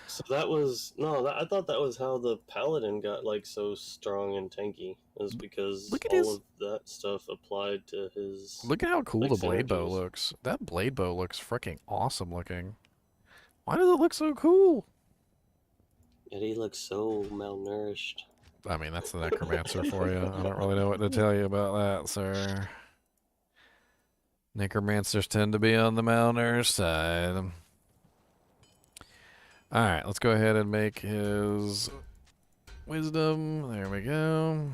[SPEAKER 8] So that was I thought that was how the paladin got like so strong and tanky. Is because all of that stuff applied to his.
[SPEAKER 1] Look at how cool
[SPEAKER 8] like,
[SPEAKER 1] the blade bow
[SPEAKER 8] synergies.
[SPEAKER 1] looks. That blade bow looks freaking awesome looking. Why does it look so cool?
[SPEAKER 8] Yet he looks so malnourished.
[SPEAKER 1] I mean, that's the necromancer for you. I don't really know what to tell you about that, sir. Necromancers tend to be on the malnourished side. Alright, let's go ahead and make his wisdom. There we go.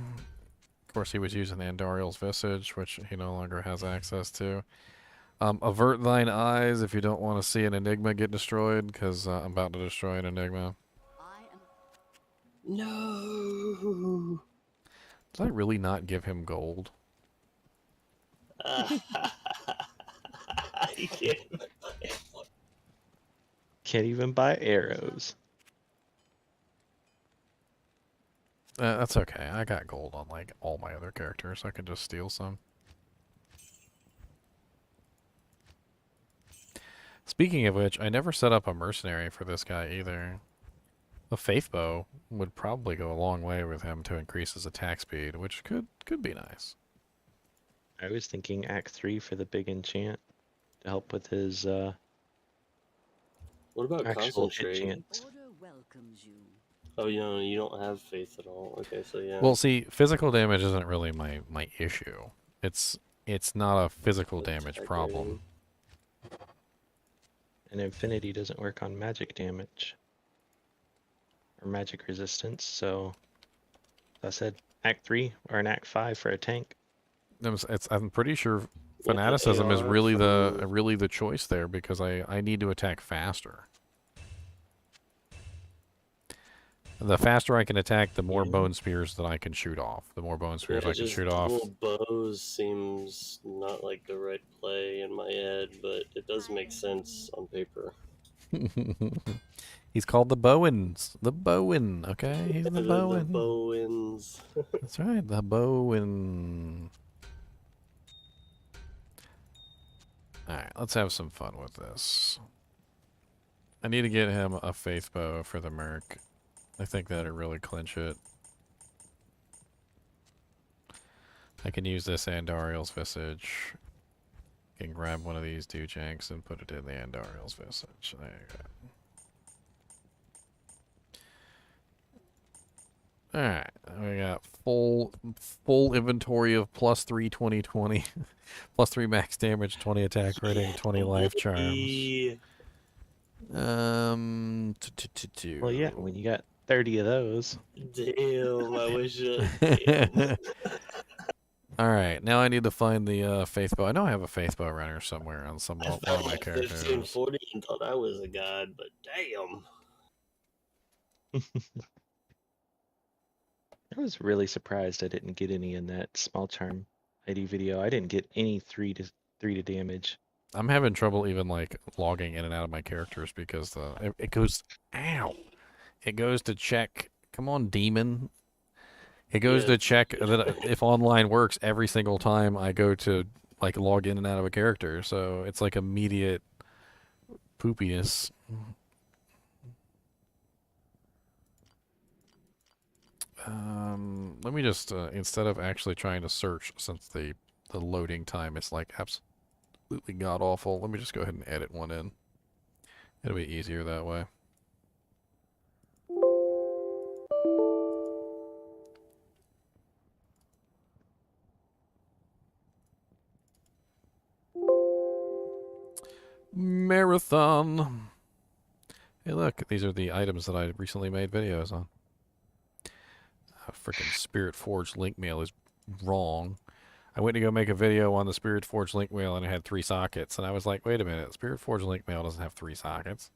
[SPEAKER 1] Of course, he was using Andariel's Visage, which he no longer has access to. Avert thine eyes if you don't want to see an enigma get destroyed, because I'm about to destroy an enigma.
[SPEAKER 8] No.
[SPEAKER 1] Did I really not give him gold?
[SPEAKER 8] You can't.
[SPEAKER 10] Can't even buy arrows.
[SPEAKER 1] That's okay. I got gold on like all my other characters. I can just steal some. Speaking of which, I never set up a mercenary for this guy either. A faith bow would probably go a long way with him to increase his attack speed, which could be nice.
[SPEAKER 10] I was thinking Act 3 for the big enchant to help with his
[SPEAKER 8] What about
[SPEAKER 10] actual
[SPEAKER 8] concentrate?
[SPEAKER 10] enchants.
[SPEAKER 8] Oh, you don't have faith at all. Okay, so yeah.
[SPEAKER 1] Well, see, physical damage isn't really my issue. It's not a physical damage
[SPEAKER 8] Attack
[SPEAKER 1] problem.
[SPEAKER 8] rating.
[SPEAKER 10] And Infinity doesn't work on magic damage. Or magic resistance, so I said Act 3 or an Act 5 for a tank.
[SPEAKER 1] I'm pretty sure
[SPEAKER 8] With the
[SPEAKER 1] fanaticism is
[SPEAKER 8] AR
[SPEAKER 1] really
[SPEAKER 8] from-
[SPEAKER 1] the choice there because I need to attack faster. The faster I can attack, the more bone spears that I can shoot off. The more bone spears I can
[SPEAKER 8] just
[SPEAKER 1] shoot off.
[SPEAKER 8] dual bows seems not like the right play in my head, but it does make sense on paper.
[SPEAKER 1] He's called the Bowens. The Bowen, okay? He's the Bowen.
[SPEAKER 8] The Bowens.
[SPEAKER 1] That's right, the Bowen. Alright, let's have some fun with this. I need to get him a faith bow for the merc. I think that'll really clinch it. I can use this Andariel's Visage. Can grab one of these Dujanks and put it in the Andariel's Visage. There you go. Alright, we got full inventory of +3 20/20, +3 max damage, 20 attack rating, 20 life charms.
[SPEAKER 10] Well, yeah, when you got 30 of those.
[SPEAKER 8] Damn, I wish
[SPEAKER 1] Alright, now I need to find the faith bow. I know I have a faith bow runner somewhere on one of my characters.
[SPEAKER 8] 1540 and thought I was a god, but damn.
[SPEAKER 10] I was really surprised I didn't get any in that small charm ID video. I didn't get any 3 to damage.
[SPEAKER 1] I'm having trouble even like logging in and out of my characters because it goes it goes to check. Come on, demon. It goes to check that if online works every single time I go to like log in and out of a character. So it's like immediate poopiness. Let me just instead of actually trying to search, since the loading time is like absolutely god awful, let me just go ahead and edit one in. It'll be easier that way. Marathon. Hey, look, these are the items that I recently made videos on. Freaking Spirit Forge link mail is wrong. I went to go make a video on the Spirit Forge link mail and it had 3 sockets, and I was like, wait a minute, Spirit Forge link mail doesn't have 3 sockets.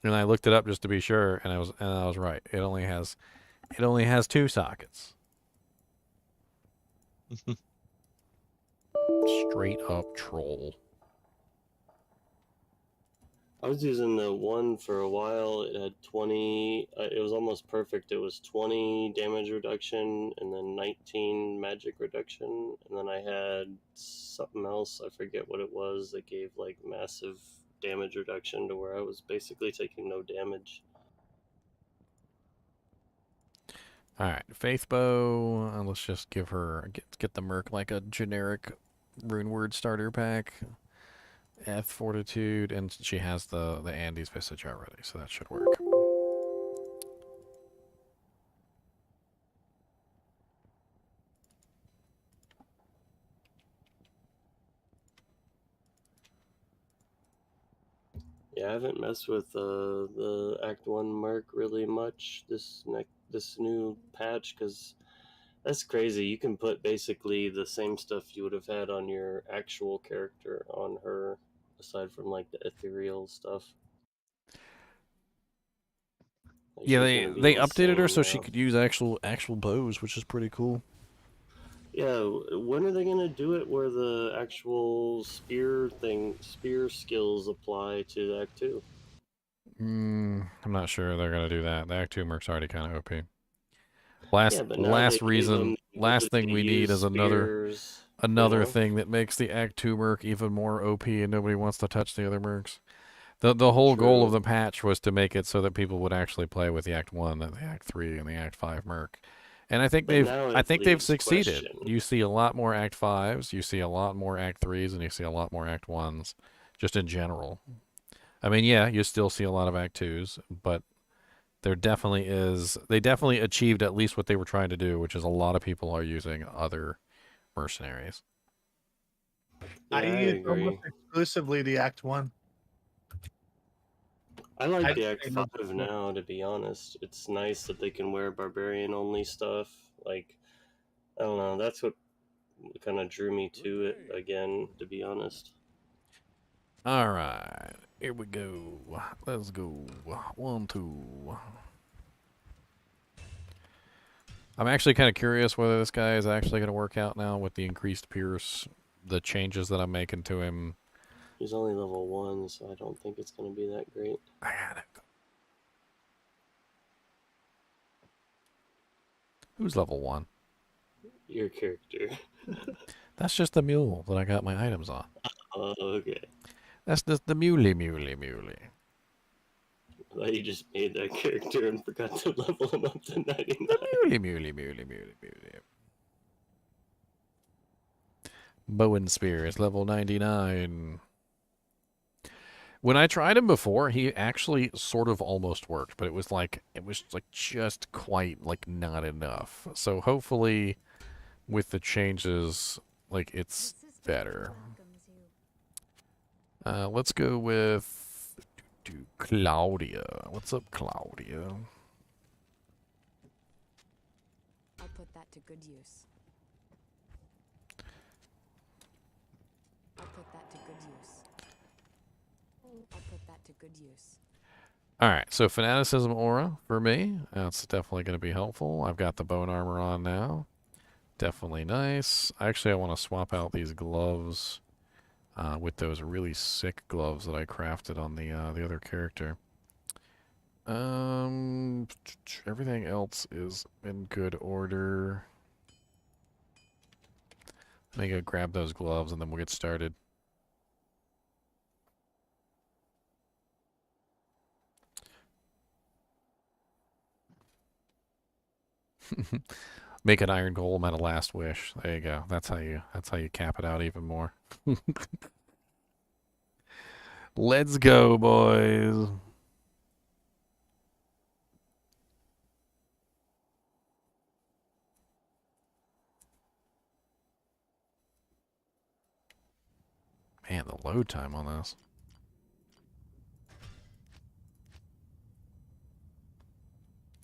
[SPEAKER 1] And I looked it up just to be sure, and I was right. It only has 2 sockets. Straight up troll.
[SPEAKER 8] I was using the one for a while. It had 20. It was almost perfect. It was 20 damage reduction and then 19 magic reduction. And then I had something else. I forget what it was that gave like massive damage reduction to where I was basically taking no damage.
[SPEAKER 1] Alright, Faith Bow. Let's just give her get the Merc like a generic rune word starter pack. F Fortitude, and she has the Andy's Visage already, so that should work.
[SPEAKER 8] Yeah, I haven't messed with the Act 1 Merc really much this new patch, because that's crazy. You can put basically the same stuff you would have had on your actual character on her, aside from like the ethereal stuff. Like,
[SPEAKER 1] Yeah,
[SPEAKER 8] she's gonna be
[SPEAKER 1] they updated her
[SPEAKER 8] insane
[SPEAKER 1] so she
[SPEAKER 8] now.
[SPEAKER 1] could use actual bows, which is pretty cool.
[SPEAKER 8] Yeah, when are they gonna do it where the actual spear skills apply to Act 2?
[SPEAKER 1] I'm not sure they're gonna do that. The Act 2 Merc's already kind of OP.
[SPEAKER 8] Yeah, but now they gave them the
[SPEAKER 1] Last thing
[SPEAKER 8] ability
[SPEAKER 1] we
[SPEAKER 8] to
[SPEAKER 1] need
[SPEAKER 8] use
[SPEAKER 1] is
[SPEAKER 8] spears,
[SPEAKER 1] another thing that makes the Act 2 Merc even more OP, and nobody wants to touch the other Mercs. The whole goal of
[SPEAKER 8] True.
[SPEAKER 1] the patch was to make it so that people would actually play with the Act 1, and the Act 3, and the Act 5 Merc. And I think
[SPEAKER 8] But now it
[SPEAKER 1] they've
[SPEAKER 8] leaves
[SPEAKER 1] succeeded.
[SPEAKER 8] question.
[SPEAKER 1] You see a lot more Act 5s, you see a lot more Act 3s, and you see a lot more Act 1s, just in general. I mean, yeah, you still see a lot of Act 2s, but they definitely achieved at least what they were trying to do, which is a lot of people are using other mercenaries.
[SPEAKER 8] Yeah,
[SPEAKER 5] I
[SPEAKER 8] I
[SPEAKER 5] use
[SPEAKER 8] agree.
[SPEAKER 5] almost exclusively the Act 1.
[SPEAKER 8] I like
[SPEAKER 5] I'd
[SPEAKER 8] the Act
[SPEAKER 5] say
[SPEAKER 8] 5
[SPEAKER 5] number 4.
[SPEAKER 8] now, to be honest. It's nice that they can wear barbarian-only stuff. Like, I don't know, that's what kind of drew me to it again, to be honest.
[SPEAKER 1] All right, here we go. Let's go. 1, 2. I'm actually kind of curious whether this guy is actually going to work out now with the increased Pierce, the changes that I'm making to him.
[SPEAKER 8] He's only level 1, so I don't think it's going to be that great.
[SPEAKER 1] I got it. Who's level 1?
[SPEAKER 8] Your character.
[SPEAKER 1] That's just the mule that I got my items on.
[SPEAKER 8] Oh, okay.
[SPEAKER 1] That's just the muley.
[SPEAKER 8] I thought you just made that character and forgot to level him up to 99.
[SPEAKER 1] The muley. Bow and Spear is level 99. When I tried him before, he actually sort of almost worked, but it was just quite not enough. So hopefully with the changes, it's better. Let's go with Claudia. What's up, Claudia?
[SPEAKER 3] I'll put that to good use.
[SPEAKER 1] Alright, so Fanaticism Aura for me. That's definitely going to be helpful. I've got the bone armor on now. Definitely nice. Actually, I want to swap out these gloves with those really sick gloves that I crafted on the other character. Everything else is in good order. Let me go grab those gloves and then we'll get started. Make an iron golem at a last wish. There you go. That's how you cap it out even more. Let's go, boys. Man, the load time on this.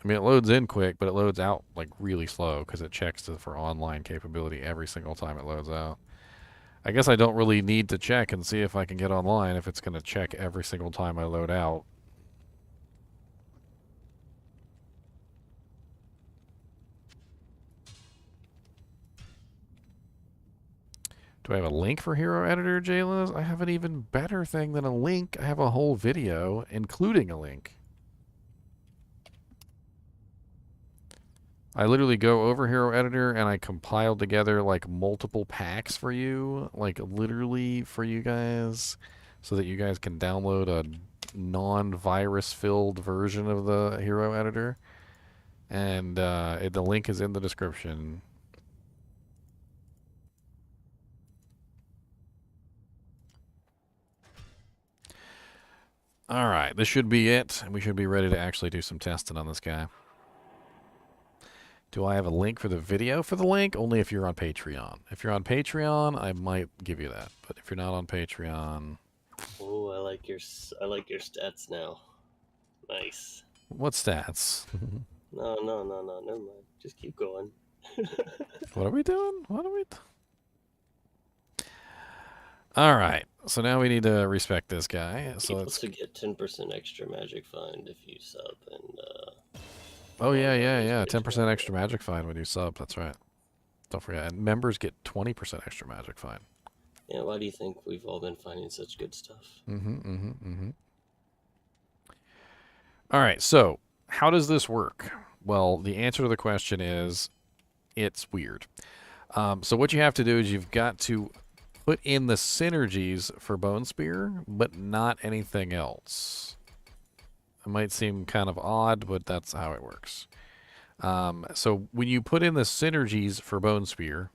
[SPEAKER 1] I mean, it loads in quick, but it loads out really slow because it checks for online capability every single time it loads out. I guess I don't really need to check and see if I can get online if it's going to check every single time I load out. Do I have a link for Hero Editor, Jayla? I have an even better thing than a link. I have a whole video, including a link. I literally go over Hero Editor and I compile together multiple packs for you, literally for you guys, so that you guys can download a non-virus filled version of the Hero Editor. And the link is in the description. Alright, this should be it. We should be ready to actually do some testing on this guy. Do I have a link for the video for the link? Only if you're on Patreon. If you're on Patreon, I might give you that. But if you're not on Patreon...
[SPEAKER 8] Oh, I like your stats now. Nice.
[SPEAKER 1] What stats?
[SPEAKER 8] No, never mind. Just keep going.
[SPEAKER 1] What are we doing? Alright, So now we need to respect this guy. So
[SPEAKER 8] You
[SPEAKER 1] let's.
[SPEAKER 8] also get 10% extra magic find if you sub, and
[SPEAKER 1] Oh yeah,
[SPEAKER 8] that
[SPEAKER 1] yeah,
[SPEAKER 8] was
[SPEAKER 1] yeah.
[SPEAKER 8] good to
[SPEAKER 1] 10%
[SPEAKER 8] know.
[SPEAKER 1] extra magic fine when you sub. That's right. Don't forget. And members get 20% extra magic fine.
[SPEAKER 8] Yeah, why do you think we've all been finding such good stuff?
[SPEAKER 1] All right, so how does this work? Well, the answer to the question is it's weird. So what you have to do is you've got to put in the synergies for Bone Spear, but not anything else. It might seem kind of odd, but that's how it works. So when you put in the synergies for Bone Spear,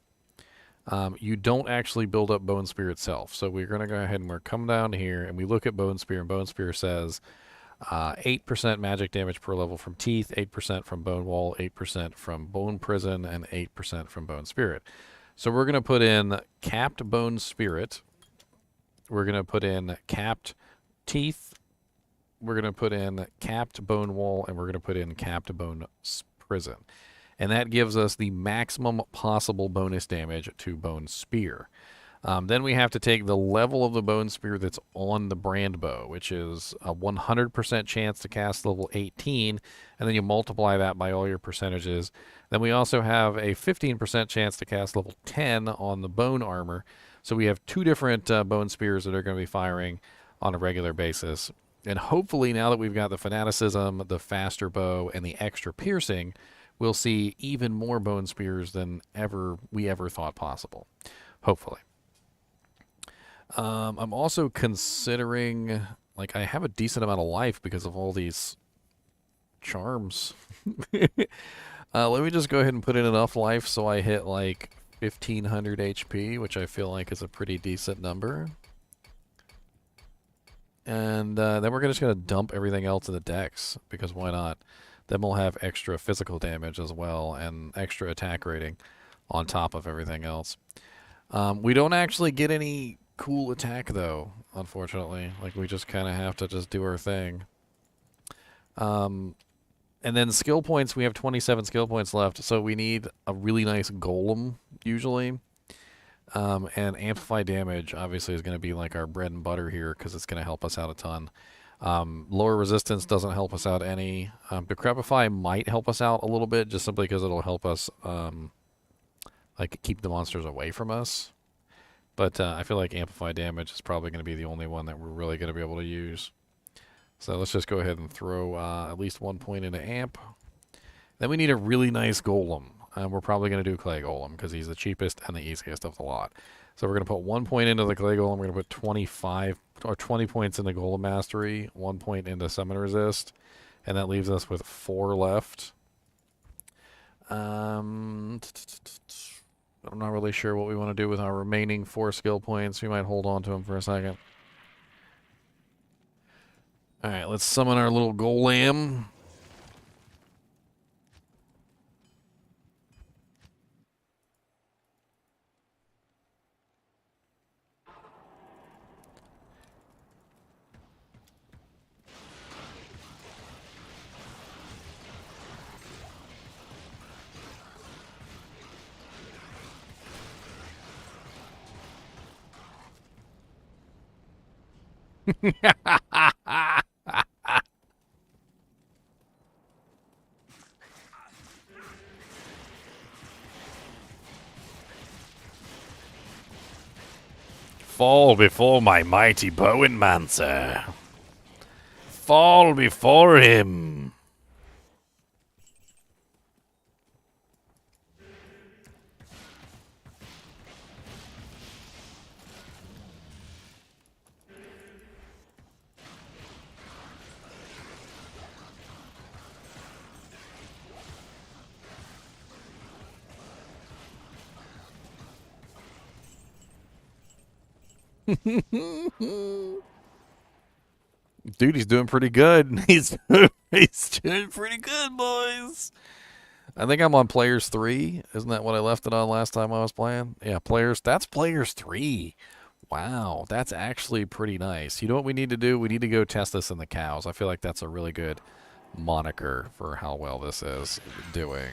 [SPEAKER 1] you don't actually build up Bone Spear itself. So we're going to go ahead and we're come down here and we look at Bone Spear, and Bone Spear says 8% magic damage per level from Teeth, 8% from Bone Wall, 8% from Bone Prison, and 8% from Bone Spirit. So we're going to put in capped Bone Spirit. We're going to put in capped Teeth. We're going to put in capped Bone Wall, and we're going to put in capped Bone Prison. And that gives us the maximum possible bonus damage to Bone Spear. Then we have to take the level of the Bone Spear that's on the brand bow, which is a 100% chance to cast level 18, and then you multiply that by all your percentages. Then we also have a 15% chance to cast level 10 on the Bone Armor. So we have two different Bone Spears that are going to be firing on a regular basis. And hopefully now that we've got the Fanaticism, the faster bow, and the extra piercing, we'll see even more Bone Spears than we ever thought possible. Hopefully. I'm also considering, like, I have a decent amount of life because of all these charms. Let me just go ahead and put in enough life so I hit, like, 1500 HP, which I feel like is a pretty decent number. And then we're just going to dump everything else in the decks, because why not? Then we'll have extra physical damage as well, and extra attack rating on top of everything else. We don't actually get any cool attack, though, unfortunately. Like, we just kind of have to just do our thing. And then skill points, we have 27 skill points left, so we need a really nice golem, usually. And amplify damage, obviously, is going to be like our bread and butter here, because it's going to help us out a ton. Lower resistance doesn't help us out any. Decrepify might help us out a little bit, just simply because it'll help us like keep the monsters away from us. But I feel like amplify damage is probably going to be the only one that we're really going to be able to use. So let's just go ahead and throw at least 1 point into amp. Then we need a really nice golem. We're probably going to do clay golem because he's the cheapest and the easiest of the lot. So we're going to put 1 point into the clay golem. We're going to put 25 or 20 points into golem mastery, 1 point into summon resist, and that leaves us with 4 left. I'm not really sure what we want to do with our remaining 4 skill points. We might hold on to them for a second. Alright, let's summon our little golem. Fall before my mighty Bowenmancer. Fall before him. Dude, he's doing pretty good. He's doing pretty good, boys. I think I'm on players 3. Isn't that what I left it on last time I was playing? Yeah, that's players 3. Wow, that's actually pretty nice. You know what we need to do? We need to go test this in the cows. I feel like that's a really good moniker for how well this is doing.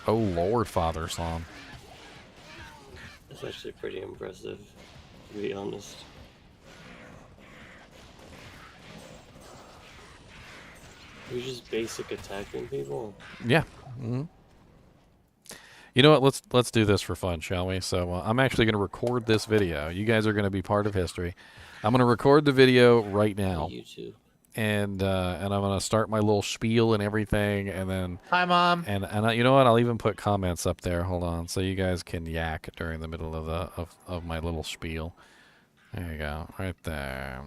[SPEAKER 1] Oh, Lord, Father Son.
[SPEAKER 8] That's actually pretty impressive, to be honest. You're just basic attacking people.
[SPEAKER 1] Yeah. You know what? Let's do this for fun, shall we? So I'm actually going to record this video. You guys are going to be part of history. I'm going to record the video right now.
[SPEAKER 8] YouTube.
[SPEAKER 1] And I'm going to start my little spiel and everything, and then
[SPEAKER 5] Hi, Mom.
[SPEAKER 1] and you know what? I'll even put comments up there. Hold on, so you guys can yak during the middle of the of my little spiel. There you go, right there.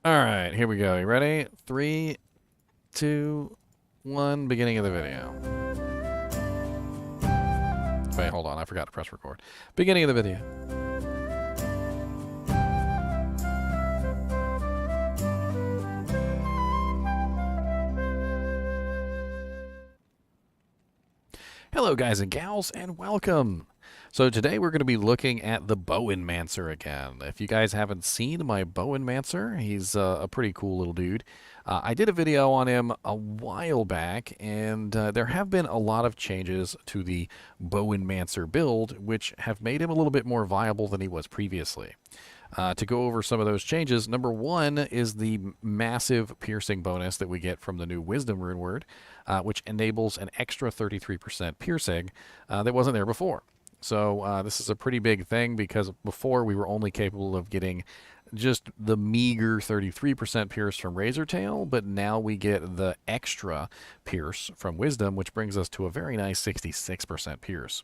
[SPEAKER 1] All right, here we go. You ready? 3, 2, 1. Beginning of the video. Wait, hold on. I forgot to press record. Beginning of the video. Hello, guys and gals, and welcome. So today we're going to be looking at the Bowenmancer again. If you guys haven't seen my Bowenmancer, he's a pretty cool little dude. I did a video on him a while back, and there have been a lot of changes to the Bowenmancer build, which have made him a little bit more viable than he was previously. To go over some of those changes, number one is the massive piercing bonus that we get from the new Wisdom rune word, which enables an extra 33% piercing that wasn't there before. So this is a pretty big thing because before we were only capable of getting just the meager 33% pierce from Razortail, but now we get the extra pierce from Wisdom, which brings us to a very nice 66% pierce.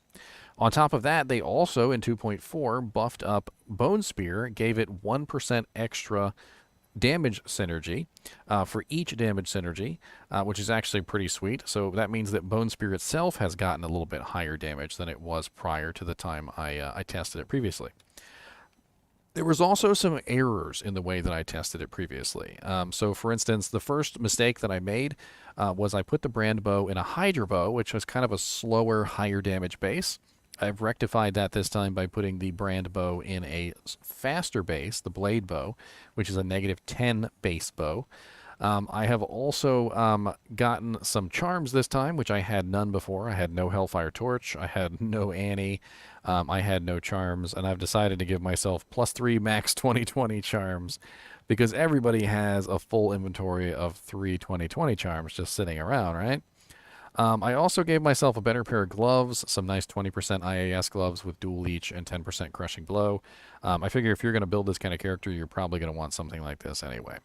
[SPEAKER 1] On top of that, they also, in 2.4, buffed up Bone Spear, gave it 1% extra damage synergy for each damage synergy, which is actually pretty sweet. So that means that Bone Spear itself has gotten a little bit higher damage than it was prior to the time I tested it previously. There was also some errors in the way that I tested it previously. So for instance, the first mistake that I made was I put the brand bow in a Hydra bow, which was kind of a slower, higher damage base. I've rectified that this time by putting the brand bow in a faster base, the blade bow, which is a -10 base bow. I have also gotten some charms this time, which I had none before. I had no Hellfire Torch, I had no Annie, I had no charms, and I've decided to give myself +3 max 2020 charms because everybody has a full inventory of 3 2020 charms just sitting around, right? I also gave myself a better pair of gloves, some nice 20% IAS gloves with dual leech and 10% crushing blow. I figure if you're going to build this kind of character, you're probably going to want something like this anyway.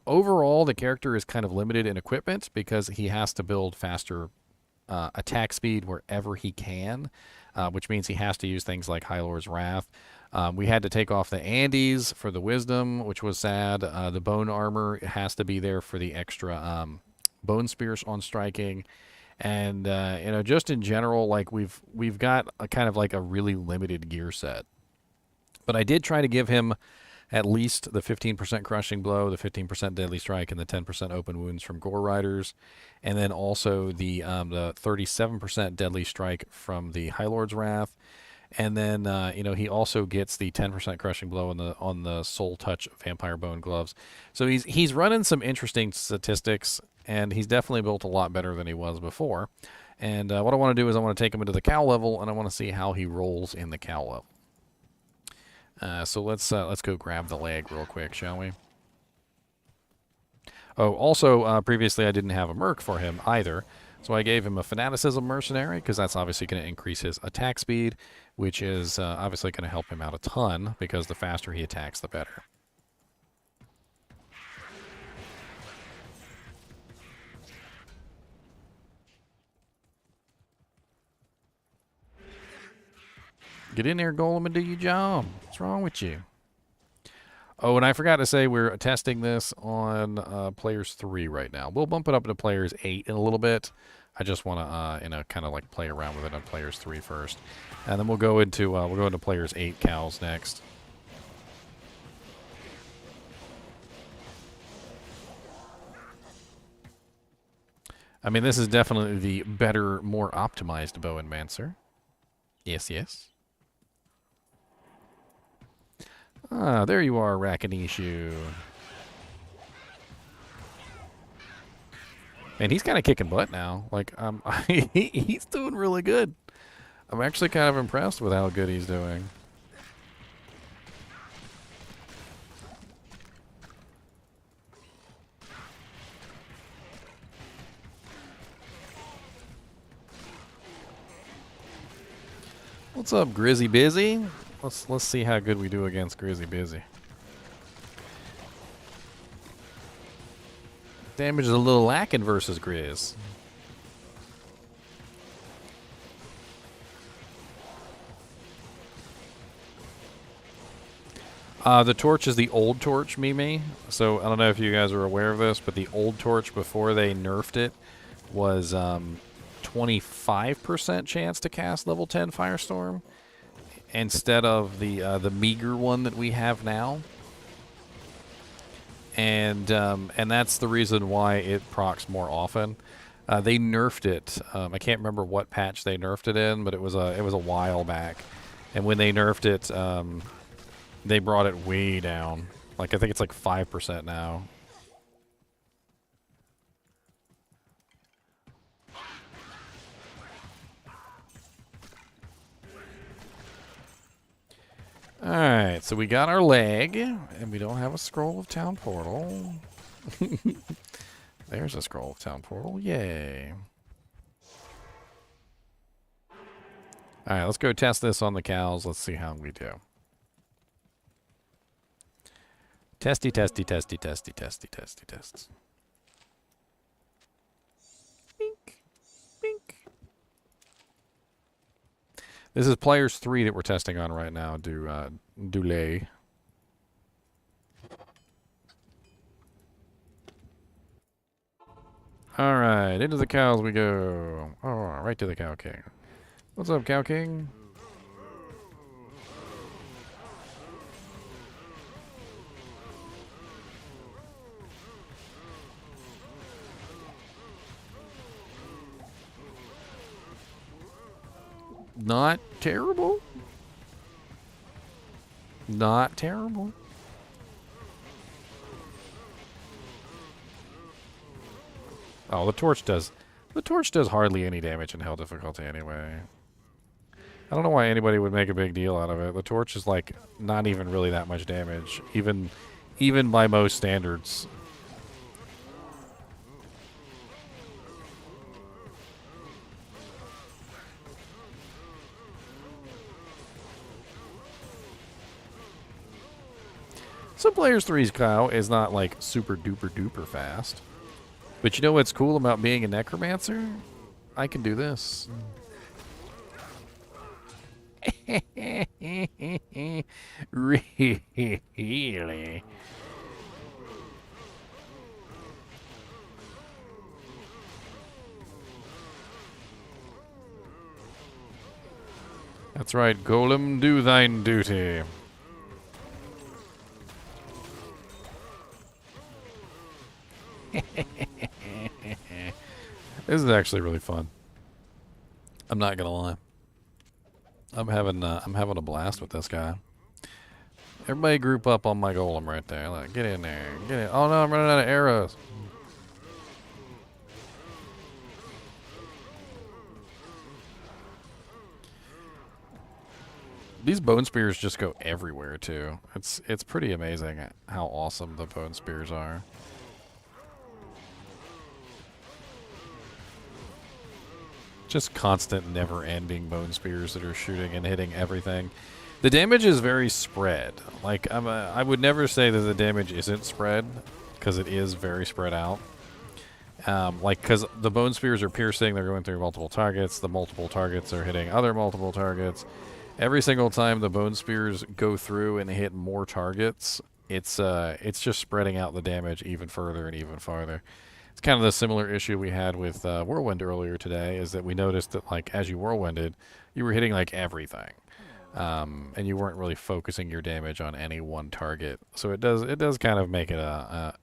[SPEAKER 1] Overall, the character is kind of limited in equipment because he has to build faster attack speed wherever he can, which means he has to use things like High Lord's Wrath. We had to take off the Andes for the Wisdom, which was sad. The Bone Armor has to be there for the extra Bone Spears on striking, and you know, just in general, like we've got a kind of like a really limited gear set. But I did try to give him at least the 15% crushing blow, the 15% deadly strike, and the 10% open wounds from Gore Riders, and then also the 37% deadly strike from the High Lord's Wrath. And then, you know, he also gets the 10% crushing blow on the Soul Touch Vampire Bone gloves. So he's running some interesting statistics, and he's definitely built a lot better than he was before. And what I want to do is I want to take him into the cow level, and I want to see how he rolls in the cow level. So let's go grab the leg real quick, shall we? Oh, also, previously I didn't have a merc for him either. So I gave him a Fanaticism Mercenary, because that's obviously going to increase his attack speed, which is obviously going to help him out a ton, because the faster he attacks, the better. Get in there, Golem, and do your job. What's wrong with you? Oh, and I forgot to say we're testing this on Players 3 right now. We'll bump it up to Players 8 in a little bit. I just want to, you know, kind of like play around with it on Players 3 first, and then we'll go into Players 8 cows next. I mean, this is definitely the better, more optimized Bowenmancer. Yes, yes. Ah, there you are, Rakanishu. And he's kind of kicking butt now. Like, he's doing really good. I'm actually kind of impressed with how good he's doing. What's up, Grizzy Busy? Let's see how good we do against Grizzy Busy. Damage is a little lacking versus Grizz. The torch is the old torch, Mimi. So I don't know if you guys are aware of this, but the old torch before they nerfed it was 25% chance to cast level 10 Firestorm instead of the meager one that we have now. And that's the reason why it procs more often. They nerfed it. I can't remember what patch they nerfed it in, but it was a while back. And when they nerfed it, they brought it way down. Like, I think it's like 5% now. Alright, so we got our leg, and we don't have a scroll of town portal. There's a scroll of town portal. Yay. Alright, let's go test this on the cows. Let's see how we do. Testy, testy, testy, testy, testy, testy, tests. Bink. Bink. This is players 3 that we're testing on right now. Dulay. Alright, into the cows we go. Oh, right to the Cow King. What's up, Cow King? Not terrible. Not terrible. Oh, the torch does hardly any damage in hell difficulty anyway. I don't know why anybody would make a big deal out of it. The torch is like not even really that much damage, even by most standards. So Players 3's cow is not like super duper duper fast. But you know what's cool about being a necromancer? I can do this. Really? That's right, Golem, do thine duty. This is actually really fun. I'm not gonna lie. I'm having a blast with this guy. Everybody group up on my golem right there. Like, get in there. Get in. Oh no, I'm running out of arrows. These bone spears just go everywhere too. It's pretty amazing how awesome the bone spears are. Just constant, never-ending bone spears that are shooting and hitting everything. The damage is very spread. Like, I would never say that the damage isn't spread, because it is very spread out. Like, because the bone spears are piercing, they're going through multiple targets. The multiple targets are hitting other multiple targets. Every single time the bone spears go through and hit more targets, it's just spreading out the damage even further and even farther. It's kind of the similar issue we had with Whirlwind earlier today, is that we noticed that, like, as you Whirlwinded, you were hitting, like, everything. And you weren't really focusing your damage on any one target. So it does kind of make it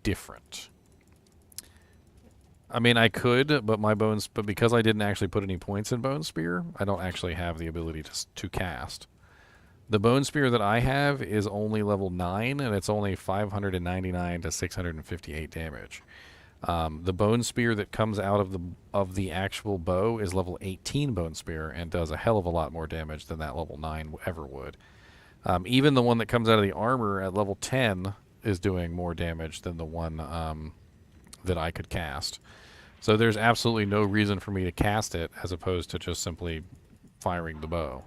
[SPEAKER 1] different. I mean, I could, but because I didn't actually put any points in Bone Spear, I don't actually have the ability to cast. The Bone Spear that I have is only level 9, and it's only 599 to 658 damage. The bone spear that comes out of the actual bow is level 18 bone spear and does a hell of a lot more damage than that level 9 ever would. Even the one that comes out of the armor at level 10 is doing more damage than the one that I could cast. So there's absolutely no reason for me to cast it as opposed to just simply firing the bow.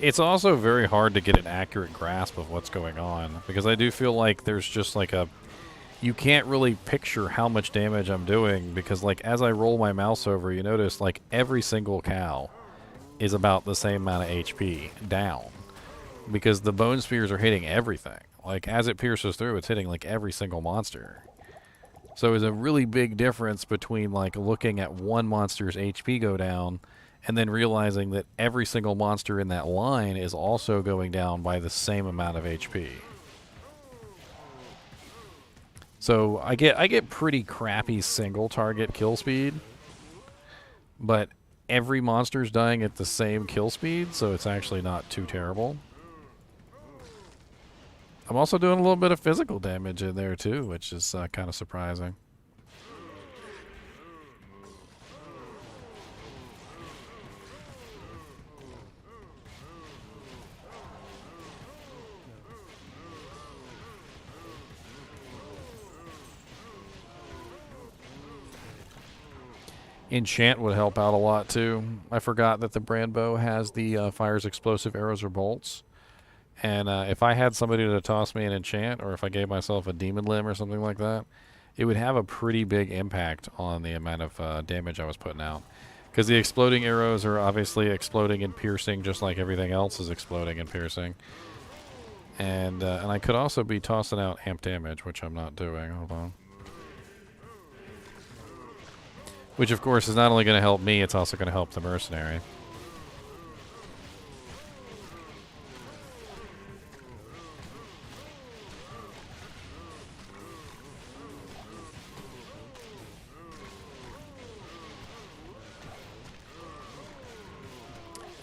[SPEAKER 1] It's also very hard to get an accurate grasp of what's going on, because I do feel like there's just like you can't really picture how much damage I'm doing, because like as I roll my mouse over, you notice like every single cow is about the same amount of HP down, because the bone spears are hitting everything. Like as it pierces through, it's hitting like every single monster. So there's a really big difference between like looking at one monster's HP go down and then realizing that every single monster in that line is also going down by the same amount of HP. So I get pretty crappy single target kill speed, but every monster's dying at the same kill speed, so it's actually not too terrible. I'm also doing a little bit of physical damage in there too, which is kind of surprising. Enchant would help out a lot too. I forgot that the brand bow has the fires explosive arrows or bolts. And if I had somebody to toss me an enchant, or if I gave myself a demon limb or something like that, it would have a pretty big impact on the amount of damage I was putting out. Because the exploding arrows are obviously exploding and piercing just like everything else is exploding and piercing. And I could also be tossing out amp damage, which I'm not doing. Hold on. Which, of course, is not only going to help me, it's also going to help the mercenary.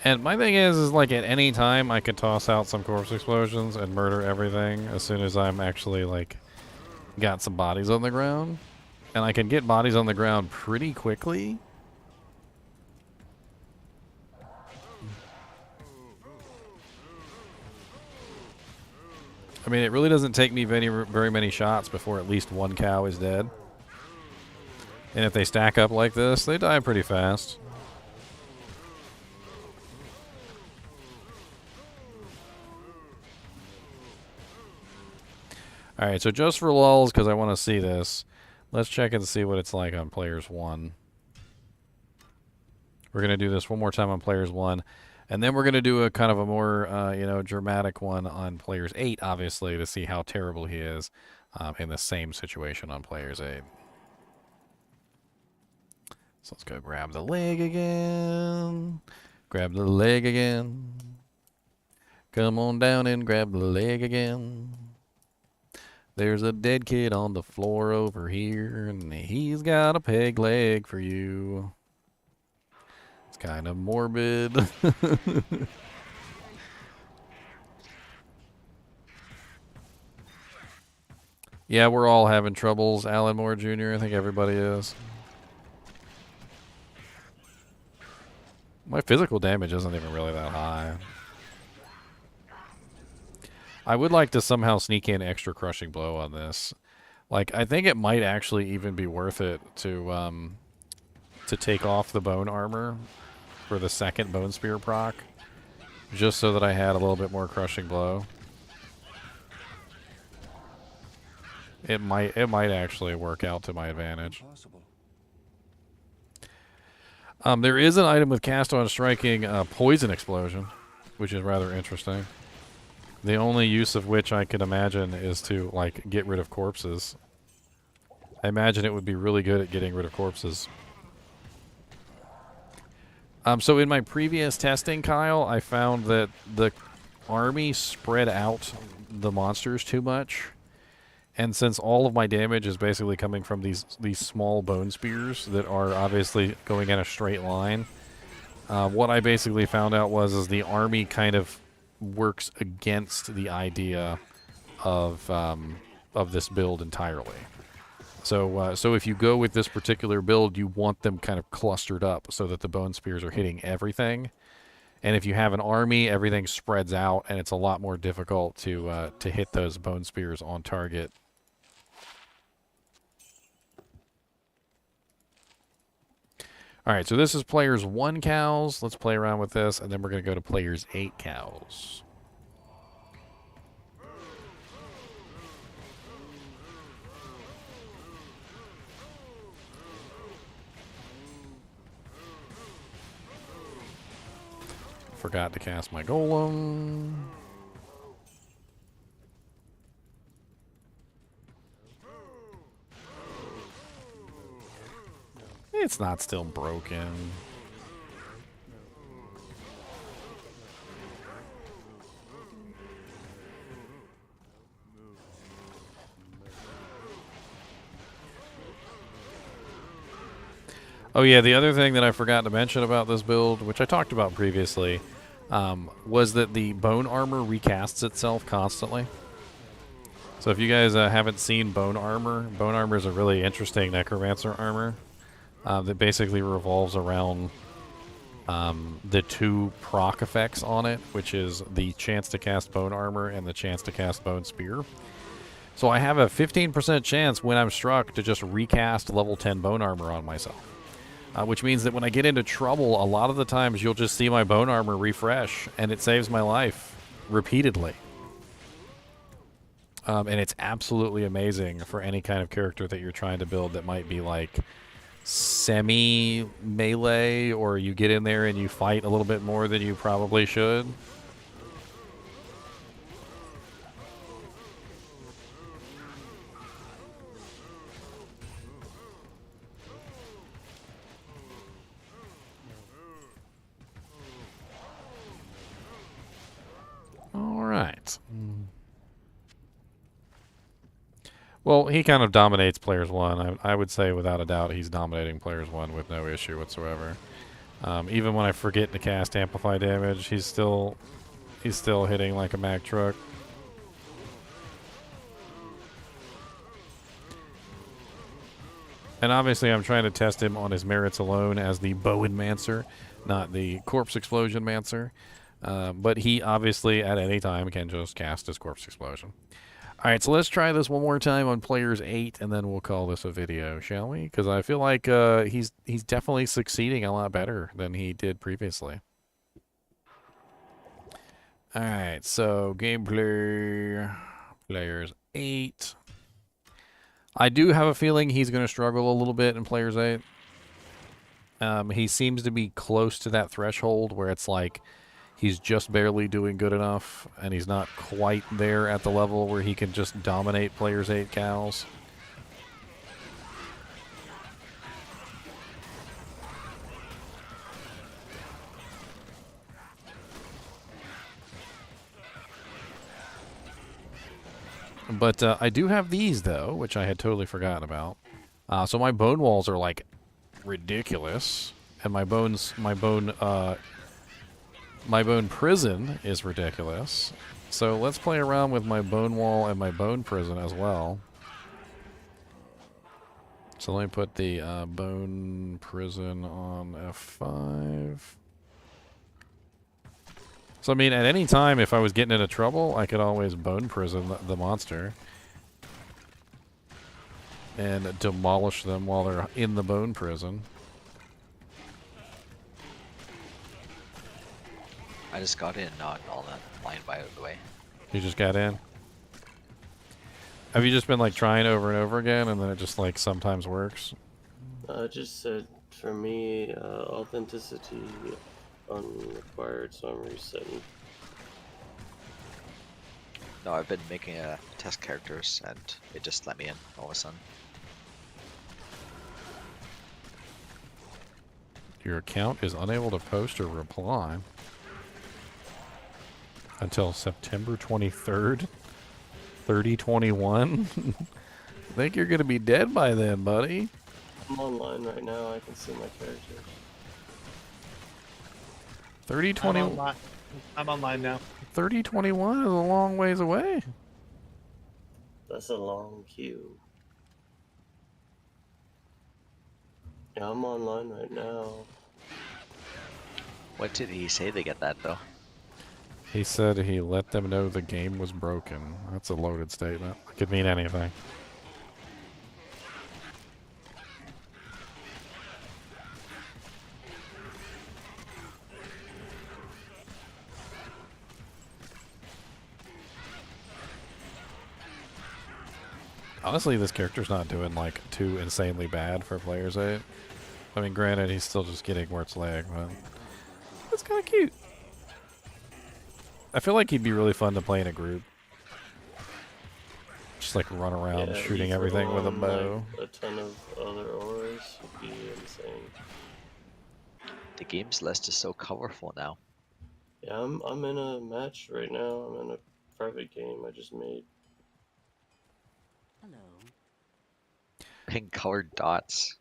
[SPEAKER 1] And my thing is like at any time I could toss out some corpse explosions and murder everything as soon as I'm actually like got some bodies on the ground. And I can get bodies on the ground pretty quickly. I mean, it really doesn't take me very many shots before at least one cow is dead. And if they stack up like this, they die pretty fast. Alright, so just for lulz, because I want to see this, let's check and see what it's like on Players 1. We're going to do this one more time on Players 1, and then we're going to do a kind of a more, dramatic one on Players 8, obviously, to see how terrible he is in the same situation on Players 8. So let's go grab the leg again. Grab the leg again. Come on down and grab the leg again. There's a dead kid on the floor over here, and he's got a peg leg for you. It's kind of morbid. Yeah, we're all having troubles, Alan Moore Jr. I think everybody is. My physical damage isn't even really that high. I would like to somehow sneak in extra crushing blow on this. Like, I think it might actually even be worth it to take off the bone armor for the second bone spear proc, just so that I had a little bit more crushing blow. It might actually work out to my advantage. There is an item with cast on striking poison explosion, which is rather interesting. The only use of which I could imagine is to, like, get rid of corpses. I imagine it would be really good at getting rid of corpses. So in my previous testing, Kyle, I found that army spread out the monsters too much. And since all of my damage is basically coming from these small bone spears that are obviously going in a straight line, what I basically found out is the army kind of works against the idea of this build entirely. So if you go with this particular build, you want them kind of clustered up so that the bone spears are hitting everything. And if you have an army, everything spreads out, and it's a lot more difficult to hit those bone spears on target. All right, so this is players 1 cows. Let's play around with this, and then we're going to go to players 8 cows. Forgot to cast my golem. It's not still broken. Oh yeah, the other thing that I forgot to mention about this build, which I talked about previously, was that the bone armor recasts itself constantly. So if you guys haven't seen bone armor is a really interesting necromancer armor that basically revolves around the 2 proc effects on it, which is the chance to cast bone armor and the chance to cast bone spear. So I have a 15% chance when I'm struck to just recast level 10 bone armor on myself. Which means that when I get into trouble, a lot of the times you'll just see my bone armor refresh, and it saves my life repeatedly. And it's absolutely amazing for any kind of character that you're trying to build that might be like semi-melee, or you get in there and you fight a little bit more than you probably should. All right. Well, he kind of dominates players 1. I would say without a doubt he's dominating players 1 with no issue whatsoever. Even when I forget to cast amplify damage, he's still hitting like a Mack truck. And obviously I'm trying to test him on his merits alone as the Bowenmancer, not the Corpse Explosion Mancer. But he obviously at any time can just cast his Corpse Explosion. Alright, so let's try this one more time on players 8, and then we'll call this a video, shall we? Because I feel like he's definitely succeeding a lot better than he did previously. Alright, so gameplay, players 8. I do have a feeling he's going to struggle a little bit in players 8. He seems to be close to that threshold where it's like he's just barely doing good enough, and he's not quite there at the level where he can just dominate players 8 cows. But I do have these, though, which I had totally forgotten about. So my bone walls are, like, ridiculous. And my bone prison is ridiculous. So let's play around with my bone wall and my bone prison as well. So let me put the bone prison on F5. So, I mean, at any time, if I was getting into trouble, I could always bone prison the monster and demolish them while they're in the bone prison.
[SPEAKER 12] I just got in, not all that line by the way.
[SPEAKER 1] You just got in? Have you just been, like, trying over and over again, and then it just, like, sometimes works?
[SPEAKER 8] Just said, for me, authenticity unrequired, so I'm resetting.
[SPEAKER 12] No, I've been making test characters, and it just let me in all of a sudden.
[SPEAKER 1] Your account is unable to post or reply. Until September 23rd, 3021. Think you're gonna be dead by then, buddy?
[SPEAKER 8] I'm online right now. I can see my characters.
[SPEAKER 1] 3020.
[SPEAKER 5] I'm online now.
[SPEAKER 1] 3021 is a long ways away.
[SPEAKER 8] That's a long queue. Yeah, I'm online right now.
[SPEAKER 12] What did he say to get that though?
[SPEAKER 1] He said he let them know the game was broken. That's a loaded statement. It could mean anything. Honestly, this character's not doing like too insanely bad for players 8. I mean, granted, he's still just getting where it's lag, but it's kind of cute. I feel like he'd be really fun to play in a group. Just like run around shooting everything with a bow.
[SPEAKER 8] Like, a ton of other auras would be insane.
[SPEAKER 12] The game's list is so colorful now.
[SPEAKER 8] Yeah, I'm in a match right now. I'm in a private game I just made.
[SPEAKER 12] Pink colored dots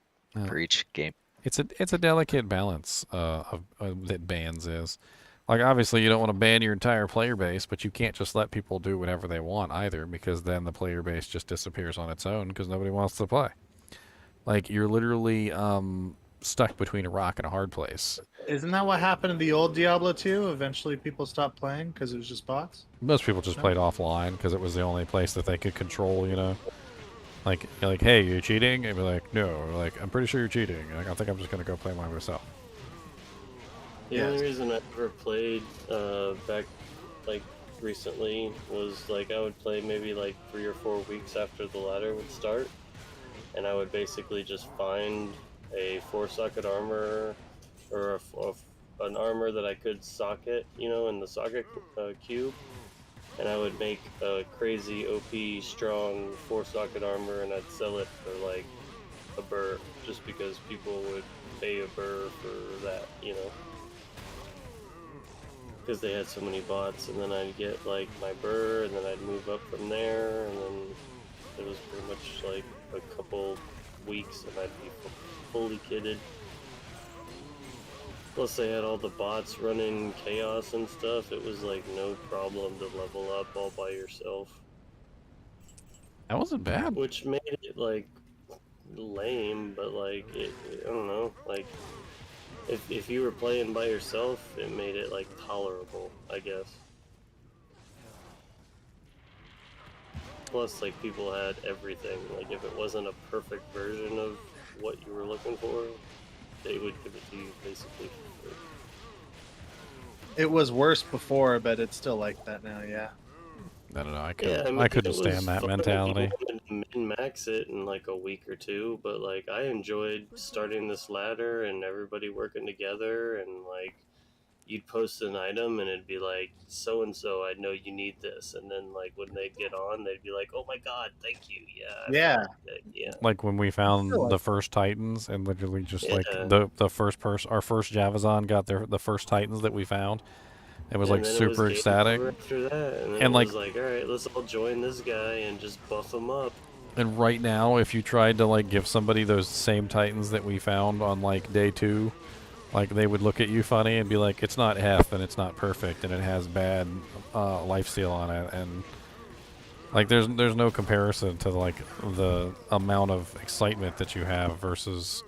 [SPEAKER 12] for each game.
[SPEAKER 1] It's a delicate balance that bans is. Like, obviously, you don't want to ban your entire player base, but you can't just let people do whatever they want either, because then the player base just disappears on its own because nobody wants to play. Like, you're literally stuck between a rock and a hard place.
[SPEAKER 5] Isn't that what happened in the old Diablo 2? Eventually people stopped playing because it was just bots?
[SPEAKER 1] Most people just played offline because it was the only place that they could control, you know? Like, you're like, hey, you cheating? And be like, no. Or like, I'm pretty sure you're cheating. Like, I think I'm just going to go play by myself.
[SPEAKER 8] The only reason I ever played back, like, recently was, like, I would play maybe, like, 3 or 4 weeks after the ladder would start, and I would basically just find a 4-socket armor, or an armor that I could socket, you know, in the socket cube, and I would make a crazy OP strong 4-socket armor, and I'd sell it for, like, a burr, just because people would pay a burr for that, you know? Because they had so many bots, and then I'd get like my burr, and then I'd move up from there, and then it was pretty much like a couple weeks, and I'd be fully kitted. Plus, they had all the bots running chaos and stuff. It was like no problem to level up all by yourself.
[SPEAKER 1] That wasn't bad.
[SPEAKER 8] Which made it like lame, but like I don't know, like. If you were playing by yourself, it made it, like, tolerable, I guess. Plus, like, people had everything. Like, if it wasn't a perfect version of what you were looking for, they would give it to you, basically, for free.
[SPEAKER 5] It was worse before, but it's still like that now, yeah.
[SPEAKER 1] I don't know, I couldn't stand that mentality.
[SPEAKER 8] I wanted to min-max it in like a week or two, but like I enjoyed starting this ladder and everybody working together, and like you'd post an item and it'd be like, so and so, I know you need this, and then like when they'd get on, they'd be like, oh my god, thank you, yeah.
[SPEAKER 1] Like when we found the first Titans, and literally just like the first person, our first Javazon got the first Titans that we found. It was like super ecstatic.
[SPEAKER 8] After that, and
[SPEAKER 1] it
[SPEAKER 8] was like, all right, let's all join this guy and just buff him up.
[SPEAKER 1] And right now, if you tried to like give somebody those same Titans that we found on like day 2, like they would look at you funny and be like, it's not F and it's not perfect and it has bad lifesteal on it, and like there's no comparison to like the amount of excitement that you have versus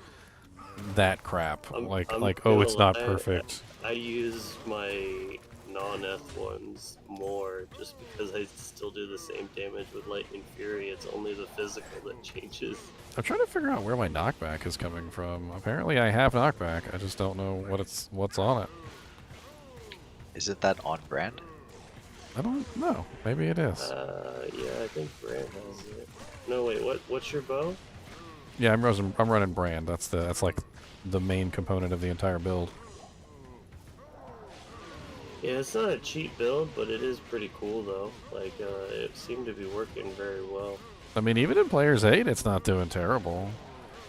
[SPEAKER 1] that crap. Oh, it's not perfect.
[SPEAKER 8] I use my non-F ones more just because I still do the same damage with Lightning Fury. It's only the physical that changes.
[SPEAKER 1] I'm trying to figure out where my knockback is coming from. Apparently I have knockback, I just don't know what's on it.
[SPEAKER 12] Is it that on brand?
[SPEAKER 1] I don't know. Maybe it is.
[SPEAKER 8] Yeah, I think Brand has it. No, wait, what's your bow?
[SPEAKER 1] Yeah, I'm running Brand. That's like the main component of the entire build.
[SPEAKER 8] Yeah, it's not a cheap build, but it is pretty cool though. Like, it seemed to be working very well.
[SPEAKER 1] I mean, even in Players 8, it's not doing terrible.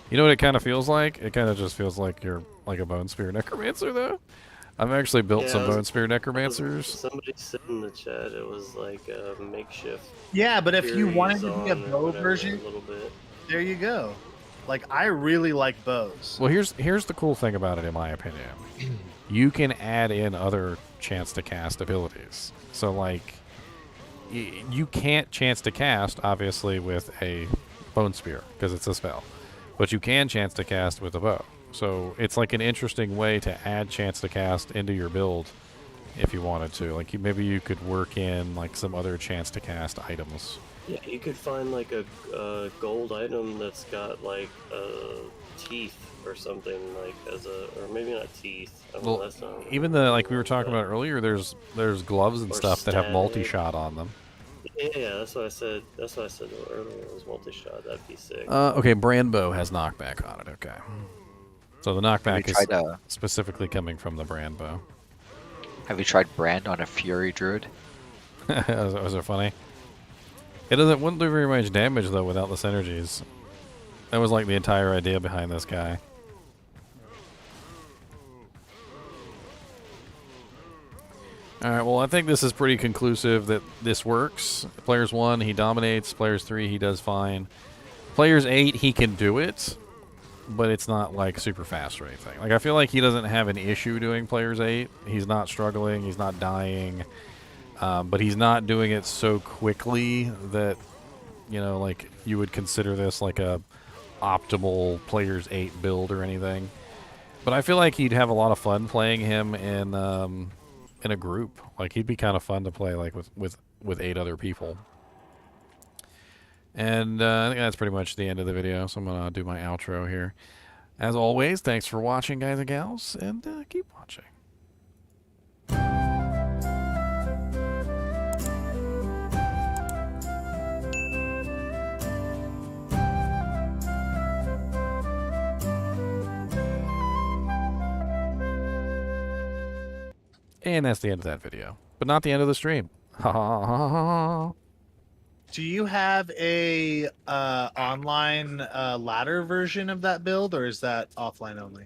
[SPEAKER 1] You know what it kind of feels like? It kind of just feels like you're like a Bone Spear Necromancer, though. I've actually built
[SPEAKER 8] Yeah,
[SPEAKER 1] some
[SPEAKER 8] I was-
[SPEAKER 1] bone spear necromancers.
[SPEAKER 8] Somebody said in the chat it was like a makeshift.
[SPEAKER 5] Yeah, but if you
[SPEAKER 8] Furies
[SPEAKER 5] wanted to be a
[SPEAKER 8] on or
[SPEAKER 5] bow
[SPEAKER 8] whatever,
[SPEAKER 5] version,
[SPEAKER 8] a little bit.
[SPEAKER 5] there you go. Like, I really like bows.
[SPEAKER 1] Well, here's the cool thing about it, in my opinion. You can add in other chance to cast abilities. So like, you can't chance to cast obviously with a bone spear because it's a spell, but you can chance to cast with a bow. So it's like an interesting way to add chance to cast into your build if you wanted to. Like maybe you could work in like some other chance to cast items.
[SPEAKER 8] Yeah, you could find like a gold item that's got like teeth or something, like as a, or maybe not teeth. I don't know,
[SPEAKER 1] Well,
[SPEAKER 8] that's not
[SPEAKER 1] even the like we were talking about earlier, there's gloves and
[SPEAKER 8] or
[SPEAKER 1] stuff that have
[SPEAKER 8] static.
[SPEAKER 1] multi-shot on them.
[SPEAKER 8] Yeah, that's what I said. That's what I said earlier. It was multi-shot. That'd be sick.
[SPEAKER 1] Okay, brand bow has knockback on it. Okay, so the knockback is
[SPEAKER 12] tried,
[SPEAKER 1] specifically coming from the brand bow.
[SPEAKER 12] Have you tried brand on a fury druid?
[SPEAKER 1] Was it funny? It wouldn't do very much damage though without the synergies. That was like the entire idea behind this guy. Alright, well I think this is pretty conclusive that this works. Players 1, he dominates. Players 3, he does fine. Players 8, he can do it, but it's not like super fast or anything. Like I feel like he doesn't have an issue doing Players 8. He's not struggling, he's not dying. But he's not doing it so quickly that, you know, like you would consider this like a optimal Players 8 build or anything. But I feel like he'd have a lot of fun playing him in a group. Like he'd be kind of fun to play like with 8 other people. And I think that's pretty much the end of the video. So I'm gonna do my outro here. As always, thanks for watching, guys and gals, and keep watching. And that's the end of that video. But not the end of the stream. Ha ha ha ha.
[SPEAKER 5] Do you have a online ladder version of that build, or is that offline only?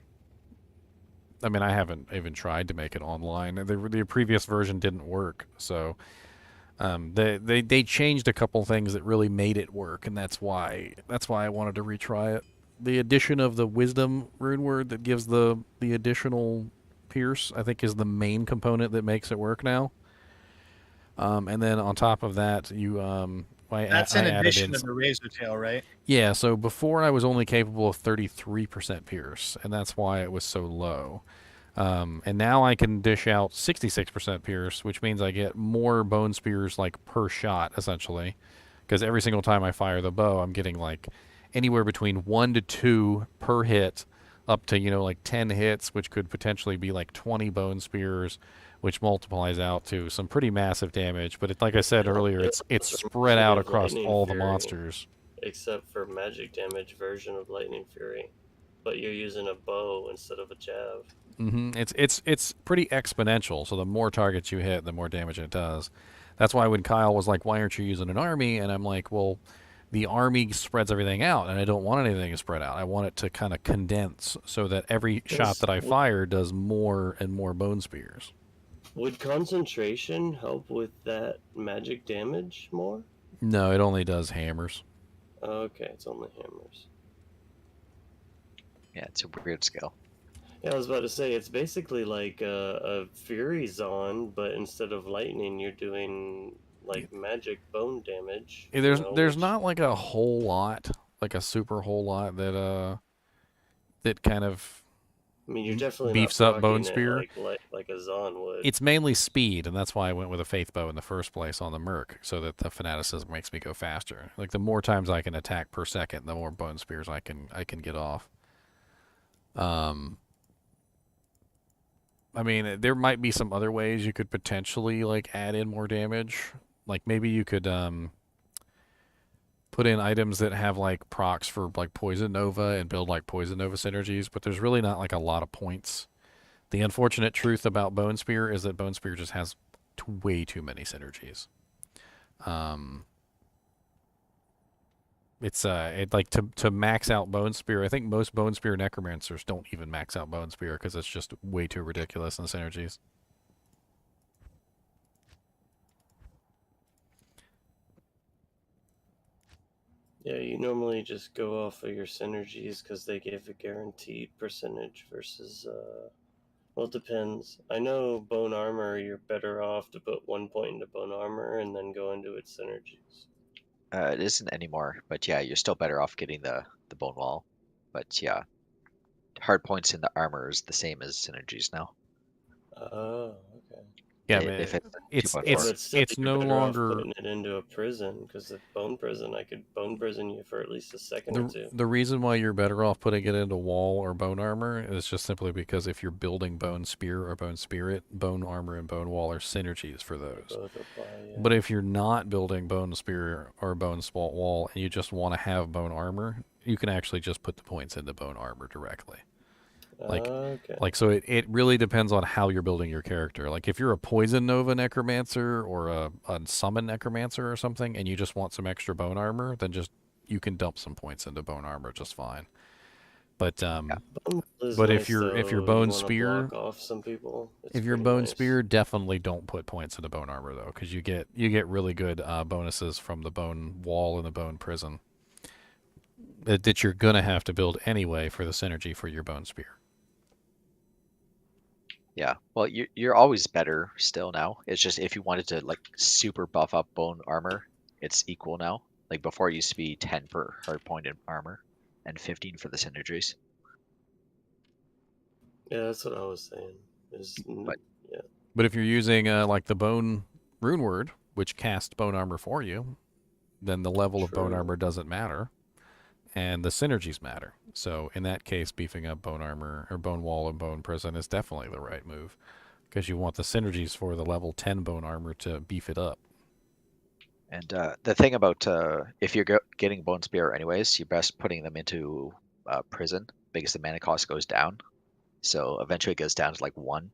[SPEAKER 1] I mean, I haven't even tried to make it online. The previous version didn't work, so they changed a couple things that really made it work, and that's why I wanted to retry it. The addition of the wisdom rune word that gives the additional pierce, I think, is the main component that makes it work now. And then on top of that,
[SPEAKER 5] That's in addition to the razor tail, right?
[SPEAKER 1] Yeah, so before I was only capable of 33% pierce, and that's why it was so low. And now I can dish out 66% pierce, which means I get more bone spears like per shot, essentially. Because every single time I fire the bow, I'm getting like anywhere between 1 to 2 per hit, up to, you know, like 10 hits, which could potentially be like 20 bone spears, which multiplies out to some pretty massive damage. But like I said earlier, it's spread out across all the monsters.
[SPEAKER 8] Except for magic damage version of Lightning Fury, but you're using a bow instead of a jab.
[SPEAKER 1] Mm-hmm. It's pretty exponential. So the more targets you hit, the more damage it does. That's why when Kyle was like, "Why aren't you using an army?" and I'm like, "Well, the army spreads everything out, and I don't want anything to spread out. I want it to kind of condense so that every shot that I fire does more and more bone spears."
[SPEAKER 8] Would concentration help with that magic damage more?
[SPEAKER 1] No, it only does hammers.
[SPEAKER 8] Okay, it's only hammers.
[SPEAKER 12] Yeah, it's a weird skill.
[SPEAKER 8] Yeah, I was about to say, it's basically like a Fury Zon, but instead of lightning, you're doing like magic bone damage.
[SPEAKER 1] There's not like a whole lot, like a super whole lot that kind of,
[SPEAKER 8] I mean, you're definitely
[SPEAKER 1] beefs
[SPEAKER 8] not
[SPEAKER 1] up bone
[SPEAKER 8] proccing it
[SPEAKER 1] spear.
[SPEAKER 8] like a Zon would.
[SPEAKER 1] It's mainly speed, and that's why I went with a faith bow in the first place on the Merc, so that the fanaticism makes me go faster. Like the more times I can attack per second, the more bone spears I can get off. I mean, there might be some other ways you could potentially like add in more damage. Like maybe you could put in items that have like procs for like Poison Nova and build like Poison Nova synergies, but there's really not like a lot of points. The unfortunate truth about Bone Spear is that Bone Spear just has way too many synergies. It's like to max out Bone Spear. I think most Bone Spear necromancers don't even max out Bone Spear because it's just way too ridiculous in synergies.
[SPEAKER 8] Yeah, you normally just go off of your synergies because they give a guaranteed percentage versus, well, it depends. I know bone armor, you're better off to put 1 point into bone armor and then go into its synergies.
[SPEAKER 12] It isn't anymore, but yeah, you're still better off getting the bone wall. But yeah, hard points in the armor is the same as synergies now.
[SPEAKER 8] Oh, okay.
[SPEAKER 1] Yeah,
[SPEAKER 12] If
[SPEAKER 1] it's
[SPEAKER 8] But still,
[SPEAKER 1] it's
[SPEAKER 8] you're
[SPEAKER 1] no
[SPEAKER 8] better off
[SPEAKER 1] longer
[SPEAKER 8] putting it into a prison because if bone prison, I could bone prison you for at least a second or two.
[SPEAKER 1] the reason why you're better off putting it into wall or bone armor is just simply because if you're building bone spear or bone spirit, bone armor and bone wall are synergies for those.
[SPEAKER 8] Both apply, yeah.
[SPEAKER 1] But if you're not building bone spear or bone spalt wall and you just want to have bone armor, you can actually just put the points into bone armor directly. Like so it really depends on how you're building your character. Like if you're a poison nova necromancer or a summon necromancer or something and you just want some extra bone armor, then just you can dump some points into bone armor just fine. But but if you're bone spear,
[SPEAKER 8] off some people,
[SPEAKER 1] if you're bone spear, definitely don't put points into bone armor though, because you get really good bonuses from the bone wall and the bone prison that you're gonna have to build anyway for the synergy for your bone spear.
[SPEAKER 12] Yeah, well, you're always better still now. It's just if you wanted to like super buff up bone armor, it's equal now. Like before, it used to be 10 per hard point in armor, and 15 for the synergies.
[SPEAKER 8] Yeah, that's what I was saying.
[SPEAKER 1] But if you're using like the bone rune word, which casts bone armor for you, then the level of bone armor doesn't matter, and the synergies matter. So in that case, beefing up bone armor or bone wall and bone prison is definitely the right move, because you want the synergies for the level 10 bone armor to beef it up.
[SPEAKER 12] And the thing about if you're getting bone spear anyways, you're best putting them into prison because the mana cost goes down. So eventually it goes down to like 1.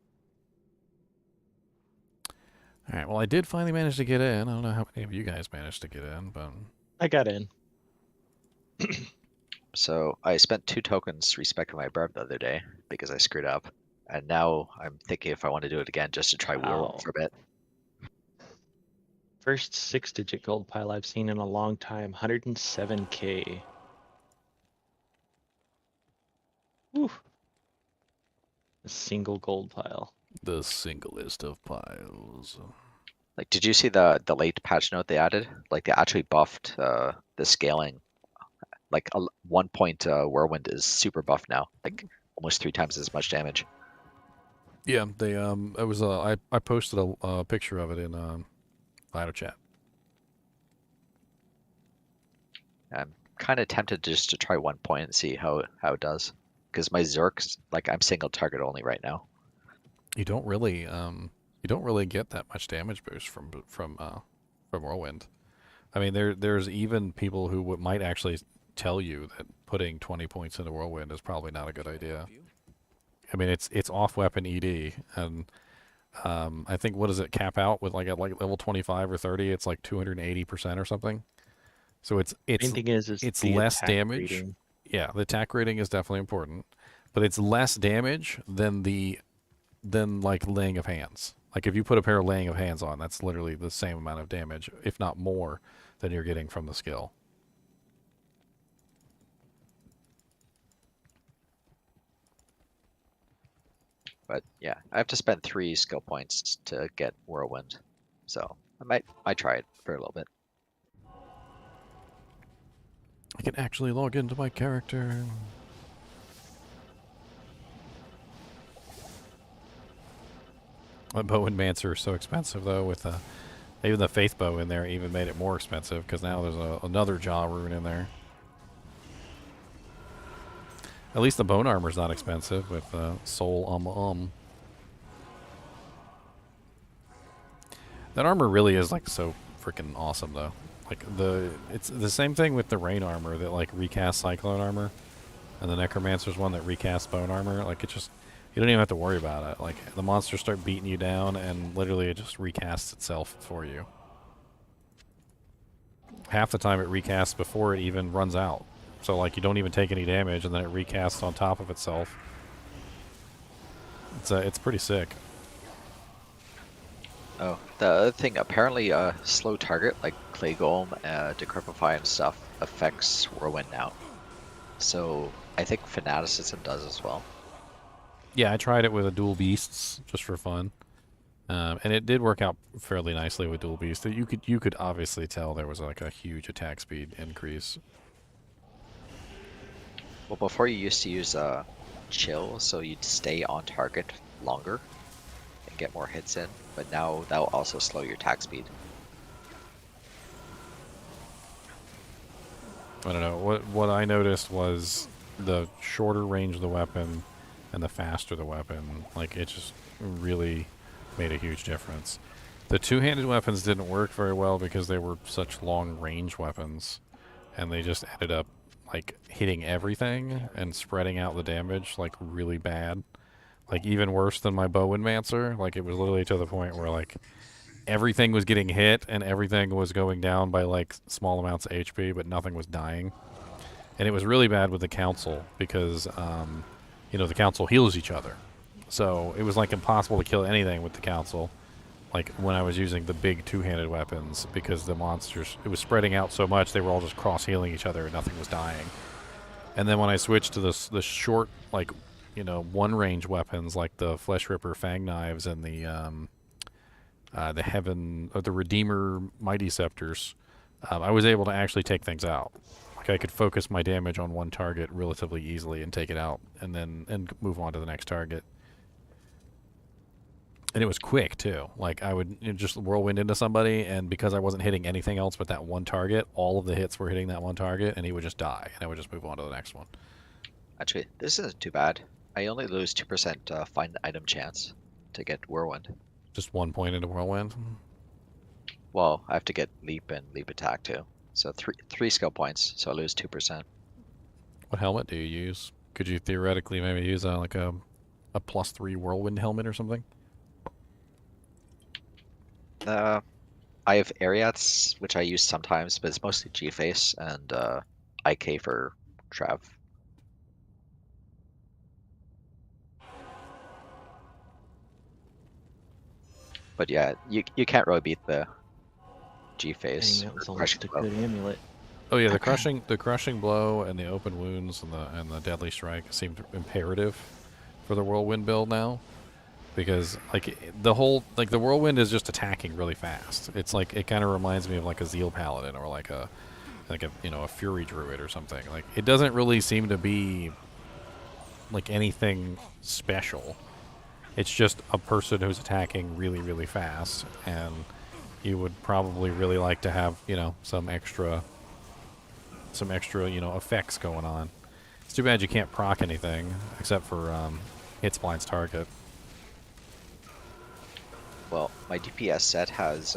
[SPEAKER 1] All right. Well, I did finally manage to get in. I don't know how many of you guys managed to get in, but
[SPEAKER 10] I got in.
[SPEAKER 12] So I spent 2 tokens respecting my burb the other day because I screwed up, and now I'm thinking if I want to do it again just to try Whirlwind for a bit.
[SPEAKER 10] First 6-digit gold pile I've seen in a long time, 107k. Whew. A single gold pile.
[SPEAKER 1] The singlest of piles.
[SPEAKER 12] Like, did you see the late patch note they added? Like, they actually buffed the scaling. Like, 1 point Whirlwind is super buffed now. Like, almost 3 times as much damage.
[SPEAKER 1] Yeah, they it was I posted a picture of it in Vital Chat.
[SPEAKER 12] I'm kind of tempted just to try 1 point and see how it does. Because my Zerk's, like, I'm single target only right now.
[SPEAKER 1] You don't really get that much damage boost from Whirlwind. I mean, there's even people who might actually tell you that putting 20 points into Whirlwind is probably not a good idea. I mean, it's off weapon ED, and I think what does it cap out with like at like level 25 or 30? It's like 280% or something. So it's less damage.
[SPEAKER 10] Rating.
[SPEAKER 1] Yeah, the attack rating is definitely important, but it's less damage than like laying of hands. Like if you put a pair of laying of hands on, that's literally the same amount of damage, if not more, than you're getting from the skill.
[SPEAKER 12] But yeah, I have to spend 3 skill points to get Whirlwind. So I might try it for a little bit.
[SPEAKER 1] I can actually log into my character. My bow and mancer are so expensive though, with even the faith bow in there even made it more expensive because now there's another jaw rune in there. At least the bone armor's not expensive with soul That armor really is like so freaking awesome though. Like it's the same thing with the rain armor that like recasts cyclone armor, and the necromancer's one that recasts bone armor. Like it just, you don't even have to worry about it. Like the monsters start beating you down and literally it just recasts itself for you. half the time it recasts before it even runs out. So like you don't even take any damage, and then it recasts on top of itself. It's pretty sick.
[SPEAKER 12] Oh, the other thing, apparently slow target like Clay Golem, Decrepify and stuff affects Whirlwind now. So I think Fanaticism does as well.
[SPEAKER 1] Yeah, I tried it with a dual beasts just for fun, and it did work out fairly nicely with dual beasts. You could obviously tell there was like a huge attack speed increase.
[SPEAKER 12] Well, before you used to use chill, so you'd stay on target longer and get more hits in, but now that will also slow your attack speed.
[SPEAKER 1] I don't know. What I noticed was the shorter range of the weapon and the faster the weapon. Like, it just really made a huge difference. The two-handed weapons didn't work very well because they were such long-range weapons, and they just ended up like hitting everything and spreading out the damage like really bad. Like even worse than my Bowmancer. Like it was literally to the point where like everything was getting hit and everything was going down by like small amounts of HP, but nothing was dying. And it was really bad with the council because you know, the council heals each other. So it was like impossible to kill anything with the council. Like when I was using the big two-handed weapons, because the monsters, it was spreading out so much, they were all just cross-healing each other and nothing was dying. And then when I switched to the short, like, you know, one-range weapons, like the Flesh Ripper Fang Knives and the Heaven, or the Redeemer Mighty Scepters, I was able to actually take things out. Like I could focus my damage on one target relatively easily and take it out, and then move on to the next target. And it was quick, too. Like, I would just whirlwind into somebody, and because I wasn't hitting anything else but that one target, all of the hits were hitting that one target, and he would just die, and I would just move on to the next one.
[SPEAKER 12] Actually, this isn't too bad. I only lose 2% find item chance to get Whirlwind.
[SPEAKER 1] Just 1 point into Whirlwind?
[SPEAKER 12] Well, I have to get Leap and Leap Attack, too. So three skill points, so I lose 2%.
[SPEAKER 1] What helmet do you use? Could you theoretically maybe use like a +3 Whirlwind helmet or something?
[SPEAKER 12] I have Ariats, which I use sometimes, but it's mostly G-Face and IK for Trav. But yeah, you can't really beat the G-Face.
[SPEAKER 10] That was almost a good amulet.
[SPEAKER 1] Oh yeah, the crushing blow and the open wounds and the deadly strike seemed imperative for the Whirlwind build now. Because like the Whirlwind is just attacking really fast. It's like it kind of reminds me of like a Zeal Paladin or like a you know, a Fury Druid or something. Like it doesn't really seem to be like anything special. It's just a person who's attacking really, really fast, and you would probably really like to have, you know, some extra you know, effects going on. It's too bad you can't proc anything except for hits blinds target.
[SPEAKER 12] Well, my DPS set has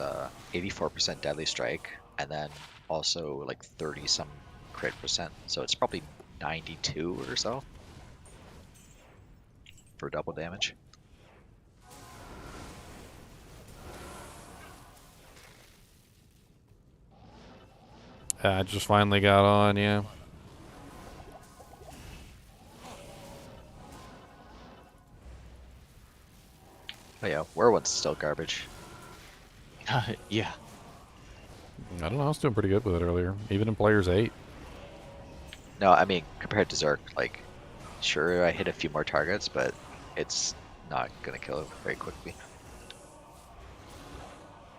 [SPEAKER 12] 84% deadly strike, and then also like 30-some crit percent, so it's probably 92 or so for double damage.
[SPEAKER 1] I just finally got on, yeah.
[SPEAKER 12] Oh yeah, Whirlwind's still garbage.
[SPEAKER 10] Yeah.
[SPEAKER 1] I don't know, I was doing pretty good with it earlier, even in Players 8.
[SPEAKER 12] No, I mean, compared to Zerk, like, sure, I hit a few more targets, but it's not gonna kill it very quickly.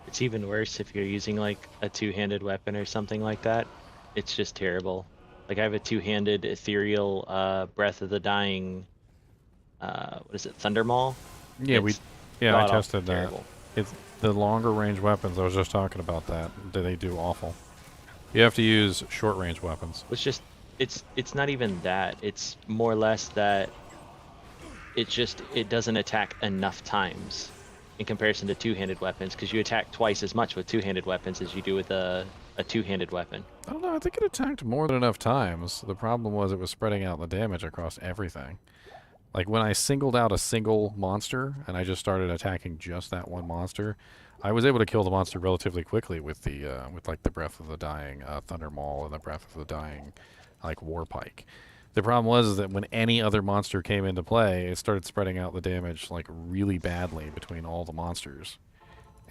[SPEAKER 10] It's even worse if you're using like a two-handed weapon or something like that. It's just terrible. Like I have a two-handed ethereal Breath of the Dying, what is it, Thunder Maul?
[SPEAKER 1] Yeah, I tested that.
[SPEAKER 10] terrible.
[SPEAKER 1] It's the longer range weapons. I was just talking about that. They do awful. You have to use short range weapons.
[SPEAKER 10] It's just it's not even that. It's more or less that it doesn't attack enough times in comparison to two-handed weapons, because you attack twice as much with two-handed weapons as you do with a two-handed weapon.
[SPEAKER 1] I don't know. I think it attacked more than enough times. The problem was it was spreading out the damage across everything. Like when I singled out a single monster and I just started attacking just that one monster, I was able to kill the monster relatively quickly with the with like the Breath of the Dying Thunder Maul and the Breath of the Dying like War Pike. The problem was is that when any other monster came into play, it started spreading out the damage like really badly between all the monsters.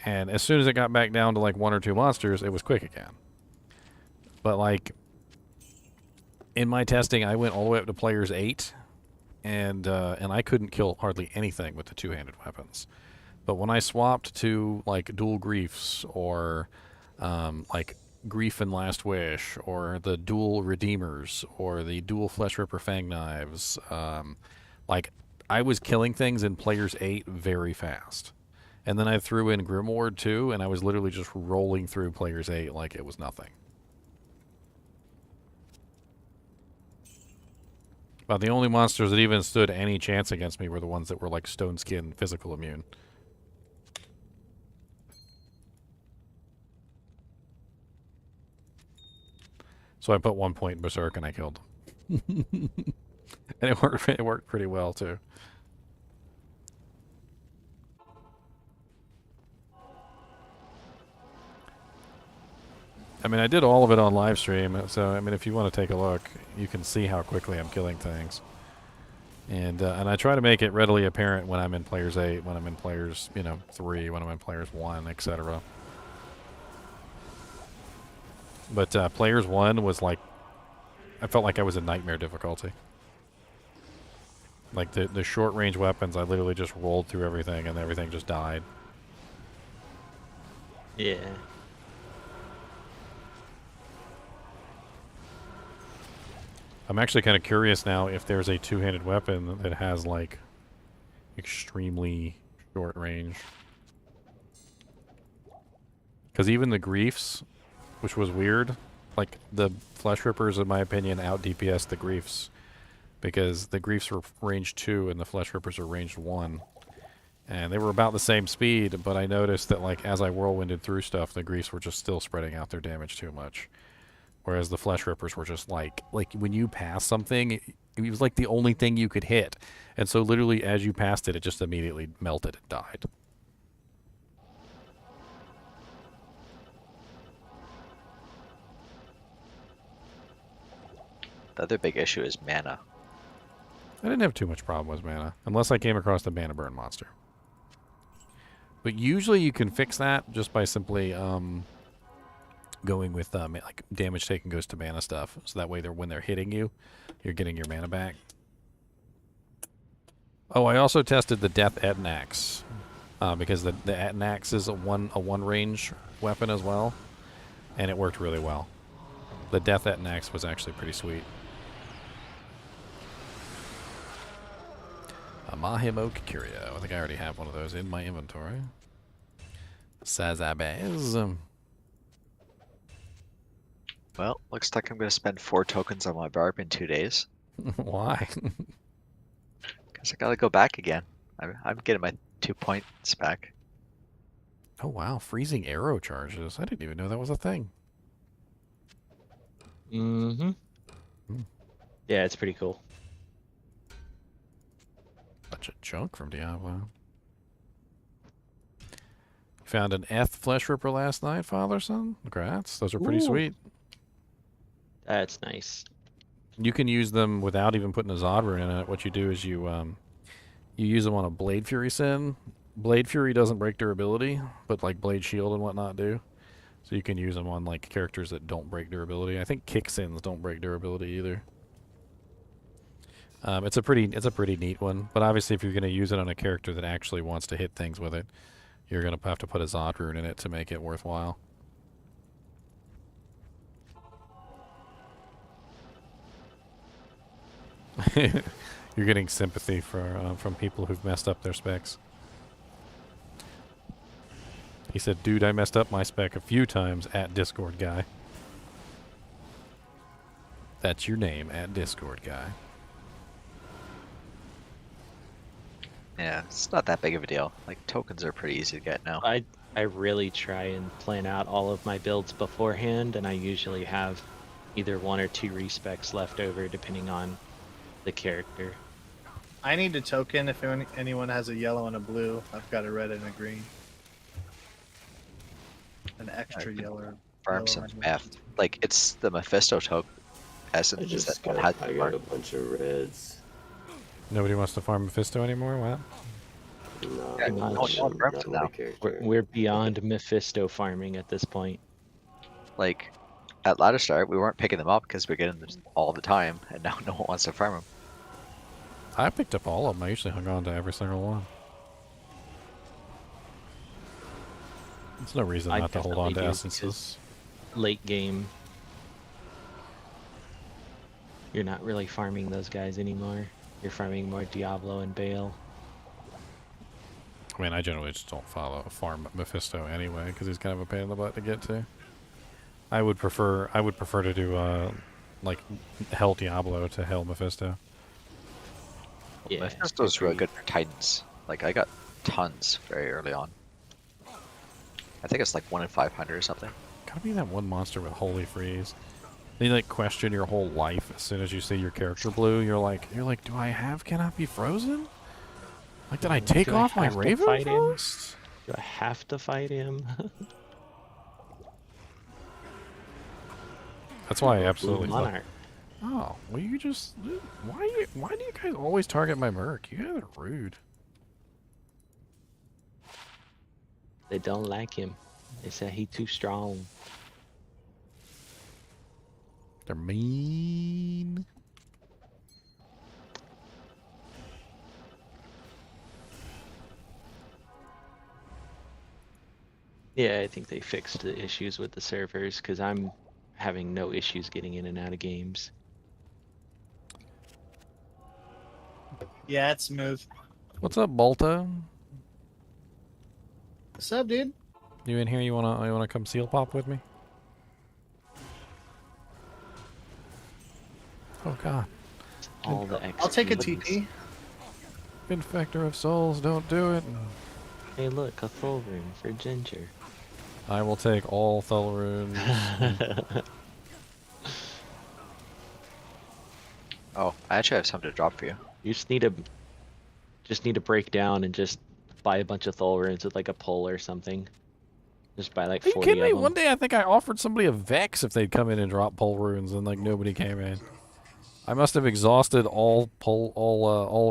[SPEAKER 1] And as soon as it got back down to like 1 or 2 monsters, it was quick again. But like in my testing, I went all the way up to players 8. And I couldn't kill hardly anything with the two-handed weapons. But when I swapped to like dual griefs or like Grief and Last Wish or the dual redeemers or the dual flesh ripper fang knives, like I was killing things in players 8 very fast. And then I threw in Grimward too, and I was literally just rolling through players 8 like it was nothing. But the only monsters that even stood any chance against me were the ones that were like stone skin, physical immune. So I put 1 point in Berserk and I killed them. And it worked pretty well too. I mean, I did all of it on live stream, so I mean, if you want to take a look, you can see how quickly I'm killing things. And I try to make it readily apparent when I'm in players 8, when I'm in players, 3, when I'm in players 1, etc. But players 1 was like, I felt like I was in nightmare difficulty. Like the short range weapons, I literally just rolled through everything and everything just died.
[SPEAKER 10] Yeah.
[SPEAKER 1] I'm actually kind of curious now if there's a two-handed weapon that has like extremely short range. Because even the griefs, which was weird, like the flesh rippers, in my opinion, out DPS the griefs, because the griefs were range 2 and the flesh rippers are range 1, and they were about the same speed. But I noticed that like as I whirlwinded through stuff, the griefs were just still spreading out their damage too much. Whereas the flesh rippers were just like when you pass something, it was like the only thing you could hit. And so literally as you passed it, it just immediately melted and died.
[SPEAKER 12] The other big issue is mana.
[SPEAKER 1] I didn't have too much problem with mana, unless I came across the mana burn monster. But usually you can fix that just by simply going with like damage taken goes to mana stuff, so that way when they're hitting you, you're getting your mana back. Oh, I also tested the Death Etnax because the Etnax is a one range weapon as well, and it worked really well. The Death Etnax was actually pretty sweet. A Mahim Oak Curio. I think I already have one of those in my inventory. Sazabez.
[SPEAKER 12] Well, looks like I'm going to spend 4 tokens on my barb in 2 days.
[SPEAKER 1] Why?
[SPEAKER 12] Because I got to go back again. I'm getting my 2 points back.
[SPEAKER 1] Oh wow, freezing arrow charges. I didn't even know that was a thing.
[SPEAKER 10] Mm-hmm. Yeah, it's pretty cool.
[SPEAKER 1] Bunch of junk from Diablo. Found an Eth flesh ripper last night, father-son. Congrats. Those are pretty sweet.
[SPEAKER 10] That's nice.
[SPEAKER 1] You can use them without even putting a Zod rune in it. What you do is you use them on a Blade Fury Sin. Blade Fury doesn't break durability, but like Blade Shield and whatnot do. So you can use them on like characters that don't break durability. I think Kick Sins don't break durability either. It's a pretty neat one. But obviously, if you're going to use it on a character that actually wants to hit things with it, you're going to have to put a Zod rune in it to make it worthwhile. You're getting sympathy from people who've messed up their specs. He said, dude, I messed up my spec a few times at Discord guy. That's your name, at Discord guy.
[SPEAKER 12] Yeah, it's not that big of a deal. Like, tokens are pretty easy to get now.
[SPEAKER 10] I really try and plan out all of my builds beforehand, and I usually have either 1 or 2 respecs left over depending on the character.
[SPEAKER 5] I need a token if anyone has a yellow and a blue. I've got a red and a green. An extra yellow.
[SPEAKER 12] Farm some math. Like, it's the Mephisto token essence that one has.
[SPEAKER 8] I got a bunch of reds.
[SPEAKER 1] Nobody wants to farm Mephisto anymore? What?
[SPEAKER 8] No,
[SPEAKER 12] Yeah,
[SPEAKER 8] not,
[SPEAKER 12] no, no,
[SPEAKER 8] not my
[SPEAKER 12] now.
[SPEAKER 8] character.
[SPEAKER 10] We're beyond Mephisto farming at this point.
[SPEAKER 12] Like, at ladder start, we weren't picking them up because we're getting them all the time, and now no one wants to farm them.
[SPEAKER 1] I picked up all of them. I usually hung on to every single one. There's no reason not to hold on to essences.
[SPEAKER 10] Late game, you're not really farming those guys anymore. You're farming more Diablo and Bale.
[SPEAKER 1] I mean, I generally just don't farm Mephisto anyway, because he's kind of a pain in the butt to get to. I would prefer to do like Hell Diablo to Hell Mephisto.
[SPEAKER 12] Yeah, Mephisto's really good for Titans. Like, I got tons very early on. I think it's like 1 in 500 or something.
[SPEAKER 1] Gotta be that one monster with Holy Freeze. They like question your whole life as soon as you see your character blue. You're like, cannot be frozen? Like, did I take off my Raven Frost?
[SPEAKER 10] Do I have to fight him?
[SPEAKER 1] That's why I absolutely
[SPEAKER 10] Monarch.
[SPEAKER 1] Oh, well, you just why do you guys always target my merc? You guys are rude.
[SPEAKER 10] They don't like him. They say he too strong.
[SPEAKER 1] They're mean.
[SPEAKER 10] Yeah, I think they fixed the issues with the servers because I'm having no issues getting in and out of games.
[SPEAKER 5] Yeah, it's smooth.
[SPEAKER 1] What's up, Bolta?
[SPEAKER 5] What's up, dude?
[SPEAKER 1] You in here? You wanna come seal pop with me? Oh God!
[SPEAKER 10] All the
[SPEAKER 5] I'll take a TP.
[SPEAKER 1] Infector of souls, don't do it.
[SPEAKER 10] Hey, look, a full room for Ginger.
[SPEAKER 1] I will take all Thull runes.
[SPEAKER 12] Oh, I actually have something to drop for you.
[SPEAKER 10] You just need to break down and just buy a bunch of Thull runes with like a pull or something. Just buy like 40
[SPEAKER 1] Are you kidding me?
[SPEAKER 10] of them.
[SPEAKER 1] One day I think I offered somebody a Vex if they'd come in and drop pole runes, and like nobody came in. I must have exhausted all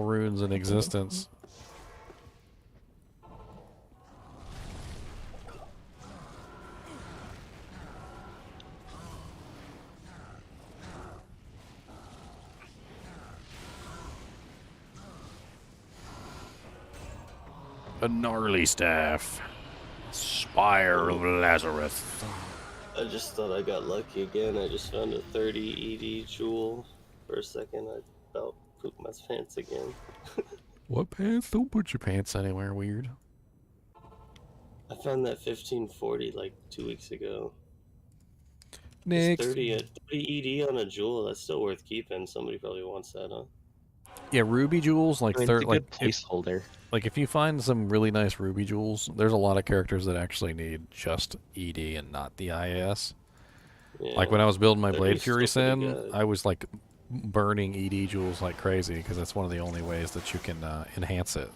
[SPEAKER 1] runes in existence. A gnarly staff. Spire of Lazarus.
[SPEAKER 8] I just thought I got lucky again. I just found a 30 ED jewel. For a second, I about pooped my pants again.
[SPEAKER 1] What pants? Don't put your pants anywhere weird.
[SPEAKER 8] I found that 1540 like 2 weeks ago.
[SPEAKER 1] Next.
[SPEAKER 8] 30 ED on a jewel. That's still worth keeping. Somebody probably wants that, huh?
[SPEAKER 1] Yeah, ruby jewels like
[SPEAKER 10] I mean, it's a good placeholder.
[SPEAKER 1] Like if you find some really nice ruby jewels, there's a lot of characters that actually need just ED and not the IAS.
[SPEAKER 8] Yeah,
[SPEAKER 1] like when I was building my Blade
[SPEAKER 8] 30's
[SPEAKER 1] Fury
[SPEAKER 8] still pretty
[SPEAKER 1] Sin,
[SPEAKER 8] good.
[SPEAKER 1] I was like burning ED jewels like crazy because that's one of the only ways that you can enhance it.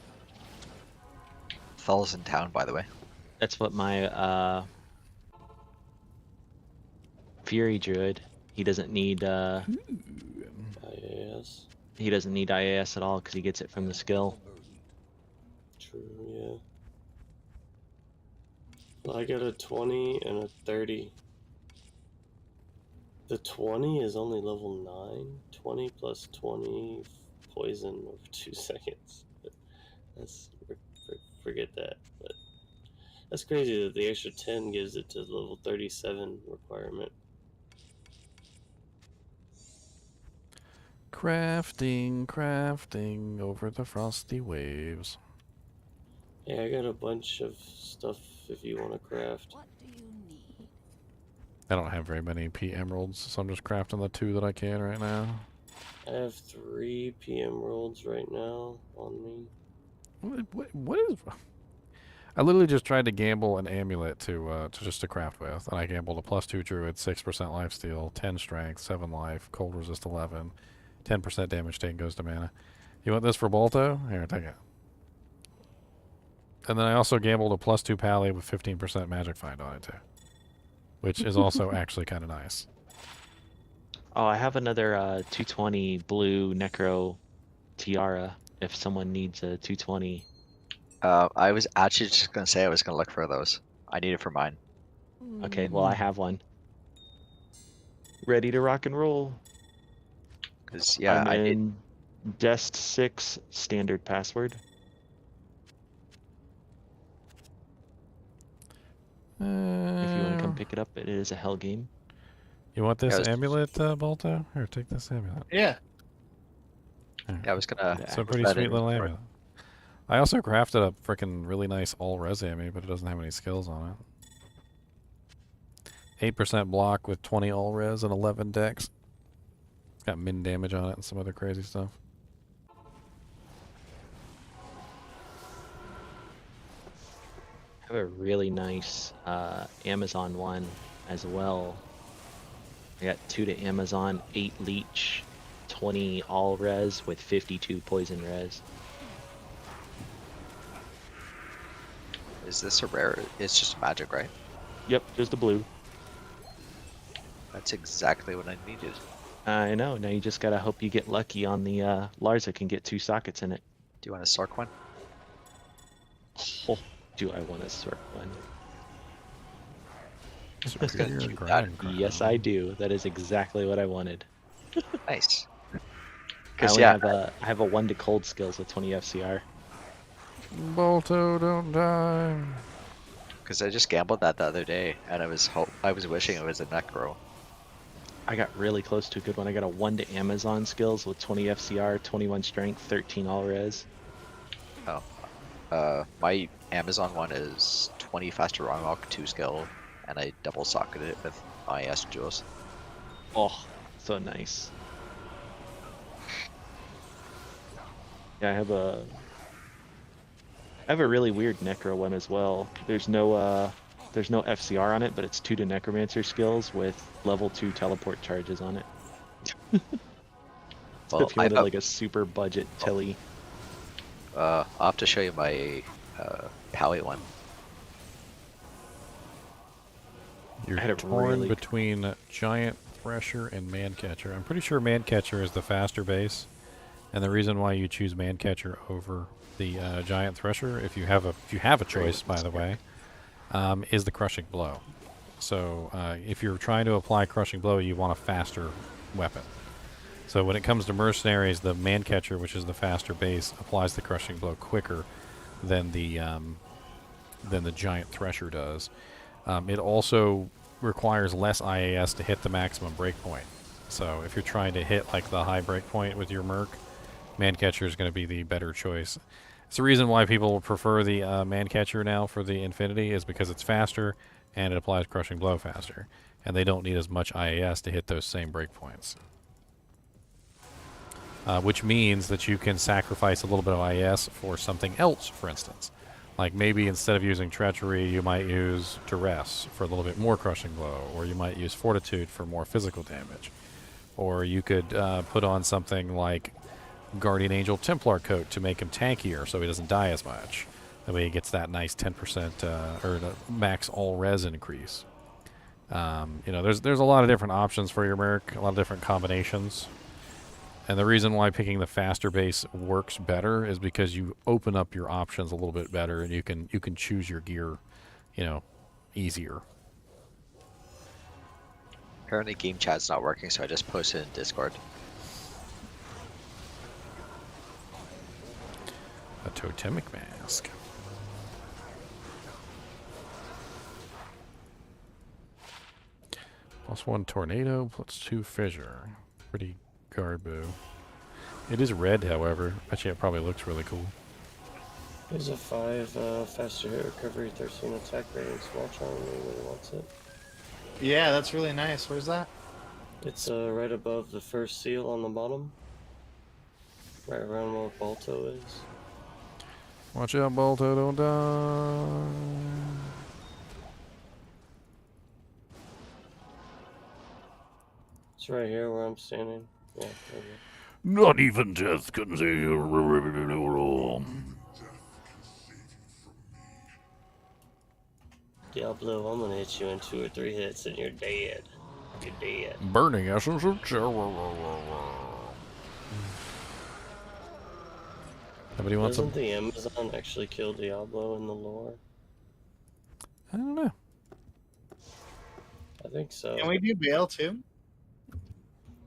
[SPEAKER 12] Thull's in town, by the way.
[SPEAKER 10] That's what my Fury Druid. He doesn't need
[SPEAKER 8] IAS.
[SPEAKER 10] he doesn't need IAS at all because he gets it from the skill.
[SPEAKER 8] True, yeah. Well, I got a 20 and a 30. The 20 is only level 9. 20 plus 20 poison over 2 seconds. That's forget that. But that's crazy that the extra 10 gives it to level 37 requirement.
[SPEAKER 1] Crafting over the frosty waves.
[SPEAKER 8] Yeah, I got a bunch of stuff if you want to craft.
[SPEAKER 1] I don't have very many P emeralds, so I'm just crafting the 2 that I can right now.
[SPEAKER 8] I have 3 P emeralds right now on me.
[SPEAKER 1] What is? I literally just tried to gamble an amulet to craft with, and I gambled a +2 druid, 6% lifesteal, 10 strength, 7 life, cold resist 11, 10% damage taken goes to mana, You want this for Bolto? Here, take it. And then I also gambled a +2 pally with 15% magic find on it too, which is also actually kind of nice.
[SPEAKER 10] Oh, I have another 220 blue necro tiara. If someone needs a 220.
[SPEAKER 12] I was actually just gonna say I was gonna look for those. I need it for mine.
[SPEAKER 10] Okay, well I have one. Ready to rock and roll.
[SPEAKER 12] Cause yeah,
[SPEAKER 10] I'm
[SPEAKER 12] I need.
[SPEAKER 10] in Dest 6 standard password. If you want to come pick it up, it is a hell game.
[SPEAKER 1] You want this
[SPEAKER 12] Yeah, I was-
[SPEAKER 1] amulet, Bolto? Here, take this amulet.
[SPEAKER 5] Yeah.
[SPEAKER 1] Here.
[SPEAKER 12] Yeah, I was gonna.
[SPEAKER 1] It's a
[SPEAKER 12] put
[SPEAKER 1] pretty
[SPEAKER 12] that
[SPEAKER 1] sweet
[SPEAKER 12] in
[SPEAKER 1] little
[SPEAKER 12] for-
[SPEAKER 1] amulet. I also crafted a freaking really nice all-res ammy, but it doesn't have any skills on it. 8% block with 20 all-res and 11 dex. It's got min damage on it and some other crazy stuff.
[SPEAKER 10] I have a really nice Amazon one as well. I got 2 to Amazon, 8 leech, 20 all res with 52 poison res.
[SPEAKER 12] Is this a rare? It's just magic, right?
[SPEAKER 10] Yep, just the blue.
[SPEAKER 12] That's exactly what I needed.
[SPEAKER 10] I know. Now you just gotta hope you get lucky on the Lars that can get 2 sockets in it.
[SPEAKER 12] Do you want a Sork one?
[SPEAKER 10] Oh, do I want a Sork one? Yes, I do. That is exactly what I wanted.
[SPEAKER 12] Nice.
[SPEAKER 10] I
[SPEAKER 12] Because
[SPEAKER 10] only
[SPEAKER 12] yeah,
[SPEAKER 10] I have a 1 to cold skills with 20 FCR.
[SPEAKER 1] Bolto, don't die.
[SPEAKER 12] because I just gambled that the other day, and I was wishing it was a necro.
[SPEAKER 10] I got really close to a good one. I got a 1 to Amazon skills with 20 FCR, 21 strength, 13 all res.
[SPEAKER 12] Oh. My Amazon one is 20 faster wrong walk, 2 skill, and I double socketed it with my S jewels.
[SPEAKER 10] Oh, so nice. Yeah, I have a really weird necro one as well. There's no FCR on it, but it's 2 to necromancer skills with level 2 teleport charges on it.
[SPEAKER 12] Well,
[SPEAKER 10] if you wanted like a super budget tilly.
[SPEAKER 12] I'll have to show you my Pally one.
[SPEAKER 1] You're
[SPEAKER 10] I had a
[SPEAKER 1] torn
[SPEAKER 10] really-
[SPEAKER 1] between Giant Thresher and Mancatcher. I'm pretty sure Mancatcher is the faster base, and the reason why you choose Mancatcher over the Giant Thresher, if you have a choice, by the way, is the Crushing Blow. So if you're trying to apply Crushing Blow, you want a faster weapon. So when it comes to mercenaries, the Mancatcher, which is the faster base, applies the Crushing Blow quicker than the Giant Thresher does. It also requires less IAS to hit the maximum breakpoint. So if you're trying to hit like the high breakpoint with your Merc, Mancatcher is going to be the better choice. It's the reason why people prefer the Mancatcher now for the Infinity, is because it's faster and it applies Crushing Blow faster, and they don't need as much IAS to hit those same breakpoints. Which means that you can sacrifice a little bit of IAS for something else, for instance. Like maybe instead of using Treachery, you might use Duress for a little bit more Crushing Blow, or you might use Fortitude for more physical damage. Or you could put on something like Guardian Angel Templar Coat to make him tankier so he doesn't die as much. That way he gets that nice 10% or the max all res increase. There's a lot of different options for your Merc, a lot of different combinations. And the reason why picking the faster base works better is because you open up your options a little bit better, and you can choose your gear, easier.
[SPEAKER 12] Apparently game chat's not working, so I just posted in Discord.
[SPEAKER 1] A totemic mask. +1 tornado, +2 fissure. Pretty garbo. It is red, however. Actually, it probably looks really cool.
[SPEAKER 8] There's a 5 faster hit recovery, 13 attack rating, small charm, anyone wants it.
[SPEAKER 5] Yeah, that's really nice. Where's that?
[SPEAKER 8] It's right above the first seal on the bottom. Right around where Balto is.
[SPEAKER 1] Watch out, Bolto, don't die.
[SPEAKER 8] It's right here where I'm standing. Yeah, right here.
[SPEAKER 1] Not even death can save.
[SPEAKER 8] Diablo, I'm gonna hit you in 2 or 3 hits and you're dead. You're dead.
[SPEAKER 1] Burning essence of terror. Somebody wants
[SPEAKER 8] Doesn't the Amazon actually kill Diablo in the lore?
[SPEAKER 1] I don't know.
[SPEAKER 8] I think so.
[SPEAKER 5] Can we do bail too?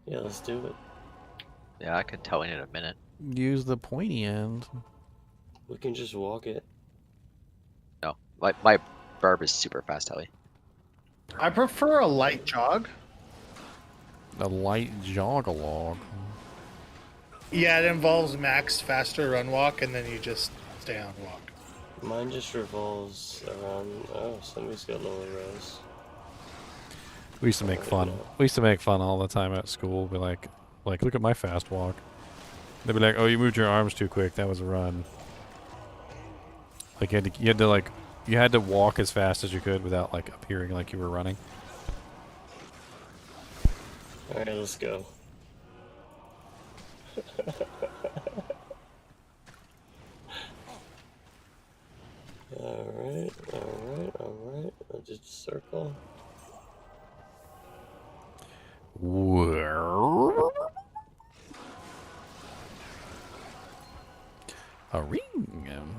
[SPEAKER 8] Yeah, let's do it.
[SPEAKER 12] Yeah, I can tell in a minute.
[SPEAKER 1] Use the pointy end.
[SPEAKER 8] We can just walk it.
[SPEAKER 12] No, my barb is super fast, Ellie.
[SPEAKER 5] I prefer a light jog.
[SPEAKER 1] A light jog-alog.
[SPEAKER 5] Yeah, it involves max faster run walk, and then you just stay on walk.
[SPEAKER 8] Mine just revolves around. Oh, somebody's got lower res.
[SPEAKER 1] We used to make fun. We used to make fun all the time at school. Be like, look at my fast walk. They'd be like, oh, you moved your arms too quick. That was a run. Like you had to walk as fast as you could without like appearing like you were running.
[SPEAKER 8] All right, let's go. All right. I'll just circle.
[SPEAKER 1] A ring.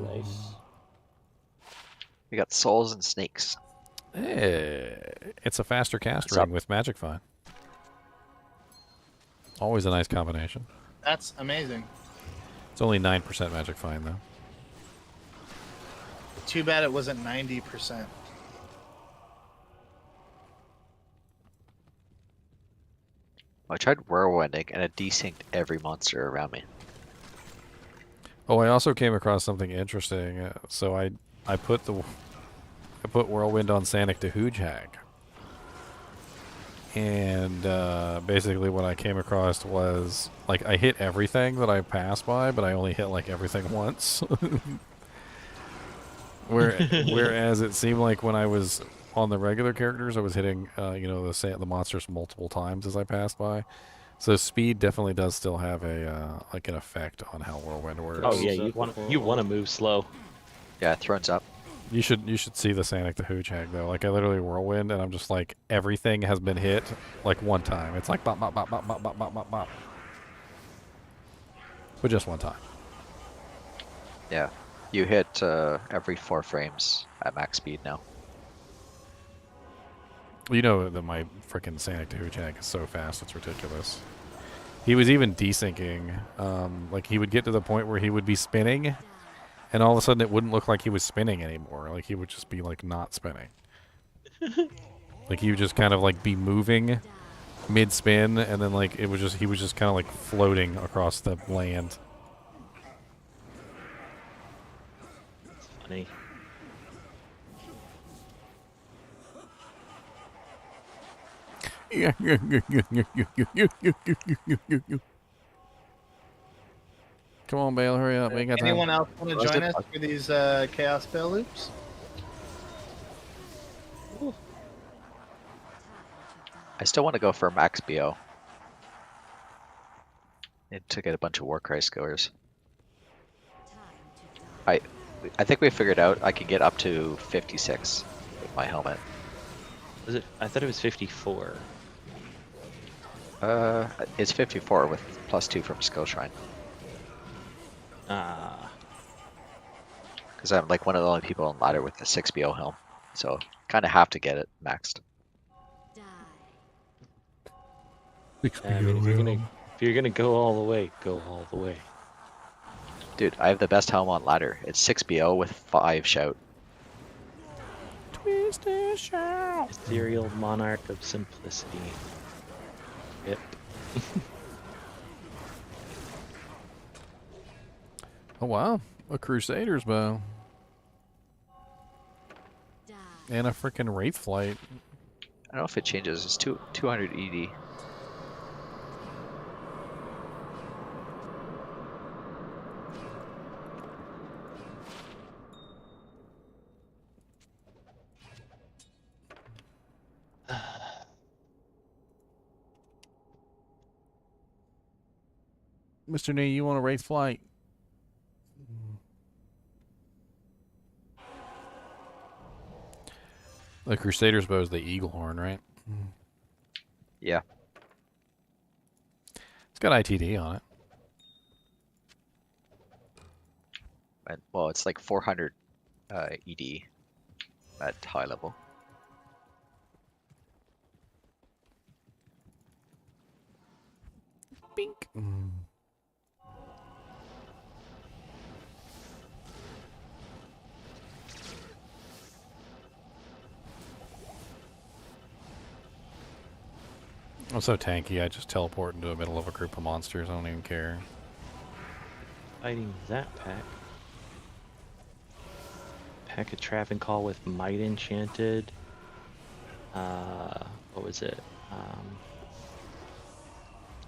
[SPEAKER 8] Nice.
[SPEAKER 12] We got souls and snakes.
[SPEAKER 1] It's a faster cast
[SPEAKER 12] What's
[SPEAKER 1] ring
[SPEAKER 12] up?
[SPEAKER 1] with magic fine. Always a nice combination.
[SPEAKER 5] That's amazing.
[SPEAKER 1] It's only 9% magic fine though.
[SPEAKER 5] Too bad it wasn't 90%.
[SPEAKER 12] I tried whirlwinding and it desynced every monster around me.
[SPEAKER 1] Oh, I also came across something interesting. So I put Whirlwind on Sanic to Hoojhag. And basically what I came across was, like, I hit everything that I passed by, but I only hit, like, everything once. Whereas it seemed like when I was on the regular characters, I was hitting, the monsters multiple times as I passed by. So speed definitely does still have a like an effect on how Whirlwind works.
[SPEAKER 10] Oh yeah, you want to move slow.
[SPEAKER 12] Yeah, thrones up.
[SPEAKER 1] You should see the Sanic the Hoojhag though. Like I literally Whirlwind and I'm just like everything has been hit like one time. It's like bop bop bop bop bop bop bop bop bop. But just one time.
[SPEAKER 12] Yeah, you hit every 4 frames at max speed now.
[SPEAKER 1] You know that my freaking Sanic the Hoojhag is so fast, it's ridiculous. He was even desyncing. Like he would get to the point where he would be spinning, and all of a sudden it wouldn't look like he was spinning anymore. Like he would just be like not spinning. Like he would just kind of like be moving mid-spin, and then like he was just kind of like floating across the land.
[SPEAKER 10] It's funny.
[SPEAKER 1] Come on, Bale, hurry up. We ain't got time.
[SPEAKER 5] Anyone else want to join us for these Chaos Bale loops?
[SPEAKER 12] I still want to go for max BO. Need to get a bunch of Warcry goers. I think we figured out I can get up to 56 with my helmet.
[SPEAKER 10] Was it? I thought it was 54.
[SPEAKER 12] It's 54 with +2 from Skill Shrine.
[SPEAKER 10] Ah.
[SPEAKER 12] Because I'm like one of the only people on ladder with the 6 BO helm, so kind of have to get it maxed.
[SPEAKER 10] I mean, if you're gonna go all the way, go all the way.
[SPEAKER 12] Dude, I have the best helm on ladder. It's 6 BO with 5 shout.
[SPEAKER 1] Twisted shout.
[SPEAKER 10] Ethereal monarch of simplicity. Yep.
[SPEAKER 1] Oh wow, a Crusader's bow. And a freaking Wraith Flight.
[SPEAKER 12] I don't know if it changes. It's 200 ED.
[SPEAKER 1] Mr. Nee, you want a wraith flight? The Crusader's bow is the eagle horn, right?
[SPEAKER 12] Yeah.
[SPEAKER 1] It's got ITD on it.
[SPEAKER 12] And, well, it's like 400 ED at high level.
[SPEAKER 1] Bink. I'm so tanky, I just teleport into the middle of a group of monsters. I don't even care.
[SPEAKER 10] Fighting that pack. Pack of Travancore with Might Enchanted. What was it?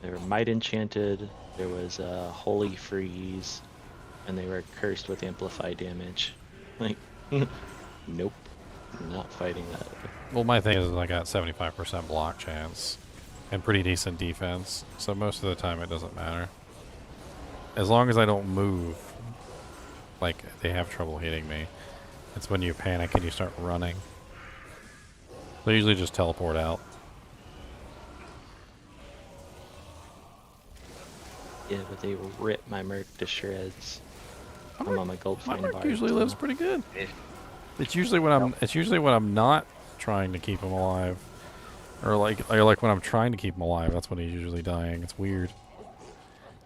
[SPEAKER 10] They were Might Enchanted, there was Holy Freeze, and they were cursed with Amplify damage. Like, nope. Not fighting that.
[SPEAKER 1] Well, my thing is I got 75% block chance and pretty decent defense, so most of the time it doesn't matter. As long as I don't move, like, they have trouble hitting me. It's when you panic and you start running. They usually just teleport out.
[SPEAKER 10] Yeah, but they rip my merc to shreds. I'm on my gold
[SPEAKER 1] My
[SPEAKER 10] fine
[SPEAKER 1] merc
[SPEAKER 10] bar.
[SPEAKER 1] usually lives pretty good. It's usually when I'm not trying to keep him alive, or like when I'm trying to keep him alive. That's when he's usually dying. It's weird.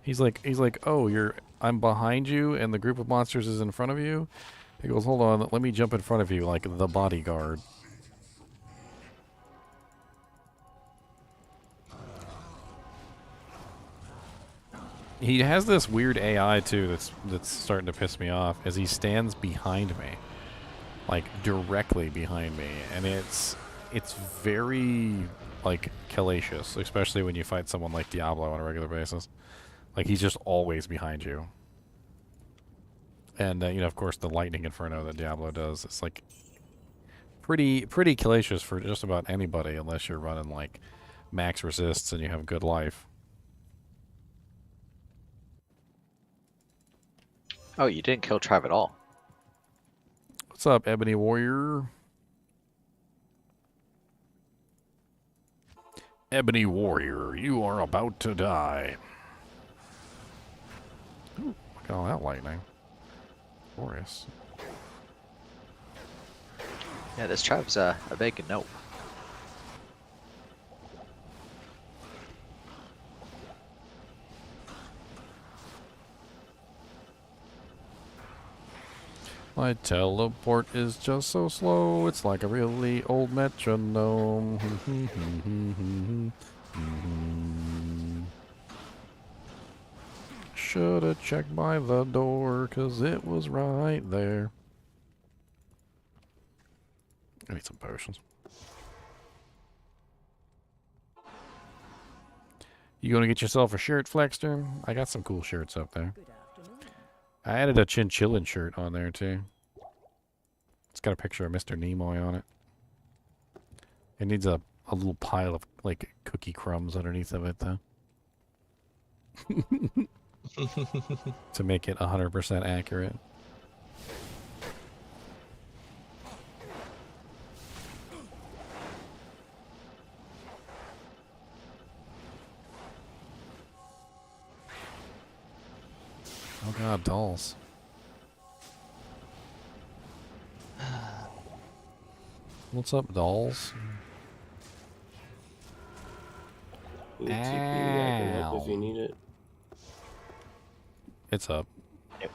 [SPEAKER 1] He's like, oh, I'm behind you, and the group of monsters is in front of you. He goes, hold on, let me jump in front of you like the bodyguard. He has this weird AI too that's starting to piss me off as he stands behind me. Like directly behind me, and it's very like hellacious, especially when you fight someone like Diablo on a regular basis. Like he's just always behind you. And you know, of course, the lightning inferno that Diablo does, it's like pretty hellacious for just about anybody, unless you're running like max resists and you have good life.
[SPEAKER 12] Oh, you didn't kill Trav at all.
[SPEAKER 1] What's up, Ebony Warrior? Ebony Warrior, you are about to die. Ooh, look at all that lightning. Glorious.
[SPEAKER 12] Yeah, this Trav's a big no.
[SPEAKER 1] My teleport is just so slow, it's like a really old metronome. Should've checked by the door, 'cause it was right there. I need some potions. You gonna get yourself a shirt, Flexter? I got some cool shirts up there. I added a Chinchilla shirt on there, too. It's got a picture of Mr. Nimoy on it. It needs a little pile of, like, cookie crumbs underneath of it, though. To make it 100% accurate. Oh god, dolls. What's up, dolls?
[SPEAKER 8] TP, I can help if you need it.
[SPEAKER 1] It's up.
[SPEAKER 12] Yep.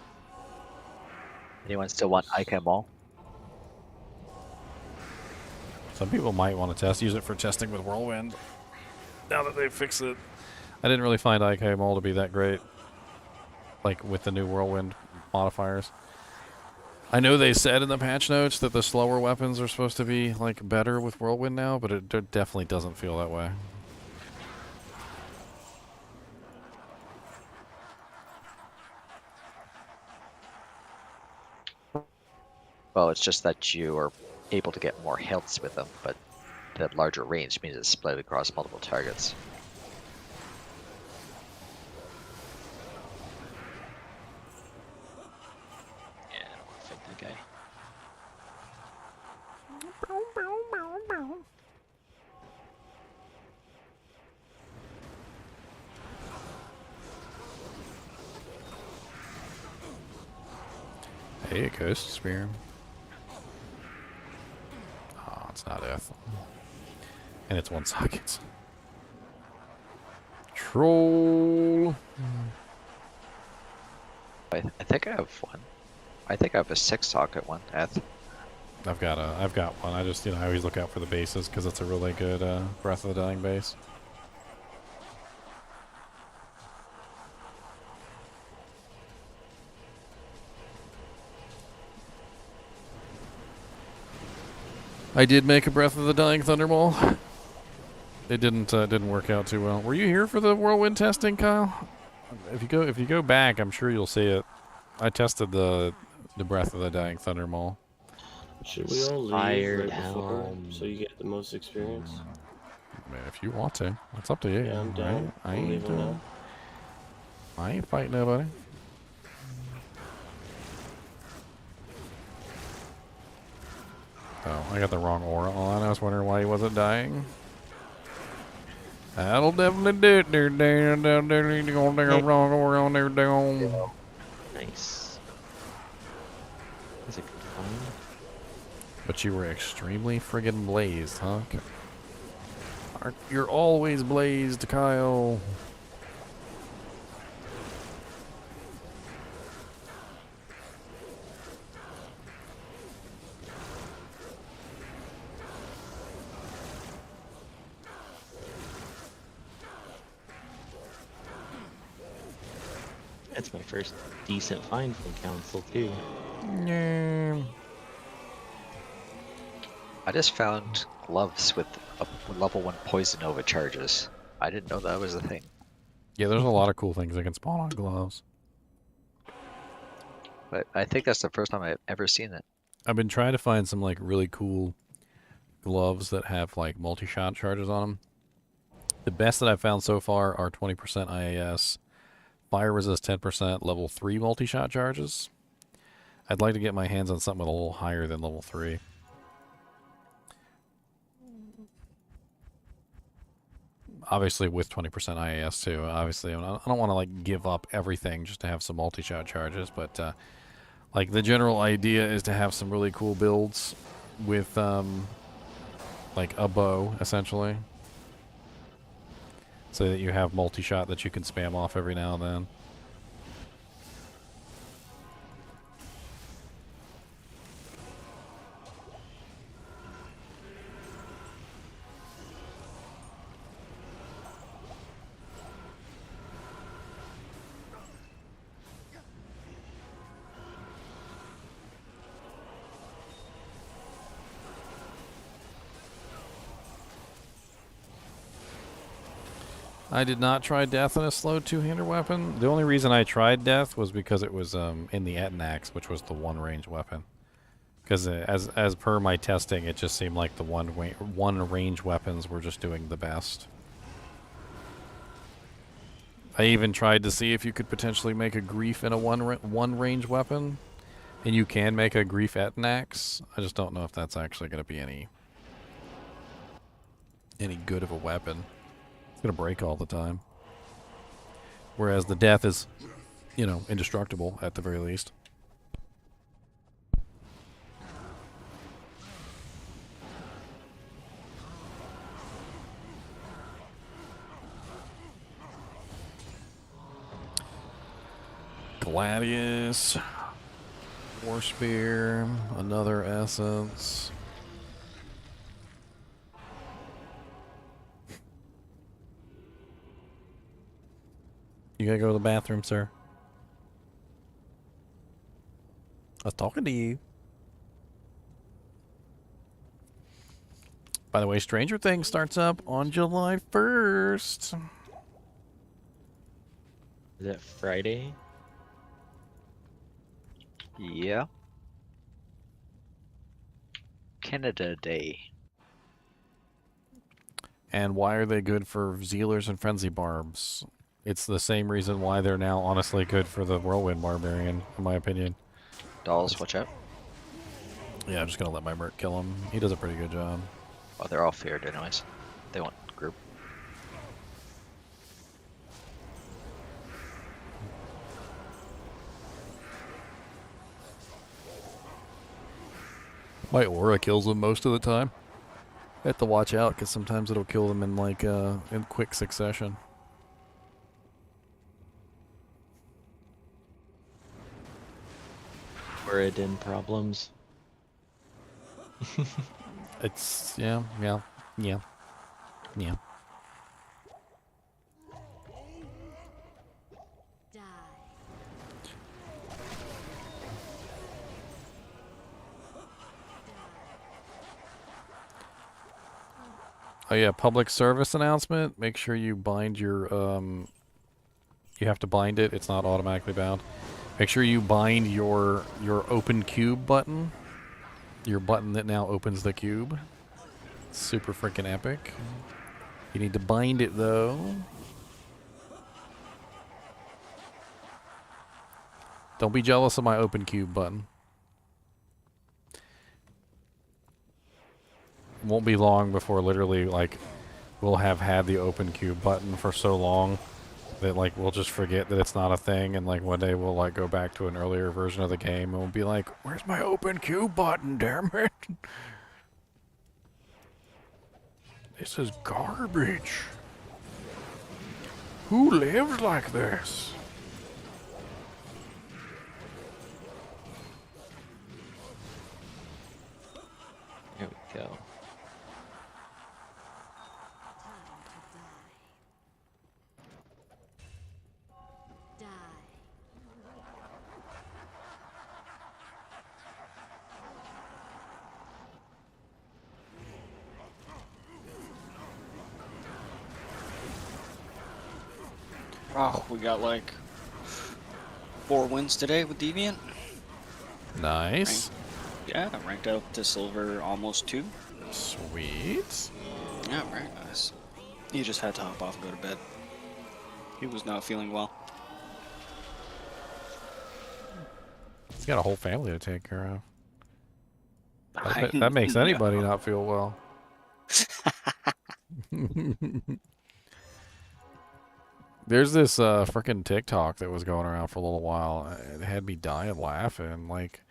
[SPEAKER 12] Anyone still want ICAM Mall?
[SPEAKER 1] Some people might want to use it for testing with Whirlwind. Now that they've fixed it. I didn't really find IK Mall to be that great. Like with the new Whirlwind modifiers. I know they said in the patch notes that the slower weapons are supposed to be like better with Whirlwind now, but it definitely doesn't feel that way.
[SPEAKER 12] Well, it's just that you are able to get more healths with them, but the larger range means it's split across multiple targets.
[SPEAKER 1] Hey, a ghost spear. Oh, it's not Ethel. And it's one socket. Troll.
[SPEAKER 12] I think I have one. I think I have a 6-socket one.
[SPEAKER 1] I've got one. I just, I always look out for the bases because it's a really good Breath of the Dying base. I did make a Breath of the Dying Thunderball. It didn't work out too well. Were you here for the Whirlwind testing, Kyle? If you go back, I'm sure you'll see it. I tested the Breath of the Dying Thunderball.
[SPEAKER 8] Should we all leave right before so you get the most experience?
[SPEAKER 1] I mean, if you want to, it's up to you.
[SPEAKER 8] Yeah, I'm down.
[SPEAKER 1] I ain't fighting nobody. Oh, I got the wrong aura on. I was wondering why he wasn't dying. That'll definitely do it there, down there. You're going to take a wrong aura on there, down.
[SPEAKER 10] Nice. That's a good find.
[SPEAKER 1] But you were extremely friggin' blazed, huh? You're always blazed, Kyle.
[SPEAKER 10] That's my first decent find from Council, too.
[SPEAKER 1] Yeah.
[SPEAKER 12] I just found gloves with level 1 poison nova charges. I didn't know that was a thing.
[SPEAKER 1] Yeah, there's a lot of cool things that can spawn on gloves.
[SPEAKER 12] But I think that's the first time I've ever seen it.
[SPEAKER 1] I've been trying to find some like really cool gloves that have like multi-shot charges on them. The best that I've found so far are 20% IAS, fire resist 10%, level 3 multi-shot charges. I'd like to get my hands on something a little higher than level 3. Obviously with 20% IAS too. Obviously, I don't want to like give up everything just to have some multi-shot charges, but like the general idea is to have some really cool builds with like a bow essentially, so that you have multi-shot that you can spam off every now and then. I did not try death in a slow two-hander weapon. The only reason I tried death was because it was in the Etnax, which was the one-range weapon. Because as per my testing, it just seemed like the one-range weapons were just doing the best. I even tried to see if you could potentially make a grief in a one-range weapon, and you can make a grief Etnax. I just don't know if that's actually going to be any good of a weapon. It's going to break all the time. Whereas the death is, indestructible at the very least. Gladius. War Spear. Another essence. You gotta go to the bathroom, sir. I was talking to you. By the way, Stranger Things starts up on July 1st.
[SPEAKER 10] Is that Friday?
[SPEAKER 12] Yeah. Canada Day.
[SPEAKER 1] And why are they good for Zealers and Frenzy Barbs? It's the same reason why they're now honestly good for the Whirlwind Barbarian, in my opinion.
[SPEAKER 12] Dolls, watch out.
[SPEAKER 1] Yeah, I'm just gonna let my merc kill him. He does a pretty good job.
[SPEAKER 12] Oh, they're all feared anyways. They want group.
[SPEAKER 1] My aura kills them most of the time. I have to watch out because sometimes it'll kill them in like in quick succession.
[SPEAKER 10] Wherein problems.
[SPEAKER 1] It's yeah. Oh yeah, public service announcement. Make sure you bind your you have to bind it. It's not automatically bound. Make sure you bind your open cube button. Your button that now opens the cube. Super freaking epic. You need to bind it though. Don't be jealous of my open cube button. Won't be long before literally like we'll have had the open cube button for so long that like we'll just forget that it's not a thing, and like one day we'll like go back to an earlier version of the game and we'll be like, where's my open cube button, damn it? This is garbage. Who lives like this?
[SPEAKER 10] Here we go.
[SPEAKER 6] Oh, we got like 4 wins today with Deviant.
[SPEAKER 1] Nice.
[SPEAKER 6] Yeah, ranked up to silver almost 2.
[SPEAKER 1] Sweet.
[SPEAKER 6] Yeah, very nice. He just had to hop off and go to bed. He was not feeling well.
[SPEAKER 1] He's got a whole family to take care of. That makes anybody not feel well. There's this freaking TikTok that was going around for a little while. It had me dying laughing. Like,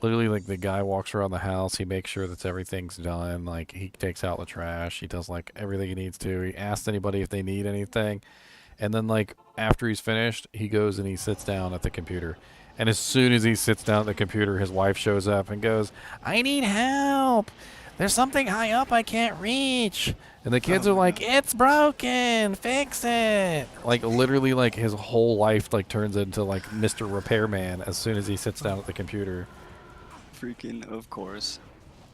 [SPEAKER 1] literally, like the guy walks around the house. He makes sure that everything's done. Like, he takes out the trash. He does like everything he needs to. He asks anybody if they need anything. And then like after he's finished, he goes and he sits down at the computer. And as soon as he sits down at the computer, his wife shows up and goes, "I need help. There's something high up I can't reach." And the kids are like, "It's broken. Fix it." Like literally like his whole life like turns into like Mr. Repairman as soon as he sits down at the computer.
[SPEAKER 6] Freaking of course.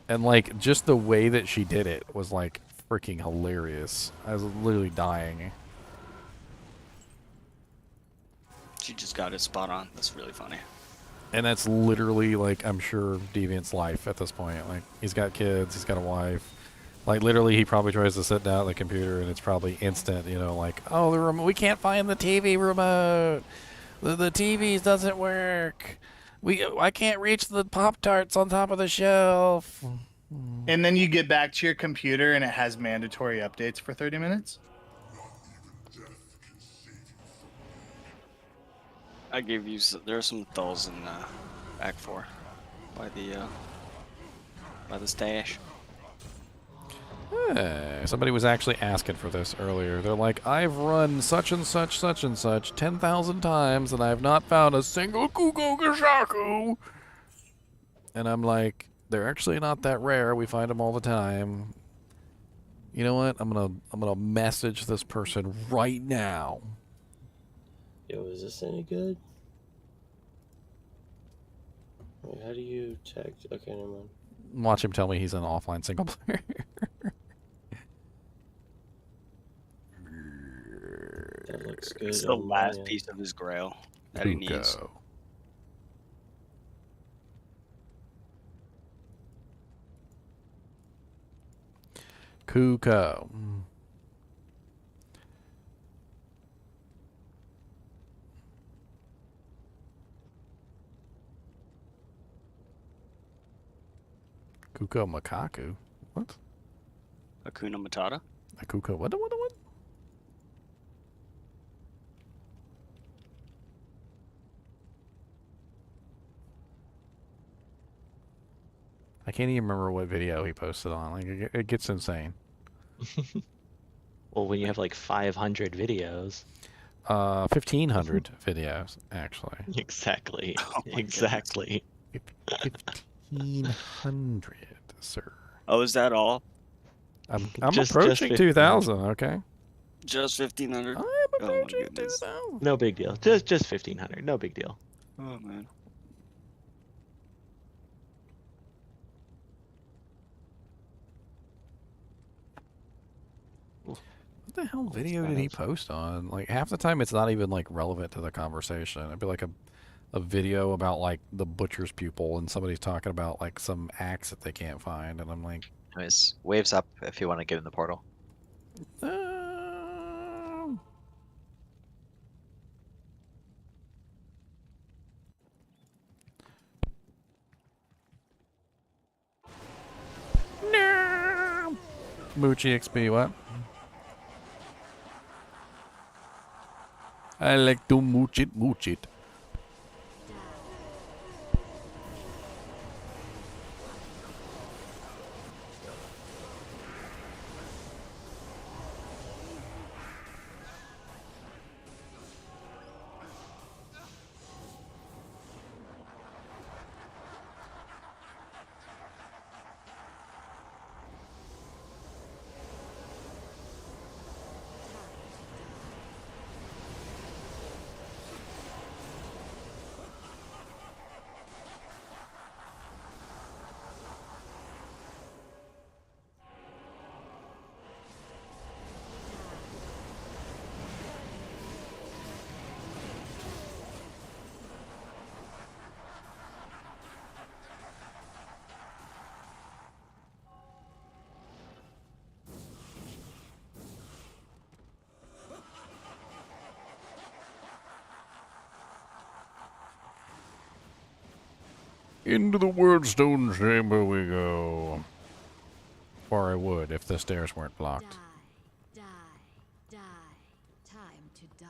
[SPEAKER 1] And like just the way that she did it was like freaking hilarious. I was literally dying.
[SPEAKER 6] She just got it spot on. That's really funny.
[SPEAKER 1] And that's literally, like, I'm sure Deviant's life at this point. Like, he's got kids, he's got a wife. Like, literally, he probably tries to sit down at the computer, and it's probably instant, you know, like, oh, the remote, we can't find the TV remote. The TV doesn't work. I can't reach the Pop-Tarts on top of the shelf.
[SPEAKER 5] And then you get back to your computer, and it has mandatory updates for 30 minutes?
[SPEAKER 6] I gave you. There are some thulls in Act 4 by the stash.
[SPEAKER 1] Hey, somebody was actually asking for this earlier. They're like, I've run such and such 10,000 times, and I have not found a single Kugogashaku. And I'm like, they're actually not that rare. We find them all the time. You know what? I'm gonna message this person right now.
[SPEAKER 8] Yo, is this any good? Wait, how do you text? Okay, never mind.
[SPEAKER 1] Watch him tell me he's an offline single player.
[SPEAKER 8] That looks good.
[SPEAKER 6] It's the last piece of his grail that he needs.
[SPEAKER 1] Kuko. Kuko Makaku? What?
[SPEAKER 6] Hakuna Matata.
[SPEAKER 1] Kuko what? I can't even remember what video he posted on. Like, it gets insane.
[SPEAKER 10] Well, when you have like 500 videos.
[SPEAKER 1] 1,500 videos, actually.
[SPEAKER 10] Exactly.
[SPEAKER 6] Oh my
[SPEAKER 10] Exactly.
[SPEAKER 1] 1,500, sir.
[SPEAKER 6] Oh, is that all?
[SPEAKER 1] I'm
[SPEAKER 10] Just
[SPEAKER 1] approaching
[SPEAKER 10] 1,500.
[SPEAKER 1] 2,000, okay?
[SPEAKER 6] Just 1,500.
[SPEAKER 1] I'm
[SPEAKER 6] Oh my
[SPEAKER 1] approaching
[SPEAKER 6] goodness.
[SPEAKER 1] 2,000.
[SPEAKER 10] No big deal. Just 1,500. No big deal.
[SPEAKER 6] Oh man.
[SPEAKER 1] What the hell video did he post on? Like, half the time it's not even, like, relevant to the conversation. It'd be like a video about, like, the butcher's pupil, and somebody's talking about, like, some axe that they can't find, and I'm like...
[SPEAKER 12] Anyways, waves up if you want to get in the portal.
[SPEAKER 1] No! Moochie XP, what? I like to mooch it, mooch it. Into the Wordstone Chamber we go. Or I would if the stairs weren't blocked.
[SPEAKER 3] Die, die, die. Time to die.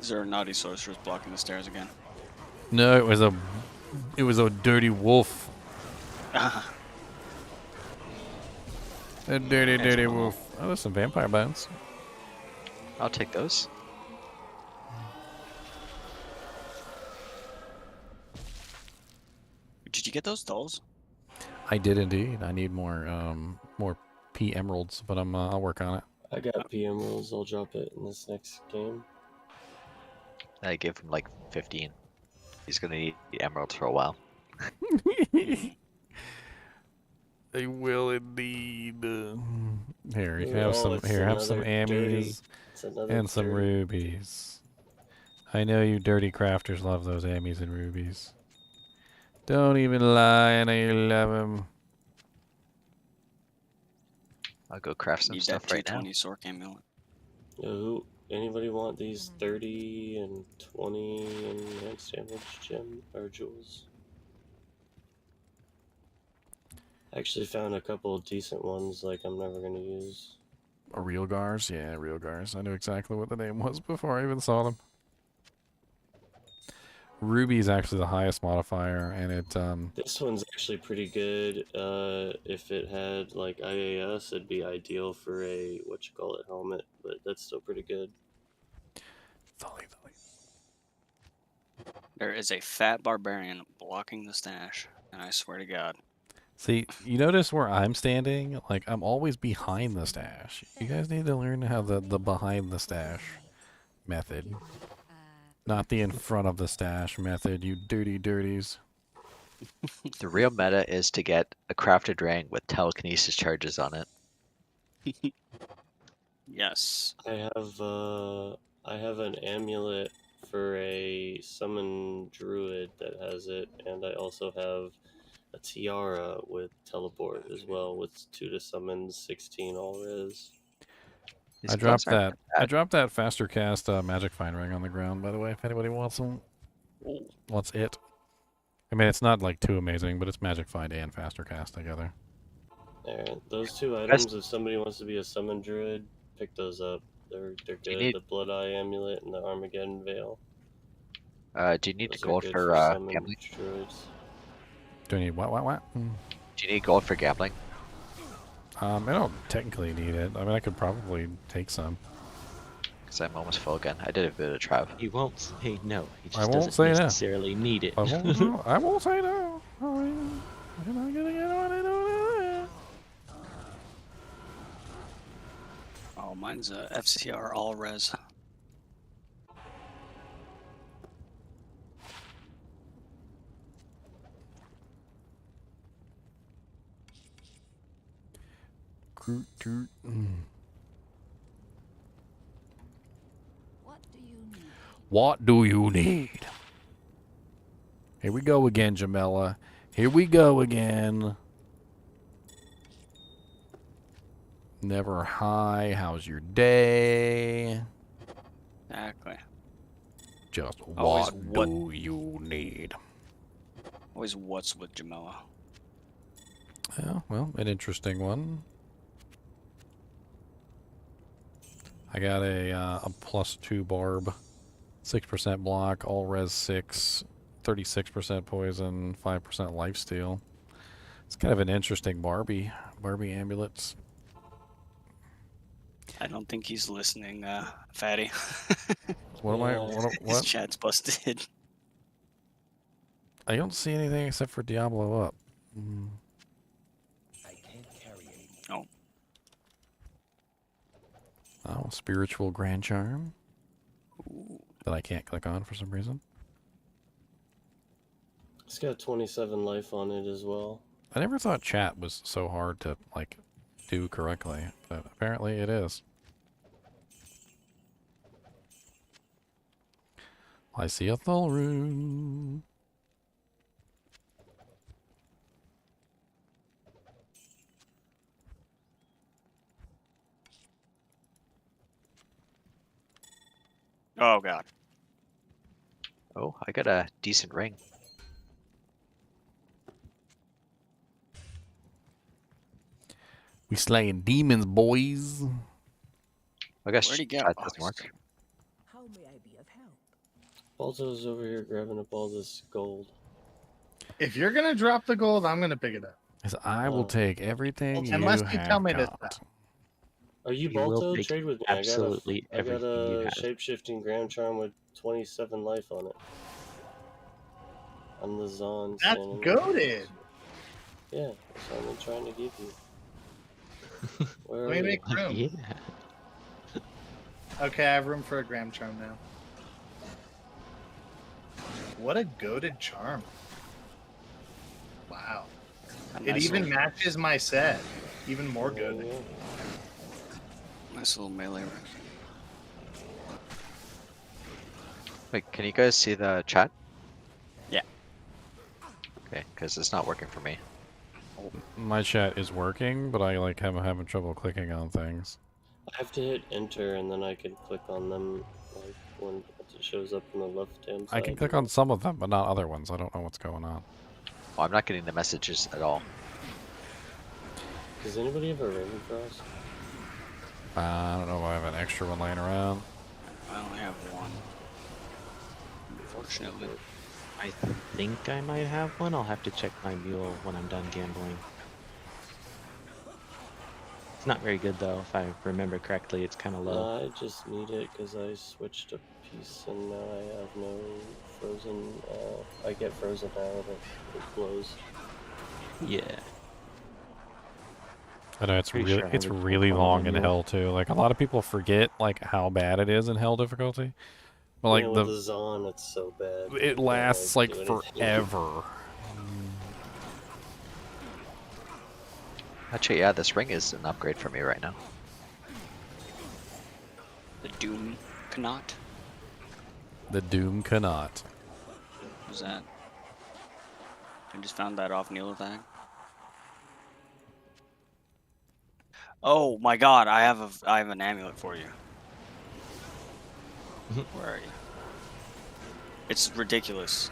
[SPEAKER 6] Is there a naughty sorceress blocking the stairs again?
[SPEAKER 1] No, it was a dirty wolf. A dirty wolf. Oh, there's some vampire bones.
[SPEAKER 12] I'll take those.
[SPEAKER 6] Did you get those dolls?
[SPEAKER 1] I did indeed. I need more P emeralds, but I'll work on it.
[SPEAKER 8] I got P emeralds. I'll drop it in this next game.
[SPEAKER 12] I gave him like 15. He's gonna need the emeralds for a while.
[SPEAKER 1] They will indeed. Here, you can
[SPEAKER 8] Oh,
[SPEAKER 1] have some.
[SPEAKER 8] it's
[SPEAKER 1] Here, have some
[SPEAKER 8] another dirty-
[SPEAKER 1] ammies
[SPEAKER 8] it's another
[SPEAKER 1] and some
[SPEAKER 8] dirty-
[SPEAKER 1] rubies. I know you dirty crafters love those ammies and rubies. Don't even lie, I know you love them.
[SPEAKER 12] I'll go craft some
[SPEAKER 6] Need
[SPEAKER 12] stuff
[SPEAKER 6] that
[SPEAKER 12] right now.
[SPEAKER 6] 220 Sork amulet.
[SPEAKER 8] Yo, anybody want these 30 and 20 enhanced damage gem or jewels? I actually found a couple of decent ones like I'm never gonna use.
[SPEAKER 1] Real Gars? Yeah, Real Gars. I knew exactly what the name was before I even saw them. Ruby is actually the highest modifier, and it
[SPEAKER 8] This one's actually pretty good. If it had like IAS, it'd be ideal for a helmet, but that's still pretty good.
[SPEAKER 6] There is a fat barbarian blocking the stash, and I swear to God.
[SPEAKER 1] See, you notice where I'm standing? Like, I'm always behind the stash. You guys need to learn how the behind the stash method. Not the in front of the stash method, you dirty dirties.
[SPEAKER 12] The real meta is to get a crafted ring with telekinesis charges on it.
[SPEAKER 6] Yes.
[SPEAKER 8] I have an amulet for a summon druid that has it, and I also have a tiara with teleport as well, with 2 to summon, 16 all res.
[SPEAKER 12] These
[SPEAKER 1] I dropped
[SPEAKER 12] gloves aren't
[SPEAKER 1] that. I dropped that faster cast magic fine ring on the ground. By the way, if anybody wants them. What's it? I mean, it's not like too amazing, but it's magic find and faster cast together.
[SPEAKER 8] Alright, those two items, if somebody wants to be a summon druid, pick those up. They're good. The Blood Eye Amulet and the Armageddon Veil.
[SPEAKER 12] Do you need
[SPEAKER 8] Those are
[SPEAKER 12] gold
[SPEAKER 8] good
[SPEAKER 12] for
[SPEAKER 8] summon
[SPEAKER 12] gambling?
[SPEAKER 8] druids.
[SPEAKER 1] Do you need what?
[SPEAKER 12] Do you need gold for gambling?
[SPEAKER 1] I don't technically need it. I mean, I could probably take some.
[SPEAKER 12] Because I'm almost full again. I did a bit of trap.
[SPEAKER 10] He won't say no. He
[SPEAKER 1] I
[SPEAKER 10] just
[SPEAKER 1] won't
[SPEAKER 10] doesn't
[SPEAKER 1] say no.
[SPEAKER 10] necessarily need it.
[SPEAKER 1] I won't, I won't say no. I'm not gonna get on it.
[SPEAKER 6] Oh, mine's a FCR all res.
[SPEAKER 1] What do you need? Here we go again, Jamela. Here we go again. Never high. How's your day?
[SPEAKER 6] Exactly.
[SPEAKER 1] Just
[SPEAKER 6] Always
[SPEAKER 1] what do you need?
[SPEAKER 6] Always what's with Jamela.
[SPEAKER 1] Yeah, well, an interesting one. I got a +2 barb, 6% block, all res 6, 36% poison, 5% lifesteal. It's kind of an interesting Barbie amulets.
[SPEAKER 6] I don't think he's listening, Fatty.
[SPEAKER 1] What am I?
[SPEAKER 6] His
[SPEAKER 1] What?
[SPEAKER 6] chat's busted.
[SPEAKER 1] I don't see anything except for Diablo up.
[SPEAKER 6] Oh.
[SPEAKER 1] Oh, spiritual grand charm. That I can't click on for some reason.
[SPEAKER 8] It's got 27 life on it as well.
[SPEAKER 1] I never thought chat was so hard to like do correctly, but apparently it is. I see a Thul rune.
[SPEAKER 6] Oh, God.
[SPEAKER 12] Oh, I got a decent ring.
[SPEAKER 1] We slaying demons, boys.
[SPEAKER 12] I guess
[SPEAKER 6] Where'd he go?
[SPEAKER 12] that
[SPEAKER 6] Oh,
[SPEAKER 12] doesn't work.
[SPEAKER 13] How may I be of help?
[SPEAKER 8] Balto's over here grabbing up all this gold.
[SPEAKER 5] If you're gonna drop the gold, I'm gonna pick it up.
[SPEAKER 1] Because I will take everything you
[SPEAKER 5] Unless you
[SPEAKER 1] have
[SPEAKER 5] tell me to
[SPEAKER 1] got.
[SPEAKER 5] stop.
[SPEAKER 8] Are you
[SPEAKER 10] He will
[SPEAKER 8] Balto?
[SPEAKER 10] take
[SPEAKER 8] Trade with me.
[SPEAKER 10] absolutely
[SPEAKER 8] I got
[SPEAKER 10] everything you
[SPEAKER 8] a
[SPEAKER 10] have.
[SPEAKER 8] shape-shifting Grand Charm with 27 life on it. I'm the Zon.
[SPEAKER 5] That's goated.
[SPEAKER 8] Yeah, that's what I'm trying to give you. Where
[SPEAKER 5] Let me
[SPEAKER 8] are
[SPEAKER 5] make
[SPEAKER 8] you?
[SPEAKER 5] room.
[SPEAKER 10] Yeah.
[SPEAKER 5] Okay, I have room for a Gram Charm now. What a goated charm. Wow. It
[SPEAKER 6] nice
[SPEAKER 5] even
[SPEAKER 6] little-
[SPEAKER 5] matches my set. Even more goated.
[SPEAKER 8] Yeah.
[SPEAKER 6] Nice little melee.
[SPEAKER 12] Wait, can you guys see the chat?
[SPEAKER 6] Yeah.
[SPEAKER 12] Okay, because it's not working for me.
[SPEAKER 1] My chat is working, but I like am having trouble clicking on things.
[SPEAKER 8] I have to hit enter and then I can click on them like when it shows up on the left-hand side.
[SPEAKER 1] I can click on some of them, but not other ones. I don't know what's going on.
[SPEAKER 12] Oh, I'm not getting the messages at all.
[SPEAKER 8] Does anybody have a Raven Frost?
[SPEAKER 1] I don't know if I have an extra one laying around.
[SPEAKER 6] I only have one. Unfortunately.
[SPEAKER 10] I think I might have one. I'll have to check my mule when I'm done gambling. It's not very good though, if I remember correctly. It's kind of low.
[SPEAKER 8] I just need it because I switched a piece and now I have no frozen. I get frozen now that it blows.
[SPEAKER 10] Yeah.
[SPEAKER 1] I know it's
[SPEAKER 10] Pretty
[SPEAKER 1] really
[SPEAKER 10] sure I
[SPEAKER 1] it's
[SPEAKER 10] have a
[SPEAKER 1] really
[SPEAKER 10] 12
[SPEAKER 1] long
[SPEAKER 10] on
[SPEAKER 1] in
[SPEAKER 10] the
[SPEAKER 1] hell too. Like a lot of people forget like how bad it is in hell difficulty. But like
[SPEAKER 8] with the Zon, it's so bad.
[SPEAKER 1] it lasts like
[SPEAKER 8] do anything.
[SPEAKER 1] forever.
[SPEAKER 12] Actually, yeah, this ring is an upgrade for me right now.
[SPEAKER 6] The Doom Knot.
[SPEAKER 1] The Doom cannot.
[SPEAKER 6] What's that? I just found that off Neelathag. Oh my God! I have an amulet for you. Where are you? It's ridiculous.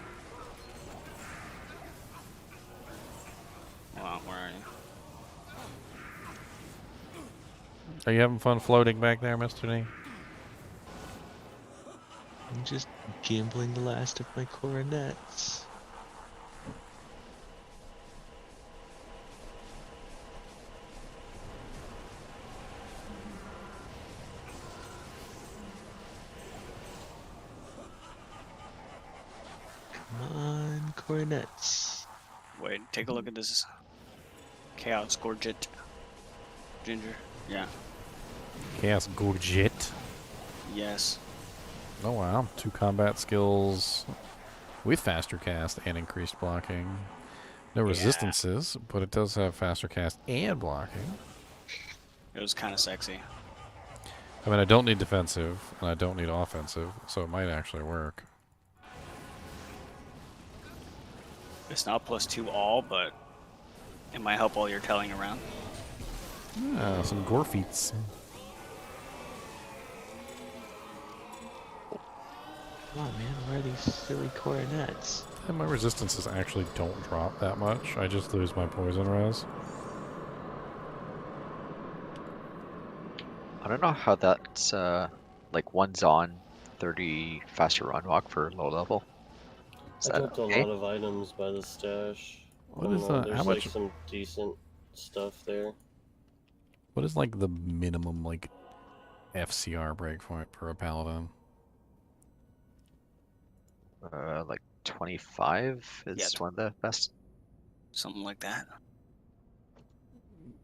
[SPEAKER 6] Wow, where are you?
[SPEAKER 1] Are you having fun floating back there, Mr. D?
[SPEAKER 10] I'm just gambling the last of my coronets. Come on, coronets.
[SPEAKER 6] Wait, take a look at this. Chaos Gorget. Ginger. Yeah.
[SPEAKER 1] Chaos Gorget.
[SPEAKER 6] Yes.
[SPEAKER 1] Oh wow, 2 combat skills with faster cast and increased blocking. No resistances, but it does have faster cast and blocking.
[SPEAKER 6] It was kind of sexy.
[SPEAKER 1] I mean, I don't need defensive, and I don't need offensive, so it might actually work.
[SPEAKER 6] It's not +2 all, but it might help while you're telling around.
[SPEAKER 1] Yeah, some gore feats.
[SPEAKER 10] Come on, man, where are these silly coronets?
[SPEAKER 1] And my resistances actually don't drop that much. I just lose my poison res.
[SPEAKER 12] I don't know how that's like one's on 30 faster run walk for low level. Is
[SPEAKER 8] I
[SPEAKER 12] that
[SPEAKER 8] dropped
[SPEAKER 12] okay?
[SPEAKER 8] a lot of items by the stash.
[SPEAKER 1] What is that?
[SPEAKER 8] There's
[SPEAKER 1] How
[SPEAKER 8] like
[SPEAKER 1] much?
[SPEAKER 8] some decent stuff there.
[SPEAKER 1] What is like the minimum like FCR breakpoint per a paladin?
[SPEAKER 12] Like 25 is one of the best.
[SPEAKER 6] Something like that.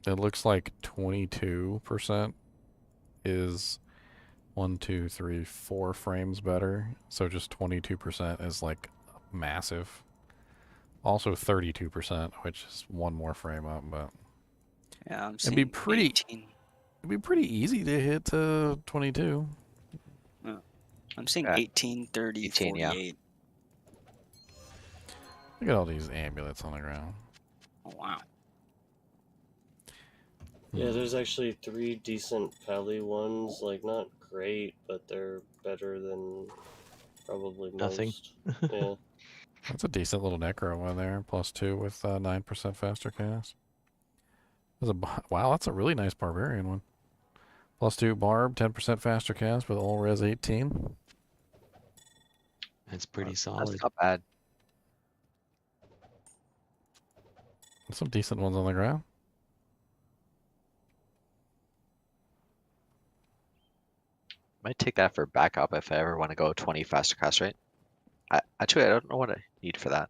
[SPEAKER 1] It looks like 22% is 1, 2, 3, 4 frames better. So just 22% is like massive. Also 32%, which is 1 more frame up, but
[SPEAKER 6] Yeah, I'm
[SPEAKER 1] it'd
[SPEAKER 6] seeing
[SPEAKER 1] be pretty.
[SPEAKER 6] 18.
[SPEAKER 1] It'd be pretty easy to hit 22.
[SPEAKER 6] I'm seeing
[SPEAKER 12] Yeah.
[SPEAKER 6] 18, 30,
[SPEAKER 12] 18, yeah.
[SPEAKER 6] 48.
[SPEAKER 1] Look at all these amulets on the ground.
[SPEAKER 6] Oh, wow.
[SPEAKER 8] Yeah, there's actually 3 decent pally ones. Like, not great, but they're better than probably
[SPEAKER 10] Nothing.
[SPEAKER 8] most. Yeah.
[SPEAKER 1] That's a decent little necro one there. +2 with 9% faster cast. Wow, that's a really nice barbarian one. +2 barb, 10% faster cast with all res 18.
[SPEAKER 10] That's pretty solid.
[SPEAKER 12] That's not bad.
[SPEAKER 1] Some decent ones on the ground.
[SPEAKER 12] Might take that for backup if I ever want to go 20 faster cast rate. Actually, I don't know what I need for that.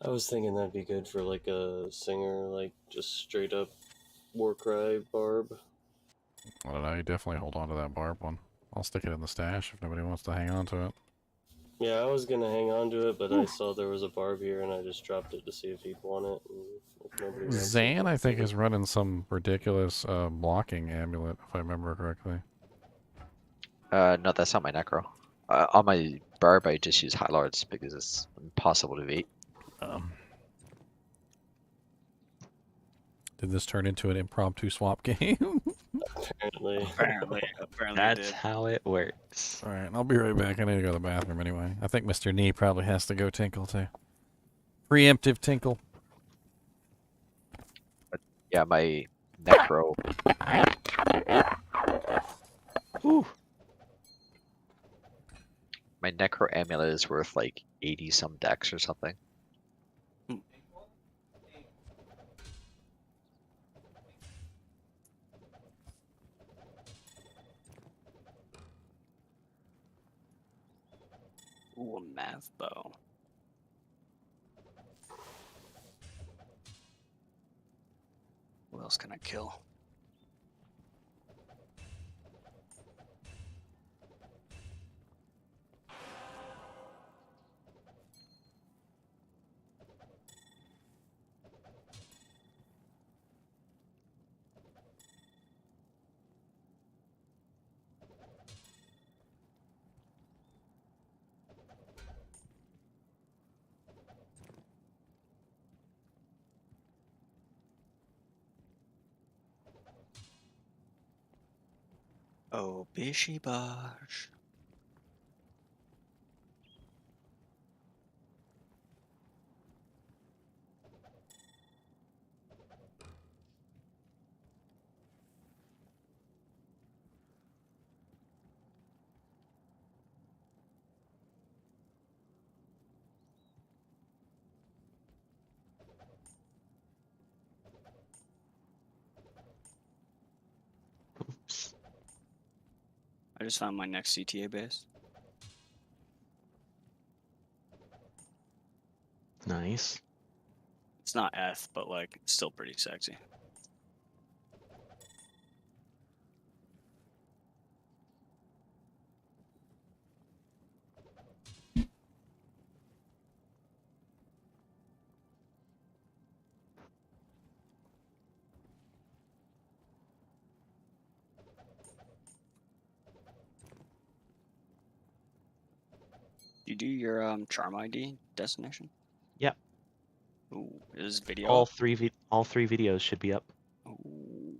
[SPEAKER 8] I was thinking that'd be good for like a singer, like just straight up Warcry barb.
[SPEAKER 1] I don't know. You definitely hold on to that barb one. I'll stick it in the stash if nobody wants to hang on to it.
[SPEAKER 8] Yeah, I was gonna hang on to it, but I saw there was a barb here and I just dropped it to see if he'd want it. And if nobody wants
[SPEAKER 1] Zan,
[SPEAKER 8] it,
[SPEAKER 1] I think, is running some ridiculous blocking amulet, if I remember correctly.
[SPEAKER 12] No, that's not my necro. On my barb, I just use High Lords because it's impossible to beat.
[SPEAKER 1] Did this turn into an impromptu swap game?
[SPEAKER 8] Apparently.
[SPEAKER 10] That's how it works.
[SPEAKER 1] Alright, I'll be right back. I need to go to the bathroom anyway. I think Mr. Nee probably has to go tinkle too. Preemptive tinkle.
[SPEAKER 12] Yeah, my necro. Whew. My necro amulet is worth like 80 some dex or something.
[SPEAKER 6] Ooh, a math bow. What else can I kill? Oh, bishy bosh. I just found my next CTA base.
[SPEAKER 10] Nice.
[SPEAKER 6] It's not Eth, but like it's still pretty sexy. You do your charm ID destination?
[SPEAKER 10] Yep.
[SPEAKER 6] Ooh, is video
[SPEAKER 10] All
[SPEAKER 6] up?
[SPEAKER 10] three videos should be up.
[SPEAKER 6] Ooh.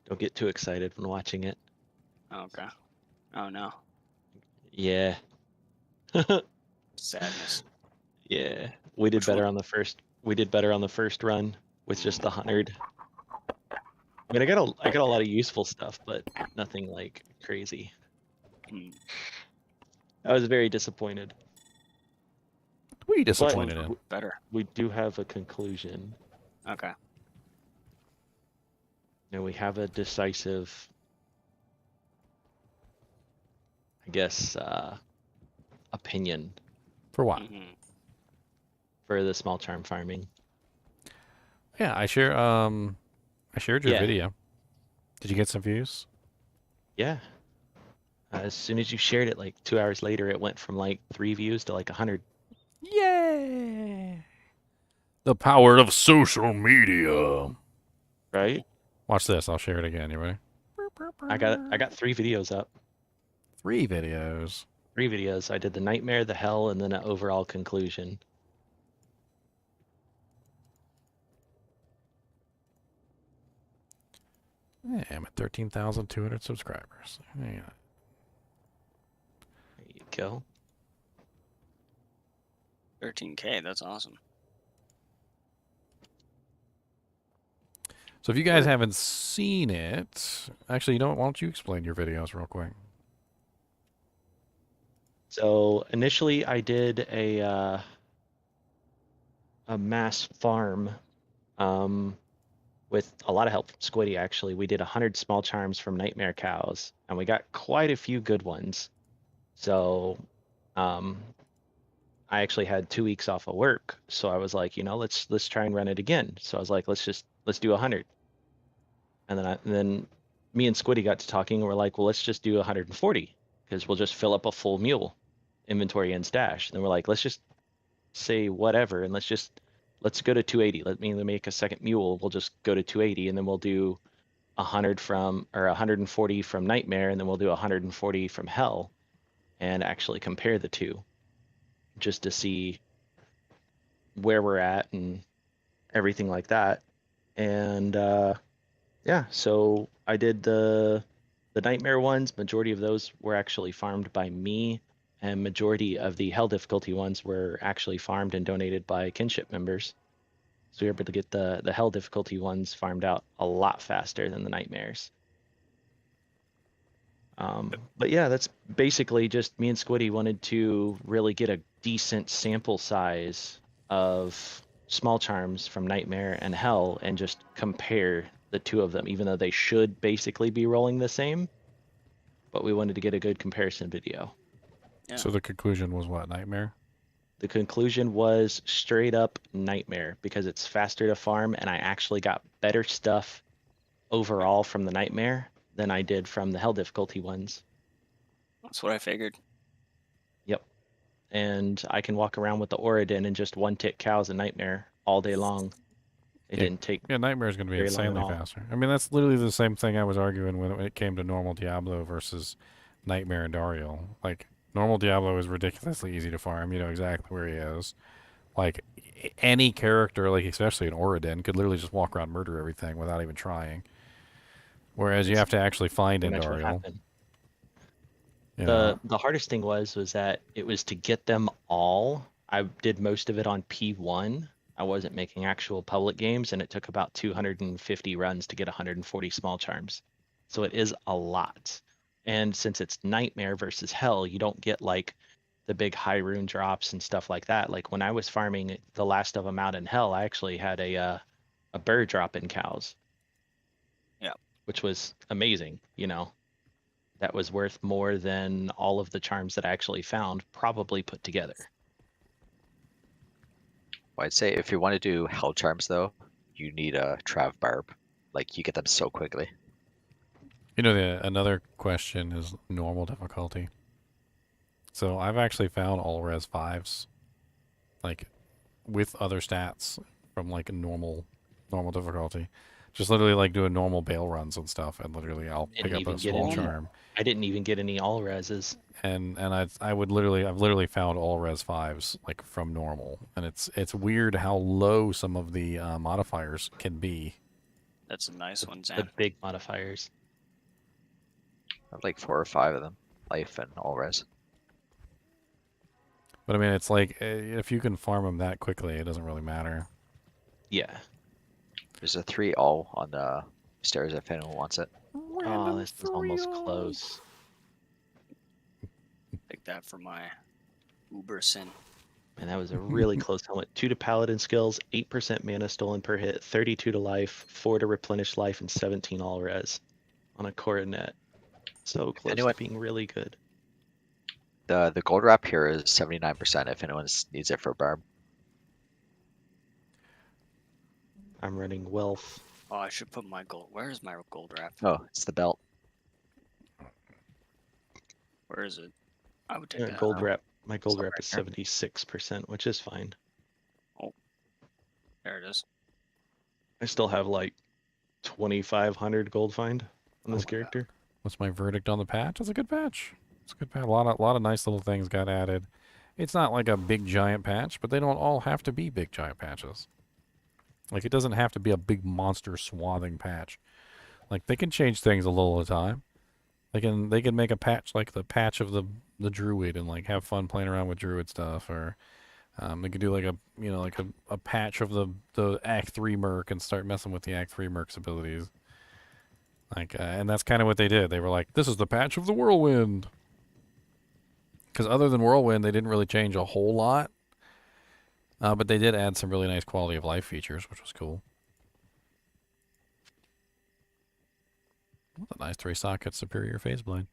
[SPEAKER 10] Don't get too excited when watching it.
[SPEAKER 6] Okay. Oh no.
[SPEAKER 10] Yeah.
[SPEAKER 6] Sadness.
[SPEAKER 10] Yeah. We did
[SPEAKER 6] Which
[SPEAKER 10] better
[SPEAKER 6] one?
[SPEAKER 10] on the first. We did better on the first run with just 100. I mean, I got a lot of useful stuff, but nothing like crazy. I was very disappointed.
[SPEAKER 1] What are you
[SPEAKER 10] But
[SPEAKER 1] disappointed in?
[SPEAKER 6] Better.
[SPEAKER 10] we do have a conclusion.
[SPEAKER 6] Okay.
[SPEAKER 10] And we have a decisive, I guess, opinion
[SPEAKER 1] For what?
[SPEAKER 10] for the small charm farming.
[SPEAKER 1] Yeah, I shared your
[SPEAKER 10] Yeah.
[SPEAKER 1] video. Did you get some views?
[SPEAKER 10] Yeah. As soon as you shared it, like 2 hours later, it went from like 3 views to like 100.
[SPEAKER 1] Yay! The power of social media.
[SPEAKER 10] Right?
[SPEAKER 1] Watch this. I'll share it again. You ready?
[SPEAKER 10] I got 3 videos up.
[SPEAKER 1] 3 videos.
[SPEAKER 10] 3 videos. I did the nightmare, the hell, and then an overall conclusion.
[SPEAKER 1] Yeah, I'm at 13,200 subscribers. Yeah.
[SPEAKER 10] There you go.
[SPEAKER 6] 13K, that's awesome.
[SPEAKER 1] So if you guys haven't seen it, actually, you know what? Why don't you explain your videos real quick?
[SPEAKER 10] So initially, I did a mass farm, with a lot of help from Squiddy. Actually, we did 100 small charms from nightmare cows, and we got quite a few good ones. So, I actually had 2 weeks off of work, so I was like, let's try and run it again. So I was like, let's do 100. And then me and Squiddy got to talking, and we're like, well, let's just do 140 because we'll just fill up a full mule inventory and stash. And then we're like, let's just say whatever, and let's go to 280. Let me make a second mule. We'll just go to 280, and then we'll do 140 from nightmare, and then we'll do 140 from hell, and actually compare the two, just to see where we're at and everything like that. And yeah, so I did the nightmare ones. Majority of those were actually farmed by me, and majority of the hell difficulty ones were actually farmed and donated by kinship members. So we were able to get the hell difficulty ones farmed out a lot faster than the nightmares. But yeah, that's basically just me and Squiddy wanted to really get a decent sample size of small charms from nightmare and hell and just compare the two of them, even though they should basically be rolling the same. But we wanted to get a good comparison video.
[SPEAKER 6] Yeah.
[SPEAKER 1] So the conclusion was what? Nightmare?
[SPEAKER 10] The conclusion was straight up nightmare because it's faster to farm, and I actually got better stuff overall from the nightmare than I did from the hell difficulty ones.
[SPEAKER 6] That's what I figured.
[SPEAKER 10] Yep. And I can walk around with the Oridin and just one-tick cows and nightmare all day long. It didn't take.
[SPEAKER 1] Yeah, nightmare is going to be
[SPEAKER 10] very long at
[SPEAKER 1] insanely
[SPEAKER 10] all.
[SPEAKER 1] faster. I mean, that's literally the same thing I was arguing when it came to normal Diablo versus nightmare and Dariel. Like, normal Diablo is ridiculously easy to farm. You know exactly where he is. Like, any character, like especially an Oridin, could literally just walk around and murder everything without even trying. Whereas you have to actually find
[SPEAKER 10] Pretty much what
[SPEAKER 1] Dariel.
[SPEAKER 10] happened.
[SPEAKER 1] You know?
[SPEAKER 10] The hardest thing was that it was to get them all. I did most of it on P1. I wasn't making actual public games, and it took about 250 runs to get 140 small charms. So it is a lot. And since it's nightmare versus hell, you don't get like the big high rune drops and stuff like that. Like when I was farming the last of them out in hell, I actually had a bird drop in cows.
[SPEAKER 6] Yeah.
[SPEAKER 10] Which was amazing, you know. That was worth more than all of the charms that I actually found, probably put together.
[SPEAKER 12] Well, I'd say if you want to do hell charms though, you need a Trav Barb. Like you get them so quickly.
[SPEAKER 1] You know, another question is normal difficulty. So I've actually found all res 5s, like, with other stats from, like, a normal difficulty. Just literally, like, doing normal bail runs and stuff, and literally I'll pick up a small charm.
[SPEAKER 10] I didn't even get any all reses.
[SPEAKER 1] And I've literally found all res 5s, like, from normal. And it's weird how low some of the modifiers can be.
[SPEAKER 6] That's a nice one, Zan.
[SPEAKER 10] The big modifiers.
[SPEAKER 12] I have like 4 or 5 of them. Life and all res.
[SPEAKER 1] But I mean, it's like, if you can farm them that quickly, it doesn't really matter.
[SPEAKER 10] Yeah.
[SPEAKER 12] There's a 3 all on the stairs if anyone wants it.
[SPEAKER 10] Oh, this is almost close.
[SPEAKER 6] Take that for my Uber sin.
[SPEAKER 10] And that was a really close helmet. 2 to paladin skills, 8% mana stolen per hit, 32 to life, 4 to replenish life, and 17 all res on a coronet. So close to being really good.
[SPEAKER 12] The gold wrap here is 79% if anyone needs it for Barb.
[SPEAKER 10] I'm running wealth.
[SPEAKER 6] Oh, I should put my gold. Where is my gold wrap?
[SPEAKER 12] Oh, it's the belt.
[SPEAKER 6] Where is it? I would take that.
[SPEAKER 10] Gold wrap. My gold wrap is 76%, which is fine.
[SPEAKER 6] Oh, there it is.
[SPEAKER 10] I still have like 2,500 gold find on this character.
[SPEAKER 1] What's my verdict on the patch? It's a good patch. It's a good patch. A lot of nice little things got added. It's not like a big giant patch, but they don't all have to be big giant patches. Like, it doesn't have to be a big monster swathing patch. Like, they can change things a little at a time. They can make a patch like the patch of the druid and like have fun playing around with druid stuff, or they could do like a patch of the Act 3 merc and start messing with the Act 3 merc's abilities. Like, and that's kind of what they did. They were like, this is the patch of the Whirlwind. Because other than Whirlwind, they didn't really change a whole lot. But they did add some really nice quality of life features, which was cool. What a nice 3-socket superior phase blade.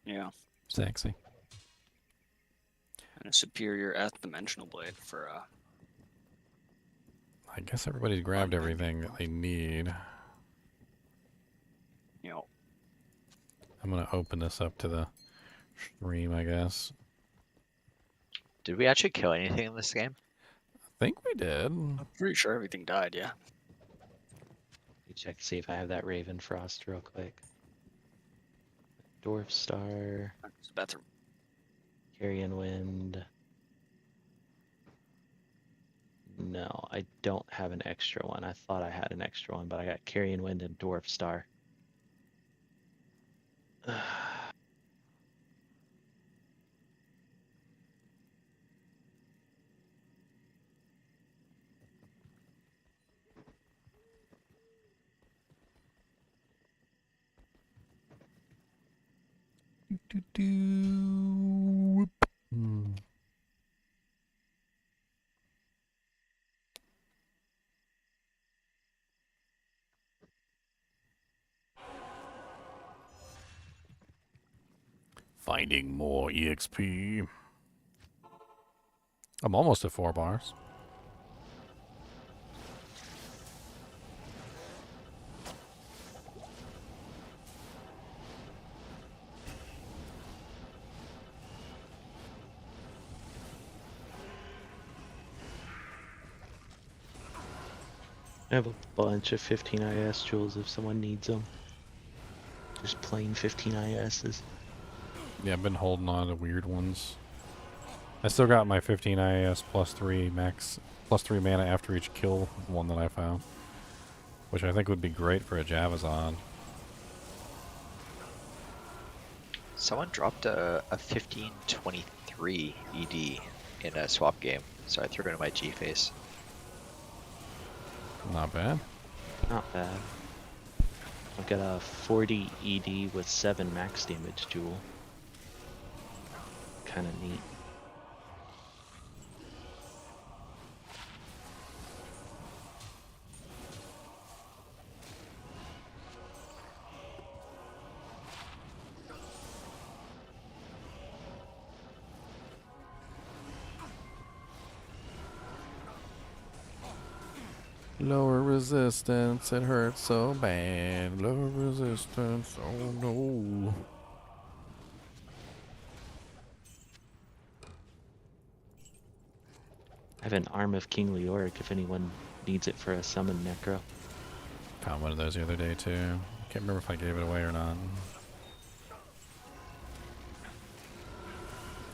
[SPEAKER 6] Yeah.
[SPEAKER 1] Sexy.
[SPEAKER 6] And a superior Nth dimensional blade for
[SPEAKER 1] I guess everybody's grabbed everything that they need.
[SPEAKER 6] you know.
[SPEAKER 1] I'm gonna open this up to the stream, I guess.
[SPEAKER 12] Did we actually kill anything in this game?
[SPEAKER 1] I think we did.
[SPEAKER 6] I'm pretty sure everything died, yeah.
[SPEAKER 10] Let me check to see if I have that Raven Frost real quick. Dwarf Star.
[SPEAKER 6] It's a bathroom.
[SPEAKER 10] Carrion Wind. No, I don't have an extra one. I thought I had an extra one, but I got Carrion Wind and Dwarf Star.
[SPEAKER 1] Finding more EXP. I'm almost at 4 bars.
[SPEAKER 10] I have a bunch of 15 IS jewels if someone needs them. Just plain 15 ISs.
[SPEAKER 1] Yeah, I've been holding on to weird ones. I still got my 15 IAS +3 max, +3 mana after each kill one that I found. Which I think would be great for a Javazon.
[SPEAKER 12] Someone dropped a 1523 ED in a swap game, so I threw it in my G face.
[SPEAKER 1] Not bad.
[SPEAKER 10] Not bad. I've got a 40 ED with 7 max damage jewel. kind of neat.
[SPEAKER 1] Lower resistance, it hurts so bad. Lower resistance, oh no.
[SPEAKER 10] I have an Arm of King Leoric if anyone needs it for a summon necro.
[SPEAKER 1] Found one of those the other day too. Can't remember if I gave it away or not.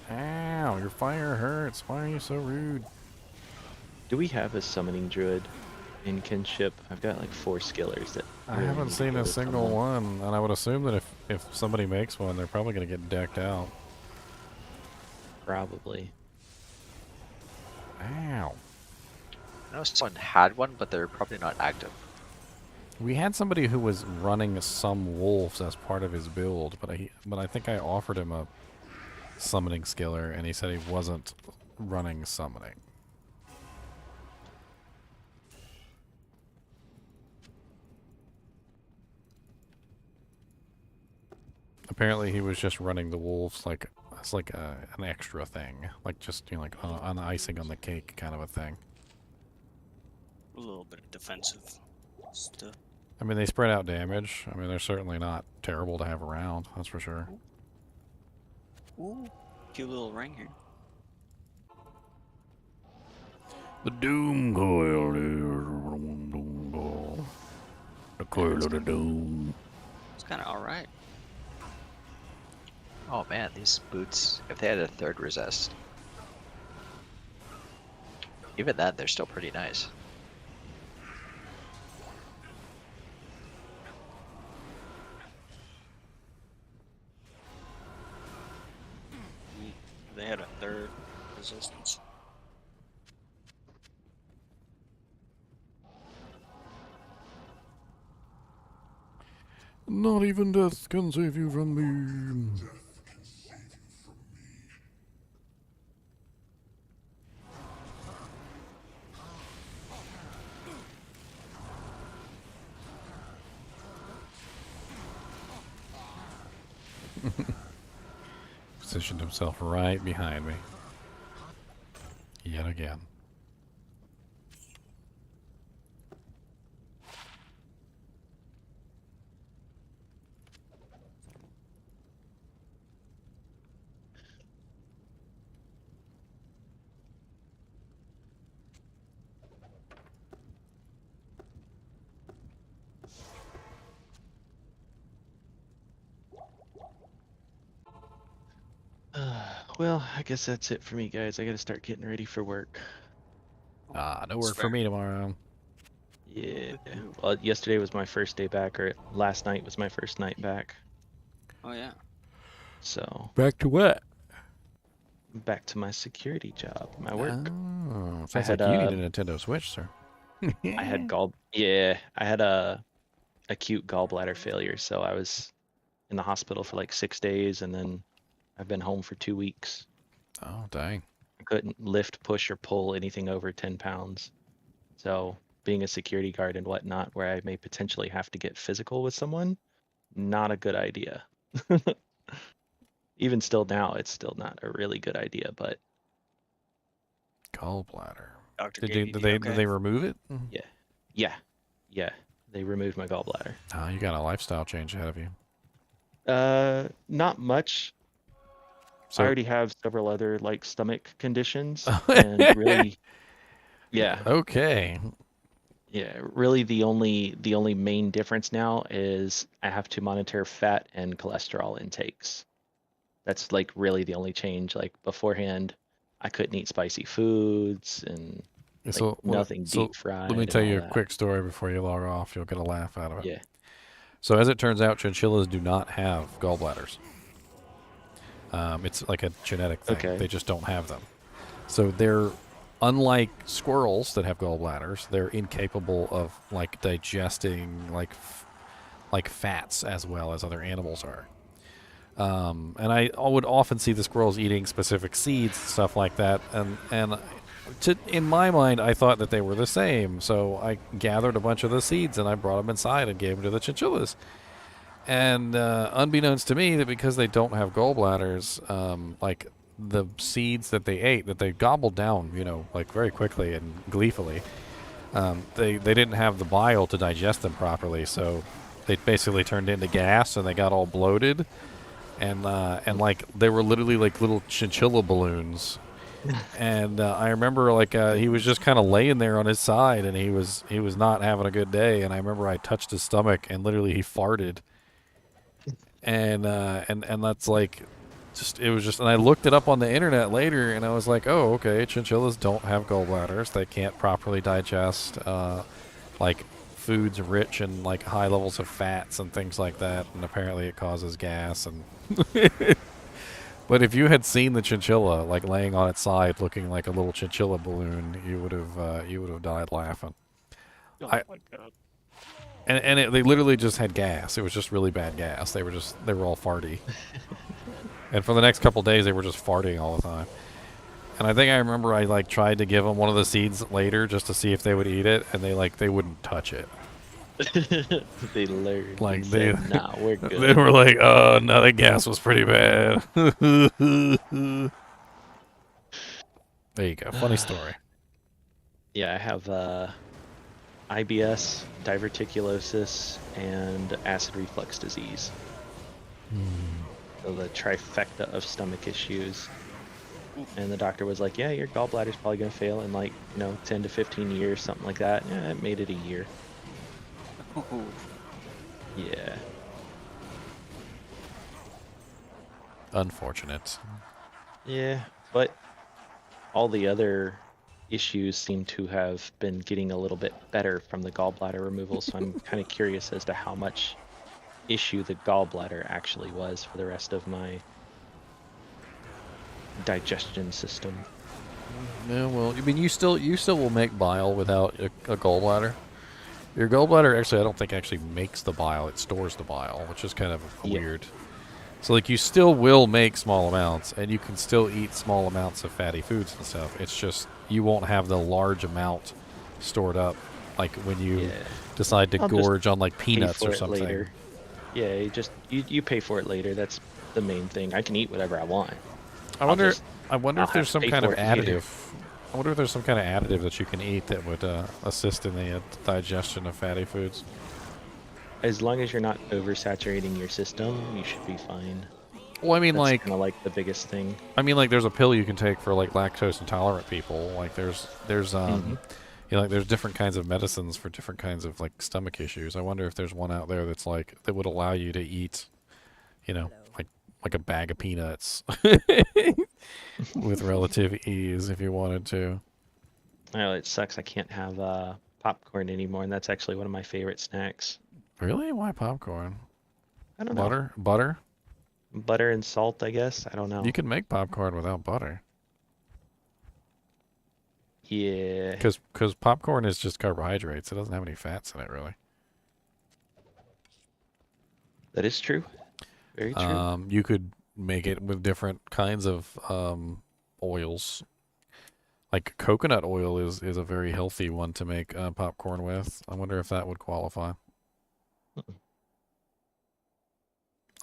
[SPEAKER 1] Ow, your fire hurts. Why are you so rude?
[SPEAKER 10] Do we have a summoning druid in kinship? I've got like 4 skillers that
[SPEAKER 1] I
[SPEAKER 10] really
[SPEAKER 1] haven't
[SPEAKER 10] need to
[SPEAKER 1] seen
[SPEAKER 10] go
[SPEAKER 1] a
[SPEAKER 10] to
[SPEAKER 1] single
[SPEAKER 10] someone.
[SPEAKER 1] one, and I would assume that if somebody makes one, they're probably going to get decked out.
[SPEAKER 10] Probably.
[SPEAKER 1] Ow.
[SPEAKER 12] I know someone had one, but they're probably not active.
[SPEAKER 1] We had somebody who was running some wolves as part of his build, but I think I offered him a summoning skiller, and he said he wasn't running summoning. Apparently, he was just running the wolves like it's like an extra thing, like just like on icing on the cake kind of a thing.
[SPEAKER 6] A little bit of defensive stuff.
[SPEAKER 1] I mean, they spread out damage. I mean, they're certainly not terrible to have around. That's for sure.
[SPEAKER 6] Ooh, cute little ring here.
[SPEAKER 1] The Doom Coil. The Coil of the Doom.
[SPEAKER 6] It's kind of all right.
[SPEAKER 12] Oh man, these boots, if they had a 3rd resist, even then, they're still pretty nice.
[SPEAKER 6] They had a 3rd resistance.
[SPEAKER 1] Not even death can save you from me. Positioned himself right behind me. Yet again.
[SPEAKER 10] Well, I guess that's it for me, guys. I gotta start getting ready for work.
[SPEAKER 1] No work for me tomorrow.
[SPEAKER 10] Yeah. Well, yesterday was my first day back, or last night was my first night back.
[SPEAKER 6] Oh yeah.
[SPEAKER 10] So.
[SPEAKER 1] Back to what?
[SPEAKER 10] Back to my security job, my work.
[SPEAKER 1] Oh, sounds like you need a Nintendo Switch, sir.
[SPEAKER 10] I had I had a acute gallbladder failure, so I was in the hospital for like 6 days, and then I've been home for 2 weeks.
[SPEAKER 1] Oh, dang.
[SPEAKER 10] I couldn't lift, push, or pull anything over 10 pounds. So being a security guard and whatnot, where I may potentially have to get physical with someone, not a good idea. Even still now, it's still not a really good idea, but...
[SPEAKER 1] Gallbladder.
[SPEAKER 6] Did
[SPEAKER 1] they remove it?
[SPEAKER 10] Yeah. They removed my gallbladder.
[SPEAKER 1] Oh, you got a lifestyle change ahead of you.
[SPEAKER 10] Not much.
[SPEAKER 1] So,
[SPEAKER 10] I already have several other like stomach conditions, and really, yeah.
[SPEAKER 1] Okay.
[SPEAKER 10] Yeah, really the only main difference now is I have to monitor fat and cholesterol intakes. That's like really the only change. Like beforehand, I couldn't eat spicy foods and like nothing deep fried.
[SPEAKER 1] Let me tell you a quick story before you log off. You'll get a laugh out of it.
[SPEAKER 10] Yeah.
[SPEAKER 1] So as it turns out, chinchillas do not have gallbladders. It's like a genetic thing.
[SPEAKER 10] Okay.
[SPEAKER 1] They just don't have them. So they're, unlike squirrels that have gallbladders, they're incapable of like digesting like fats as well as other animals are. And I would often see the squirrels eating specific seeds, stuff like that. And in my mind, I thought that they were the same. So I gathered a bunch of the seeds and I brought them inside and gave them to the chinchillas. And unbeknownst to me, that because they don't have gallbladders, like the seeds that they ate, that they gobbled down, like very quickly and gleefully, they didn't have the bile to digest them properly. So they basically turned into gas and they got all bloated. And like they were literally like little chinchilla balloons. And I remember like he was just kind of laying there on his side and he was not having a good day. And I remember I touched his stomach and literally he farted. And that's like, it was just, and I looked it up on the internet later, and I was like, oh, okay, chinchillas don't have gallbladders. They can't properly digest, like, foods rich in, like, high levels of fats and things like that, and apparently it causes gas. And but if you had seen the chinchilla, like, laying on its side looking like a little chinchilla balloon, you would have died laughing.
[SPEAKER 6] Oh my god.
[SPEAKER 1] And they literally just had gas. It was just really bad gas. They were all farty. And for the next couple days, they were just farting all the time. And I think I remember I like tried to give them one of the seeds later just to see if they would eat it, and they wouldn't touch it.
[SPEAKER 10] They learned.
[SPEAKER 1] Like
[SPEAKER 10] said, nah, we're good.
[SPEAKER 1] They were like, oh no, the gas was pretty bad. There you go. Funny story.
[SPEAKER 10] Yeah, I have IBS, diverticulosis, and acid reflux disease. So the trifecta of stomach issues. And the doctor was like, yeah, your gallbladder's probably going to fail in like, 10 to 15 years, something like that. Yeah, it made it a year. Yeah.
[SPEAKER 1] Unfortunate.
[SPEAKER 10] Yeah, but all the other issues seem to have been getting a little bit better from the gallbladder removal, so I'm kind of curious as to how much issue the gallbladder actually was for the rest of my digestion system.
[SPEAKER 1] Yeah, well, I mean, you still will make bile without a gallbladder. Your gallbladder actually, I don't think actually makes the bile; it stores the bile, which is kind of weird. So, like, you still will make small amounts, and you can still eat small amounts of fatty foods and stuff. It's just you won't have the large amount stored up, like when you decide to gorge on like peanuts or something.
[SPEAKER 10] Later. Yeah, you pay for it later. That's the main thing. I can eat whatever I want.
[SPEAKER 1] I wonder if there's some kind of additive. I wonder if there's some kind of additive that you can eat that would assist in the digestion of fatty foods.
[SPEAKER 10] As long as you're not oversaturating your system, you should be fine.
[SPEAKER 1] Well, I mean,
[SPEAKER 10] that's
[SPEAKER 1] like,
[SPEAKER 10] kind of like the biggest thing.
[SPEAKER 1] I mean, like, there's a pill you can take for like lactose intolerant people. Like, there's like there's different kinds of medicines for different kinds of like stomach issues. I wonder if there's one out there that's like that would allow you to eat, like a bag of peanuts with relative ease if you wanted to.
[SPEAKER 10] Oh, it sucks. I can't have popcorn anymore, and that's actually one of my favorite snacks.
[SPEAKER 1] Really? Why popcorn?
[SPEAKER 10] I don't know.
[SPEAKER 1] Butter?
[SPEAKER 10] Butter and salt, I guess. I don't know.
[SPEAKER 1] You can make popcorn without butter.
[SPEAKER 10] Yeah.
[SPEAKER 1] Because popcorn is just carbohydrates. It doesn't have any fats in it, really.
[SPEAKER 10] That is true. Very true.
[SPEAKER 1] You could make it with different kinds of oils. Like coconut oil is a very healthy one to make popcorn with. I wonder if that would qualify.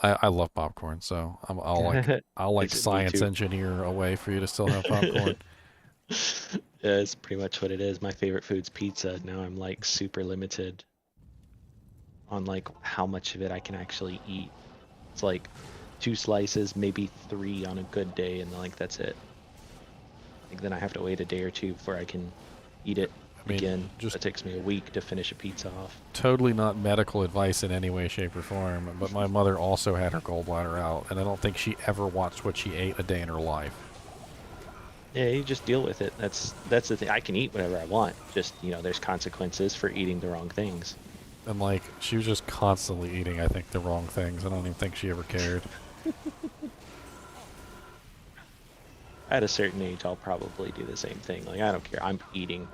[SPEAKER 1] I love popcorn, so I'll like science engineer a way for you to still have popcorn.
[SPEAKER 10] Yeah, it's pretty much what it is. My favorite food's pizza. Now I'm like super limited on like how much of it I can actually eat. It's like 2 slices, maybe 3 on a good day, and like that's it. Like then I have to wait a day or 2 before I can eat it again. It takes me a week to finish a pizza off.
[SPEAKER 1] Totally not medical advice in any way, shape, or form, but my mother also had her gallbladder out, and I don't think she ever watched what she ate a day in her life.
[SPEAKER 10] Yeah, you just deal with it. That's the thing. I can eat whatever I want. Just, there's consequences for eating the wrong things.
[SPEAKER 1] And like, she was just constantly eating, I think, the wrong things. I don't even think she ever cared.
[SPEAKER 10] At a certain age, I'll probably do the same thing. Like, I don't care. I'm eating.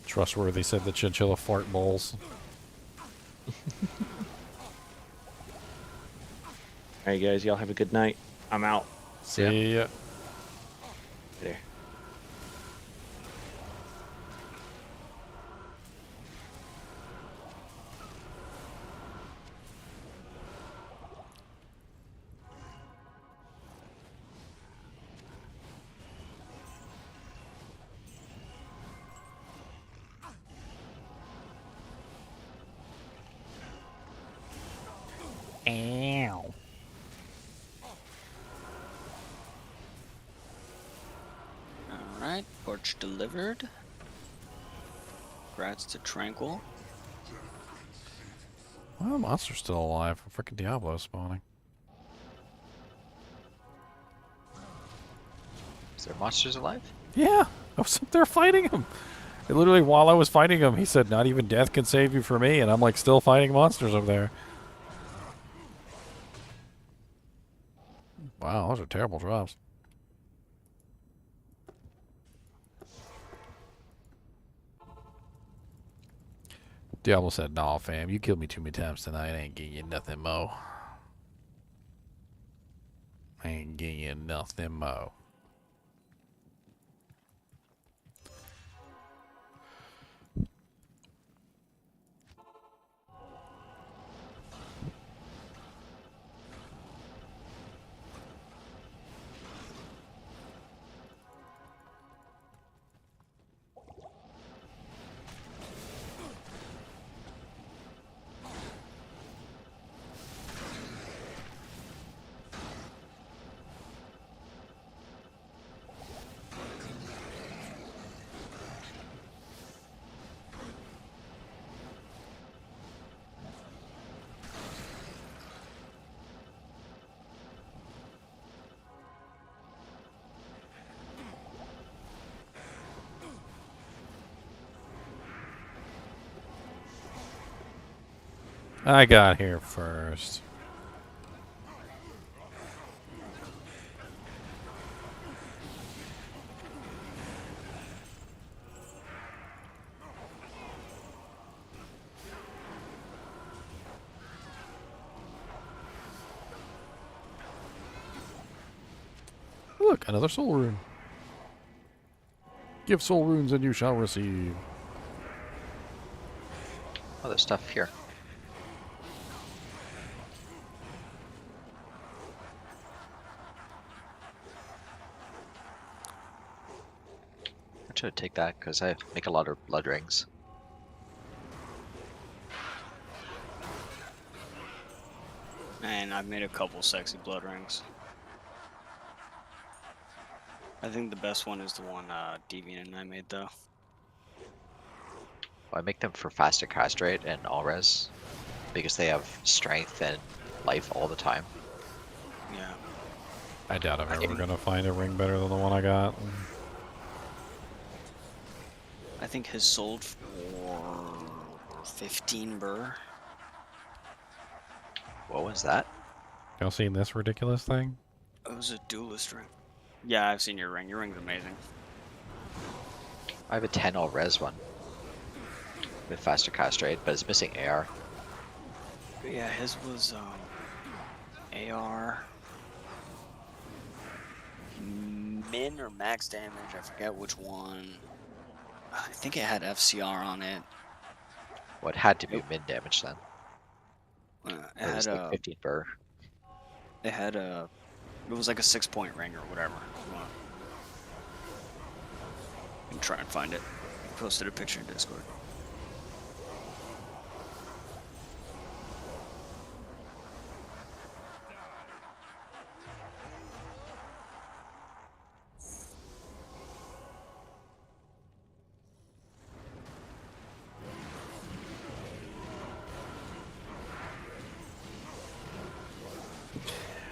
[SPEAKER 1] Trustworthy said the chinchilla fart bowls.
[SPEAKER 10] Alright, guys, y'all have a good night. I'm out.
[SPEAKER 1] See ya.
[SPEAKER 10] There.
[SPEAKER 1] Ow.
[SPEAKER 6] Alright, porch delivered. Congrats to Tranquil.
[SPEAKER 1] Well, the monster's still alive. Freaking Diablo spawning.
[SPEAKER 12] Is there monsters alive?
[SPEAKER 1] Yeah, I was up there fighting him. And literally, while I was fighting him, he said, "Not even death can save you from me," and I'm like, still fighting monsters up there. Wow, those are terrible drops. Diablo said, "Nah, fam, you killed me too many times tonight. I ain't getting you nothing mo. I ain't getting you nothing mo." I got here first. Look, another soul rune. Give soul runes and you shall receive.
[SPEAKER 12] Oh, there's stuff here. I should take that because I make a lot of blood rings.
[SPEAKER 6] And I've made a couple sexy blood rings. I think the best one is the one Deviant and I made, though.
[SPEAKER 12] Well, I make them for faster cast rate and all res because they have strength and life all the time.
[SPEAKER 6] Yeah.
[SPEAKER 1] I doubt I'm ever gonna find a ring better than the one I got.
[SPEAKER 6] I think his sold for 15 burr.
[SPEAKER 12] What was that?
[SPEAKER 1] Y'all seen this ridiculous thing?
[SPEAKER 6] It was a duelist ring. Yeah, I've seen your ring. Your ring's amazing.
[SPEAKER 12] I have a 10 all res one with faster cast rate, but it's missing AR.
[SPEAKER 6] But yeah, his was AR min or max damage. I forget which one. I think it had FCR on it.
[SPEAKER 12] Well, it had to be min damage then.
[SPEAKER 6] It
[SPEAKER 12] It was
[SPEAKER 6] had
[SPEAKER 12] like 15 burr.
[SPEAKER 6] It had a. It was like a 6-point ring or whatever. You can try and find it. I posted a picture in Discord.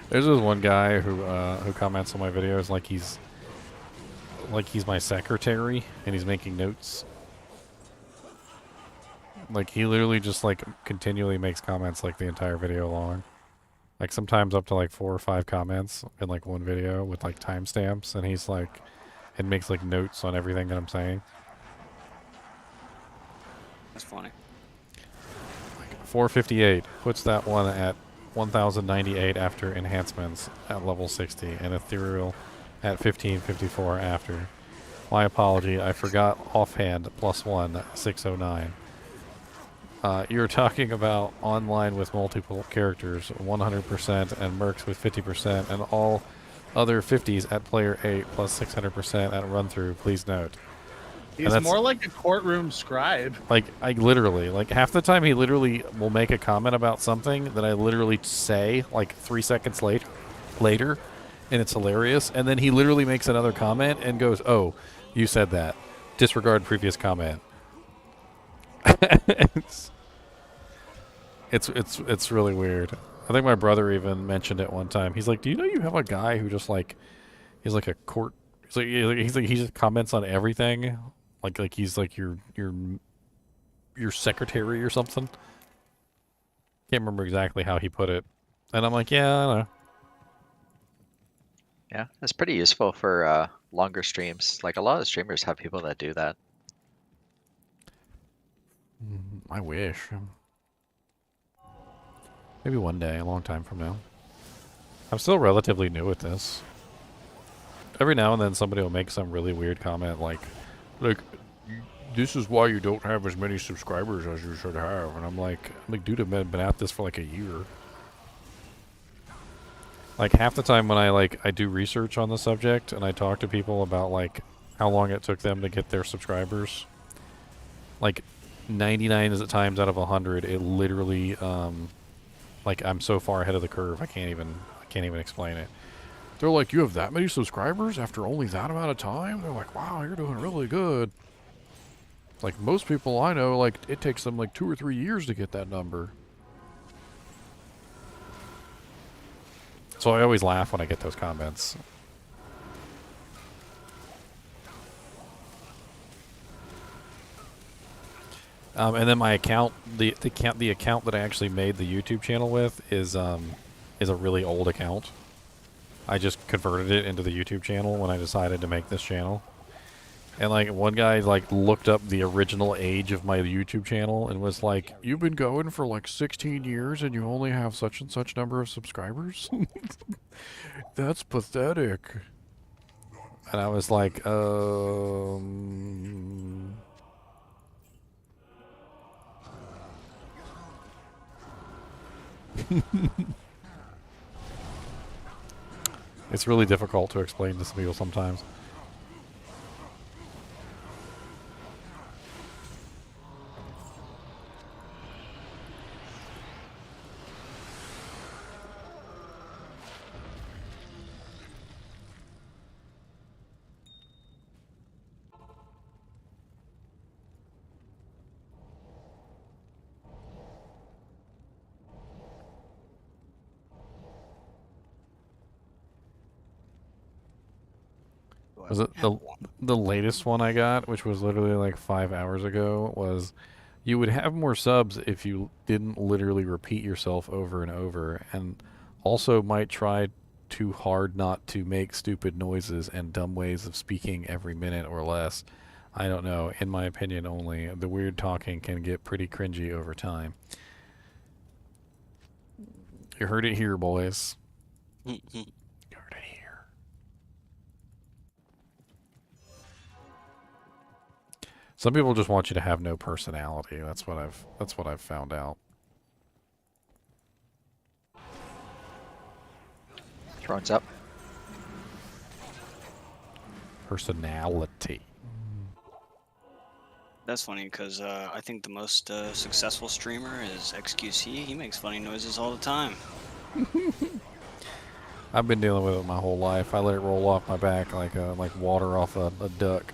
[SPEAKER 1] There's this one guy who comments on my videos like he's my secretary and he's making notes. Like he literally just like continually makes comments like the entire video long. Like sometimes up to like 4 or 5 comments in like one video with like timestamps, and he's like, and makes like notes on everything that I'm saying.
[SPEAKER 6] That's funny.
[SPEAKER 1] 458 puts that one at 1098 after enhancements at level 60, and ethereal at 1554 after. My apology, I forgot offhand, +1, 609. You're talking about online with multiple characters, 100%, and mercs with 50%, and all other 50s at player 8 plus 600% at run through, please note.
[SPEAKER 5] He's more like a courtroom scribe.
[SPEAKER 1] Like, I literally, like, half the time he literally will make a comment about something that I literally say, like, 3 seconds later, and it's hilarious, and then he literally makes another comment and goes, oh, you said that. Disregard previous comment. It's really weird. I think my brother even mentioned it one time. He's like, do you know you have a guy who just, like, he's like a court, he just comments on everything? Like he's like your secretary or something. Can't remember exactly how he put it. And I'm like, yeah, I know.
[SPEAKER 12] Yeah, it's pretty useful for longer streams. Like a lot of streamers have people that do that.
[SPEAKER 1] I wish. Maybe one day, a long time from now. I'm still relatively new at this. Every now and then somebody will make some really weird comment like, this is why you don't have as many subscribers as you should have. And I'm like, dude, I've been at this for like a year. Like half the time when I do research on the subject and I talk to people about like how long it took them to get their subscribers, like 99 times out of 100, it literally, like I'm so far ahead of the curve, I can't even explain it. They're like, you have that many subscribers after only that amount of time? They're like, wow, you're doing really good. Like most people I know, like it takes them like 2 or 3 years to get that number. So I always laugh when I get those comments. And then my account, the account that I actually made the YouTube channel with is a really old account. I just converted it into the YouTube channel when I decided to make this channel. And like one guy like looked up the original age of my YouTube channel and was like, "You've been going for like 16 years and you only have such and such number of subscribers? That's pathetic." And I was like, It's really difficult to explain to some people sometimes. Was it the latest one I got, which was literally like 5 hours ago, was you would have more subs if you didn't literally repeat yourself over and over, and also might try too hard not to make stupid noises and dumb ways of speaking every minute or less. I don't know, in my opinion only, the weird talking can get pretty cringy over time. You heard it here, boys. Some people just want you to have no personality. That's what I've found out.
[SPEAKER 12] Thrones up.
[SPEAKER 1] Personality.
[SPEAKER 6] That's funny because I think the most successful streamer is XQC. He makes funny noises all the time.
[SPEAKER 1] I've been dealing with it my whole life. I let it roll off my back like water off a duck.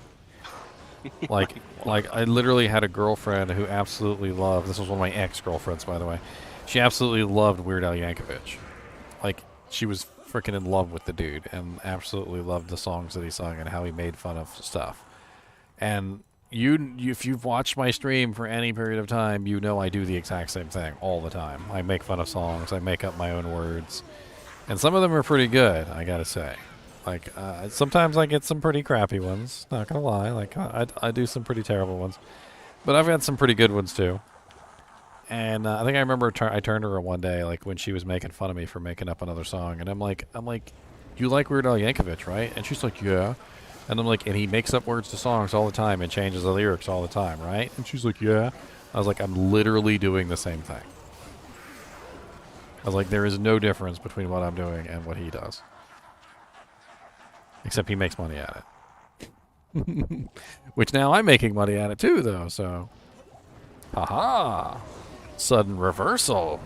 [SPEAKER 1] Like I literally had a girlfriend who absolutely loved, this was one of my ex-girlfriends, by the way. She absolutely loved Weird Al Yankovic. Like, she was freaking in love with the dude and absolutely loved the songs that he sung and how he made fun of stuff. And if you've watched my stream for any period of time, you know I do the exact same thing all the time. I make fun of songs, I make up my own words. And some of them are pretty good, I gotta say. Like, sometimes I get some pretty crappy ones, not gonna lie. Like, I do some pretty terrible ones. But I've had some pretty good ones too. And I think I remember I turned to her one day, like when she was making fun of me for making up another song, and I'm like, you like Weird Al Yankovic, right? And she's like, yeah. And I'm like, and he makes up words to songs all the time and changes the lyrics all the time, right? And she's like, yeah. I was like, I'm literally doing the same thing. I was like, there is no difference between what I'm doing and what he does. Except he makes money at it. Which now I'm making money at it too, though, so. Haha. Sudden reversal.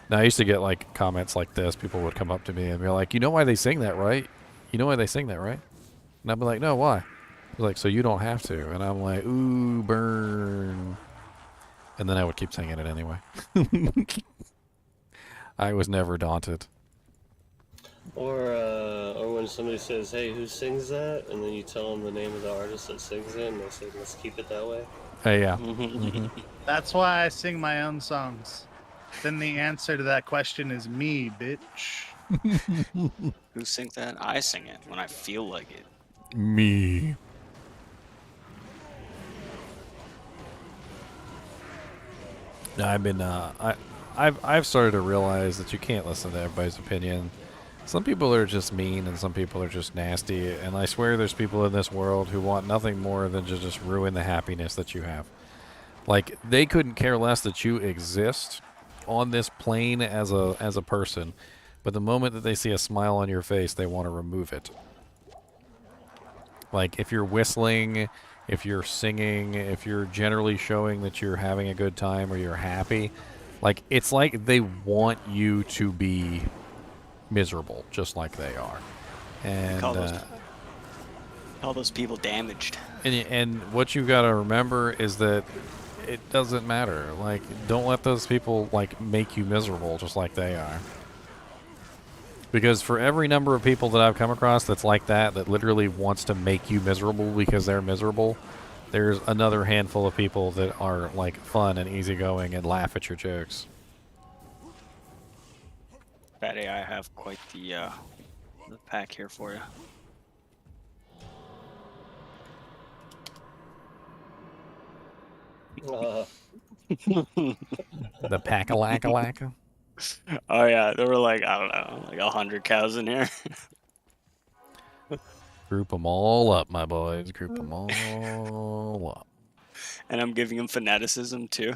[SPEAKER 1] Now, I used to get, like, comments like this. People would come up to me and be like, you know why they sing that, right? You know why they sing that, right? And I'd be like, no, why? He's like, so you don't have to. And I'm like, ooh, burn. And then I would keep singing it anyway. I was never daunted.
[SPEAKER 8] Or when somebody says, hey, who sings that? And then you tell them the name of the artist that sings it, and they say, let's keep it that way.
[SPEAKER 1] Hey, yeah.
[SPEAKER 5] That's why I sing my own songs. Then the answer to that question is me, bitch.
[SPEAKER 6] Who sings that? I sing it when I feel like it.
[SPEAKER 1] Me. I've been I've started to realize that you can't listen to everybody's opinion. Some people are just mean and some people are just nasty, and I swear there's people in this world who want nothing more than to just ruin the happiness that you have. Like, they couldn't care less that you exist on this plane as a person, but the moment that they see a smile on your face, they want to remove it. Like, if you're whistling, if you're singing, if you're generally showing that you're having a good time or you're happy, like, it's like they want you to be miserable, just like they are. And
[SPEAKER 6] all those people damaged.
[SPEAKER 1] And what you've got to remember is that it doesn't matter. Like, don't let those people, like, make you miserable just like they are. Because for every number of people that I've come across that's like that literally wants to make you miserable because they're miserable, there's another handful of people that are, like, fun and easygoing and laugh at your jokes.
[SPEAKER 6] Fatty, I have quite the pack here for you.
[SPEAKER 1] The pack-a-lack-a-lack-a?
[SPEAKER 6] Oh yeah, there were like, I don't know, like 100 cows in here.
[SPEAKER 1] Group them all up, my boys. Group them all up.
[SPEAKER 6] And I'm giving them fanaticism too.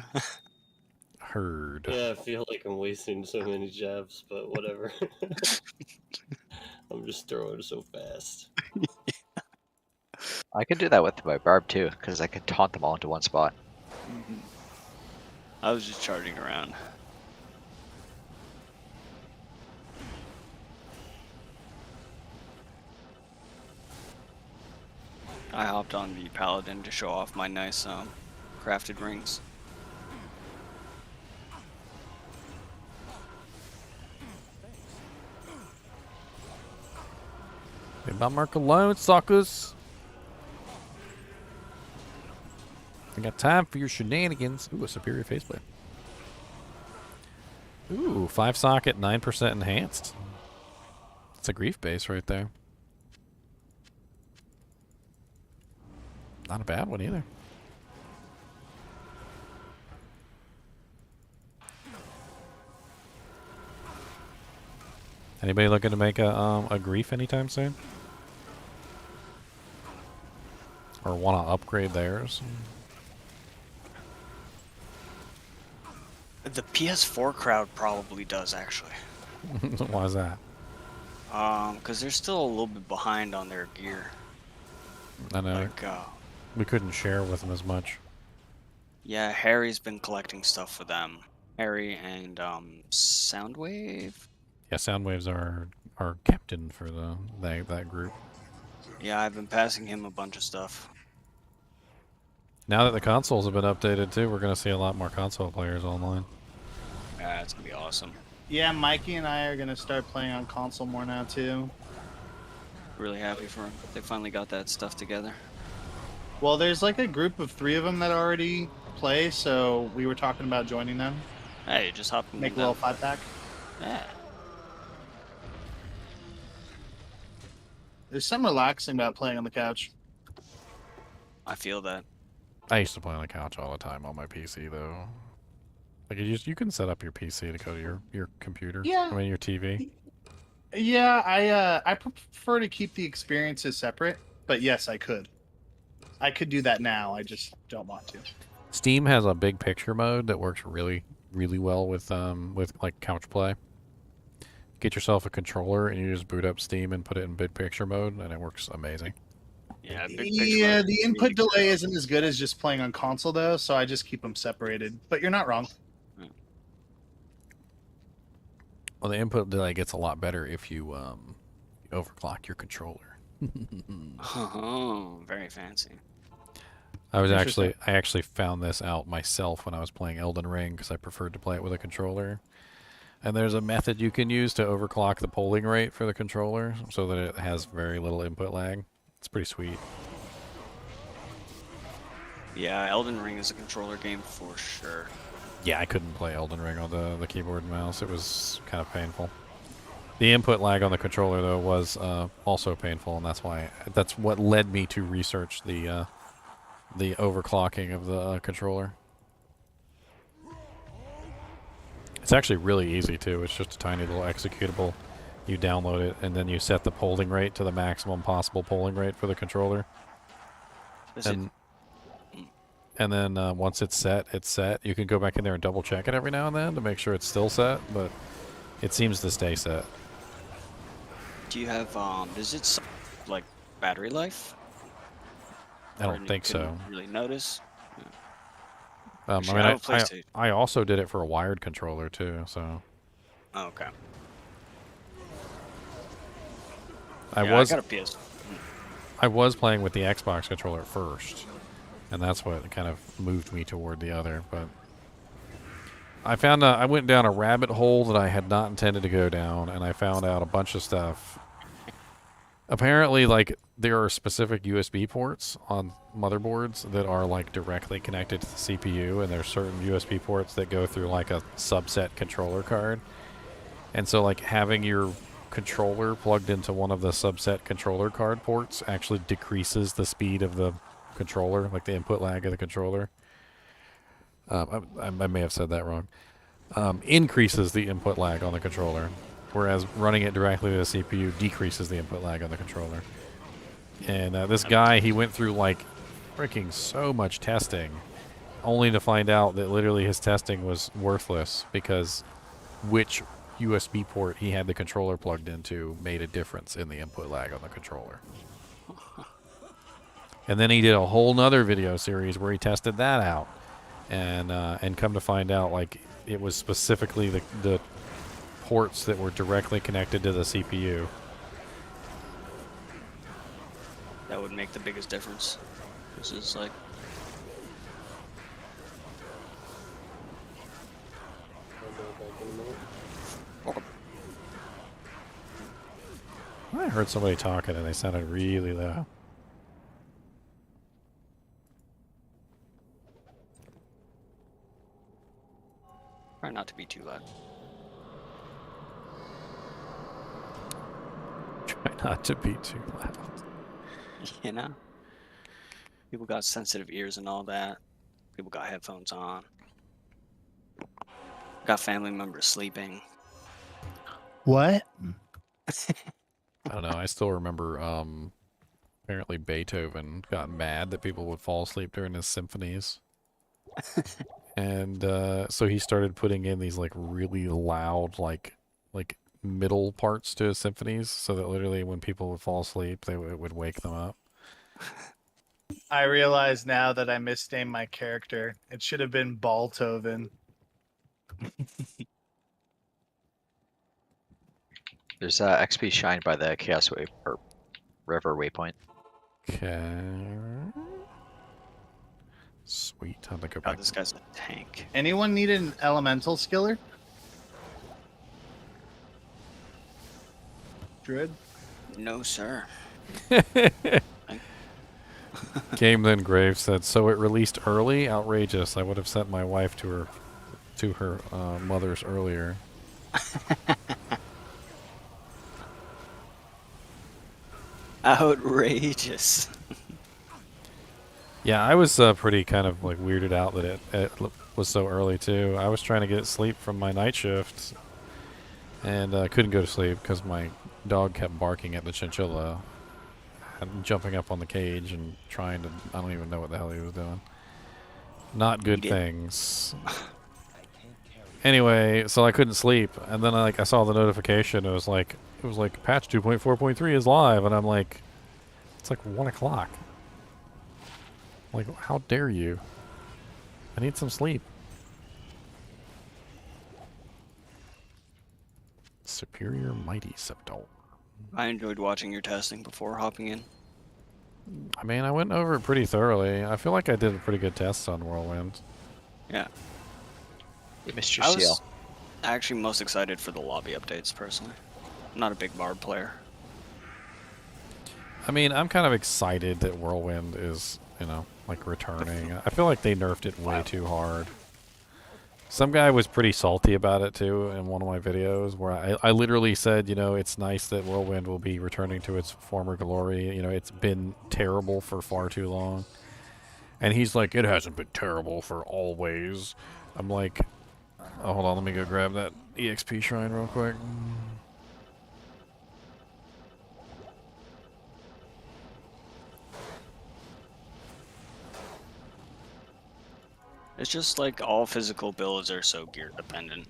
[SPEAKER 1] Heard.
[SPEAKER 8] Yeah, I feel like I'm wasting so many jabs, but whatever. I'm just throwing so fast.
[SPEAKER 12] I can do that with my barb too, because I can taunt them all into one spot.
[SPEAKER 6] I was just charging around. I hopped on the paladin to show off my nice crafted rings.
[SPEAKER 1] Leave my mark alone, suckers. I got time for your shenanigans. Ooh, a superior faceplate. Ooh, 5-socket, 9% enhanced. That's a grief base right there. Not a bad one either. Anybody looking to make a grief anytime soon? Or want to upgrade theirs?
[SPEAKER 6] The PS4 crowd probably does, actually.
[SPEAKER 1] Why is that?
[SPEAKER 6] Because they're still a little bit behind on their gear.
[SPEAKER 1] I know.
[SPEAKER 6] Like,
[SPEAKER 1] we couldn't share with them as much.
[SPEAKER 6] yeah, Harry's been collecting stuff for them. Harry and Soundwave.
[SPEAKER 1] Yeah, Soundwave's our captain for that group.
[SPEAKER 6] Yeah, I've been passing him a bunch of stuff.
[SPEAKER 1] Now that the consoles have been updated too, we're gonna see a lot more console players online.
[SPEAKER 6] Yeah, it's gonna be awesome.
[SPEAKER 5] Yeah, Mikey and I are gonna start playing on console more now too.
[SPEAKER 6] Really happy for them. They finally got that stuff together.
[SPEAKER 5] Well, there's like a group of 3 of them that already play, so we were talking about joining them.
[SPEAKER 6] Hey, just hop in.
[SPEAKER 5] Make a little 5-pack.
[SPEAKER 6] Yeah.
[SPEAKER 5] There's some relaxing about playing on the couch.
[SPEAKER 6] I feel that.
[SPEAKER 1] I used to play on the couch all the time on my PC though. Like you can set up your PC to go to your computer.
[SPEAKER 5] Yeah.
[SPEAKER 1] I mean your TV.
[SPEAKER 5] Yeah, I prefer to keep the experiences separate, but yes, I could. I could do that now. I just don't want to.
[SPEAKER 1] Steam has a big picture mode that works really well with like couch play. Get yourself a controller and you just boot up Steam and put it in big picture mode, and it works amazing.
[SPEAKER 6] Yeah,
[SPEAKER 5] Yeah, the input delay isn't as good as just playing on console though, so I just keep them separated. But you're not wrong.
[SPEAKER 1] Well, the input delay gets a lot better if you overclock your controller.
[SPEAKER 6] Oh, very fancy.
[SPEAKER 1] I actually found this out myself when I was playing Elden Ring because I preferred to play it with a controller. And there's a method you can use to overclock the polling rate for the controller so that it has very little input lag. It's pretty sweet.
[SPEAKER 6] Yeah, Elden Ring is a controller game for sure.
[SPEAKER 1] Yeah, I couldn't play Elden Ring on the keyboard and mouse. It was kind of painful. The input lag on the controller though was also painful, and that's what led me to research the overclocking of the controller. It's actually really easy too. It's just a tiny little executable. You download it and then you set the polling rate to the maximum possible polling rate for the controller. And then once it's set, it's set. You can go back in there and double check it every now and then to make sure it's still set, but it seems to stay set.
[SPEAKER 6] Do you have does it like battery life?
[SPEAKER 1] I don't think so.
[SPEAKER 6] Really notice?
[SPEAKER 1] I also did it for a wired controller too, so.
[SPEAKER 6] Oh, okay.
[SPEAKER 1] I
[SPEAKER 6] got a PS.
[SPEAKER 1] I was playing with the Xbox controller first, and that's what kind of moved me toward the other. But I went down a rabbit hole that I had not intended to go down, and I found out a bunch of stuff. Apparently, like, there are specific USB ports on motherboards that are like directly connected to the CPU, and there's certain USB ports that go through like a subset controller card. And so like having your controller plugged into one of the subset controller card ports actually decreases the speed of the controller, like the input lag of the controller. I may have said that wrong. Increases the input lag on the controller, whereas running it directly to the CPU decreases the input lag on the controller. And this guy, he went through like freaking so much testing, only to find out that literally his testing was worthless because which USB port he had the controller plugged into made a difference in the input lag on the controller. And then he did a whole nother video series where he tested that out, and come to find out, like, it was specifically the ports that were directly connected to the CPU.
[SPEAKER 6] That would make the biggest difference. This is like.
[SPEAKER 1] I heard somebody talking and they sounded really loud.
[SPEAKER 6] Try not to be too loud.
[SPEAKER 1] Try not to be too loud.
[SPEAKER 6] You know? People got sensitive ears and all that. People got headphones on. Got family members sleeping.
[SPEAKER 5] What?
[SPEAKER 1] I don't know. I still remember apparently Beethoven got mad that people would fall asleep during his symphonies. And so he started putting in these like really loud like middle parts to his symphonies so that literally when people would fall asleep, it would wake them up.
[SPEAKER 5] I realize now that I misnamed my character. It should have been Baltoven.
[SPEAKER 12] There's XP shined by the Chaos Wave or River Waypoint.
[SPEAKER 1] Okay. Sweet. Time to go back.
[SPEAKER 6] This guy's a tank.
[SPEAKER 5] Anyone need an elemental skiller? Druid?
[SPEAKER 6] No, sir.
[SPEAKER 1] Game Then Grave said, so it released early? Outrageous. I would have sent my wife to her mother's earlier.
[SPEAKER 6] Outrageous.
[SPEAKER 1] Yeah, I was pretty kind of like weirded out that it was so early too. I was trying to get sleep from my night shift, and couldn't go to sleep because my dog kept barking at the chinchilla, and jumping up on the cage and trying to. I don't even know what the hell he was doing. Not good things. Anyway, so I couldn't sleep, and then I saw the notification. It was like patch 2.4.3 is live, and I'm like, it's like 1 o'clock. Like, how dare you? I need some sleep. Superior Mighty Septol.
[SPEAKER 6] I enjoyed watching your testing before hopping in.
[SPEAKER 1] I mean, I went over it pretty thoroughly. I feel like I did a pretty good test on Whirlwind.
[SPEAKER 6] Yeah.
[SPEAKER 12] Mr.
[SPEAKER 6] I
[SPEAKER 12] Seal.
[SPEAKER 6] was actually most excited for the lobby updates, personally. I'm not a big Barb player.
[SPEAKER 1] I mean, I'm kind of excited that Whirlwind is, like returning. I feel like they nerfed it way too hard. Some guy was pretty salty about it too in one of my videos where I literally said, it's nice that Whirlwind will be returning to its former glory. It's been terrible for far too long. And he's like, it hasn't been terrible for always. I'm like, oh, hold on, let me go grab that EXP shrine real quick.
[SPEAKER 6] It's just like all physical builds are so gear dependent.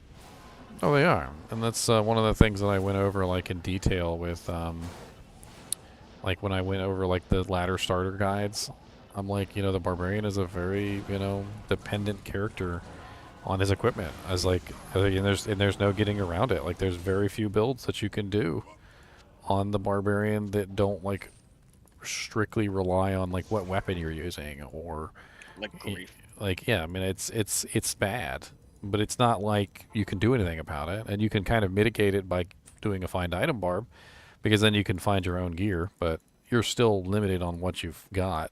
[SPEAKER 1] Oh, they are. And that's one of the things that I went over like in detail with like when I went over like the ladder starter guides. I'm like, the barbarian is a very, dependent character on his equipment. As like, and there's no getting around it. Like, there's very few builds that you can do on the barbarian that don't like strictly rely on like what weapon you're using or
[SPEAKER 6] like grief.
[SPEAKER 1] Like, yeah, I mean, it's bad, but it's not like you can do anything about it, and you can kind of mitigate it by doing a find item barb, because then you can find your own gear, but you're still limited on what you've got.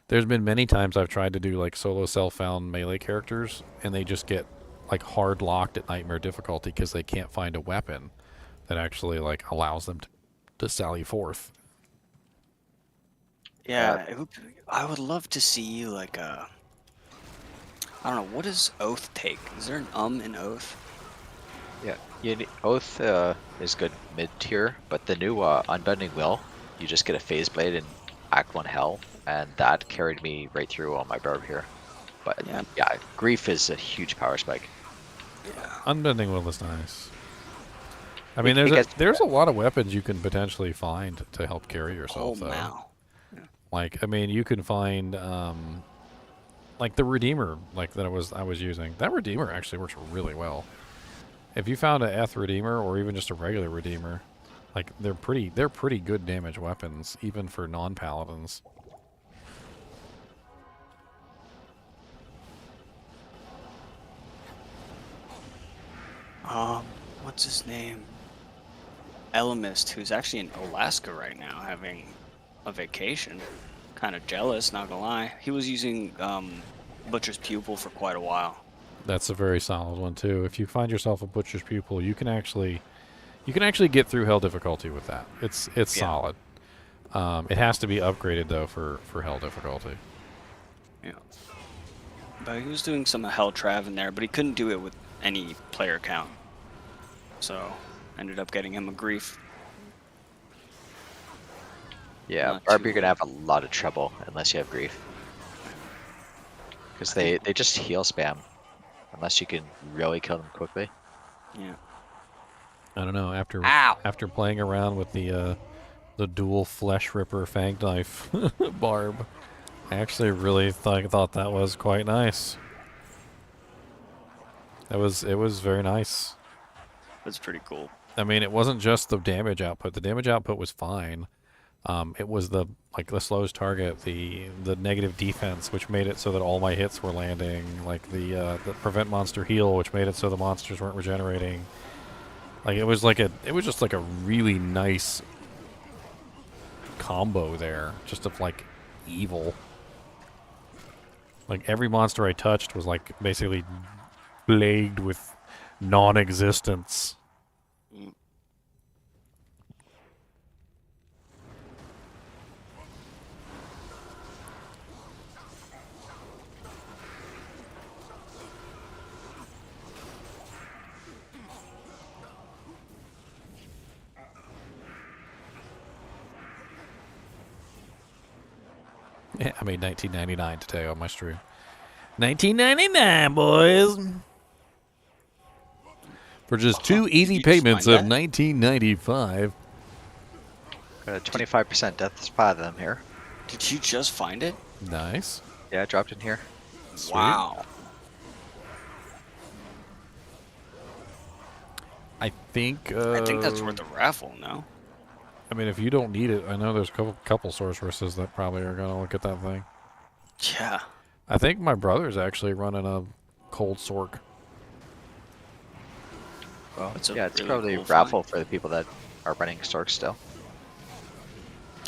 [SPEAKER 1] There's been many times I've tried to do like solo self-found melee characters, and they just get like hard locked at nightmare difficulty because they can't find a weapon that actually like allows them to sally forth.
[SPEAKER 6] Yeah, I would love to see like a. I don't know, what does Oath take? Is there an in Oath?
[SPEAKER 12] Yeah, Oath is good mid-tier, but the new Unbending Will, you just get a Phase Blade in Act 1 Hell, and that carried me right through on my barb here. But yeah, Grief is a huge power spike.
[SPEAKER 6] Yeah.
[SPEAKER 1] Unbending Will is nice. I mean, there's a lot of weapons you can potentially find to help carry yourself, though.
[SPEAKER 6] Wow. Yeah.
[SPEAKER 1] Like, I mean, you can find... like the Redeemer, like that I was using. That Redeemer actually works really well. If you found an Eth Redeemer or even just a regular Redeemer, like they're pretty good damage weapons, even for non-paladins.
[SPEAKER 6] What's his name? Elamist, who's actually in Alaska right now, having a vacation. Kind of jealous, not gonna lie. He was using Butcher's Pupil for quite a while.
[SPEAKER 1] That's a very solid one too. If you find yourself a Butcher's Pupil, you can actually get through hell difficulty with that. It's solid. It has to be upgraded though for hell difficulty.
[SPEAKER 6] Yeah. But he was doing some hell trav in there, but he couldn't do it with any player count. So ended up getting him a grief.
[SPEAKER 12] Yeah, Barb, you're gonna have a lot of trouble unless you have grief. Because they just heal spam. Unless you can really kill them quickly.
[SPEAKER 6] Yeah.
[SPEAKER 1] I don't know, after playing around with the dual Flesh Ripper Fang Knife barb, I actually really thought that was quite nice. It was very nice.
[SPEAKER 6] That's pretty cool.
[SPEAKER 1] I mean, it wasn't just the damage output. The damage output was fine. It was the slowest target, the negative defense, which made it so that all my hits were landing, like the prevent monster heal, which made it so the monsters weren't regenerating. Like it was just like a really nice combo there, just of like evil. Like every monster I touched was like basically plagued with non-existence. Yeah, I made 1999 today on my stream. 1999, boys. For just 2 easy payments of 1995.
[SPEAKER 12] Got a 25% death spot of them here.
[SPEAKER 6] Did you just find it?
[SPEAKER 1] Nice.
[SPEAKER 12] Yeah, I dropped in here.
[SPEAKER 1] Sweet.
[SPEAKER 6] Wow.
[SPEAKER 1] I think
[SPEAKER 6] that's worth a raffle, no?
[SPEAKER 1] I mean, if you don't need it, I know there's a couple sorceresses that probably are going to look at that thing.
[SPEAKER 6] Yeah.
[SPEAKER 1] I think my brother's actually running a cold sork.
[SPEAKER 12] Well,
[SPEAKER 6] It's a
[SPEAKER 12] yeah, it's
[SPEAKER 6] really
[SPEAKER 12] probably
[SPEAKER 6] cool
[SPEAKER 12] raffle for the people that are running Stork still.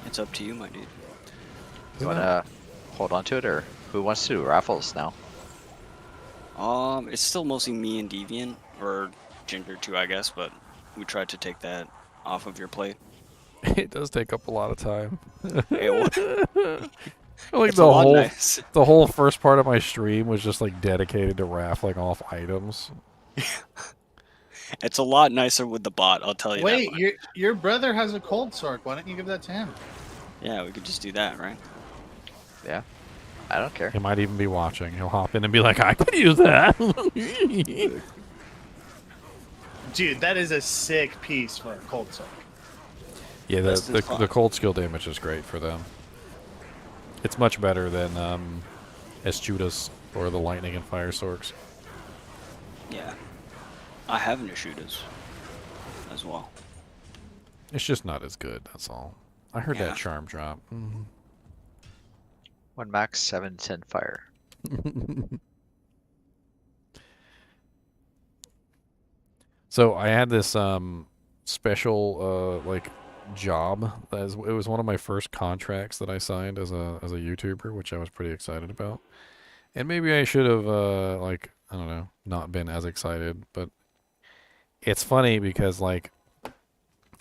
[SPEAKER 6] It's up to you, my dude.
[SPEAKER 12] You wanna hold on to it, or who wants to do raffles now?
[SPEAKER 6] It's still mostly me and Deviant, or Ginger too, I guess, but we tried to take that off of your plate.
[SPEAKER 1] It does take up a lot of time. Like
[SPEAKER 6] It's a lot nice.
[SPEAKER 1] the whole first part of my stream was just like dedicated to raffling off items.
[SPEAKER 6] It's a lot nicer with the bot, I'll tell you
[SPEAKER 5] Wait,
[SPEAKER 6] that.
[SPEAKER 5] your brother has a cold sork. Why don't you give that to him?
[SPEAKER 6] Yeah, we could just do that, right?
[SPEAKER 12] Yeah, I don't care.
[SPEAKER 1] He might even be watching. He'll hop in and be like, I could use that.
[SPEAKER 5] Dude, that is a sick piece for a cold sork.
[SPEAKER 1] Yeah, the cold skill damage is great for them. It's much better than Estudas or the lightning and fire sorks.
[SPEAKER 6] Yeah. I have Nishudas as well.
[SPEAKER 1] It's just not as good, that's all. I heard
[SPEAKER 6] Yeah.
[SPEAKER 1] that charm drop. Mm-hmm.
[SPEAKER 12] One max 710 fire.
[SPEAKER 1] So I had this special like job. It was one of my first contracts that I signed as a YouTuber, which I was pretty excited about. And maybe I should have like, I don't know, not been as excited, but it's funny because like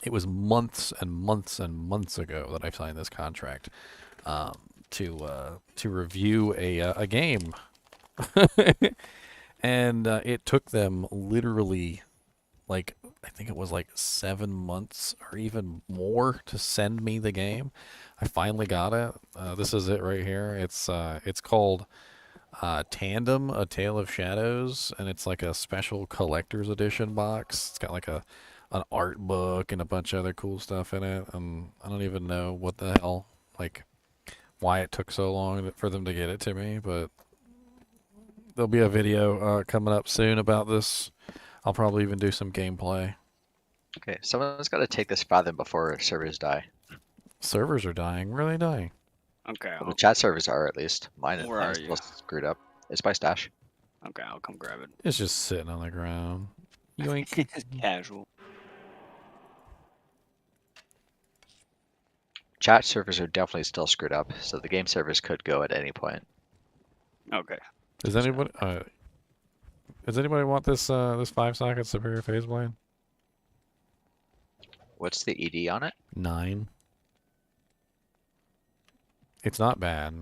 [SPEAKER 1] it was months and months and months ago that I signed this contract to review a game. And it took them literally like, I think it was like 7 months or even more to send me the game. I finally got it. This is it right here. It's called Tandem: A Tale of Shadows, and it's like a special collector's edition box. It's got like an art book and a bunch of other cool stuff in it. And I don't even know what the hell, like, why it took so long for them to get it to me, but there'll be a video coming up soon about this. I'll probably even do some gameplay.
[SPEAKER 12] Okay, someone's got to take this fathom before servers die.
[SPEAKER 1] Servers are dying. Where are they dying?
[SPEAKER 6] Okay.
[SPEAKER 12] Well, the chat servers are, at least. Mine
[SPEAKER 6] Where
[SPEAKER 12] is
[SPEAKER 6] are you?
[SPEAKER 12] still screwed up. It's by stash.
[SPEAKER 6] Okay, I'll come grab it.
[SPEAKER 1] It's just sitting on the ground. Yoink.
[SPEAKER 6] Casual.
[SPEAKER 12] Chat servers are definitely still screwed up, so the game servers could go at any point.
[SPEAKER 6] Okay.
[SPEAKER 1] Does anybody want this this 5-socket superior phase blade?
[SPEAKER 12] What's the ED on it?
[SPEAKER 1] 9. It's not bad.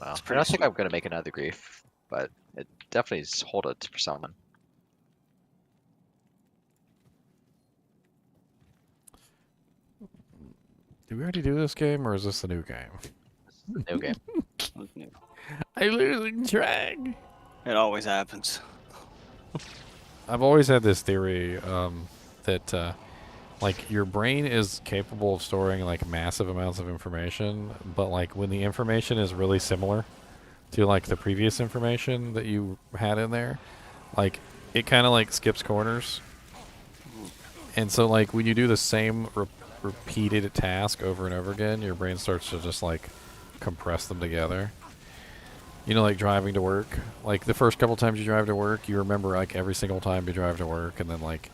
[SPEAKER 12] Well, I don't think I'm going to make another grief, but it definitely is hold it for someone.
[SPEAKER 1] Did we already do this game, or is this a new game?
[SPEAKER 12] New game.
[SPEAKER 1] I'm losing track.
[SPEAKER 6] It always happens.
[SPEAKER 1] I've always had this theory that like your brain is capable of storing like massive amounts of information, but like when the information is really similar to like the previous information that you had in there, like it kind of like skips corners. And so like when you do the same repeated task over and over again, your brain starts to just like compress them together. You know, like driving to work. Like the first couple times you drive to work, you remember like every single time you drive to work, and then like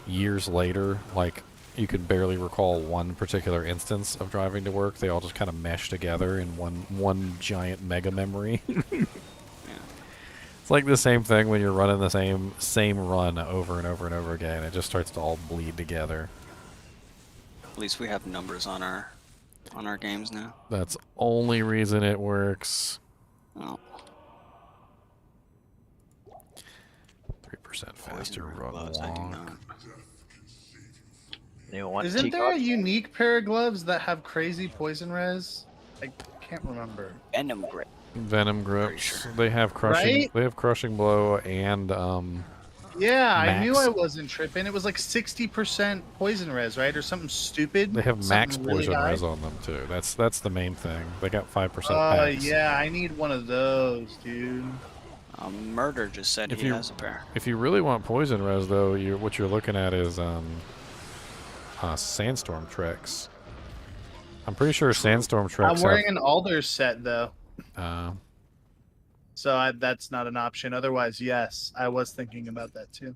[SPEAKER 1] years later, like you could barely recall one particular instance of driving to work. They all just kind of mesh together in one giant mega memory. It's like the same thing when you're running the same run over and over and over again. It just starts to all bleed together.
[SPEAKER 6] At least we have numbers on our games now.
[SPEAKER 1] That's the only reason it works.
[SPEAKER 6] Oh.
[SPEAKER 1] 3% faster run walk.
[SPEAKER 5] Isn't there a unique pair of gloves that have crazy poison res? I can't remember.
[SPEAKER 6] Venom grip.
[SPEAKER 1] Venom grips.
[SPEAKER 6] Sure.
[SPEAKER 1] They have crushing.
[SPEAKER 5] Right?
[SPEAKER 1] They have crushing blow and
[SPEAKER 5] Yeah, I knew
[SPEAKER 1] max.
[SPEAKER 5] I wasn't tripping. It was like 60% poison res, right, or something stupid.
[SPEAKER 1] They have max
[SPEAKER 5] something really
[SPEAKER 1] poison
[SPEAKER 5] high.
[SPEAKER 1] res on them too. That's the main thing. They got 5%
[SPEAKER 5] Oh
[SPEAKER 1] max.
[SPEAKER 5] yeah, I need one of those, dude.
[SPEAKER 6] Murder just said
[SPEAKER 1] If
[SPEAKER 6] he
[SPEAKER 1] you
[SPEAKER 6] has a pair.
[SPEAKER 1] if you really want poison res though, what you're looking at is sandstorm tricks. I'm pretty sure sandstorm tricks.
[SPEAKER 5] I'm wearing an alder set though,
[SPEAKER 1] have,
[SPEAKER 5] so that's not an option. Otherwise, yes, I was thinking about that too.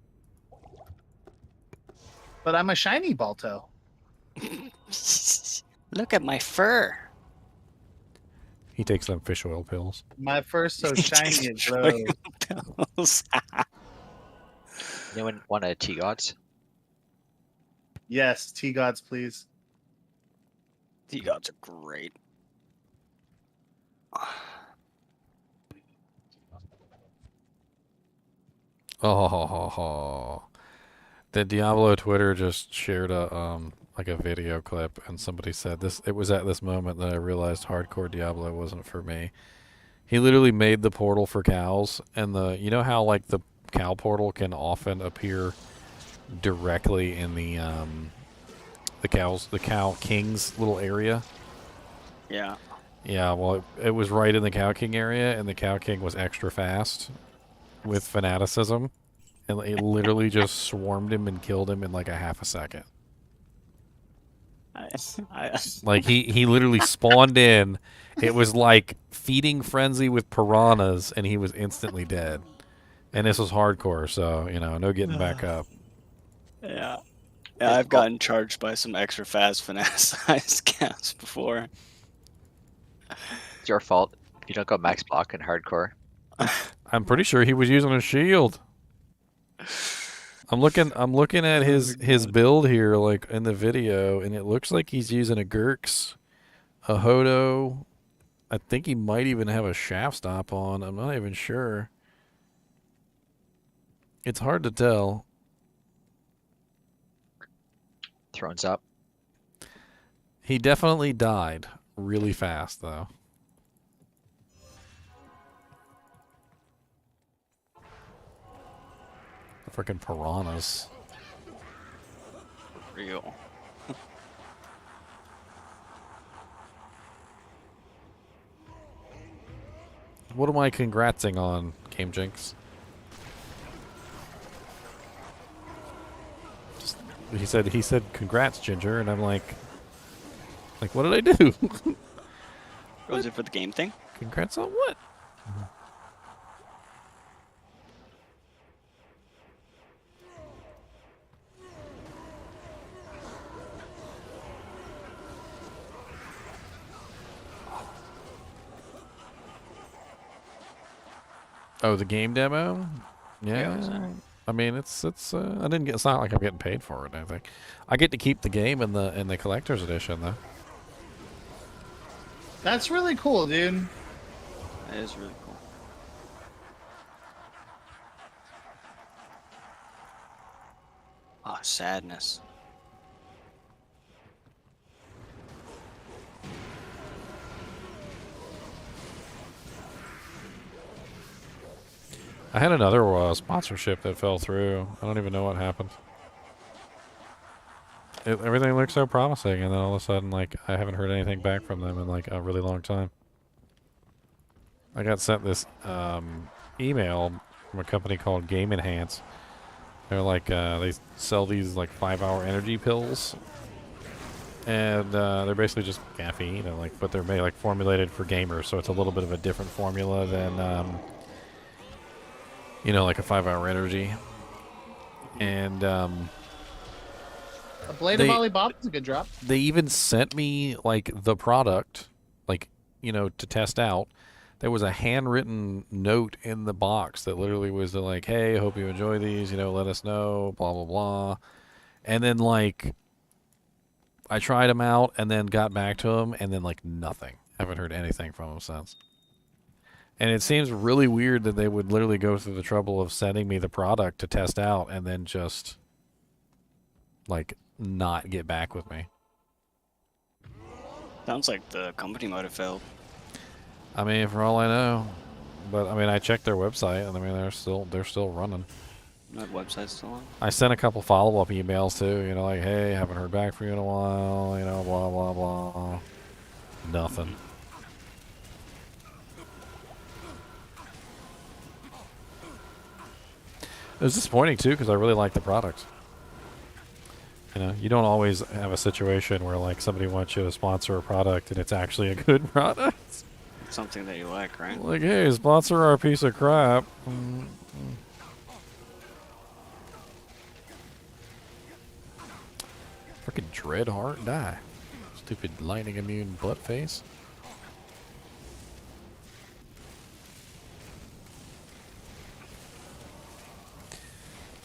[SPEAKER 5] But I'm a shiny Balto.
[SPEAKER 6] Look at my fur.
[SPEAKER 1] he takes them fish oil pills.
[SPEAKER 5] My fur's so
[SPEAKER 6] He
[SPEAKER 5] shiny
[SPEAKER 6] takes
[SPEAKER 5] it
[SPEAKER 6] shiny
[SPEAKER 5] glows.
[SPEAKER 6] pills.
[SPEAKER 12] Anyone want a T-Gods?
[SPEAKER 5] Yes, T-Gods, please.
[SPEAKER 6] T-Gods are great.
[SPEAKER 1] Oh, the Diablo Twitter just shared a like a video clip, and somebody said this. It was at this moment that I realized hardcore Diablo wasn't for me. He literally made the portal for cows, and you know how like the cow portal can often appear directly in the cow king's little area.
[SPEAKER 6] Yeah.
[SPEAKER 1] Yeah, well, it was right in the cow king area, and the cow king was extra fast with fanaticism, and it literally just swarmed him and killed him in like a half a second. Like he literally spawned in. It was like feeding frenzy with piranhas, and he was instantly dead. And this was hardcore, so no getting back up.
[SPEAKER 6] Yeah. Yeah, I've gotten charged by some extra fast fanaticized cows before.
[SPEAKER 12] It's your fault. You don't go max block in hardcore.
[SPEAKER 1] I'm pretty sure he was using a shield. I'm looking at his build here, like in the video, and it looks like he's using a Gurks, a Hodo. I think he might even have a shaft stop on. I'm not even sure. It's hard to tell.
[SPEAKER 12] Thrones up.
[SPEAKER 1] He definitely died really fast, though. Freaking piranhas.
[SPEAKER 6] Real.
[SPEAKER 1] What am I congratsing on, Game Jinx? He said congrats, Ginger, and I'm like what did I do?
[SPEAKER 6] Was it for the game thing?
[SPEAKER 1] Congrats on what? Oh, the game demo? Yeah. I mean, it's I didn't get. It's not like I'm getting paid for it. I think I get to keep the game in the collector's edition though.
[SPEAKER 5] That's really cool, dude.
[SPEAKER 6] That is really cool. Oh, sadness.
[SPEAKER 1] I had another sponsorship that fell through. I don't even know what happened. Everything looked so promising, and then all of a sudden, like, I haven't heard anything back from them in like a really long time. I got sent this email from a company called Game Enhance. They're like they sell these like 5-hour energy pills, and they're basically just caffeine, and but they're made like formulated for gamers, so it's a little bit of a different formula than like a 5-hour energy. And
[SPEAKER 5] A Blade of Alibaba is a good drop.
[SPEAKER 1] They even sent me like the product, to test out. There was a handwritten note in the box that literally was like, "Hey, hope you enjoy these. Let us know." Blah blah blah. And then I tried them out and then got back to them, and then nothing. Haven't heard anything from them since. And it seems really weird that they would literally go through the trouble of sending me the product to test out and then just not get back with me.
[SPEAKER 6] Sounds like the company might have failed.
[SPEAKER 1] I mean, for all I know. But I mean, I checked their website, and I mean, they're still running.
[SPEAKER 6] That website's still on.
[SPEAKER 1] I sent a couple follow-up emails too. You know, like, hey, haven't heard back from you in a while. You know, blah blah blah. Nothing. It was disappointing too because I really like the product. You know, you don't always have a situation where like somebody wants you to sponsor a product and it's actually a good product.
[SPEAKER 6] It's something that you like, right?
[SPEAKER 1] Like, hey, sponsor our piece of crap. Freaking Dreadheart, die. Stupid lightning immune butt face.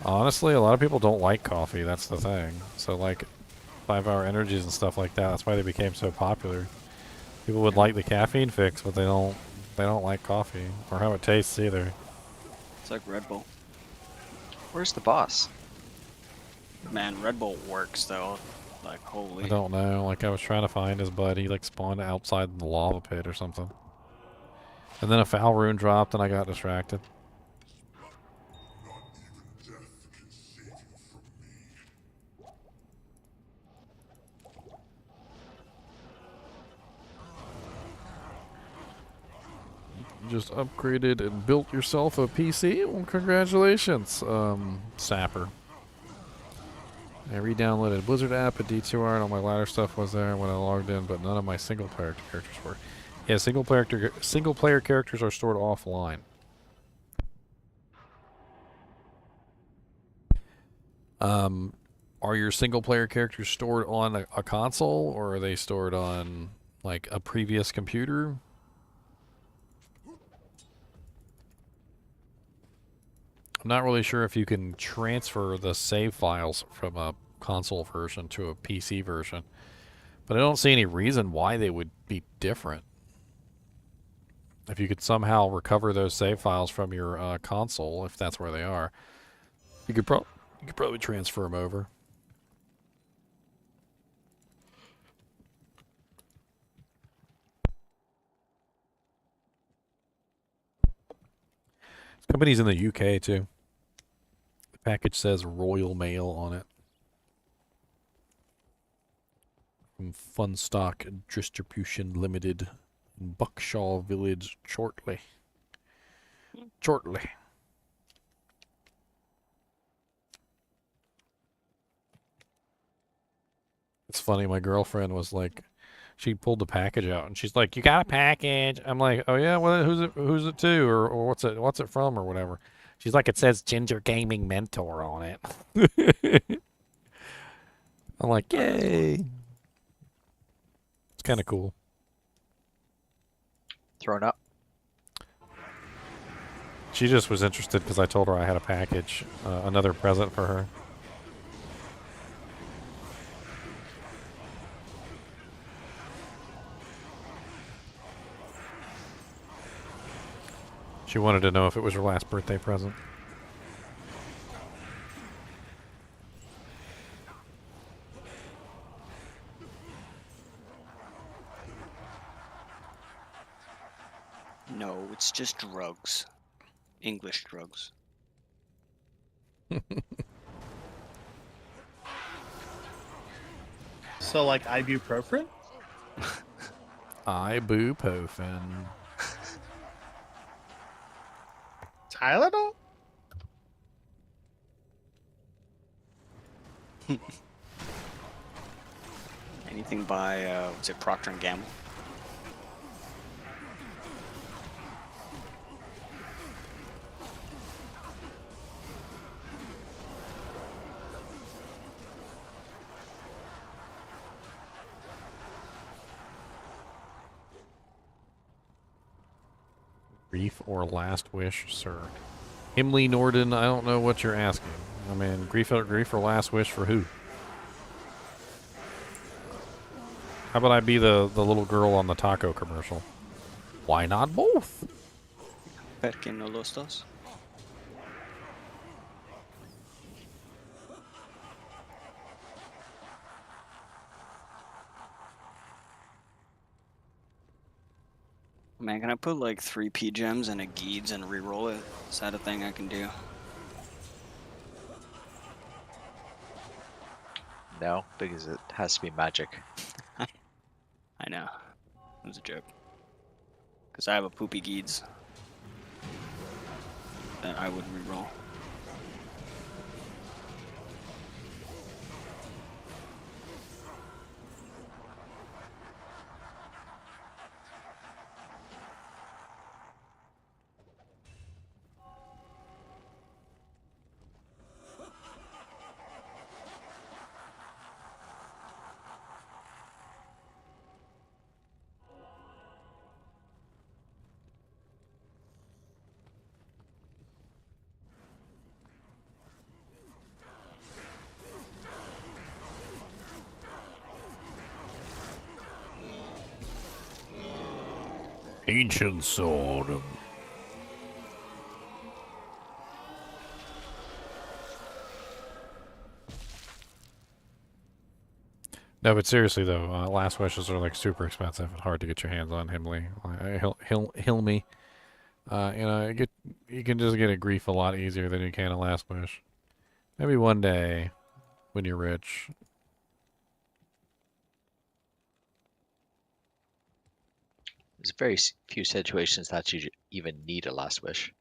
[SPEAKER 1] Honestly, a lot of people don't like coffee, that's the thing. So like 5-hour energies and stuff like that, that's why they became so popular. People would like the caffeine fix, but they don't like coffee or how it tastes either.
[SPEAKER 6] It's like Red Bull.
[SPEAKER 12] Where's the boss?
[SPEAKER 6] Man, Red Bull works though. Like holy.
[SPEAKER 1] I don't know, like I was trying to find his buddy, he like spawned outside the lava pit or something. And then a foul rune dropped and I got distracted. Just upgraded and built yourself a PC? Well, congratulations, Sapper. I re-downloaded Blizzard app at D2R and all my ladder stuff was there when I logged in, but none of my single-player characters were. Yeah, single-player characters are stored offline. Are your single-player characters stored on a console, or are they stored on, like, a previous computer? I'm not really sure if you can transfer the save files from a console version to a PC version, but I don't see any reason why they would be different. If you could somehow recover those save files from your console, if that's where they are, you could probably transfer them over. This company's in the UK too. The package says Royal Mail on it. From Funstock Distribution Limited in Buckshaw Village, Chorley. It's funny, my girlfriend was like, she pulled the package out and she's like, "You got a package?" I'm like, "Oh yeah, well who's it to, or what's it from, or whatever." She's like, "It says Ginger Gaming Mentor on it." I'm like, "Yay." It's kind of cool.
[SPEAKER 12] Thrown up.
[SPEAKER 1] She just was interested because I told her I had a package, another present for her. She wanted to know if it was her last birthday present.
[SPEAKER 6] No, it's just drugs. English drugs.
[SPEAKER 5] So like ibuprofen?
[SPEAKER 1] Ibuprofen.
[SPEAKER 5] Tylenol?
[SPEAKER 6] Anything by was it Procter and Gamble?
[SPEAKER 1] Grief or last wish, sir? Himley Norden, I don't know what you're asking. I mean, grief or last wish for who? How about I be the little girl on the taco commercial? Why not both?
[SPEAKER 6] ¿Per qué no los dos? Man, can I put like 3 P gems and a Geeds and reroll it? Is that a thing I can do?
[SPEAKER 12] No, because it has to be magic.
[SPEAKER 6] I know. It was a joke. Because I have a poopy Geeds that I would reroll.
[SPEAKER 1] Ancient sword. No, but seriously though, last wishes are like super expensive and hard to get your hands on. He'll me. You can just get a grief a lot easier than you can a last wish. Maybe one day, when you're rich.
[SPEAKER 12] There's very few situations that you even need a last wish.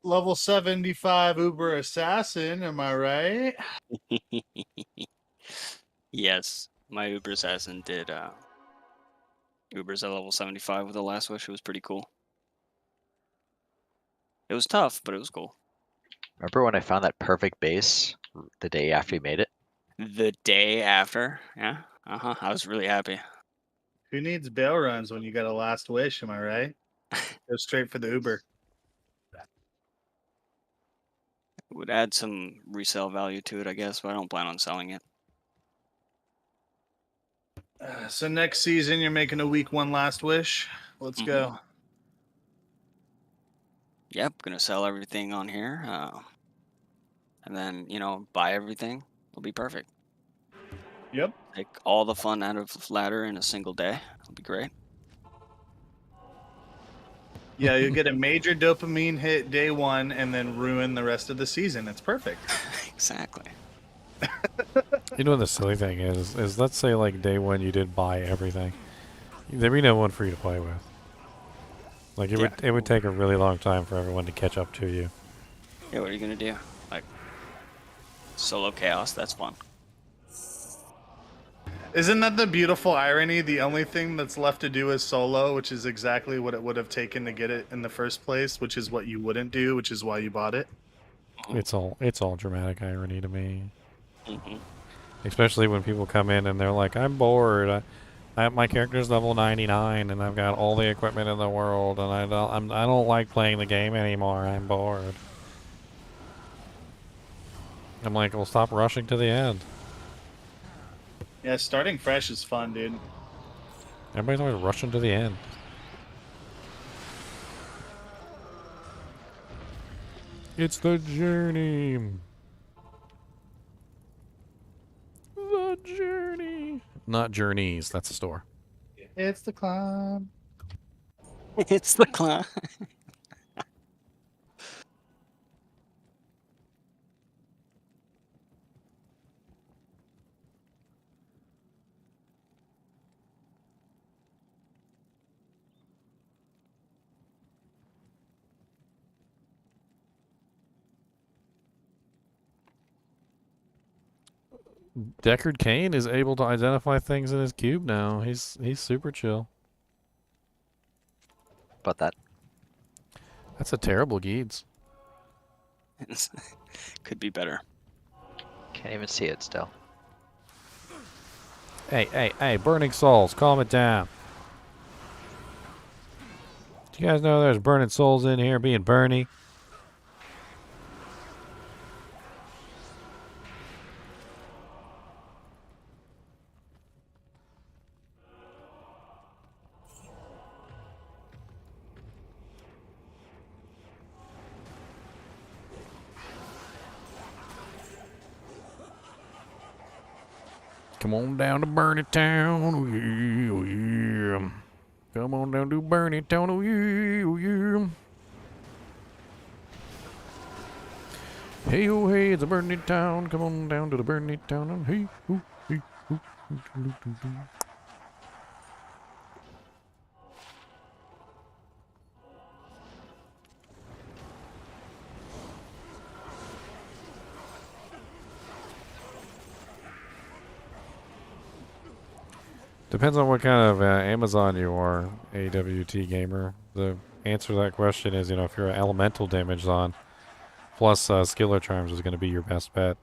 [SPEAKER 5] Level 75 Uber Assassin, am I right?
[SPEAKER 6] Yes, my Uber Assassin did Uber's at level 75 with the last wish. It was pretty cool. It was tough, but it was cool.
[SPEAKER 12] Remember when I found that perfect base the day after you made it?
[SPEAKER 6] The day after, yeah, I was really happy.
[SPEAKER 5] Who needs bail runs when you got a last wish, am I right? Go straight for the Uber.
[SPEAKER 6] It would add some resale value to it, I guess, but I don't plan on selling it.
[SPEAKER 5] So next season, you're making a week 1 last wish. Let's go.
[SPEAKER 6] Yep, gonna sell everything on here, and then buy everything. It'll be perfect.
[SPEAKER 5] Yep.
[SPEAKER 6] Take all the fun out of ladder in a single day. It'll be great.
[SPEAKER 5] Yeah, you'll get a major dopamine hit day 1 and then ruin the rest of the season. It's perfect.
[SPEAKER 6] Exactly.
[SPEAKER 1] You know what the silly thing is let's say like day 1 you did buy everything. There'd be no one for you to play with. Like it would take a really long time for everyone to catch up to you.
[SPEAKER 6] Yeah, what are you gonna do? Like solo chaos? That's fun.
[SPEAKER 5] Isn't that the beautiful irony? The only thing that's left to do is solo, which is exactly what it would have taken to get it in the first place, which is what you wouldn't do, which is why you bought it.
[SPEAKER 1] It's all dramatic irony to me. Especially when people come in and they're like, "I'm bored. My character's level 99 and I've got all the equipment in the world and I don't like playing the game anymore. I'm bored." I'm like, "Well, stop rushing to the end."
[SPEAKER 5] Yeah, starting fresh is fun, dude.
[SPEAKER 1] Everybody's always rushing to the end. It's the journey. The journey. Not journeys. That's a store.
[SPEAKER 5] It's the climb.
[SPEAKER 6] It's the climb.
[SPEAKER 1] Deckard Cain is able to identify things in his cube now. He's super chill.
[SPEAKER 12] About that.
[SPEAKER 1] That's a terrible Geeds.
[SPEAKER 6] Could be better.
[SPEAKER 12] Can't even see it still.
[SPEAKER 1] Hey, burning souls, calm it down. Do you guys know there's burning souls in here being Bernie? Come on down to Burn It Town. Oh, yeah, oh, yeah. Come on down to Burn It Town. Oh, yeah, oh, yeah. Hey, oh, hey, it's a Burn It Town. Come on down to the Burn It Town. And hey, oh, hey, oh, oh, oh, oh, oh. Depends on what kind of Amazon you are, AWT gamer. The answer to that question is, you know, if you're an elemental damage zone, plus skiller charms is going to be your best bet.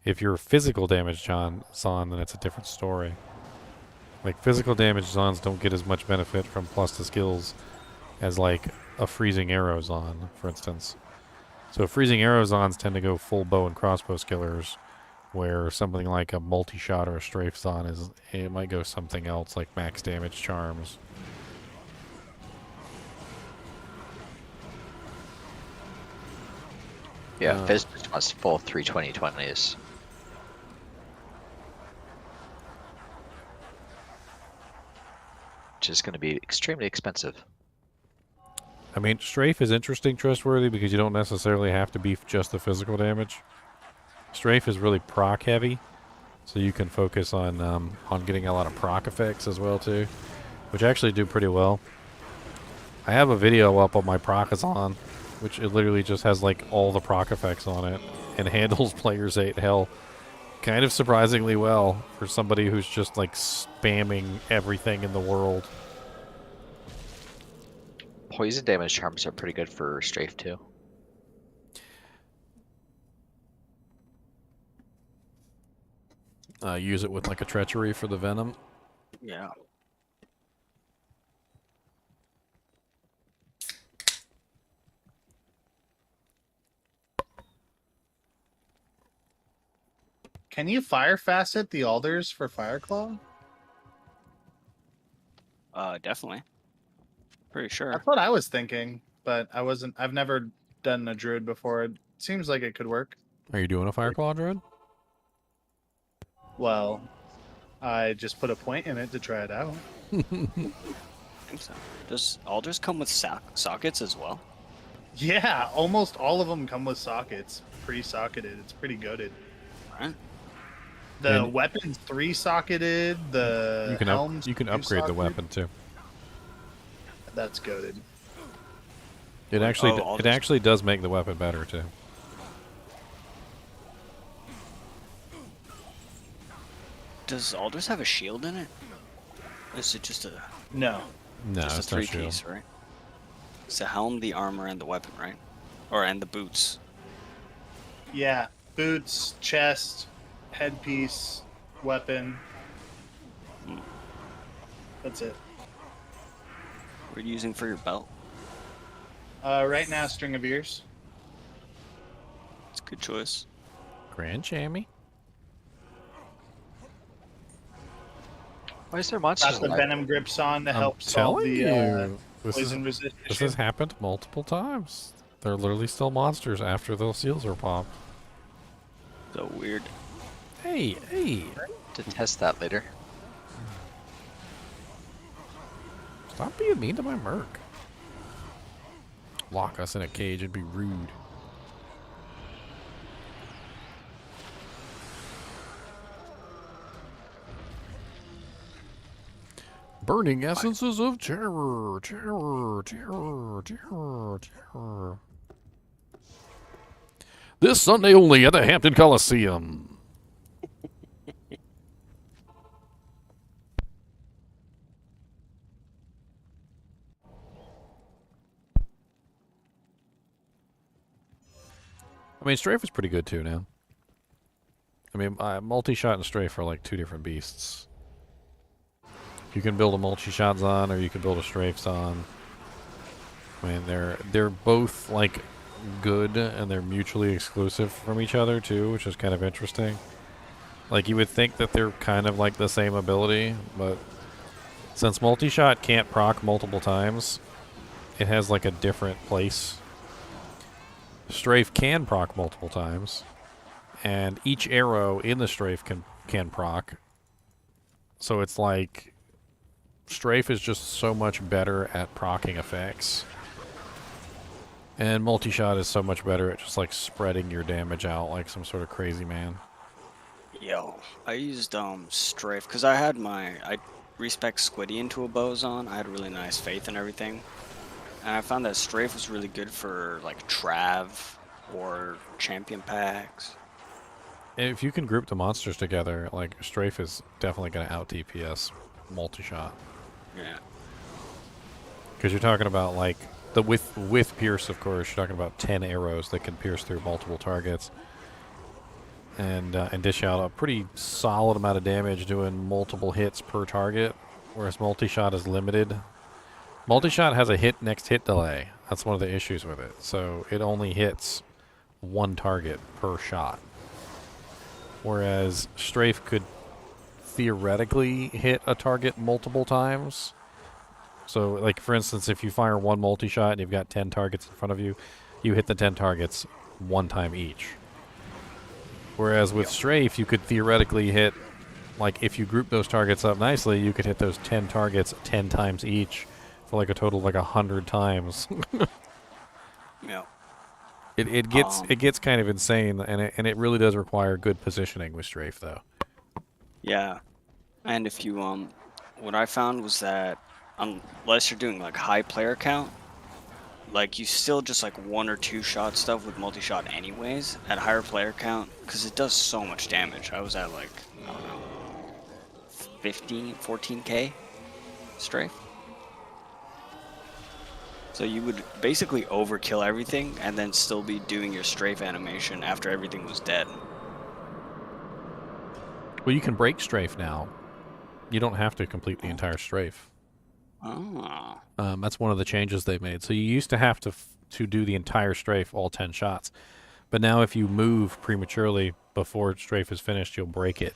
[SPEAKER 1] If you're physical damage zone, then it's a different story. Like, physical damage zones don't get as much benefit from plus to skills as, like, a freezing arrow zone, for instance. So freezing arrow zones tend to go full bow and crossbow skillers, where something like a multi-shot or a strafe zone is, it might go something else like max damage charms.
[SPEAKER 12] Yeah, Fizz just wants full 320/20s. Which is going to be extremely expensive.
[SPEAKER 1] I mean, strafe is interesting, trustworthy, because you don't necessarily have to beef just the physical damage. Strafe is really proc heavy, so you can focus on getting a lot of proc effects as well too, which actually do pretty well. I have a video up on my Procazon, which it literally just has like all the proc effects on it and handles players 8 hell kind of surprisingly well for somebody who's just like spamming everything in the world.
[SPEAKER 12] Poison damage charms are pretty good for strafe too.
[SPEAKER 1] Use it with like a treachery for the venom.
[SPEAKER 6] Yeah.
[SPEAKER 5] Can you fire facet the alders for Fireclaw?
[SPEAKER 6] Definitely. Pretty sure.
[SPEAKER 5] That's what I was thinking, but I wasn't. I've never done a druid before. It seems like it could work.
[SPEAKER 1] Are you doing a Fireclaw druid?
[SPEAKER 5] Well, I just put a point in it to try it out.
[SPEAKER 6] I think so. Does alders come with sockets as well?
[SPEAKER 5] Yeah, almost all of them come with sockets, pre-socketed. It's pretty goated.
[SPEAKER 6] Right.
[SPEAKER 5] The weapon's 3-socketed. The
[SPEAKER 1] you can upgrade the weapon too.
[SPEAKER 5] That's goated.
[SPEAKER 1] It actually does make the weapon better too.
[SPEAKER 6] Does alders have a shield in it? Or is it just a
[SPEAKER 5] no?
[SPEAKER 1] No,
[SPEAKER 6] just
[SPEAKER 1] it's
[SPEAKER 6] a
[SPEAKER 1] not
[SPEAKER 6] 3-piece,
[SPEAKER 1] shield.
[SPEAKER 6] right? It's the helm, the armor, and the weapon, right? And the boots.
[SPEAKER 5] Yeah, boots, chest, headpiece, weapon. That's it.
[SPEAKER 6] What are you using for your belt?
[SPEAKER 5] Right now, string of ears.
[SPEAKER 6] It's a good choice.
[SPEAKER 1] Grand Chamois.
[SPEAKER 12] Why is there monsters?
[SPEAKER 5] Got the venom grips on to help solve the poison resist
[SPEAKER 1] This
[SPEAKER 5] issue.
[SPEAKER 1] has happened multiple times. They're literally still monsters after those seals are popped.
[SPEAKER 6] So weird.
[SPEAKER 1] Hey.
[SPEAKER 12] To test that later.
[SPEAKER 1] Stop being mean to my merc. Lock us in a cage, it'd be rude. Burning essences of terror, terror, terror, terror, terror. This Sunday only at the Hampton Coliseum. I mean, strafe is pretty good too now. I mean, multi-shot and strafe are like two different beasts. You can build a multi-shot zone, or you can build a strafe zone. I mean, they're both like good, and they're mutually exclusive from each other too, which is kind of interesting. Like, you would think that they're kind of like the same ability, but since multi-shot can't proc multiple times, it has like a different place. Strafe can proc multiple times, and each arrow in the strafe can proc, So it's like Strafe is just so much better at proccing effects. And multi-shot is so much better at just like spreading your damage out like some sort of crazy man.
[SPEAKER 6] Yo, I used strafe because I respec Squiddy into a boson. I had really nice faith and everything, and I found that strafe was really good for like Trav or champion packs.
[SPEAKER 1] If you can group the monsters together, like Strafe is definitely going to out DPS multi-shot.
[SPEAKER 6] Yeah.
[SPEAKER 1] Because you're talking about like the with pierce, of course. You're talking about 10 arrows that can pierce through multiple targets, and dish out a pretty solid amount of damage doing multiple hits per target. Whereas multi-shot is limited. Multi-shot has a next hit delay. That's one of the issues with it. So it only hits one target per shot. Whereas Strafe could theoretically hit a target multiple times. So, like, for instance, if you fire one multi-shot and you've got 10 targets in front of you, you hit the 10 targets one time each. Whereas with Strafe, you could theoretically hit, like, if you group those targets up nicely, you could hit those 10 targets 10 times each for, like, a total of, like, 100 times.
[SPEAKER 6] Yeah.
[SPEAKER 1] It gets kind of insane, and it really does require good positioning with Strafe, though.
[SPEAKER 6] Yeah, and if you what I found was that unless you're doing like high player count, like you still just like 1 or 2 shot stuff with multi-shot anyways at higher player count because it does so much damage. I was at like, I don't know, 14k strafe. So you would basically overkill everything and then still be doing your strafe animation after everything was dead.
[SPEAKER 1] Well, you can break Strafe now. You don't have to complete the entire Strafe.
[SPEAKER 6] Oh.
[SPEAKER 1] That's one of the changes they made. So you used to have to do the entire Strafe, all 10 shots. But now if you move prematurely before Strafe is finished, you'll break it.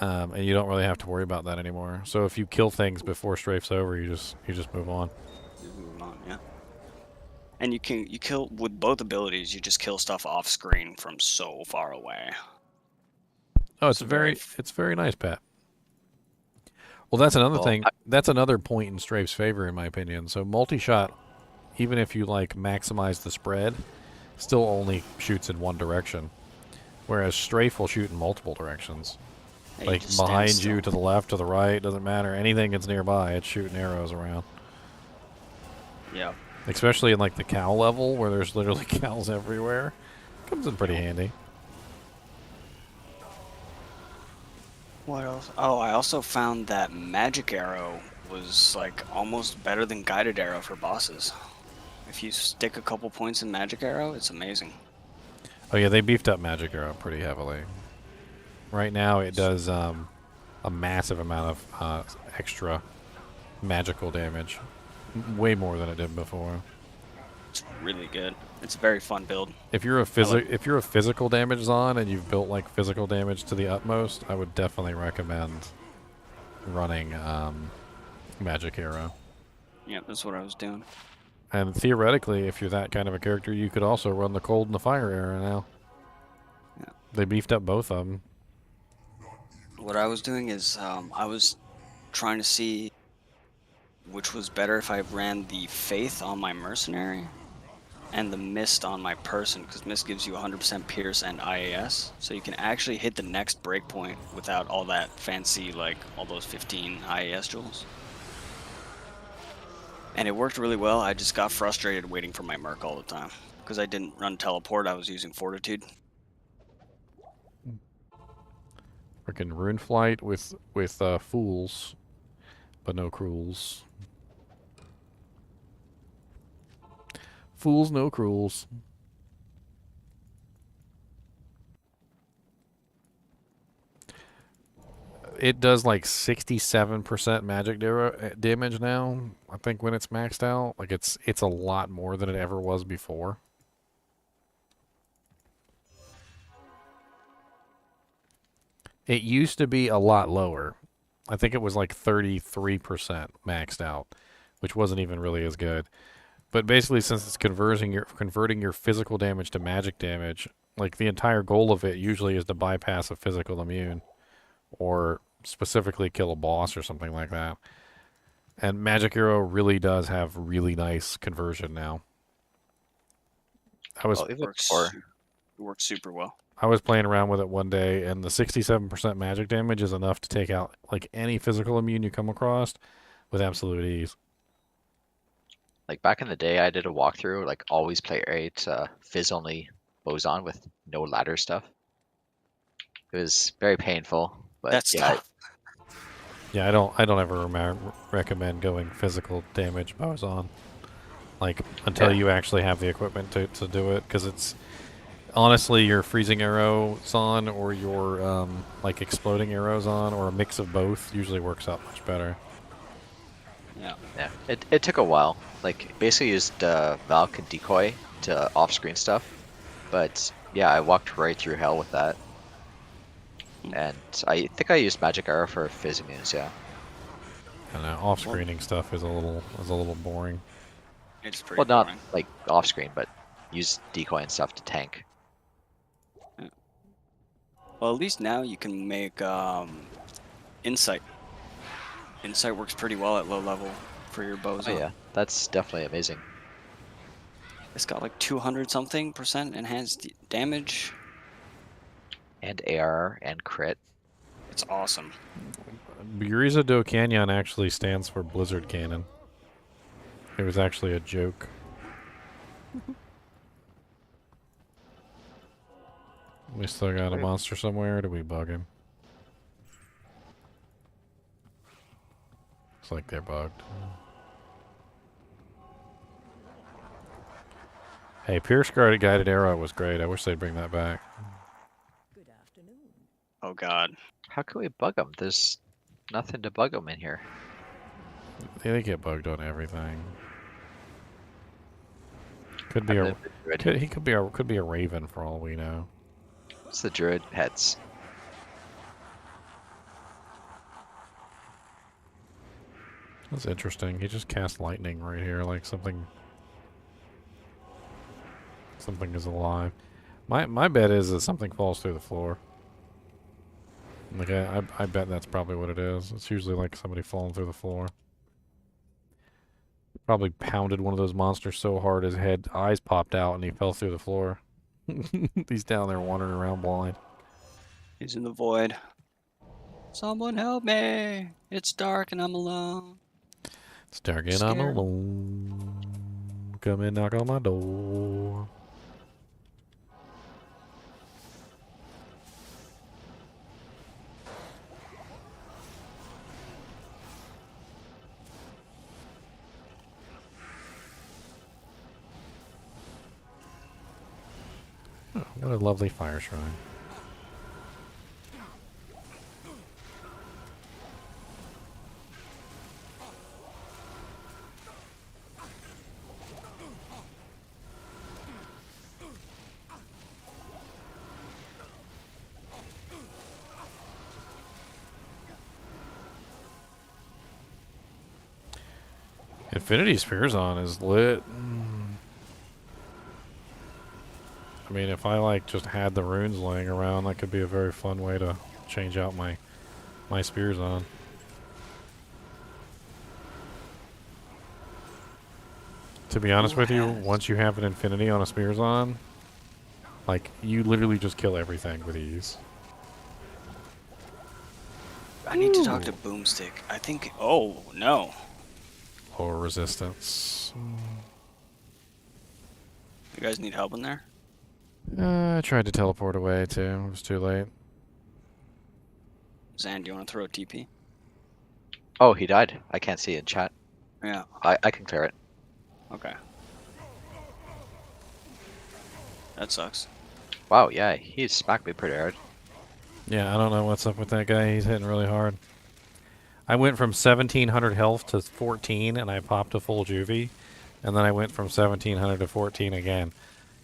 [SPEAKER 1] And you don't really have to worry about that anymore. So if you kill things before Strafe's over, you just move on.
[SPEAKER 6] Move on, yeah. And you kill with both abilities. You just kill stuff off screen from so far away.
[SPEAKER 1] Oh, it's very nice, Pat. Well, that's another thing. That's another point in Strafe's favor, in my opinion. So multi-shot, even if you like maximize the spread, still only shoots in one direction, whereas Strafe will shoot in multiple directions.
[SPEAKER 6] Yeah,
[SPEAKER 1] like behind you, to the left, to the right, doesn't matter. Anything that's nearby, it's shooting arrows around.
[SPEAKER 6] Yeah.
[SPEAKER 1] Especially in like the cow level, where there's literally cows everywhere. Comes in pretty handy.
[SPEAKER 6] What else? Oh, I also found that magic arrow was like almost better than guided arrow for bosses. If you stick a couple points in magic arrow, it's amazing.
[SPEAKER 1] Oh yeah, they beefed up magic arrow pretty heavily. Right now it does a massive amount of extra magical damage. Way more than it did before.
[SPEAKER 6] It's really good. It's a very fun build.
[SPEAKER 1] If you're a physical damage Zon and you've built like physical damage to the utmost, I would definitely recommend running magic arrow.
[SPEAKER 6] Yeah, that's what I was doing.
[SPEAKER 1] And theoretically, if you're that kind of a character, you could also run the cold and the fire arrow now.
[SPEAKER 6] Yeah.
[SPEAKER 1] They beefed up both of them.
[SPEAKER 6] What I was doing is I was trying to see which was better if I ran the Faith on my Mercenary and the Mist on my Person, because Mist gives you 100% Pierce and IAS, so you can actually hit the next breakpoint without all that fancy, like, all those 15 IAS jewels. And it worked really well. I just got frustrated waiting for my Merc all the time, because I didn't run Teleport, I was using Fortitude.
[SPEAKER 1] Freaking Rune Flight with Fools, but no Cruels. Fools, no Cruels. It does like 67% magic damage now, I think, when it's maxed out. Like it's a lot more than it ever was before. It used to be a lot lower. I think it was like 33% maxed out, which wasn't even really as good. But basically, since it's converting your physical damage to magic damage, like the entire goal of it usually is to bypass a physical immune, or specifically kill a boss or something like that. And magic arrow really does have really nice conversion now.
[SPEAKER 6] It works super well.
[SPEAKER 1] I was playing around with it one day, and the 67% magic damage is enough to take out like any physical immune you come across with absolute ease.
[SPEAKER 12] Like back in the day, I did a walkthrough, like always play 8 fizz only boson with no ladder stuff. It was very painful, but
[SPEAKER 6] That's
[SPEAKER 12] yeah,
[SPEAKER 6] tough.
[SPEAKER 1] Yeah, I don't ever recommend going physical damage boson, like until you actually have the equipment to do it, because it's honestly your freezing arrows on or your like exploding arrows on or a mix of both usually works out much better.
[SPEAKER 12] Yeah. It took a while. Like basically used Valk and decoy to off-screen stuff, but yeah, I walked right through hell with that. And I think I used magic arrow for fizz immunes, yeah.
[SPEAKER 1] And off-screening stuff is a little boring.
[SPEAKER 6] It's pretty
[SPEAKER 12] well, not
[SPEAKER 6] boring.
[SPEAKER 12] like off-screen, but use decoy and stuff to tank.
[SPEAKER 6] Yeah. Well, at least now you can make insight. Insight works pretty well at low level for your bows.
[SPEAKER 12] Oh yeah, that's definitely amazing.
[SPEAKER 6] It's got like 200-something% enhanced damage.
[SPEAKER 12] And AR and crit.
[SPEAKER 6] It's awesome.
[SPEAKER 1] Buriza do Canyon actually stands for Blizzard Cannon. It was actually a joke. We still got a monster somewhere, or do we bug him? Looks like they're bugged. Hey, Pierce guided arrow was great. I wish they'd bring that back.
[SPEAKER 6] Oh god.
[SPEAKER 12] How can we bug them? There's nothing to bug them in here.
[SPEAKER 1] They get bugged on everything. Could be he could be a raven for all we know.
[SPEAKER 12] It's the druid pets.
[SPEAKER 1] That's interesting. He just cast lightning right here, like something is alive. My bet is that something falls through the floor. Like I bet that's probably what it is. It's usually like somebody falling through the floor. Probably pounded one of those monsters so hard his eyes popped out and he fell through the floor. He's down there wandering around blind.
[SPEAKER 6] He's in the void. Someone help me! It's dark and I'm alone.
[SPEAKER 1] It's dark and I'm alone. Come and knock on my door. Oh, what a lovely fire shrine. Infinity Spheres on is lit. I mean, if I like just had the runes laying around, that could be a very fun way to change out my spears on. To be honest with you, once you have an infinity on a spears on, like you literally just kill everything with ease.
[SPEAKER 6] I need to talk to Boomstick. I think. Oh no.
[SPEAKER 1] Lower resistance.
[SPEAKER 6] You guys need help in there?
[SPEAKER 1] I tried to teleport away too. It was too late.
[SPEAKER 6] Zan, do you want to throw a TP?
[SPEAKER 12] Oh, he died. I can't see it in chat.
[SPEAKER 6] Yeah.
[SPEAKER 12] I can clear it.
[SPEAKER 6] Okay. That sucks.
[SPEAKER 12] Wow, yeah, he smacked me pretty hard.
[SPEAKER 1] Yeah, I don't know what's up with that guy. He's hitting really hard. I went from 1700 health to 14 and I popped a full juvie. And then I went from 1700 to 14 again.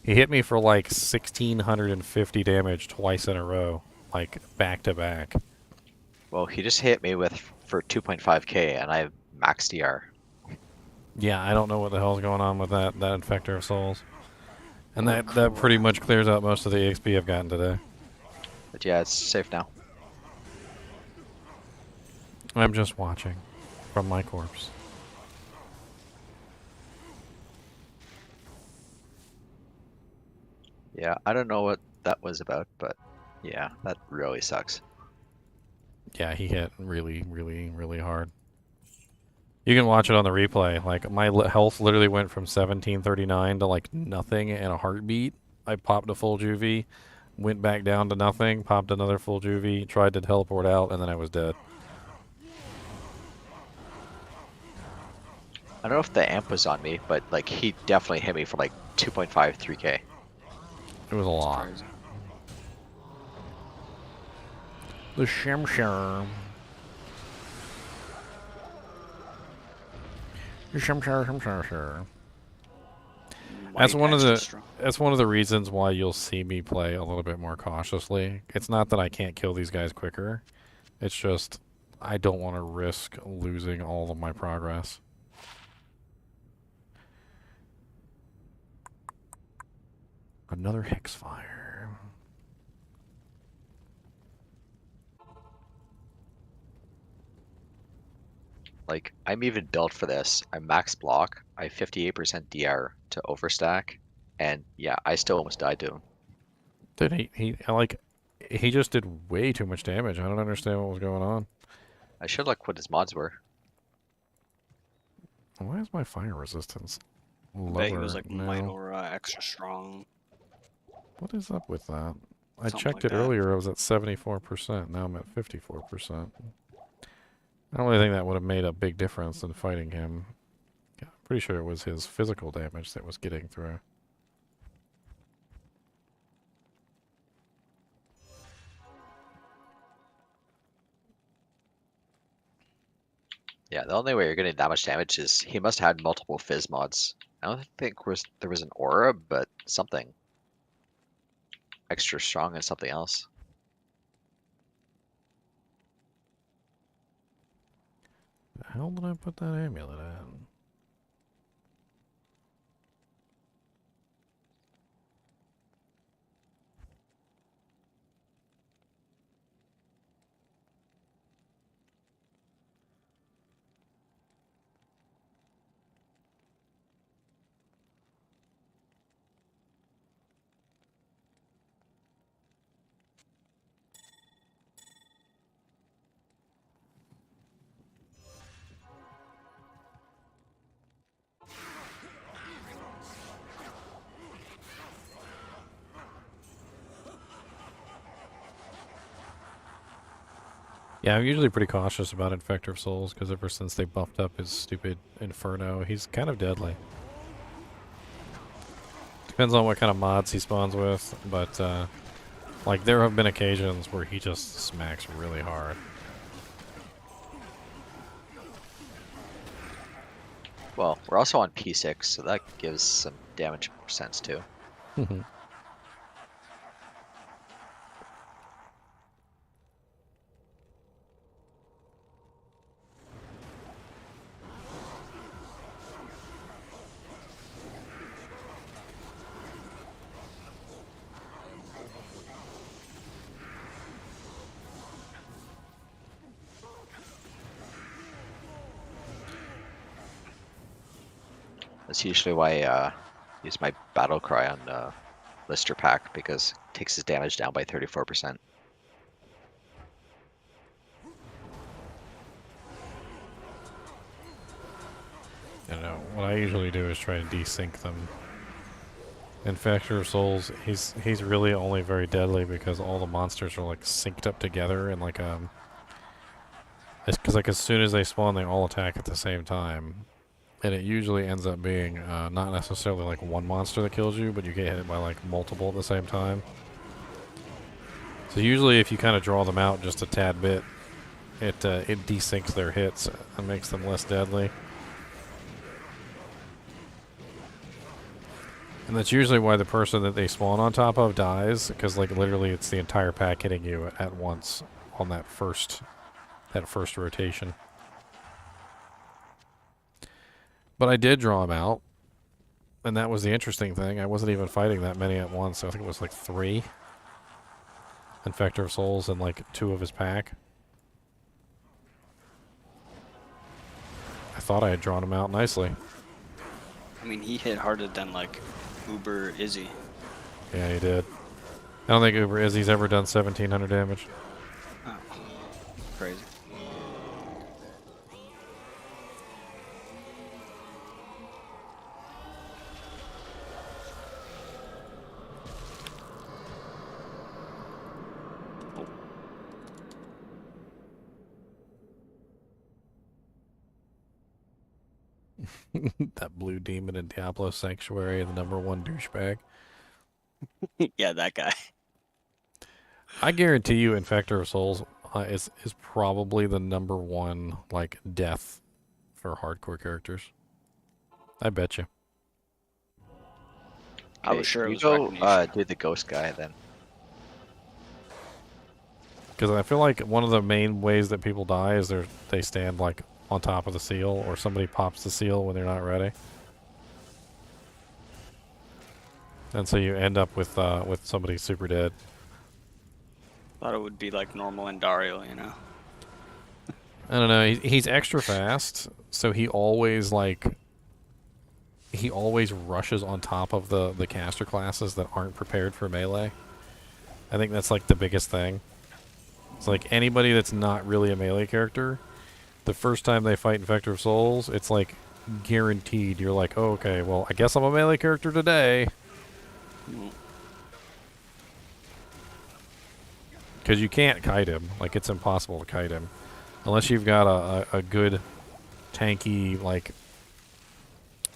[SPEAKER 1] He hit me for like 1650 damage twice in a row. Like back to back.
[SPEAKER 12] Well, he just hit me for 2.5k and I have max DR.
[SPEAKER 1] Yeah, I don't know what the hell's going on with that Infector of Souls. And that pretty much clears out most of the XP I've gotten today.
[SPEAKER 12] But yeah, it's safe now.
[SPEAKER 1] I'm just watching from my corpse.
[SPEAKER 12] Yeah, I don't know what that was about, but yeah, that really sucks.
[SPEAKER 1] Yeah, he hit really, really, really hard. You can watch it on the replay. Like, my health literally went from 1739 to, like, nothing in a heartbeat. I popped a full juvie, went back down to nothing, popped another full juvie, tried to teleport out, and then I was dead.
[SPEAKER 12] I don't know if the amp was on me, but like he definitely hit me for like 2.5, 3k.
[SPEAKER 1] It was a lot. The shimshar. The shimshar. That's one of the reasons why you'll see me play a little bit more cautiously. It's not that I can't kill these guys quicker. It's just I don't want to risk losing all of my progress. Another hex fire.
[SPEAKER 12] Like, I'm even built for this. I'm max block. I have 58% DR to overstack. And yeah, I still almost died to him.
[SPEAKER 1] Dude, he just did way too much damage. I don't understand what was going on.
[SPEAKER 12] I should look what his mods were.
[SPEAKER 1] Why is my fire resistance lower?
[SPEAKER 6] I bet he was like
[SPEAKER 1] now?
[SPEAKER 6] might or extra strong.
[SPEAKER 1] What is up with that? I
[SPEAKER 6] Something
[SPEAKER 1] checked
[SPEAKER 6] like
[SPEAKER 1] it
[SPEAKER 6] that.
[SPEAKER 1] earlier. I was at 74%. Now I'm at 54%. I don't really think that would have made a big difference in fighting him. Yeah, I'm pretty sure it was his physical damage that was getting through.
[SPEAKER 12] Yeah, the only way you're getting that much damage is he must have had multiple fizz mods. I don't think there was an aura, but something. Extra strong and something else.
[SPEAKER 1] The hell did I put that amulet in? Yeah, I'm usually pretty cautious about Infector of Souls, because ever since they buffed up his stupid Inferno, he's kind of deadly. Depends on what kind of mods he spawns with, but, like, there have been occasions where he just smacks really hard.
[SPEAKER 12] Well, we're also on P6, so that gives some damage percents too. That's usually why I use my battle cry on Lister Pack, because it takes his damage down by 34%.
[SPEAKER 1] I don't know. What I usually do is try to desync them. Infector of Souls, he's really only very deadly because all the monsters are like synced up together and like because like as soon as they spawn, they all attack at the same time, and it usually ends up being not necessarily like one monster that kills you, but you get hit by like multiple at the same time. So usually, if you kind of draw them out just a tad bit, it desyncs their hits and makes them less deadly. And that's usually why the person that they spawn on top of dies, because like literally it's the entire pack hitting you at once on that first rotation. But I did draw him out, and that was the interesting thing. I wasn't even fighting that many at once. I think it was like 3 Infector of Souls and like 2 of his pack. thought I had drawn him out nicely.
[SPEAKER 6] I mean, he hit harder than like Uber Izzy.
[SPEAKER 1] Yeah, he did. I don't think Uber Izzy's ever done 1,700 damage.
[SPEAKER 6] Oh, crazy.
[SPEAKER 1] That blue demon in Diablo Sanctuary, the #1 douchebag.
[SPEAKER 6] Yeah, that guy.
[SPEAKER 1] I guarantee you, Infector of Souls is probably the #1 like death for hardcore characters. I bet you.
[SPEAKER 6] I was sure it
[SPEAKER 12] you
[SPEAKER 6] was
[SPEAKER 12] go
[SPEAKER 6] recognition.
[SPEAKER 12] do the ghost guy then.
[SPEAKER 1] Because I feel like one of the main ways that people die is they stand like on top of the seal, or somebody pops the seal when they're not ready, and so you end up with somebody super dead.
[SPEAKER 6] Thought it would be like normal Endario, you know.
[SPEAKER 1] I don't know. He's extra fast, so he always rushes on top of the caster classes that aren't prepared for melee. I think that's like the biggest thing. It's like anybody that's not really a melee character, the first time they fight Infector of Souls, it's like guaranteed. You're like, oh, okay, well, I guess I'm a melee character today. Because you can't kite him. Like, it's impossible to kite him. Unless you've got a good tanky, like,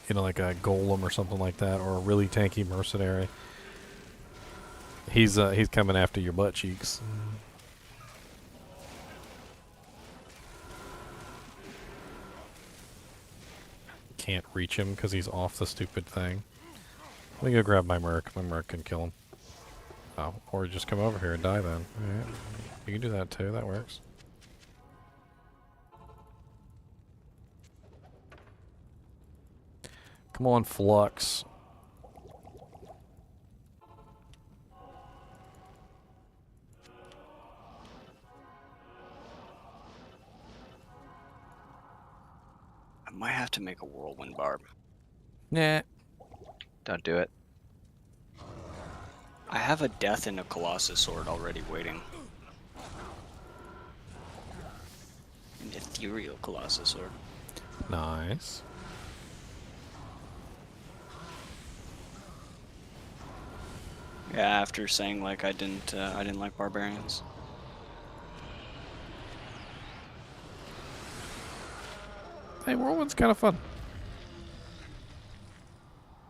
[SPEAKER 1] you know, like a golem or something like that, or a really tanky mercenary. He's coming after your butt cheeks. Can't reach him because he's off the stupid thing. Let me go grab my merc. My merc can kill him. Oh, or just come over here and die then. Alright. You can do that too. That works. Come on, Flux.
[SPEAKER 6] I might have to make a whirlwind barb.
[SPEAKER 1] Nah.
[SPEAKER 12] Don't do it.
[SPEAKER 6] I have a death in a Colossus sword already waiting. An ethereal Colossus sword.
[SPEAKER 1] Nice.
[SPEAKER 6] Yeah, after saying like I didn't like barbarians.
[SPEAKER 1] Hey, Whirlwind's kind of fun.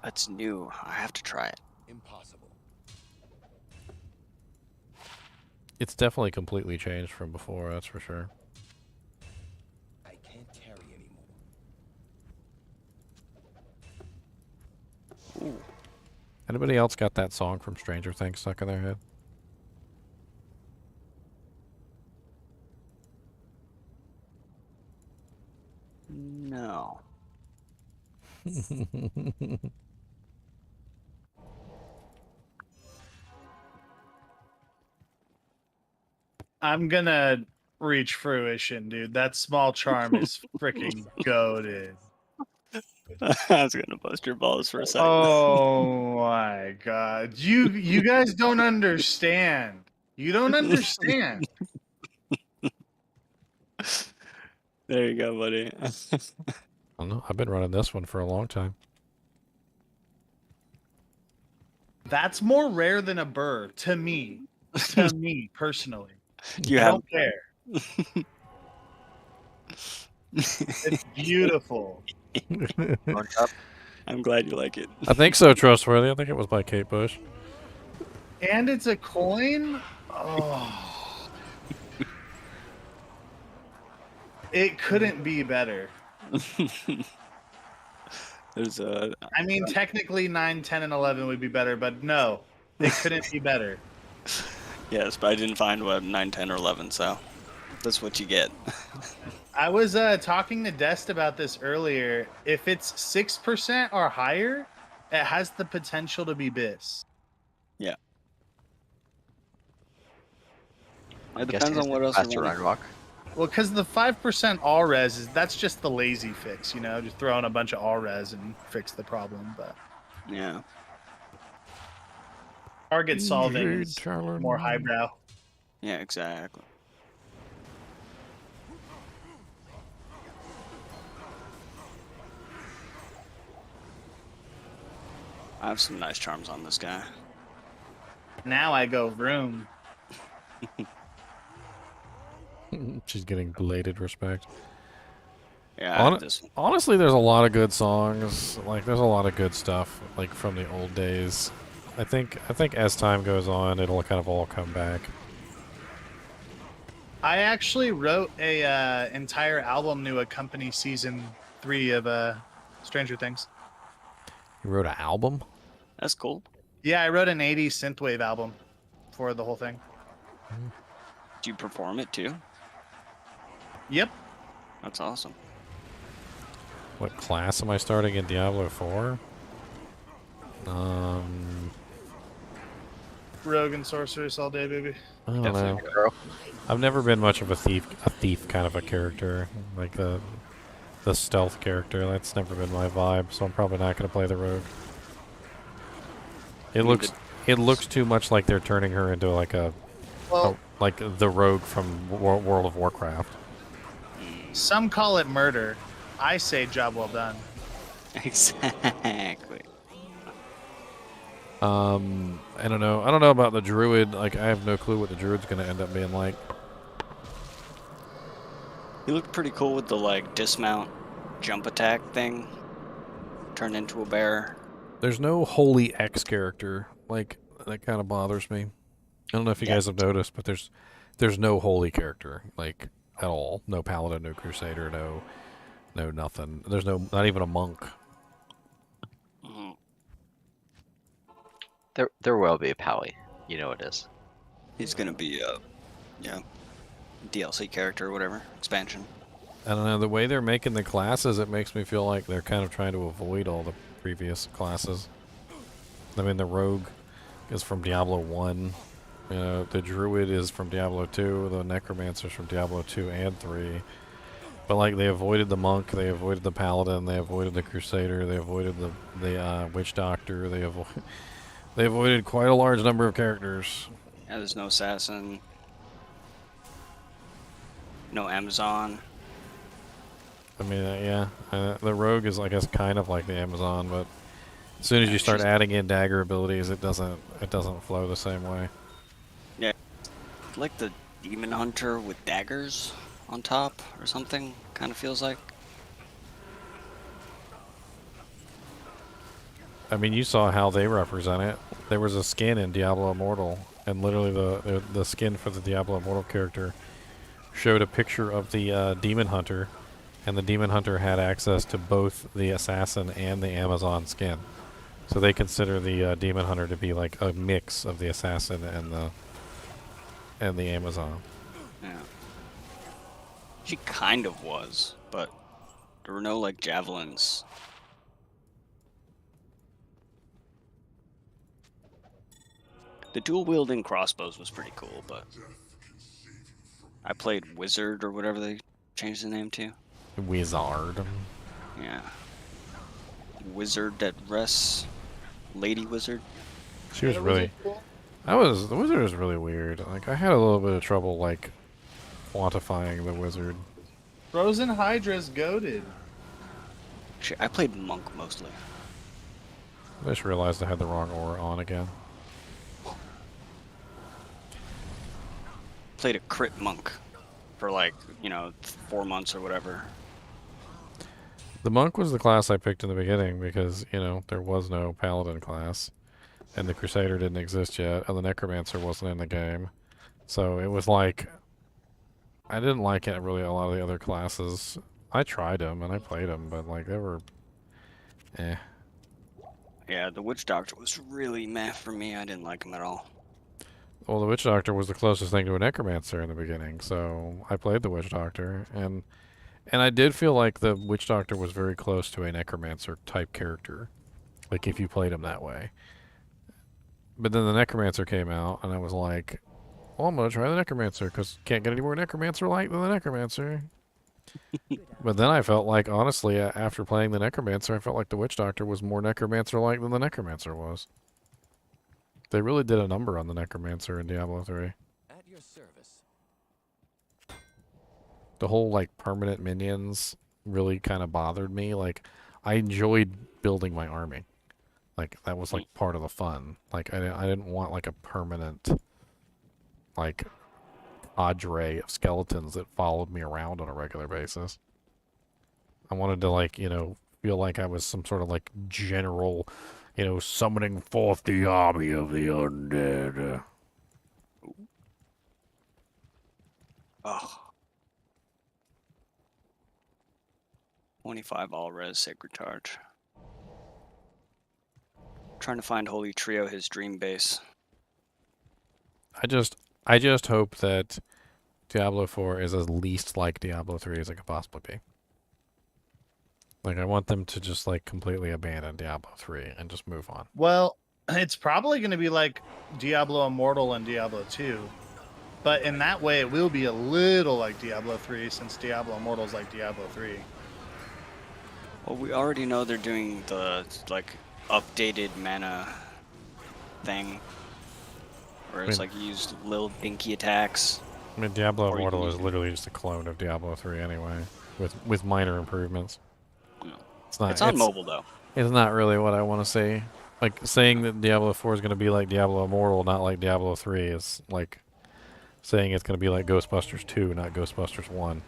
[SPEAKER 6] That's new. I have to try it.
[SPEAKER 4] Impossible.
[SPEAKER 1] It's definitely completely changed from before, that's for sure.
[SPEAKER 4] I can't tarry anymore.
[SPEAKER 6] Ooh.
[SPEAKER 1] Anybody else got that song from Stranger Things stuck in their head?
[SPEAKER 6] No.
[SPEAKER 5] I'm gonna reach fruition, dude. That small charm is freaking goated.
[SPEAKER 6] I was gonna bust your balls for a second.
[SPEAKER 5] Oh my god. You guys don't understand. You don't understand.
[SPEAKER 6] There you go, buddy.
[SPEAKER 1] I don't know. I've been running this one for a long time.
[SPEAKER 5] That's more rare than a burr to me. To me personally. I don't care. It's beautiful.
[SPEAKER 6] I'm glad you like it.
[SPEAKER 1] I think so, Trustworthy. I think it was by Kate Bush.
[SPEAKER 5] And it's a coin? Oh. It couldn't be better.
[SPEAKER 6] There's a...
[SPEAKER 5] I mean, technically 9, 10, and 11 would be better, but no. It couldn't be better.
[SPEAKER 6] Yes, but I didn't find what 9, 10, or 11, so that's what you get.
[SPEAKER 5] I was talking to Dest about this earlier. If it's 6% or higher, it has the potential to be BIS.
[SPEAKER 6] Yeah. It
[SPEAKER 12] I'm
[SPEAKER 6] depends
[SPEAKER 12] guessing
[SPEAKER 6] on what
[SPEAKER 12] it's
[SPEAKER 6] else
[SPEAKER 12] faster
[SPEAKER 6] you want.
[SPEAKER 12] run rock.
[SPEAKER 5] Well, because the 5% all res that's just the lazy fix, you know, just throw in a bunch of all res and fix the problem. But
[SPEAKER 6] Yeah.
[SPEAKER 5] target solving
[SPEAKER 1] Jade
[SPEAKER 5] is
[SPEAKER 1] Talon.
[SPEAKER 5] more highbrow.
[SPEAKER 6] Yeah, exactly. I have some nice charms on this guy.
[SPEAKER 5] Now I go room.
[SPEAKER 1] She's getting belated respect.
[SPEAKER 6] Yeah, I have this one.
[SPEAKER 1] Honestly, there's a lot of good songs. Like, there's a lot of good stuff, like from the old days. I think as time goes on, it'll kind of all come back.
[SPEAKER 5] I actually wrote a entire album to accompany season 3 of Stranger Things.
[SPEAKER 1] You wrote an album?
[SPEAKER 6] That's cool.
[SPEAKER 5] Yeah, I wrote an 80s synthwave album for the whole thing.
[SPEAKER 6] Do you perform it too?
[SPEAKER 5] Yep.
[SPEAKER 6] That's awesome.
[SPEAKER 1] What class am I starting in Diablo 4?
[SPEAKER 5] Rogue and sorceress all day, baby.
[SPEAKER 1] I don't know. I've never been much of a thief kind of a character, like the stealth character. That's never been my vibe, so I'm probably not going to play the rogue. It looks too much like they're turning her into like like the rogue from World of Warcraft.
[SPEAKER 5] Some call it murder. I say job well done.
[SPEAKER 6] Exactly.
[SPEAKER 1] I don't know. I don't know about the druid. Like, I have no clue what the druid's going to end up being like.
[SPEAKER 6] He looked pretty cool with the like dismount jump attack thing. Turn into a bear.
[SPEAKER 1] There's no holy X character. Like, that kind of bothers me. I don't know if you guys have noticed, but there's no holy character, like, at all. No paladin, no crusader, no nothing. There's not even a monk.
[SPEAKER 6] Mm-hmm.
[SPEAKER 12] There will be a pally. You know it is.
[SPEAKER 6] He's gonna be a DLC character or whatever, expansion.
[SPEAKER 1] I don't know, the way they're making the classes, it makes me feel like they're kind of trying to avoid all the previous classes. I mean, the rogue is from Diablo 1. You know, the druid is from Diablo 2. The necromancer's from Diablo 2 and 3. But like, they avoided the monk, they avoided the paladin, they avoided the crusader, they avoided the witch doctor. They avoided quite a large number of characters.
[SPEAKER 6] Yeah, there's no assassin. No Amazon.
[SPEAKER 1] I mean, the rogue is, I guess, kind of like the Amazon, but as soon as you start adding in dagger abilities, it doesn't flow the same way.
[SPEAKER 6] Yeah, like the demon hunter with daggers on top or something. Kind of feels like.
[SPEAKER 1] I mean, you saw how they represent it. There was a skin in Diablo Immortal, and literally the skin for the Diablo Immortal character showed a picture of the demon hunter, and the demon hunter had access to both the assassin and the Amazon skin. So they consider the demon hunter to be like a mix of the assassin and the Amazon.
[SPEAKER 6] Yeah. She kind of was, but there were no like javelins. The dual wielding crossbows was pretty cool, but I played Wizard or whatever they changed the name to.
[SPEAKER 1] Wizard.
[SPEAKER 6] Yeah. Wizard at rest. Lady Wizard.
[SPEAKER 1] She was really. The wizard was really weird. Like, I had a little bit of trouble like quantifying the wizard.
[SPEAKER 5] Frozen Hydra's goated.
[SPEAKER 6] I played monk mostly.
[SPEAKER 1] I just realized I had the wrong aura on again.
[SPEAKER 6] Played a crit monk for like, 4 months or whatever.
[SPEAKER 1] The monk was the class I picked in the beginning because, there was no paladin class. And the crusader didn't exist yet, and the necromancer wasn't in the game. So it was like, I didn't like it really a lot of the other classes. I tried them and I played them, but like, they were eh.
[SPEAKER 6] Yeah, the witch doctor was really meh for me. I didn't like him at all.
[SPEAKER 1] Well, the witch doctor was the closest thing to a necromancer in the beginning, so I played the witch doctor, and I did feel like the witch doctor was very close to a necromancer type character, like if you played him that way. But then the necromancer came out, and I was like, well, I'm gonna try the necromancer because can't get any more necromancer-like than the necromancer. But then I felt like, honestly, after playing the necromancer, I felt like the witch doctor was more necromancer-like than the necromancer was. They really did a number on the necromancer in Diablo 3.
[SPEAKER 13] At your service.
[SPEAKER 1] The whole like permanent minions really kind of bothered me. Like, I enjoyed building my army. Like, that was like part of the fun. Like, I didn't want like a permanent like cadre of skeletons that followed me around on a regular basis. I wanted to, like, you know, feel like I was some sort of like general, you know, summoning forth the army of the undead.
[SPEAKER 6] Oh. 25 all res sacred charge. Trying to find Holy Trio, his dream base.
[SPEAKER 1] I just hope that Diablo 4 is as least like Diablo 3 as it could possibly be. Like, I want them to just like completely abandon Diablo 3 and just move on.
[SPEAKER 5] Well, it's probably going to be like Diablo Immortal and Diablo 2. But in that way, it will be a little like Diablo 3, since Diablo Immortal is like Diablo 3.
[SPEAKER 6] Well, we already know they're doing the, like, updated mana thing. Where it's like you use little dinky attacks.
[SPEAKER 1] I mean, Diablo Immortal is literally just a clone of Diablo 3 anyway, with minor improvements.
[SPEAKER 6] Yeah.
[SPEAKER 1] It's not.
[SPEAKER 6] It's on mobile, though.
[SPEAKER 1] It's not really what I want to see. Like, saying that Diablo 4 is going to be like Diablo Immortal, not like Diablo 3, is like saying it's going to be like Ghostbusters 2, not Ghostbusters 1.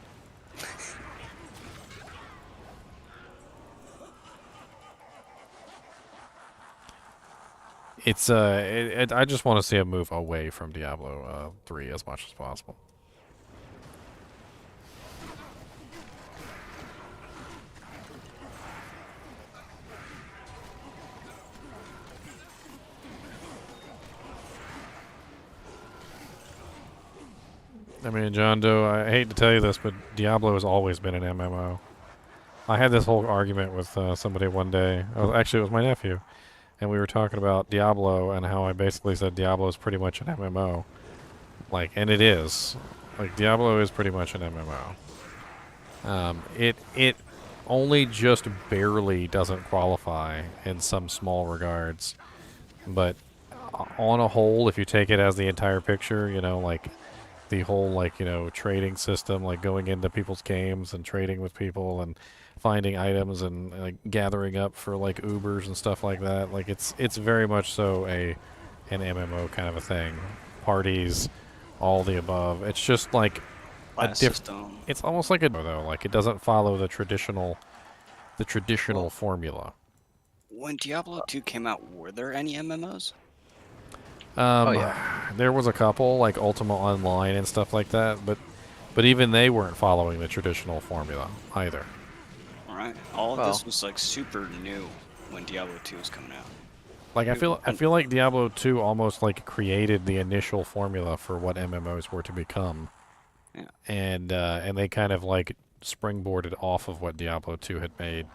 [SPEAKER 1] It's I just want to see a move away from Diablo 3 as much as possible. I mean, John Doe, I hate to tell you this, but Diablo has always been an MMO. I had this whole argument with somebody one day. Actually, it was my nephew. And we were talking about Diablo and how I basically said Diablo is pretty much an MMO. Like, and it is. Like, Diablo is pretty much an MMO. It only just barely doesn't qualify in some small regards. But on a whole, if you take it as the entire picture, you know, like the whole, like, you know, trading system, like going into people's games and trading with people and finding items and like gathering up for like Ubers and stuff like that. Like, it's very much so an MMO kind of a thing. Parties, all the above. It's just like a different. It's almost like a though. Like, it doesn't follow the traditional formula.
[SPEAKER 6] When Diablo 2 came out, were there any MMOs?
[SPEAKER 1] There was a couple, like Ultima Online and stuff like that, but even they weren't following the traditional formula either.
[SPEAKER 6] Alright. All of this was like super new when Diablo 2 was coming out.
[SPEAKER 1] Like, I feel like Diablo 2 almost like created the initial formula for what MMOs were to become.
[SPEAKER 6] Yeah.
[SPEAKER 1] And they kind of like springboarded off of what Diablo 2 had made.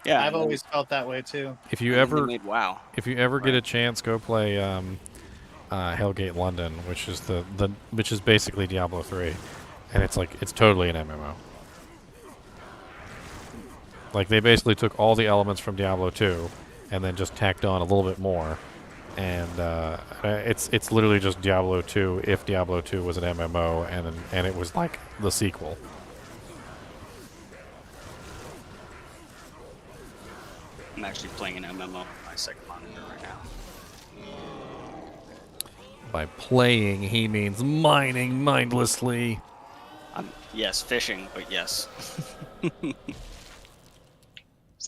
[SPEAKER 6] Yeah,
[SPEAKER 5] I've always felt that way too.
[SPEAKER 1] If you ever
[SPEAKER 6] WoW.
[SPEAKER 1] If you ever get a chance, go play Hellgate London, which is which is basically Diablo 3, and it's totally an MMO. Like, they basically took all the elements from Diablo 2 and then just tacked on a little bit more, and it's literally just Diablo 2 if Diablo 2 was an MMO and it was like the sequel.
[SPEAKER 6] I'm actually playing an MMO on my second monitor right now.
[SPEAKER 1] By playing, he means mining mindlessly.
[SPEAKER 6] Yes, fishing, but yes.
[SPEAKER 12] Is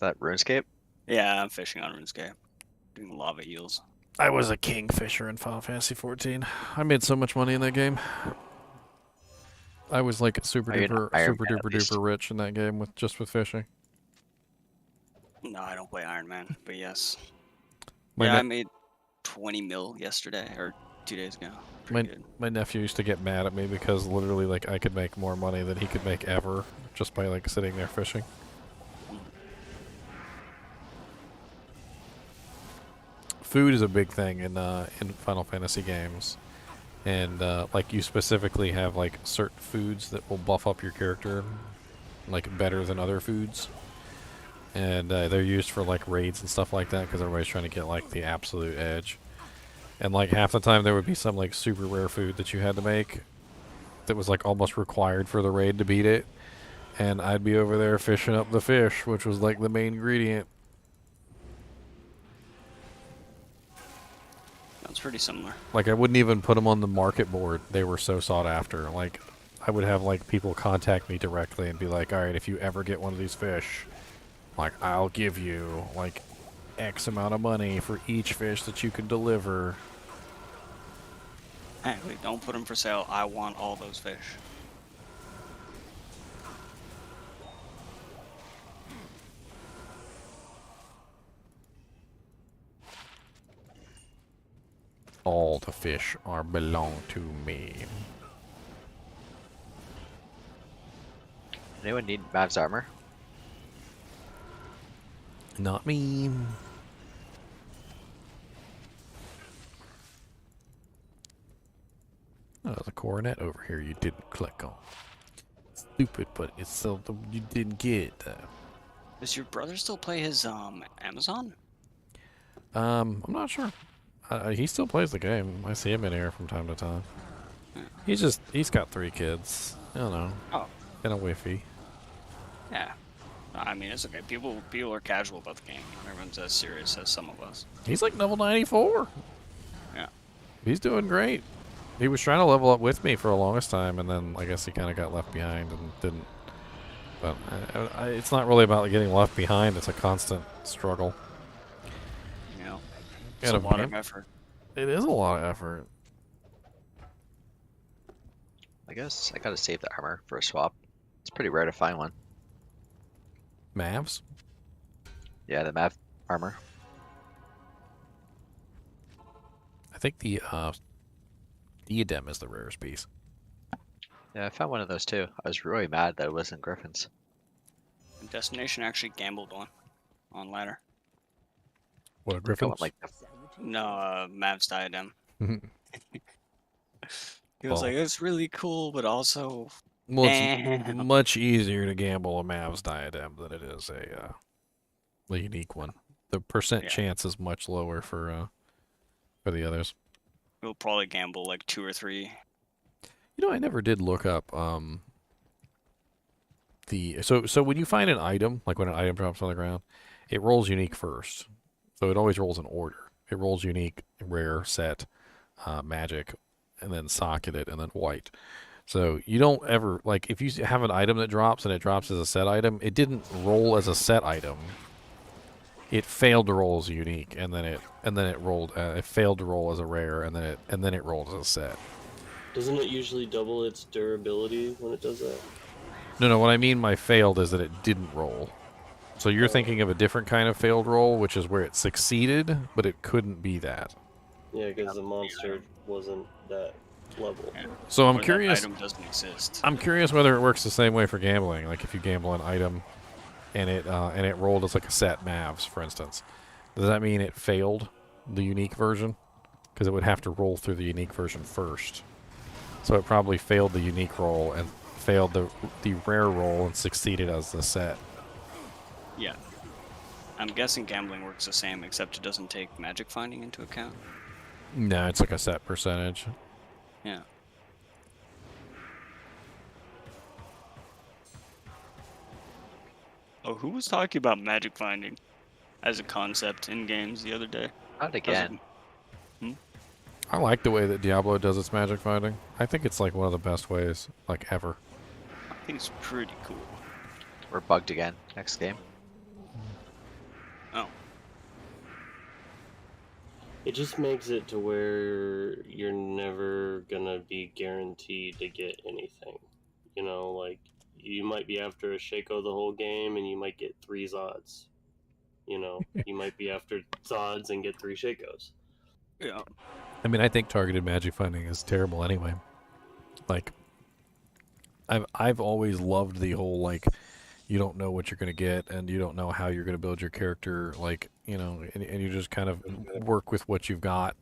[SPEAKER 12] that RuneScape?
[SPEAKER 6] Yeah, I'm fishing on RuneScape. Doing lava eels.
[SPEAKER 1] I was a kingfisher in Final Fantasy 14. I made so much money in that game. I was like super duper rich in that game with fishing.
[SPEAKER 6] No, I don't play Iron Man, but yes.
[SPEAKER 1] My
[SPEAKER 6] I made 20 mil yesterday, or 2 days ago.
[SPEAKER 1] My nephew used to get mad at me because literally, like, I could make more money than he could make ever just by, like, sitting there fishing. Food is a big thing in Final Fantasy games. and like you specifically have like certain foods that will buff up your character like better than other foods, and they're used for like raids and stuff like that because everybody's trying to get like the absolute edge. And like half the time there would be some like super rare food that you had to make that was like almost required for the raid to beat it, and I'd be over there fishing up the fish, which was like the main ingredient.
[SPEAKER 6] That's pretty similar.
[SPEAKER 1] Like I wouldn't even put them on the market board. They were so sought after. Like I would have like people contact me directly and be like, "All right, if you ever get one of these fish, like I'll give you like X amount of money for each fish that you can deliver."
[SPEAKER 6] Hey, wait, don't put them for sale. I want all those fish.
[SPEAKER 1] All the fish are belong to me.
[SPEAKER 12] Anyone need Mav's armor?
[SPEAKER 1] Not me. Oh, there's a coronet over here you didn't click on. Stupid, but it's something you didn't get.
[SPEAKER 6] Does your brother still play his Amazon?
[SPEAKER 1] I'm not sure. He still plays the game. I see him in here from time to time. He's got 3 kids. I don't know.
[SPEAKER 6] Oh.
[SPEAKER 1] And a wifey.
[SPEAKER 6] Yeah. I mean, it's okay. People are casual about the game. Everyone's as serious as some of us.
[SPEAKER 1] He's like level 94.
[SPEAKER 6] Yeah.
[SPEAKER 1] He's doing great. He was trying to level up with me for the longest time, and then I guess he kind of got left behind and didn't. But it's not really about getting left behind. It's a constant struggle.
[SPEAKER 6] Yeah. It's a lot of effort.
[SPEAKER 1] It is a lot of effort.
[SPEAKER 12] I guess I gotta save the armor for a swap. It's pretty rare to find one.
[SPEAKER 1] Mavs?
[SPEAKER 12] Yeah, the Mav armor.
[SPEAKER 1] I think the diadem is the rarest piece.
[SPEAKER 12] Yeah, I found one of those too. I was really mad that it wasn't Griffin's.
[SPEAKER 6] Destination actually gambled on ladder.
[SPEAKER 1] What, a Griffin?
[SPEAKER 6] No, Mav's diadem.
[SPEAKER 1] He
[SPEAKER 6] He was like, it's really cool, but also...
[SPEAKER 1] Well, it's much easier to gamble a Mav's diadem than it is a unique one. The percent chance is much lower for the others.
[SPEAKER 6] We'll probably gamble like 2 or 3.
[SPEAKER 1] You know, I never did look up so when you find an item, like when an item drops on the ground, it rolls unique first. So it always rolls in order. It rolls unique, rare, set, magic, and then socketed, and then white. So you don't ever, like, if you have an item that drops and it drops as a set item, it didn't roll as a set item. It failed to roll as a unique, and then it rolled. It failed to roll as a rare, and then it rolled as a set.
[SPEAKER 8] Doesn't it usually double its durability when it does that?
[SPEAKER 1] No. What I mean by failed is that it didn't roll. So you're thinking of a different kind of failed roll, which is where it succeeded, but it couldn't be that.
[SPEAKER 8] Yeah, because the monster wasn't that level.
[SPEAKER 1] So I'm curious.
[SPEAKER 6] Item doesn't exist.
[SPEAKER 1] I'm curious whether it works the same way for gambling. Like if you gamble an item, and it rolled as like a set Mavs, for instance, does that mean it failed the unique version? Because it would have to roll through the unique version first. So it probably failed the unique roll and failed the rare roll and succeeded as the set.
[SPEAKER 6] Yeah. I'm guessing gambling works the same, except it doesn't take magic finding into account.
[SPEAKER 1] No, it's like a set percentage.
[SPEAKER 6] Yeah. Oh, who was talking about magic finding as a concept in games the other day?
[SPEAKER 12] Not again.
[SPEAKER 1] I like the way that Diablo does its magic finding. I think it's like one of the best ways, like ever.
[SPEAKER 6] I think it's pretty cool.
[SPEAKER 12] We're bugged again. Next game.
[SPEAKER 6] Oh.
[SPEAKER 8] It just makes it to where you're never gonna be guaranteed to get anything. You know, like, you might be after a Shaco the whole game and you might get 3 Zods. You know, you might be after Zods and get 3 Shacos.
[SPEAKER 6] Yeah.
[SPEAKER 1] I mean, I think targeted magic finding is terrible anyway. Like, I've always loved the whole, like, you don't know what you're going to get and you don't know how you're going to build your character, like, you know, and you just kind of work with what you've got.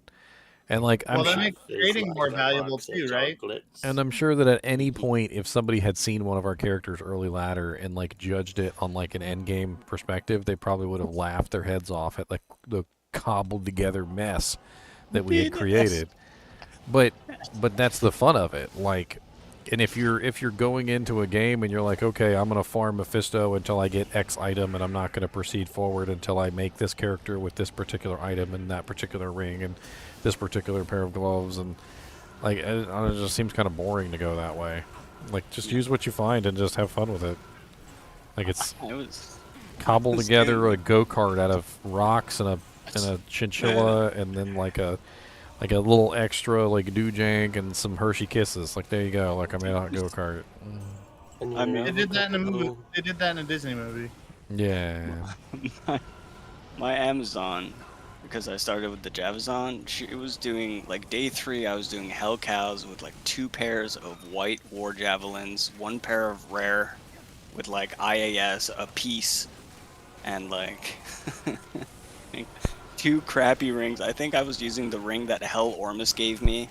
[SPEAKER 1] And like
[SPEAKER 5] Well, that makes trading more valuable
[SPEAKER 8] box of
[SPEAKER 5] too, right?
[SPEAKER 8] chocolates.
[SPEAKER 1] And I'm sure that at any point, if somebody had seen one of our characters early ladder and like judged it on like an end game perspective, they probably would have laughed their heads off at like the cobbled together mess that we had created. But that's the fun of it. Like, and if you're going into a game and you're like, okay, I'm gonna farm Mephisto until I get X item, and I'm not gonna proceed forward until I make this character with this particular item and that particular ring and this particular pair of gloves, and like it just seems kind of boring to go that way. Like, just use what you find and just have fun with it. Like, it's cobble together a go-kart out of rocks and a chinchilla, and then like a little extra like doojank and some Hershey Kisses. Like, there you go. Like, I made a go-kart.
[SPEAKER 5] I mean, they did that in a movie. They did that in a Disney movie.
[SPEAKER 1] Yeah.
[SPEAKER 6] My Amazon, because I started with the Javazon, it was doing, like, day 3, I was doing Hell Cows with, like, 2 pairs of white War Javelins, 1 pair of rare with, like, IAS, a piece, and, like, 2 crappy rings. I think I was using the ring that Hell Ormus gave me.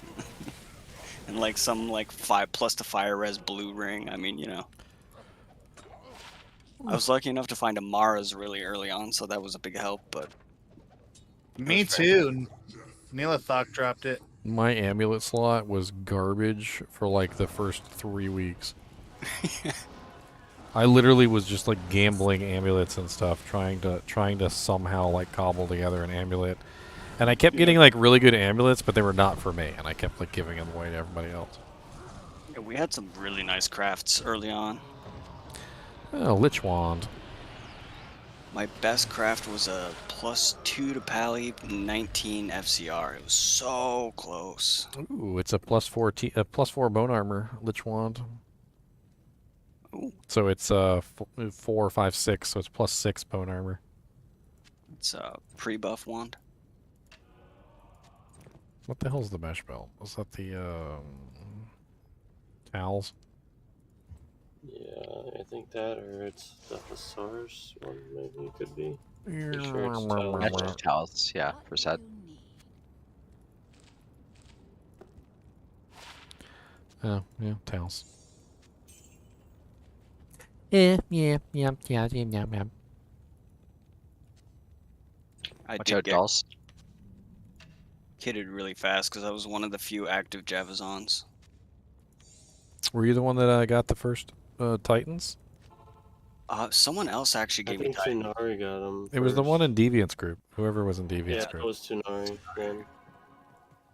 [SPEAKER 6] And, like, some, like, 5+ to fire res blue ring. I mean, you know. I was lucky enough to find a Mara's really early on, so that was a big help, but...
[SPEAKER 5] Me too. Neelathok dropped it.
[SPEAKER 1] My amulet slot was garbage for like the first 3 weeks. I literally was just like gambling amulets and stuff, trying to somehow like cobble together an amulet. And I kept getting like really good amulets, but they were not for me, and I kept like giving them away to everybody else.
[SPEAKER 6] Yeah, we had some really nice crafts early on.
[SPEAKER 1] Oh, Lich Wand.
[SPEAKER 6] My best craft was a +2 to Pally, 19 FCR. It was so close.
[SPEAKER 1] Ooh, it's a +4 bone armor Lich Wand.
[SPEAKER 6] Ooh.
[SPEAKER 1] So it's 4, 5, 6. So it's +6 bone armor.
[SPEAKER 6] It's a pre-buff wand.
[SPEAKER 1] What the hell's the mesh belt? Was that the towels?
[SPEAKER 8] Yeah, I think that, or it's the Hussars one, maybe it could be. Pretty sure it's towels.
[SPEAKER 12] Extra towels, yeah, for set.
[SPEAKER 1] Oh, yeah, towels.
[SPEAKER 6] I
[SPEAKER 12] Watch
[SPEAKER 6] did
[SPEAKER 12] out,
[SPEAKER 6] get
[SPEAKER 12] dolls.
[SPEAKER 6] kitted really fast because I was one of the few active Javazons.
[SPEAKER 1] Were you the one that got the first Titans?
[SPEAKER 6] Someone else actually gave me
[SPEAKER 8] I think
[SPEAKER 6] Titan.
[SPEAKER 8] Tunari got them.
[SPEAKER 1] It was the one in Deviant's group. Whoever was in Deviant's
[SPEAKER 8] Yeah,
[SPEAKER 1] group.
[SPEAKER 8] it was Tunari then.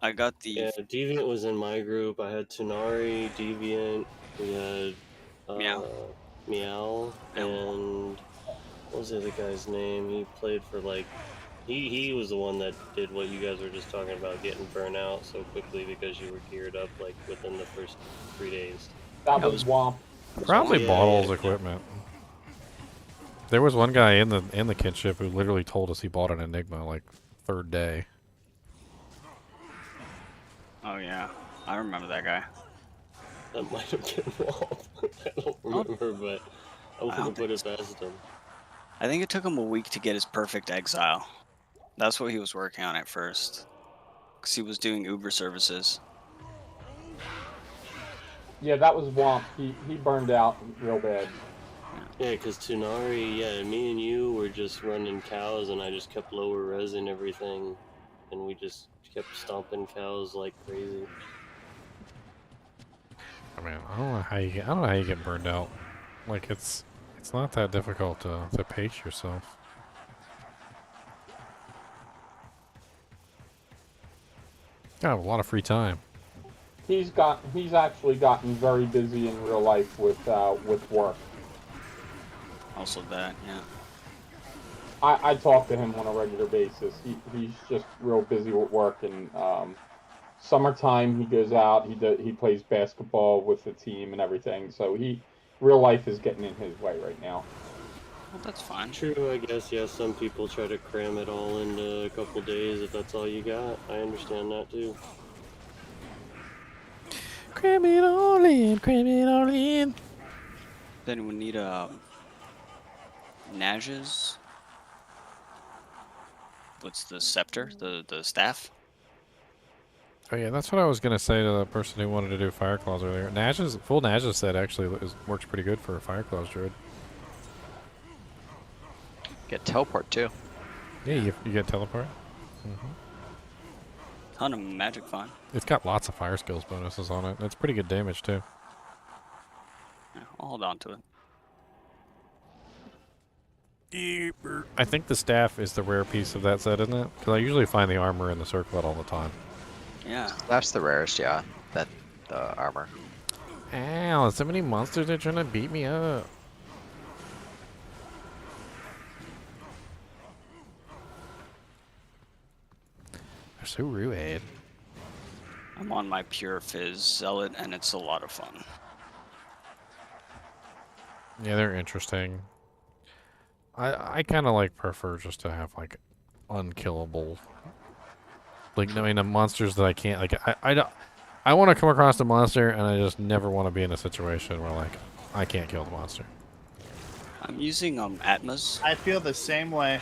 [SPEAKER 6] I got the...
[SPEAKER 8] Yeah, Deviant was in my group. I had Tunari, Deviant, we had Meow, and what was the other guy's name? He played for like... He was the one that did what you guys were just talking about, getting burnt out so quickly because you were geared up like within the first 3 days.
[SPEAKER 2] That was Womp.
[SPEAKER 1] Probably Bottle's equipment. There was one guy in the kinship who literally told us he bought an Enigma like 3rd day.
[SPEAKER 6] Oh yeah, I remember that guy.
[SPEAKER 8] That might have been wrong. I don't remember, but I wouldn't put it past him.
[SPEAKER 6] I think it took him a week to get his perfect exile. That's what he was working on at first. Because he was doing Uber services.
[SPEAKER 2] Yeah, that was Womp. He burned out real bad.
[SPEAKER 8] Yeah, because Tunari, me and you were just running cows, and I just kept lower resing everything, and we just kept stomping cows like crazy.
[SPEAKER 1] I mean, I don't know how you get burned out. Like, it's not that difficult to pace yourself. You have a lot of free time.
[SPEAKER 2] He's actually gotten very busy in real life with work.
[SPEAKER 6] Also that, yeah.
[SPEAKER 2] I talk to him on a regular basis. He's just real busy with work, and summertime he goes out. He plays basketball with the team and everything. So real life is getting in his way right now.
[SPEAKER 6] Well, that's fine.
[SPEAKER 8] True, I guess. Yeah, some people try to cram it all into a couple days if that's all you got. I understand that too.
[SPEAKER 1] Cram it all in, cram it all in.
[SPEAKER 6] Does anyone need Naj's? What's the scepter? The staff?
[SPEAKER 1] Oh yeah, that's what I was gonna say to the person who wanted to do fire claws earlier. Nash's full Nash's set actually works pretty good for a fire claws druid.
[SPEAKER 12] Get teleport too.
[SPEAKER 1] Yeah, you get teleport.
[SPEAKER 6] Ton of magic fun.
[SPEAKER 1] It's got lots of fire skills bonuses on it. It's pretty good damage too.
[SPEAKER 6] Yeah, I'll hold on to it.
[SPEAKER 1] I think the staff is the rare piece of that set, isn't it? Because I usually find the armor in the circlet all the time.
[SPEAKER 6] Yeah.
[SPEAKER 12] That's the rarest, yeah. That the armor.
[SPEAKER 1] Ow, so many monsters are trying to beat me up. They're so rude.
[SPEAKER 6] I'm on my pure fizz zealot, and it's a lot of fun.
[SPEAKER 1] Yeah, they're interesting. I kind of like prefer just to have like unkillable, like knowing the monsters that I can't like. I don't. I want to come across the monster, and I just never want to be in a situation where like I can't kill the monster.
[SPEAKER 6] I'm using Atmas.
[SPEAKER 5] I feel the same way.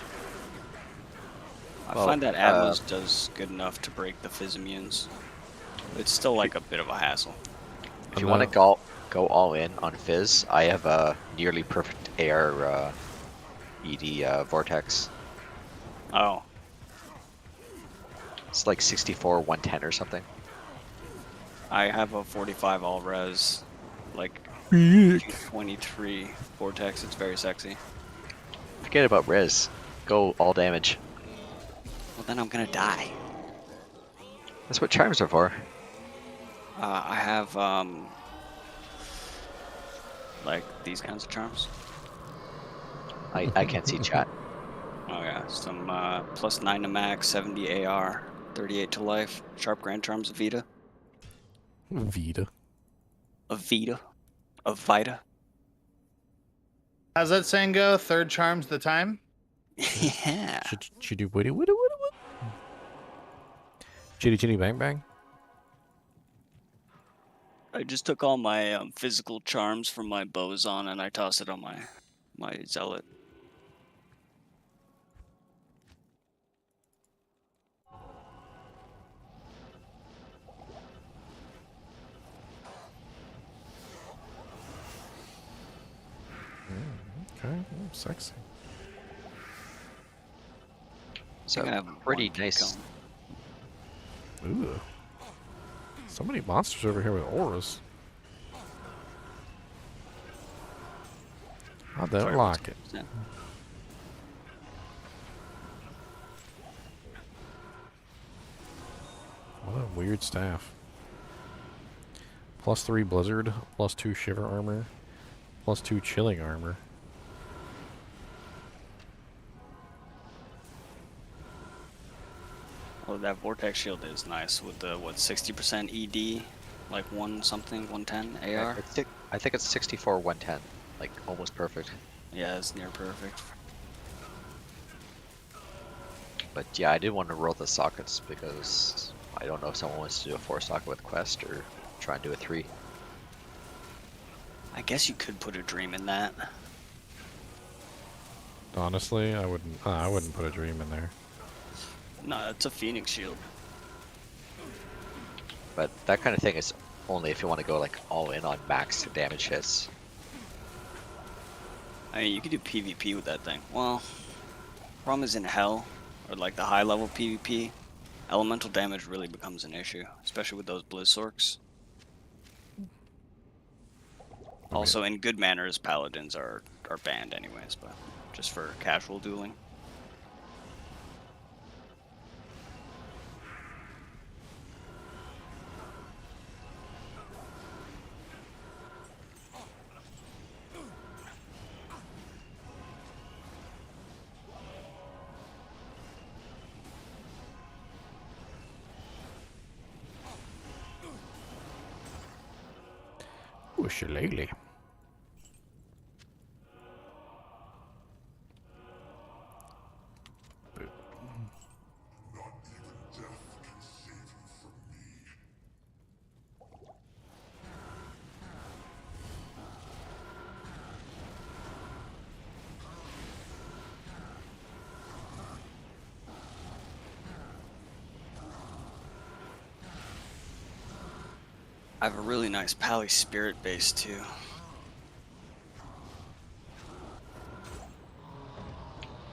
[SPEAKER 6] I find that Atmas does good enough to break the fizz immunes. It's still like a bit of a hassle.
[SPEAKER 12] If you want to go all in on Fizz, I have a nearly perfect AR ED Vortex.
[SPEAKER 6] Oh.
[SPEAKER 12] It's like 64, 110 or something.
[SPEAKER 6] I have a 45 all res, like 23 Vortex. It's very sexy.
[SPEAKER 12] Forget about res. Go all damage.
[SPEAKER 6] Well, then I'm gonna die.
[SPEAKER 12] That's what charms are for.
[SPEAKER 6] I have like these kinds of charms.
[SPEAKER 12] I can't see chat.
[SPEAKER 6] Oh yeah, some +9 to max, 70 AR, 38 to life, sharp grand charms of Vita.
[SPEAKER 1] Vita.
[SPEAKER 6] Of Vita. Of Vita.
[SPEAKER 5] How's that saying go? Third charm's the time?
[SPEAKER 6] Yeah.
[SPEAKER 1] Should do witty witty witty witty. Chitty chitty bang bang.
[SPEAKER 6] I just took all my physical charms from my boson and I tossed it on my zealot.
[SPEAKER 1] Okay, sexy.
[SPEAKER 12] So pretty nice.
[SPEAKER 1] Ooh. So many monsters over here with auras. I don't like it. What a weird staff. +3 blizzard, +2 shiver armor, +2 chilling armor.
[SPEAKER 6] Well, that vortex shield is nice with the 60% ED, like 1 something, 110 AR.
[SPEAKER 12] I think it's 64, 110, like almost perfect.
[SPEAKER 6] Yeah, it's near perfect.
[SPEAKER 12] But yeah, I did want to roll the sockets because I don't know if someone wants to do a 4 socket with quest or try and do a 3.
[SPEAKER 6] I guess you could put a dream in that.
[SPEAKER 1] Honestly, I wouldn't put a dream in there.
[SPEAKER 6] No, it's a Phoenix shield.
[SPEAKER 12] But that kind of thing is only if you want to go like all in on max damage hits.
[SPEAKER 6] I mean, you could do PvP with that thing. Well, problem is in Hell, or like the high level PvP, elemental damage really becomes an issue, especially with those Blizzorks. Also, in good manners, paladins are banned anyways, but just for casual dueling.
[SPEAKER 1] Ooh, shillelagh.
[SPEAKER 6] I have a really nice Pally Spirit base too.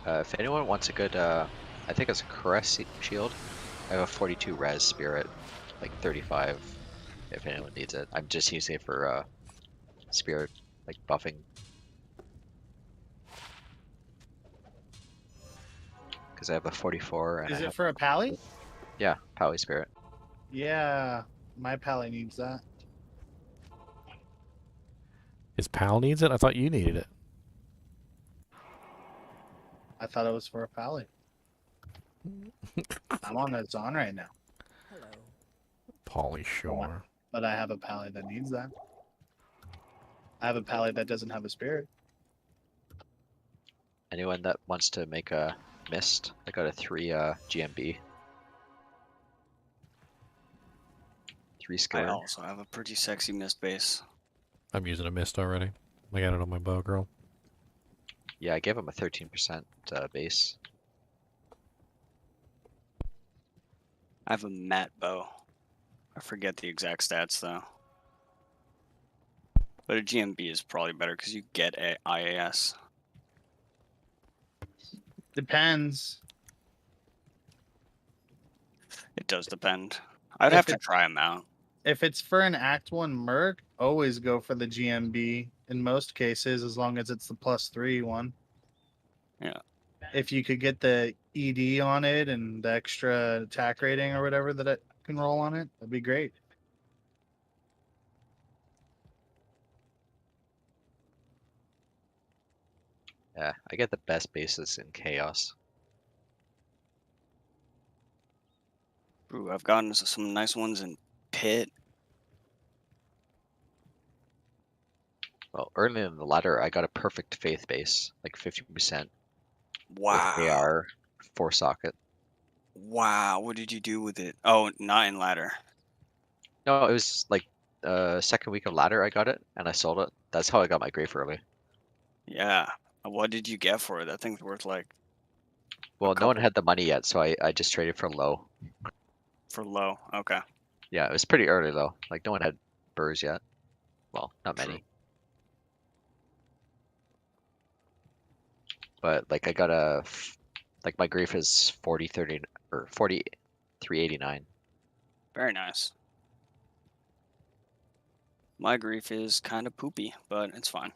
[SPEAKER 12] If anyone wants a good, I think it's a caress shield. I have a 42 res spirit, like 35. If anyone needs it, I'm just using it for spirit, like buffing. Because I have a 44 and
[SPEAKER 5] Is
[SPEAKER 12] I
[SPEAKER 5] it
[SPEAKER 12] have.
[SPEAKER 5] for a pally?
[SPEAKER 12] Yeah, Pally Spirit.
[SPEAKER 5] Yeah, my pally needs that.
[SPEAKER 1] His pal needs it? I thought you needed it.
[SPEAKER 5] I thought it was for a pally. I'm on that zone right now.
[SPEAKER 13] Hello.
[SPEAKER 1] Polly Shore.
[SPEAKER 5] But I have a pally that needs that. I have a pally that doesn't have a spirit.
[SPEAKER 12] Anyone that wants to make a mist, I got a 3 GMB. 3
[SPEAKER 6] I
[SPEAKER 12] skill.
[SPEAKER 6] also have a pretty sexy mist base.
[SPEAKER 1] I'm using a mist already. I got it on my bow, girl.
[SPEAKER 12] Yeah, I gave him a 13% base.
[SPEAKER 6] I have a matte bow. I forget the exact stats though. But a GMB is probably better because you get a IAS.
[SPEAKER 5] Depends.
[SPEAKER 6] It does depend. I'd
[SPEAKER 5] If
[SPEAKER 6] have to
[SPEAKER 5] it's-
[SPEAKER 6] try them out.
[SPEAKER 5] If it's for an Act 1 Merc, always go for the GMB in most cases, as long as it's the +3 one.
[SPEAKER 6] Yeah.
[SPEAKER 5] If you could get the ED on it and the extra attack rating or whatever that it can roll on it, that'd be great.
[SPEAKER 12] Yeah, I get the best bases in Chaos.
[SPEAKER 6] Ooh, I've gotten some nice ones in Pit.
[SPEAKER 12] Well, early in the ladder, I got a perfect faith base, like 50%.
[SPEAKER 6] Wow.
[SPEAKER 12] With AR, 4 socket.
[SPEAKER 6] Wow, what did you do with it? Oh, not in ladder.
[SPEAKER 12] No, it was like second week of ladder I got it, and I sold it. That's how I got my grave early.
[SPEAKER 6] Yeah. What did you get for it? That thing's worth like
[SPEAKER 12] Well, no one
[SPEAKER 6] couple-
[SPEAKER 12] had the money yet, so I just traded for low.
[SPEAKER 6] for low. Okay.
[SPEAKER 12] Yeah, it was pretty early though. Like no one had burrs yet. Well, not
[SPEAKER 6] True.
[SPEAKER 12] many. But like I got like my grief is 4030 or 4389.
[SPEAKER 6] Very nice. My grief is kind of poopy, but it's fine.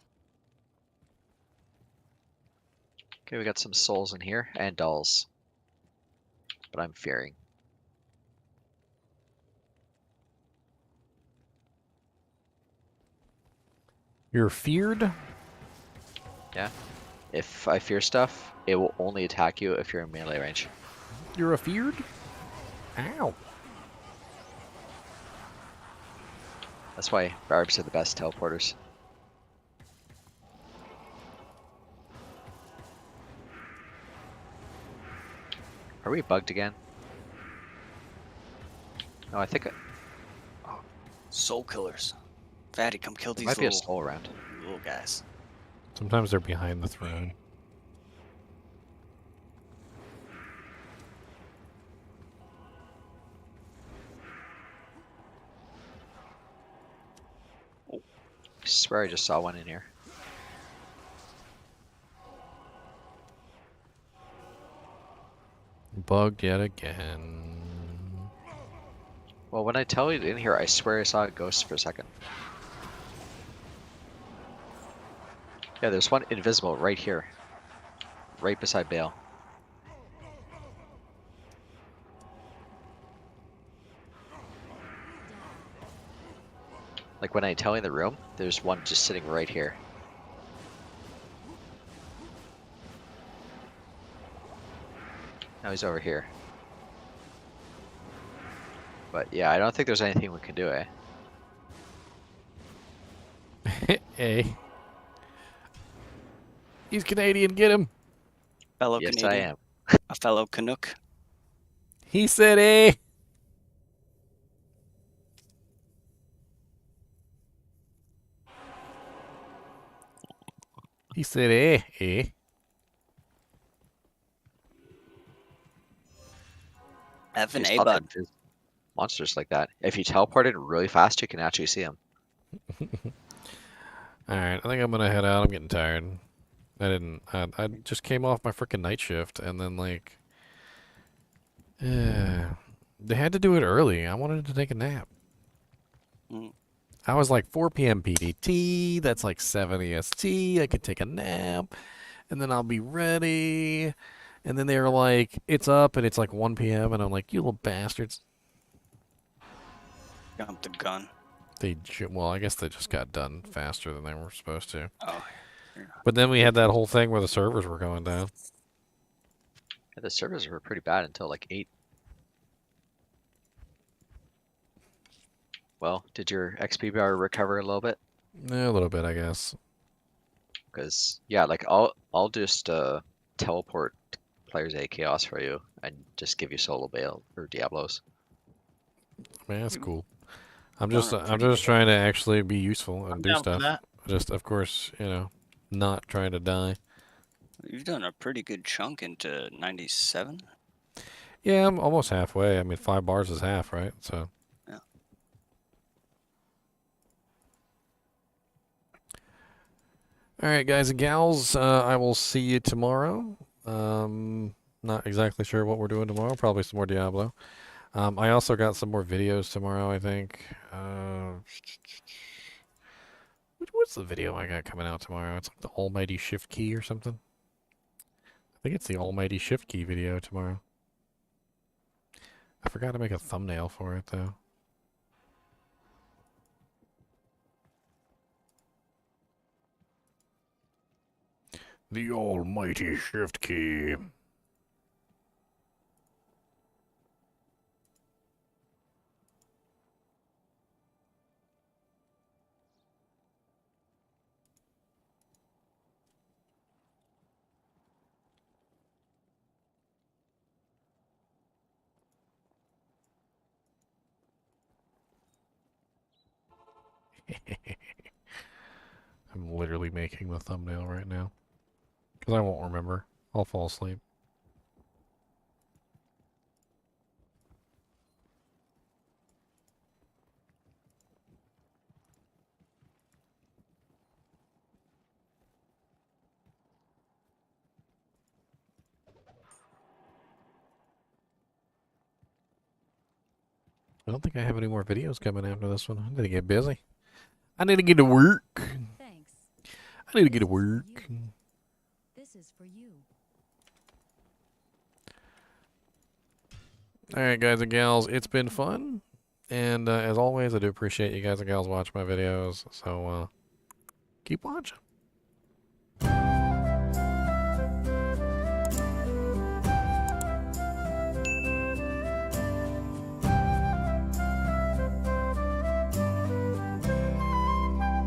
[SPEAKER 12] Okay, we got some souls in here and dolls. But I'm fearing.
[SPEAKER 1] You're feared?
[SPEAKER 12] Yeah. If I fear stuff, it will only attack you if you're in melee range.
[SPEAKER 1] You're a feared? Ow.
[SPEAKER 12] That's why barbs are the best teleporters. Are we bugged again? No, I think
[SPEAKER 6] Soul killers. Fatty, come kill
[SPEAKER 12] there
[SPEAKER 6] these
[SPEAKER 12] might be a
[SPEAKER 6] little,
[SPEAKER 12] soul around.
[SPEAKER 6] little guys.
[SPEAKER 1] Sometimes they're behind the throne.
[SPEAKER 12] I swear I just saw one in here.
[SPEAKER 1] Bugged yet again.
[SPEAKER 12] Well, when I tell you in here, I swear I saw a ghost for a second. Yeah, there's one invisible right here. Right beside Bale. Like when I tell you in the room, there's one just sitting right here. Now he's over here. But yeah, I don't think there's anything we can do, eh?
[SPEAKER 1] Hey. He's Canadian, get him.
[SPEAKER 6] Fellow
[SPEAKER 12] Yes,
[SPEAKER 6] Canadian.
[SPEAKER 12] I am.
[SPEAKER 6] A fellow Canuck.
[SPEAKER 1] He said, eh. He said, eh, eh.
[SPEAKER 6] F and
[SPEAKER 12] He's
[SPEAKER 6] A,
[SPEAKER 12] not
[SPEAKER 6] bud.
[SPEAKER 12] confused. monsters like that. If you teleported really fast, you can actually see them.
[SPEAKER 1] Alright, I think I'm gonna head out. I'm getting tired. I just came off my freaking night shift, and then, like... they had to do it early. I wanted to take a nap.
[SPEAKER 6] Mm.
[SPEAKER 1] I was like 4 p.m. PDT, that's like 7 EST, I could take a nap, and then I'll be ready. And then they were like, it's up, and it's like 1 p.m., and I'm like, you little bastards.
[SPEAKER 6] Jumped the gun.
[SPEAKER 1] Well, I guess they just got done faster than they were supposed to.
[SPEAKER 6] Oh, yeah.
[SPEAKER 1] But then we had that whole thing where the servers were going down.
[SPEAKER 12] Yeah, the servers were pretty bad until like 8. Well, did your XP bar recover a little bit?
[SPEAKER 1] Yeah, a little bit, I guess.
[SPEAKER 12] Because yeah, like I'll just teleport players A chaos for you and just give you solo bail or Diablos.
[SPEAKER 1] I mean, that's cool. I'm just trying to actually be useful and do stuff. Just, of course, you know, not trying to die.
[SPEAKER 6] You've done a pretty good chunk into 97.
[SPEAKER 1] Yeah, I'm almost halfway. I mean, 5 bars is half, right? So.
[SPEAKER 6] Yeah.
[SPEAKER 1] All right, guys and gals, I will see you tomorrow. Not exactly sure what we're doing tomorrow. Probably some more Diablo. I also got some more videos tomorrow, I think. What's the video I got coming out tomorrow? It's like the Almighty Shift Key or something. I think it's the Almighty Shift Key video tomorrow. I forgot to make a thumbnail for it, though. The Almighty Shift Key. I'm literally making the thumbnail right now. Because I won't remember. I'll fall asleep. I don't think I have any more videos coming after this one. I need to get busy. I need to get to work.
[SPEAKER 3] Thanks.
[SPEAKER 1] I need to get to work.
[SPEAKER 3] This is for you.
[SPEAKER 1] Alright, guys and gals, it's been fun. And as always, I do appreciate you guys and gals watching my videos. So, keep watching.